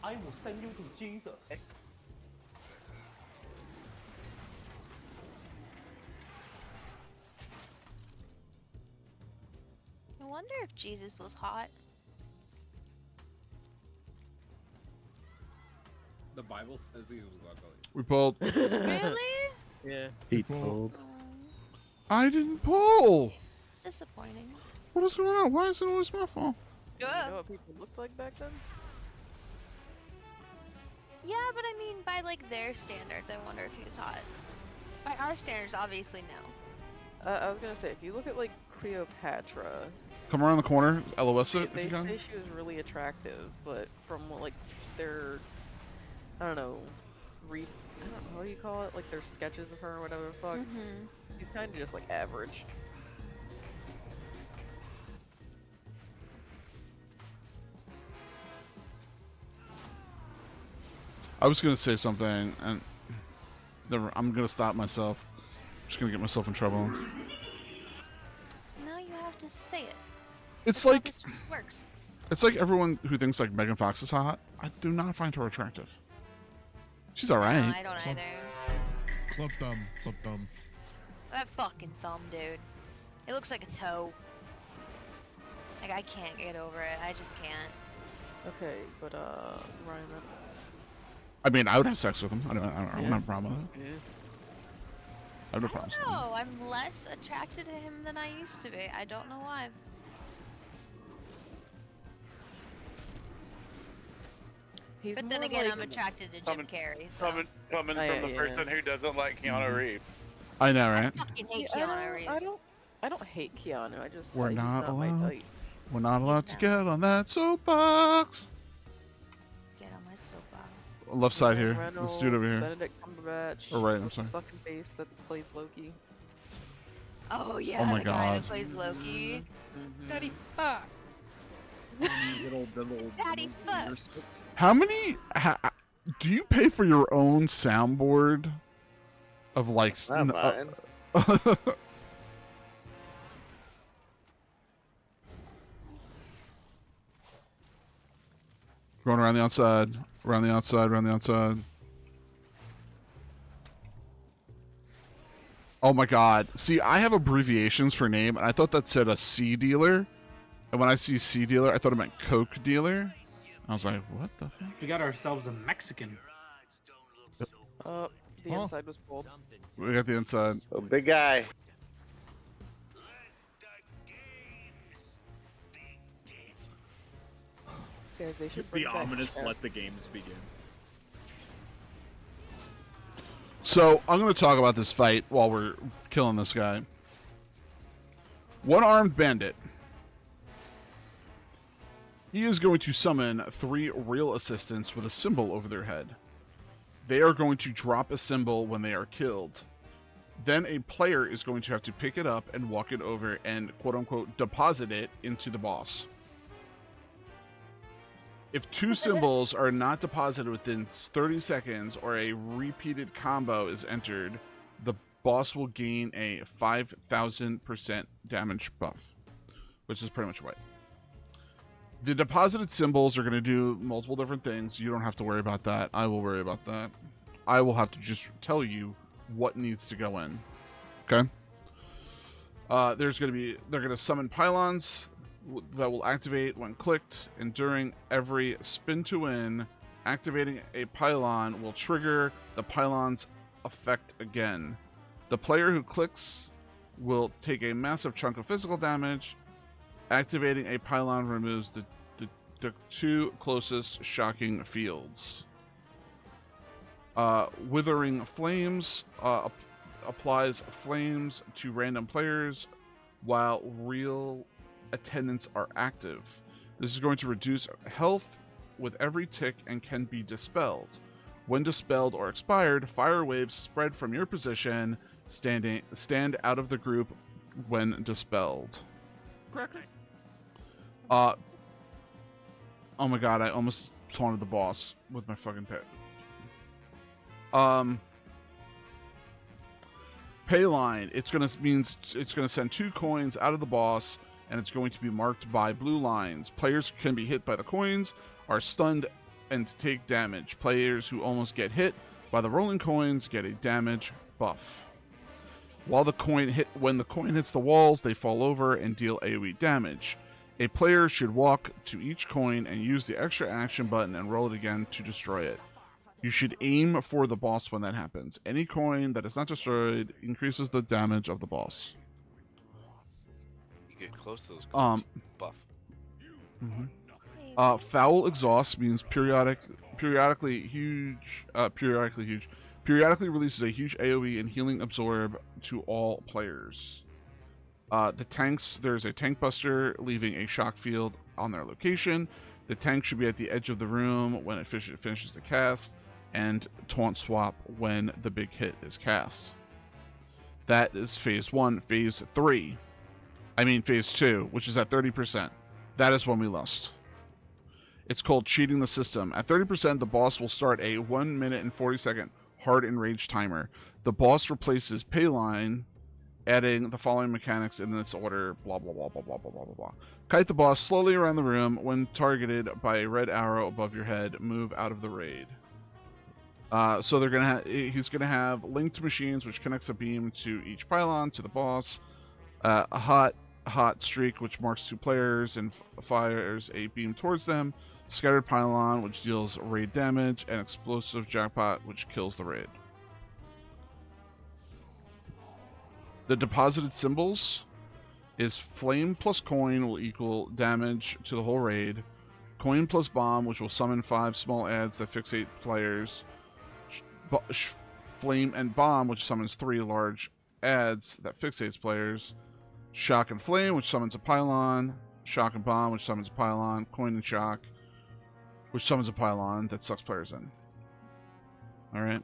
I will send you to Jesus. I wonder if Jesus was hot. The Bible says he was ugly. We pulled. Really? Yeah. Feet pulled. I didn't pull. It's disappointing. What is going on? Why is it always my fault? You know what people looked like back then? Yeah, but I mean, by like their standards, I wonder if he was hot. By our standards, obviously no. I was gonna say, if you look at like Cleopatra, Come around the corner. LOS it if they you can. say she was really attractive, but from like their, I don't know, I don't know, what do you call it? Like their sketches of her or whatever the fuck. She's kind of just like average. I was gonna say something, and I'm gonna stop myself. I'm just gonna get myself in trouble. Now you have to say it. It's That's how like this works. it's like everyone who thinks like Megan Fox is hot. I do not find her attractive. She's alright. No, I don't either. Club thumb. Club thumb. That fucking thumb, dude. It looks like a toe. Like I can't get over it. I just can't. Okay, but Ryan Reynolds. I mean, I would have sex with him. I don't have a problem with it. Yeah. I have no problem. with it. No, I'm less attracted to him than I used to be. I don't know why. He's But then more again, like- I'm attracted to Jim Carrey. So. Coming Oh, from yeah, the yeah. person who doesn't like Keanu Reeves. I know, right? I fucking hate Yeah, Keanu Reeves. I don't hate Keanu. I just We're like, not he's not my allowed. type. We're not allowed to get on that soapbox. Get on my soapbox. Left side Ryan here. Reynolds, Let's do it over here. Benedict Cumberbatch. Oh, right, I'm what's sorry. his fucking face that plays Loki. Oh yeah, Oh my the guy that God. plays Loki. Daddy fuck. little Daddy fuck. How many? Do you pay for your own soundboard? Of like. Not mine. Going around the outside, around the outside, around the outside. Oh my god. See, I have abbreviations for name, and I thought that said a C dealer. And when I see C dealer, I thought it meant Coke dealer. I was like, what the fuck? We got ourselves a Mexican. The inside was pulled. We got the inside. Oh, big guy. Guys, they should bring The back ominous chess. let the games begin. So, I'm going to talk about this fight while we're killing this guy. One-armed bandit. He is going to summon 3 real assistants with a symbol over their head. They are going to drop a symbol when they are killed. Then a player is going to have to pick it up and walk it over and quote-unquote deposit it into the boss. If 2 symbols are not deposited within 30 seconds or a repeated combo is entered, the boss will gain a 5,000% damage buff, which is pretty much white. The deposited symbols are going to do multiple different things. You don't have to worry about that. I will worry about that. I will have to just tell you what needs to go in. Okay? They're going to summon pylons that will activate when clicked, and during every spin to win, activating a pylon will trigger the pylon's effect again. The player who clicks will take a massive chunk of physical damage. Activating a pylon removes the 2 closest shocking fields. Withering Flames applies flames to random players while real attendants are active. This is going to reduce health with every tick and can be dispelled. When dispelled or expired, fire waves spread from your position, stand out of the group when dispelled. Oh my god, I almost taunted the boss with my fucking pet. Payline, it's gonna send 2 coins out of the boss, and it's going to be marked by blue lines. Players can be hit by the coins, are stunned and take damage. Players who almost get hit by the rolling coins get a damage buff. When the coin hits the walls, they fall over and deal AoE damage. A player should walk to each coin and use the extra action button and roll it again to destroy it. You should aim for the boss when that happens. Any coin that is not destroyed increases the damage of the boss. You get close to those coins, buff. Foul exhaust means periodically releases a huge AoE and healing absorb to all players. The tanks, there's a tank buster leaving a shock field on their location. The tank should be at the edge of the room when it finishes the cast, and taunt swap when the big hit is cast. That is phase 1. Phase 2, which is at 30%. That is when we lost. It's called cheating the system. At 30%, the boss will start a 1 minute and 40 second hard enrage timer. The boss replaces Payline, adding the following mechanics in this order, blah, blah, blah, blah, blah, blah, blah, blah, blah. Kite the boss slowly around the room. When targeted by a red arrow above your head, move out of the raid. So he's gonna have linked machines, which connects a beam to each pylon to the boss. A hot streak, which marks 2 players and fires a beam towards them. Scattered pylon, which deals raid damage, and explosive jackpot, which kills the raid. The deposited symbols is flame plus coin will equal damage to the whole raid. Coin plus bomb, which will summon 5 small adds that fixate players. Flame and bomb, which summons 3 large adds that fixates players. Shock and flame, which summons a pylon. Shock and bomb, which summons a pylon. Coin and shock, which summons a pylon that sucks players in. Alright.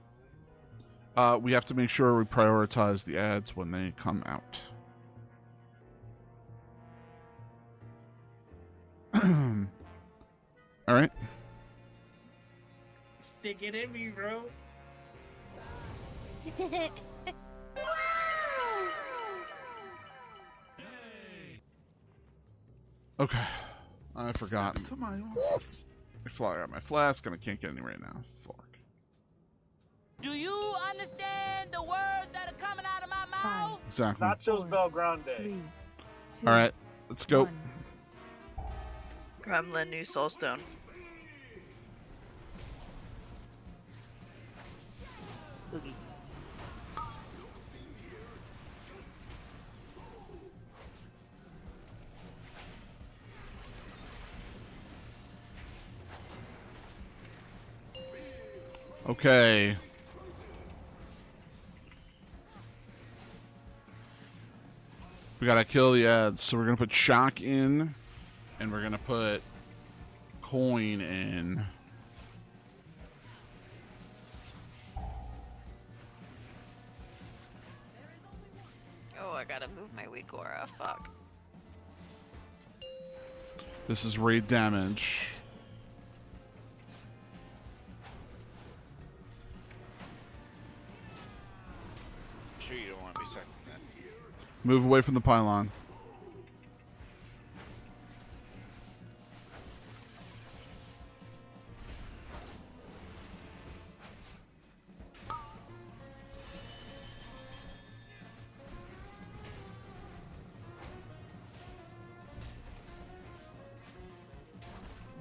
We have to make sure we prioritize the ads when they come out. Alright. Stick it in me, bro. Okay. I forgot. I out my flask and I can't get any right now. Fuck. Do you understand the words that are coming out of my mouth? Exactly. Nachos Belgrande. 3, 2, Alright, let's go. 1. Gremlin, new soulstone. Boogie. Okay. We gotta kill the ads, so we're gonna put shock in, and we're gonna put coin in. Oh, I gotta move my weak aura. Fuck. This is raid damage. Sure you don't want to be second then. Move away from the pylon.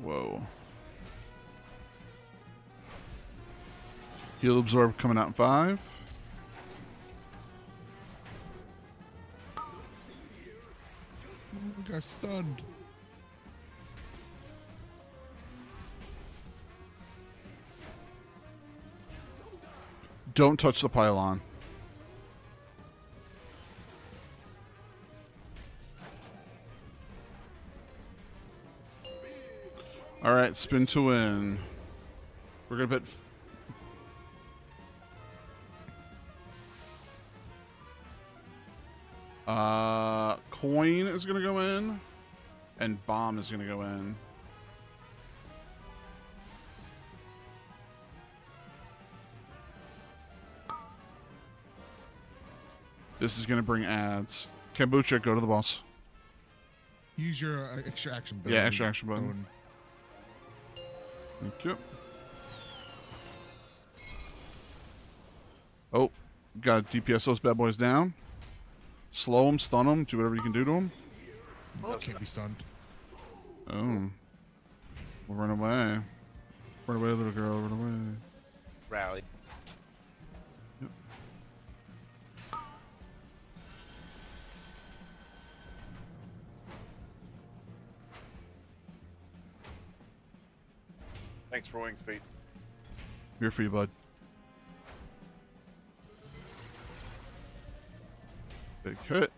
Whoa. Heal absorb coming out in 5. Got stunned. Don't touch the pylon. Alright, spin to win. We're gonna put coin is gonna go in, and bomb is gonna go in. This is gonna bring ads. Kombucha, go to the boss. Use your extra action button. Yeah, extra action button. Thank you. Oh, got DPS those bad boys down. Slow them, stun them, do whatever you can do to them. Can't be stunned. Oh. Well, run away. Run away, little girl, run away. Rally. Yep. Thanks for wing speed. Here for you, bud. Big hit.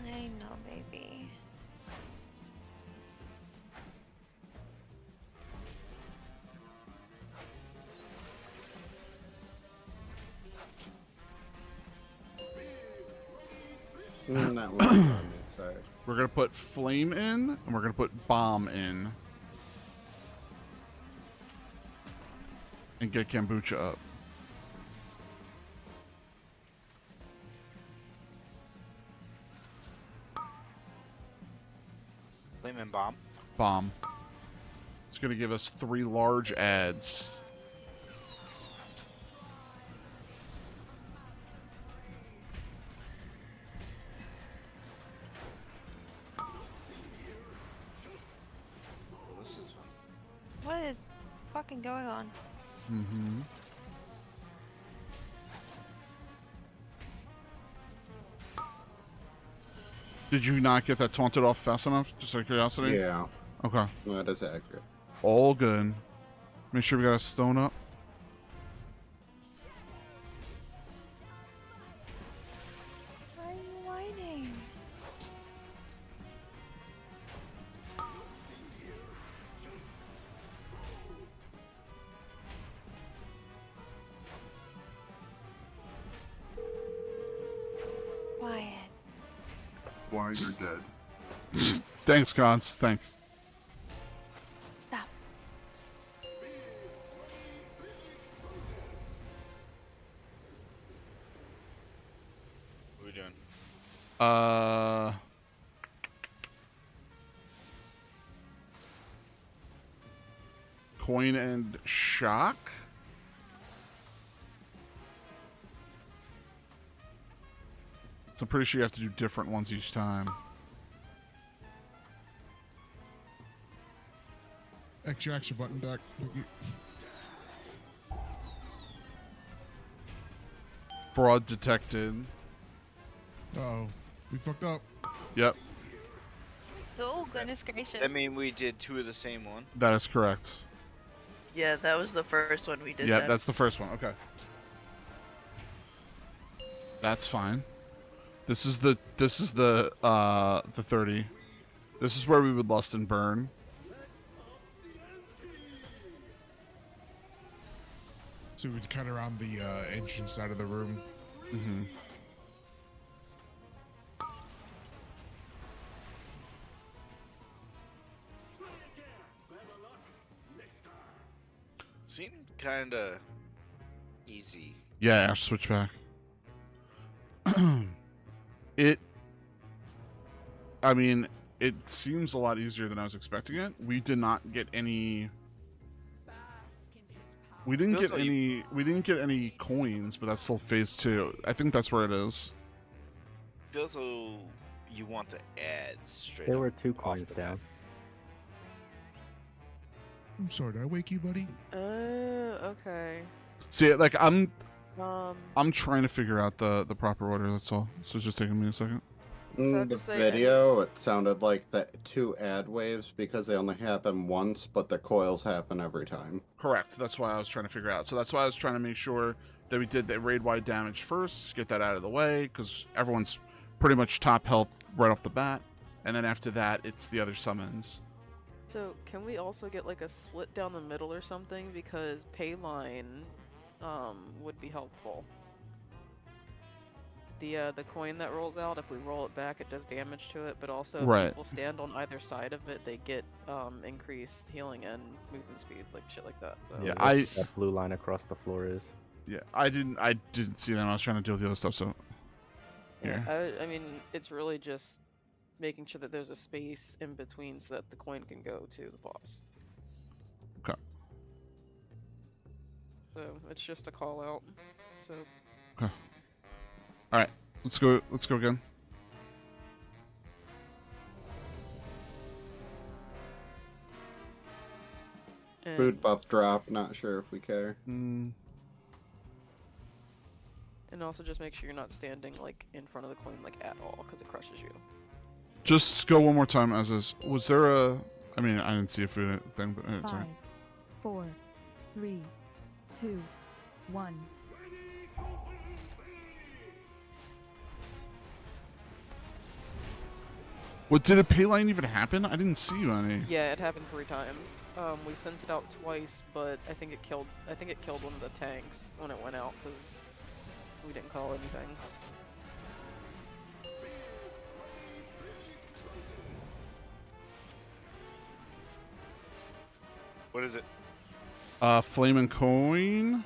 I know, baby. That one's on me, sorry. We're gonna put flame in, and we're gonna put bomb in. And get kombucha up. Flame and bomb. Bomb. It's gonna give us 3 large ads. This is fun. What is fucking going on? Mm-hmm. Did you not get that taunted off fast enough? Just out of curiosity? Yeah. Okay. No, that is accurate. All good. Make sure we got a stone up. Why are you whining? Quiet. Why you're dead. Thanks, Cons. Thanks. Stop. What are we doing? Coin and shock. So I'm pretty sure you have to do different ones each time. Extraction button back. Fraud detected. Uh-oh. We fucked up. Yep, Oh, goodness gracious. I mean, we did 2 of the same one. that is correct. Yeah, that was the first one we did. Yeah, that. that's the first one. Okay. That's fine. This is the 30. This is where we would lust and burn. So we'd cut around the entrance side of the room. Mm-hmm. Seemed kind of easy. Yeah, Ash switchback. I mean, it seems a lot easier than I was expecting it. We did not get any. We didn't Feels get like any. We didn't get any coins, but that's still phase 2. I think that's where it is. Feels though you want the ads straight. There up were 2 off coins the down. I'm sorry, did I wake you, buddy? Okay. See, like I'm Um, trying to figure out the proper order. That's all. So it's just taking me a second. In the video, it sounded like the 2 ad waves because they only happen once, but the coils happen every time. Correct. That's why I was trying to figure out. So that's why I was trying to make sure that we did the raid-wide damage first, get that out of the way, because everyone's pretty much top health right off the bat. And then after that, it's the other summons. So can we also get like a split down the middle or something, because pay line would be helpful. The coin that rolls out, if we roll it back, it does damage to it, but also if Right. people stand on either side of it, they get increased healing and movement speed, like shit like that. So Yeah, that blue line across the floor is. Yeah, I didn't see them. I was trying to deal with the other stuff. So Yeah, here. I mean, it's really just making sure that there's a space in between so that the coin can go to the boss. Okay. So it's just a call out. So Okay. All right. Let's go. Let's go again. Food buff drop. Not sure if we care. and also just make sure you're not standing like in front of the coin like at all because it crushes you. Just go one more time as is. Was there a? I mean, I didn't see a food thing, but it's all 5, right. 4, 3, 2, 1. What, did a pay line even happen? I didn't see any. Yeah, it happened 3 times. We sent it out twice, but I think it killed one of the tanks when it went out because we didn't call anything. What is it? Flamin' coin.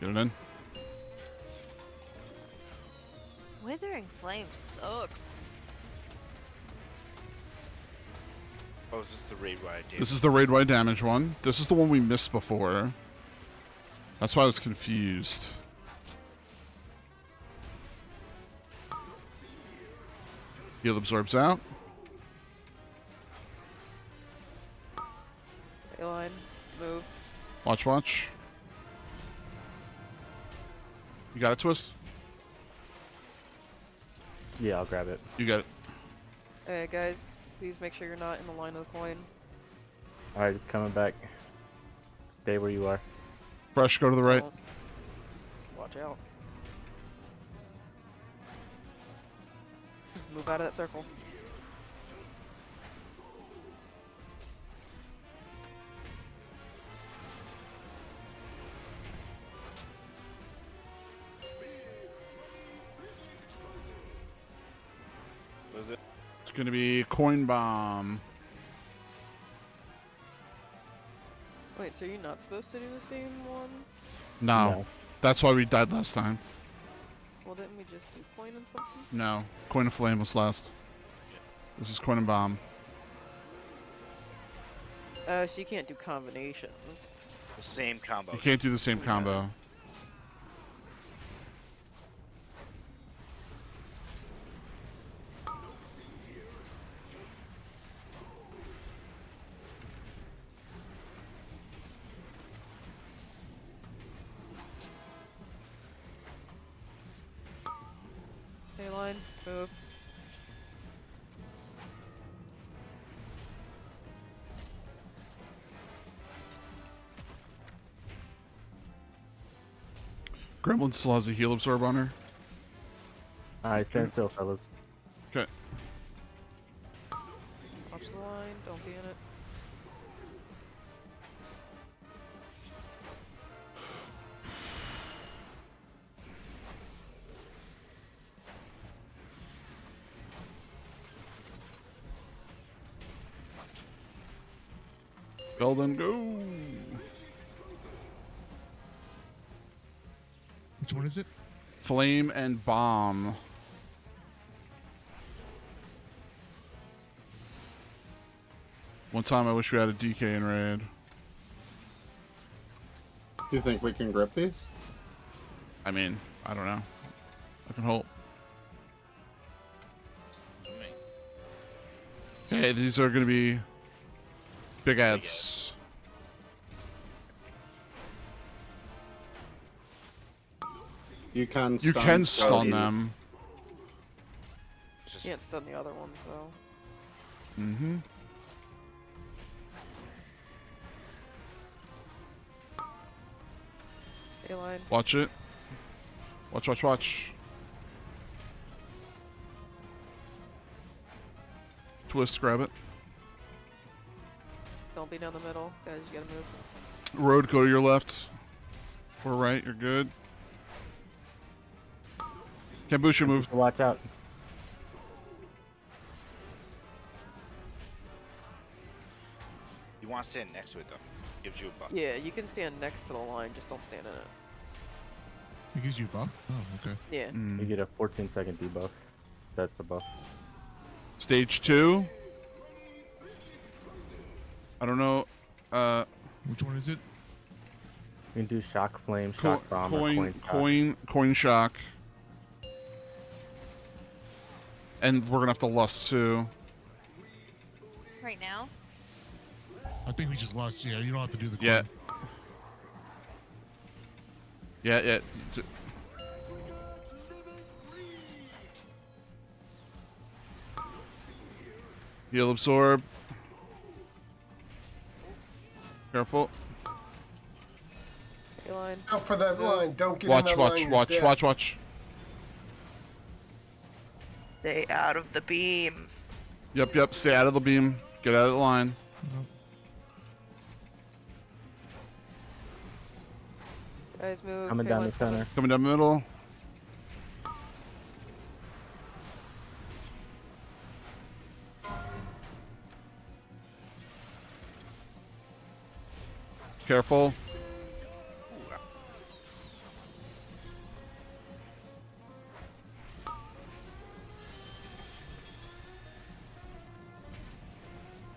Get it in. Withering Flame sucks. Oh, is this the raid wide damage? This is the raid wide damage one. This is the one we missed before. That's why I was confused. Heal absorbs out. A-line, move. Watch, watch. You got it, Twist? Yeah, I'll grab it. You got it. Hey guys, please make sure you're not in the line of the coin. Alright, just coming back. Stay where you are. Fresh, go to the right. Watch out. Move out of that circle. Was it? It's gonna be coin bomb. Wait, so you're not supposed to do the same one? No. That's why we died last time. Well, didn't we just do coin and something? No. Coin of flame was last. This is coin and bomb. So you can't do combinations. The same combo. You can't do the same combo. A-line, move. Gremlin still has a heal absorb on her. Alright, stand still, fellas. Okay. Watch the line, don't be in it. Well then, go. Which one is it? Flame and bomb. One time I wish we had a DK in raid. Do you think we can grip these? I mean, I don't know. I can hope. Okay, these are gonna be big ads. You can You stun can stun slowly. them. Can't stun the other ones though. Mm-hmm. A-line. Watch it. Watch, watch, watch. Twist, grab it. Don't be down the middle. Guys, you gotta move. Road, go to your left. Or right, you're good. Kombucha move. Watch out. You want to stand next to it though. Gives you a buff. Yeah, you can stand next to the line, just don't stand in it. It gives you a buff? Oh, okay. Yeah. You get a 14-second debuff. That's a buff. Stage 2. I don't know. Which one is it? You can do shock flame, shock bomb, or coin shock. And we're gonna have to lust too. Right now? I think we just lost. Yeah, you don't have to do the coin. Yeah. Yeah. Heal absorb. Careful. Line. Go for that line. Don't get in Watch, that watch, line. You're watch, dead. watch. Stay out of the beam. Yep. Stay out of the beam. Get out of the line. Guys, move. Coming down the center. Coming down the middle. Careful.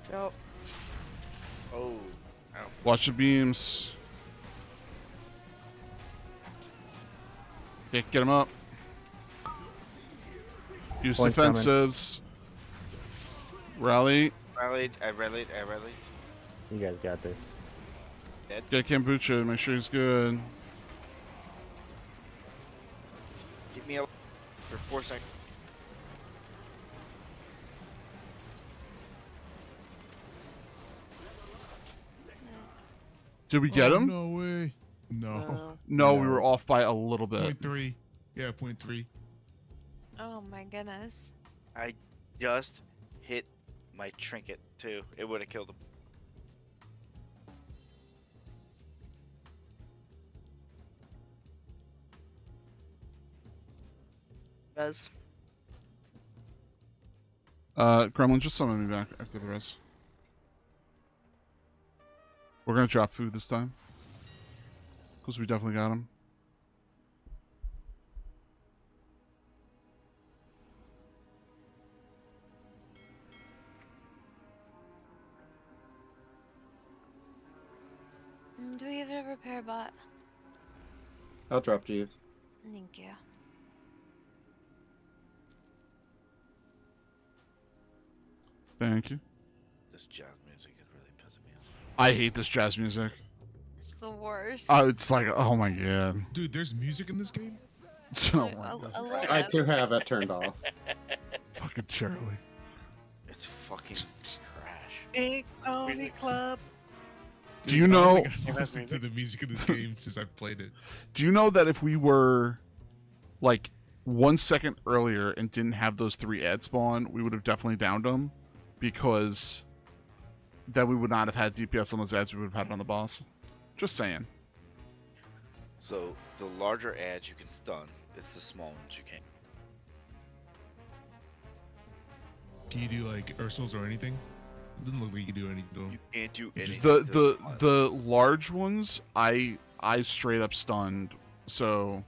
Jump. Oh. Watch the beams. Okay, get him up. Use Point's coming. defensives. Rally. I rallied. You guys got this. Dead. Get kombucha. Make sure he's good. Keep me up for 4 seconds. Did we get him? No way. No. No, we were off by a little bit. 0.3. Yeah, 0.3. Oh my goodness. I just hit my trinket too. It would have killed him. Guys. Gremlin, just summon me back after the rest. We're gonna drop food this time. Because we definitely got him. Do we have a repair bot? I'll drop you. Thank you. Thank you. This jazz music is really pissing me off. I hate this jazz music. It's the worst. Oh, it's like, oh my god. Dude, there's music in this game? Oh A little I bit. too have it turned off. Fucking Charlie. It's fucking trash. Big Pony Club. Do you know? I've listened to the music in this game since I've played it. Do you know that if we were like 1 second earlier and didn't have those 3 ads spawn, we would have definitely downed them, because then we would not have had DPS on those ads. We would have had it on the boss. Just saying. So the larger ads you can stun, it's the small ones you can't. Can you do like Ursul's or anything? It doesn't look like you can do anything though. You can't do anything. The large ones, I straight up stunned. So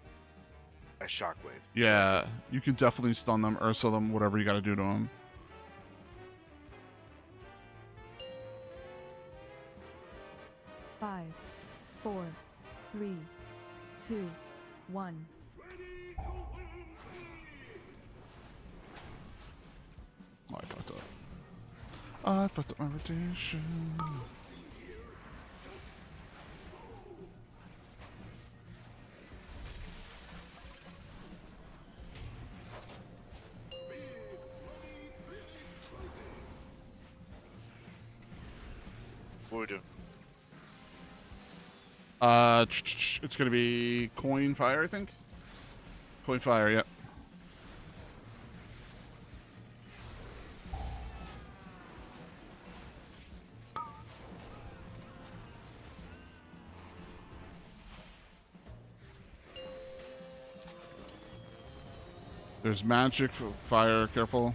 A shockwave. yeah, you can definitely stun them, Ursula them, whatever you got to do to them. Five, 4, 3, 2, 1. Oh, I fucked up. I fucked up my rotation. What are we doing? It's gonna be coin fire, I think. Coin fire, yeah. There's magic, fire, careful.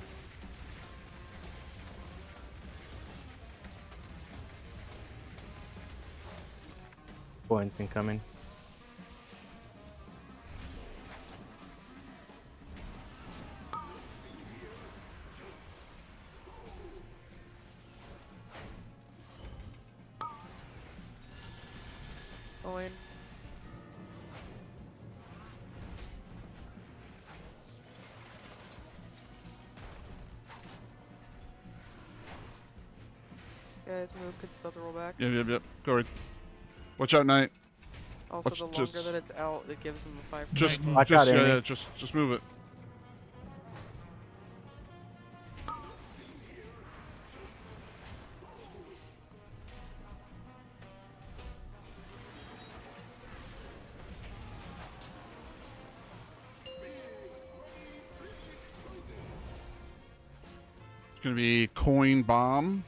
Points incoming. Going. Guys, move. Could spell to roll back. Yep. Go right. Watch out, Knight. Also, Watch, the longer that it's out, it gives them a 5%. Just move it. It's gonna be coin bomb.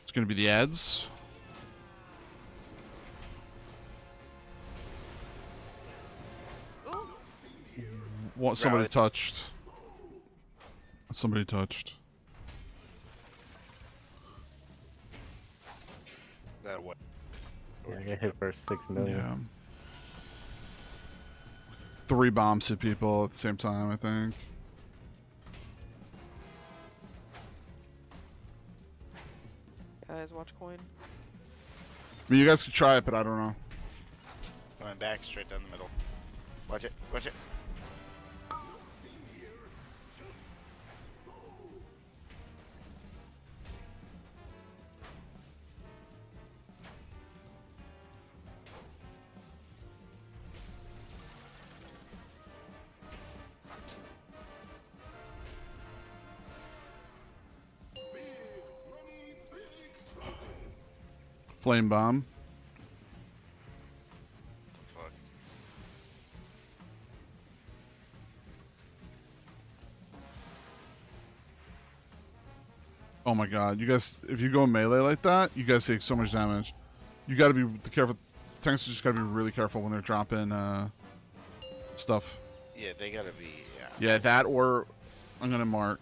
It's gonna be the ads. What? Somebody touched. Somebody touched. That what? Yeah, I get hit for 6 million. Yeah. 3 bombs hit people at the same time, I think. Guys, watch coin. I mean, you guys could try it, but I don't know. Going back straight down the middle. Watch it. Watch it. Flame bomb. Fuck. Oh my god, you guys, if you go melee like that, you guys take so much damage. You gotta be careful. Tanks just gotta be really careful when they're dropping stuff. Yeah, they gotta be. Yeah, that or I'm gonna mark.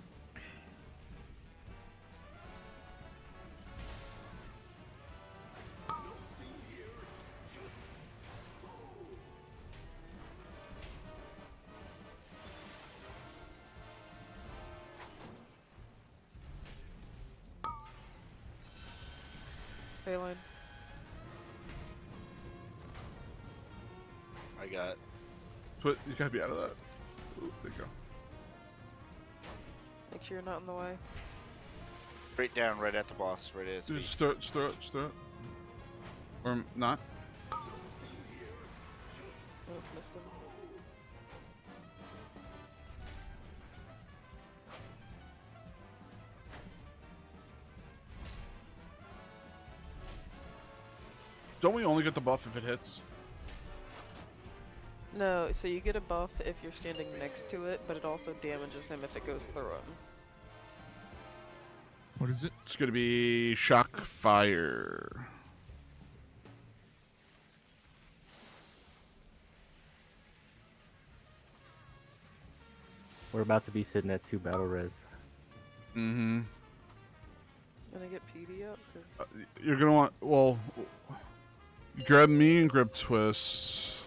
Payline. I got. But you gotta be out of that. Ooh, there you go. Make sure you're not in the way. Straight down, right at the boss, right at his Dude, feet. just throw it, just throw it, just throw it. Or not. Oh, missed him. Don't we only get the buff if it hits? No, so you get a buff if you're standing next to it, but it also damages him if it goes through him. What is it? It's gonna be shock fire. We're about to be sitting at 2 battle res. Mm-hmm. Gonna get PD up? Cause... You're gonna want, well, grab me and grab Twist.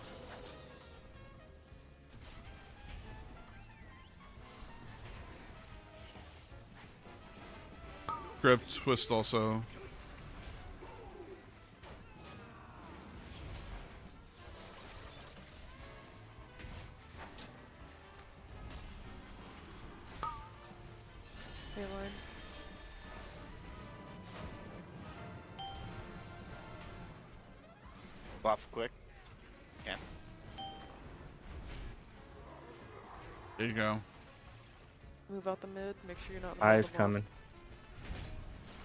Grab Twist also. Payline. Buff quick. Yeah. There you go. Move out the mid, make sure you're not in the middle Eyes of the boss. coming.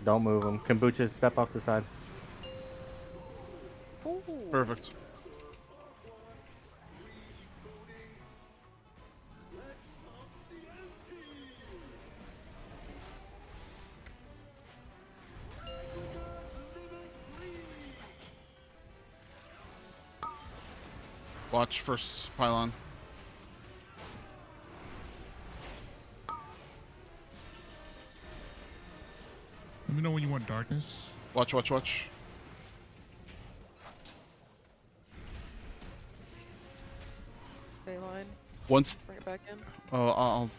Don't move them. Kombucha, step off the side. Ooh. Perfect. Watch first pylon. Let me know when you want darkness. Watch, watch, watch. Bayline. Once. Bring it back in. Oh, I'll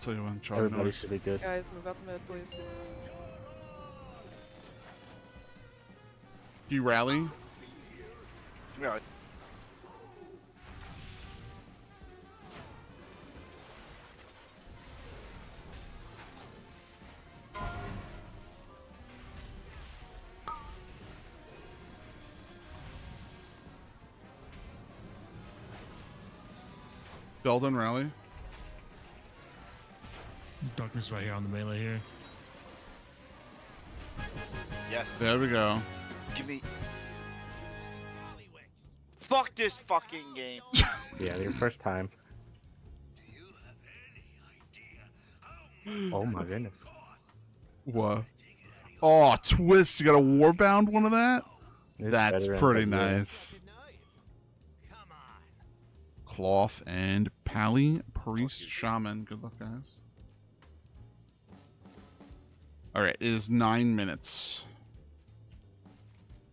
tell you when. Charlie Everybody knows. should be good. Guys, move out the mid, please. You rally. Yeah. Belden rally. Darkness right here on the melee here. Yes. There we go. Give me. Fuck this fucking game. Yeah, your first time. Oh my goodness. What? Oh, twist! You got a warbound one of that? It's That's better in pretty the game. nice. Cloth and Pally, Priest, Shaman. Good luck, guys. Alright, it is 9 minutes.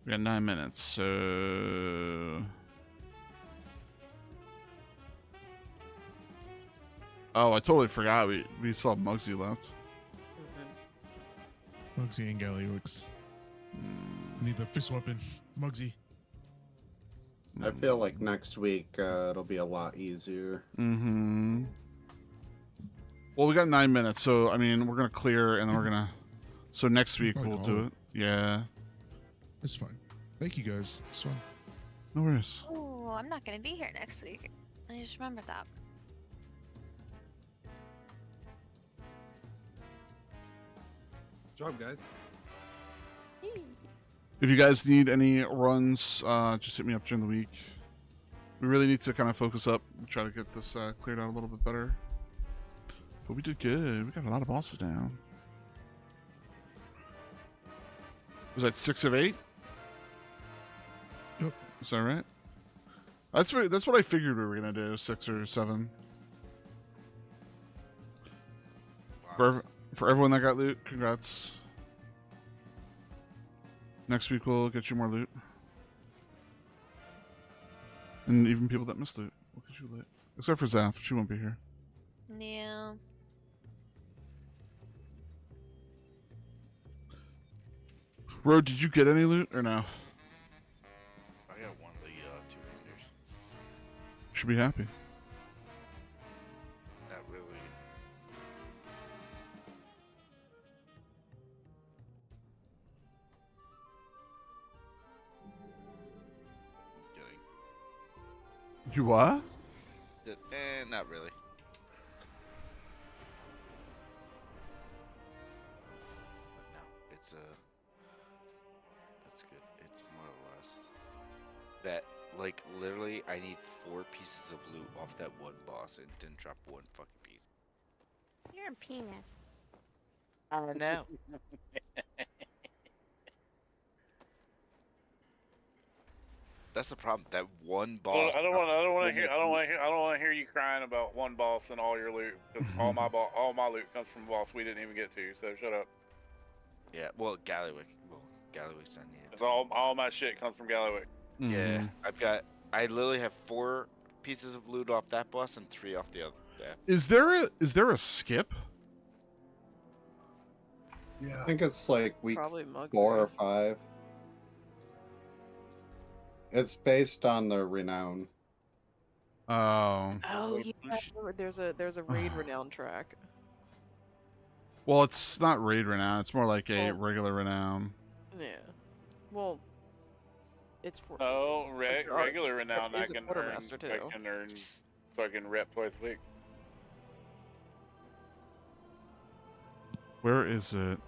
We got 9 minutes, so... Oh, I totally forgot. We still have Muggsy left. Muggsy and Galliwix. Need the fist weapon. Muggsy. I feel like next week it'll be a lot easier. Mm-hmm. Well, we got 9 minutes, so I mean, we're gonna clear, and then we're gonna. So next week we'll do it. Yeah. It's fine. Thank you guys. It's fun. No worries. Oh, I'm not gonna be here next week. I just remembered that. Good job, guys. If you guys need any runs, just hit me up during the week. We really need to kind of focus up, try to get this cleared out a little bit better. But we did good. We got a lot of bosses now. Was that 6 of 8? Yep. Is that right? That's what I figured we were gonna do, 6 or 7. For everyone that got loot, congrats. Next week we'll get you more loot. And even people that missed loot, we'll get you loot. Except for Zaf, she won't be here. Yeah. Road, did you get any loot or no? I got one of the two-handers. Should be happy. Not really. Kidding. You what? Not really. No, it's good. It's more or less that, like, literally, I need 4 pieces of loot off that one boss and didn't drop one fucking piece. You're a penis. I know. That's the problem. That one boss. I don't want to hear you crying about one boss and all your loot, because all my loot comes from a boss we didn't even get to. So shut up. Yeah, well, Galliwick. Well, Galliwick's on the It's all my shit comes from Galliwick. Yeah, I literally have 4 pieces of loot off that boss and 3 off the other. Is there a skip? Yeah. I think it's like week Probably 4 or 5. It's based on the renown. Oh. Oh yeah, there's a raid renown track. Well, it's not raid renown. It's more like a regular renown. Yeah. Well, it's for. Oh, regular renown. I He's a can quartermaster, too. I can earn fucking rep twice a week. Where is it?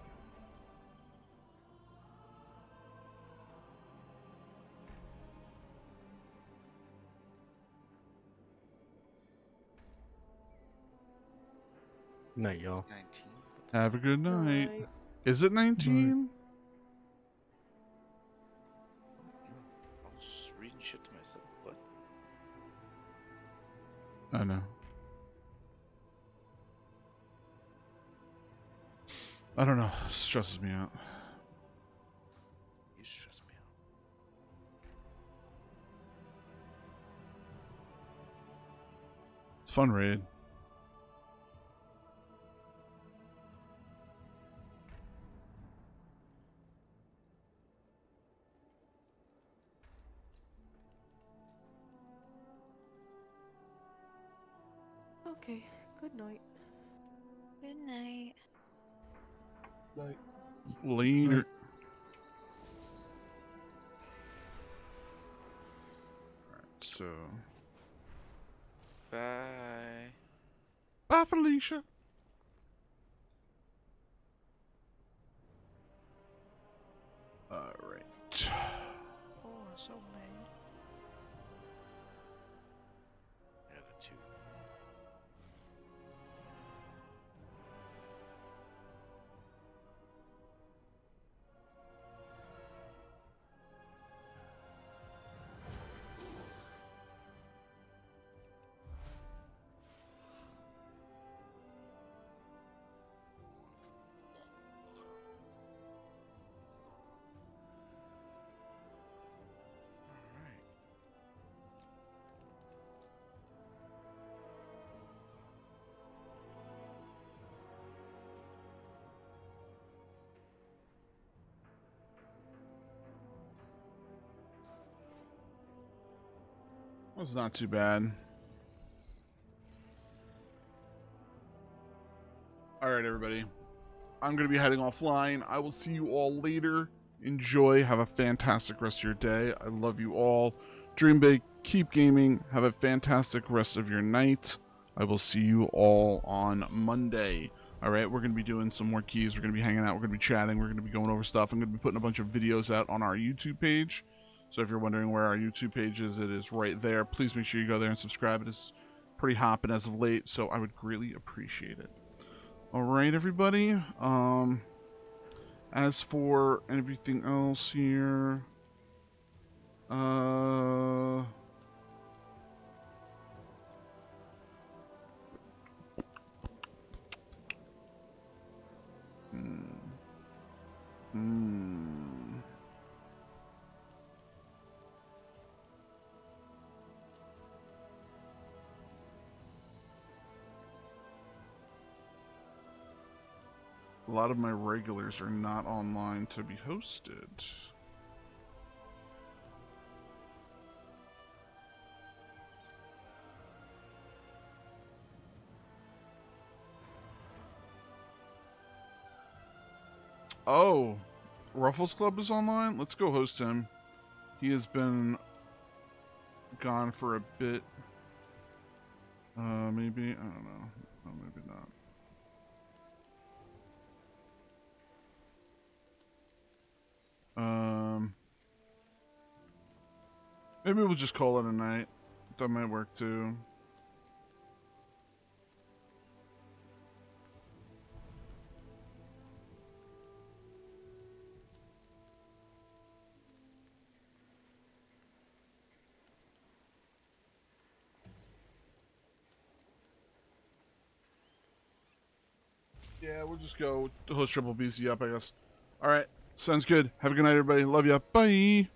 Night, y'all. Have a good night. Is it 19? I'll just reading shit to myself. What? I know. I don't know. It stresses me out. You stress me out. It's a fun raid. Okay, good night. Good night. Night. Later. Alright, so. Bye. Bye, Felicia. Alright. Oh, I'm so mad. Attitude. Was not too bad. Alright, everybody. I'm going to be heading offline. I will see you all later. Enjoy. Have a fantastic rest of your day. I love you all. Dream big. Keep gaming. Have a fantastic rest of your night. I will see you all on Monday. Alright, we're going to be doing some more keys. We're going to be hanging out. We're going to be chatting. We're going to be going over stuff. I'm going to be putting a bunch of videos out on our YouTube page. So if you're wondering where our YouTube page is, it is right there. Please make sure you go there and subscribe. It is pretty hopping as of late, so I would greatly appreciate it. All right, everybody. As for everything else here, a lot of my regulars are not online to be hosted. Oh, Ruffles Club is online? Let's go host him. He has been gone for a bit. Maybe? I don't know. Oh, maybe not. Maybe we'll just call it a night. That might work too. Yeah, we'll just go host Triple BC up, I guess. Alright, sounds good. Have a good night, everybody. Love ya. Bye.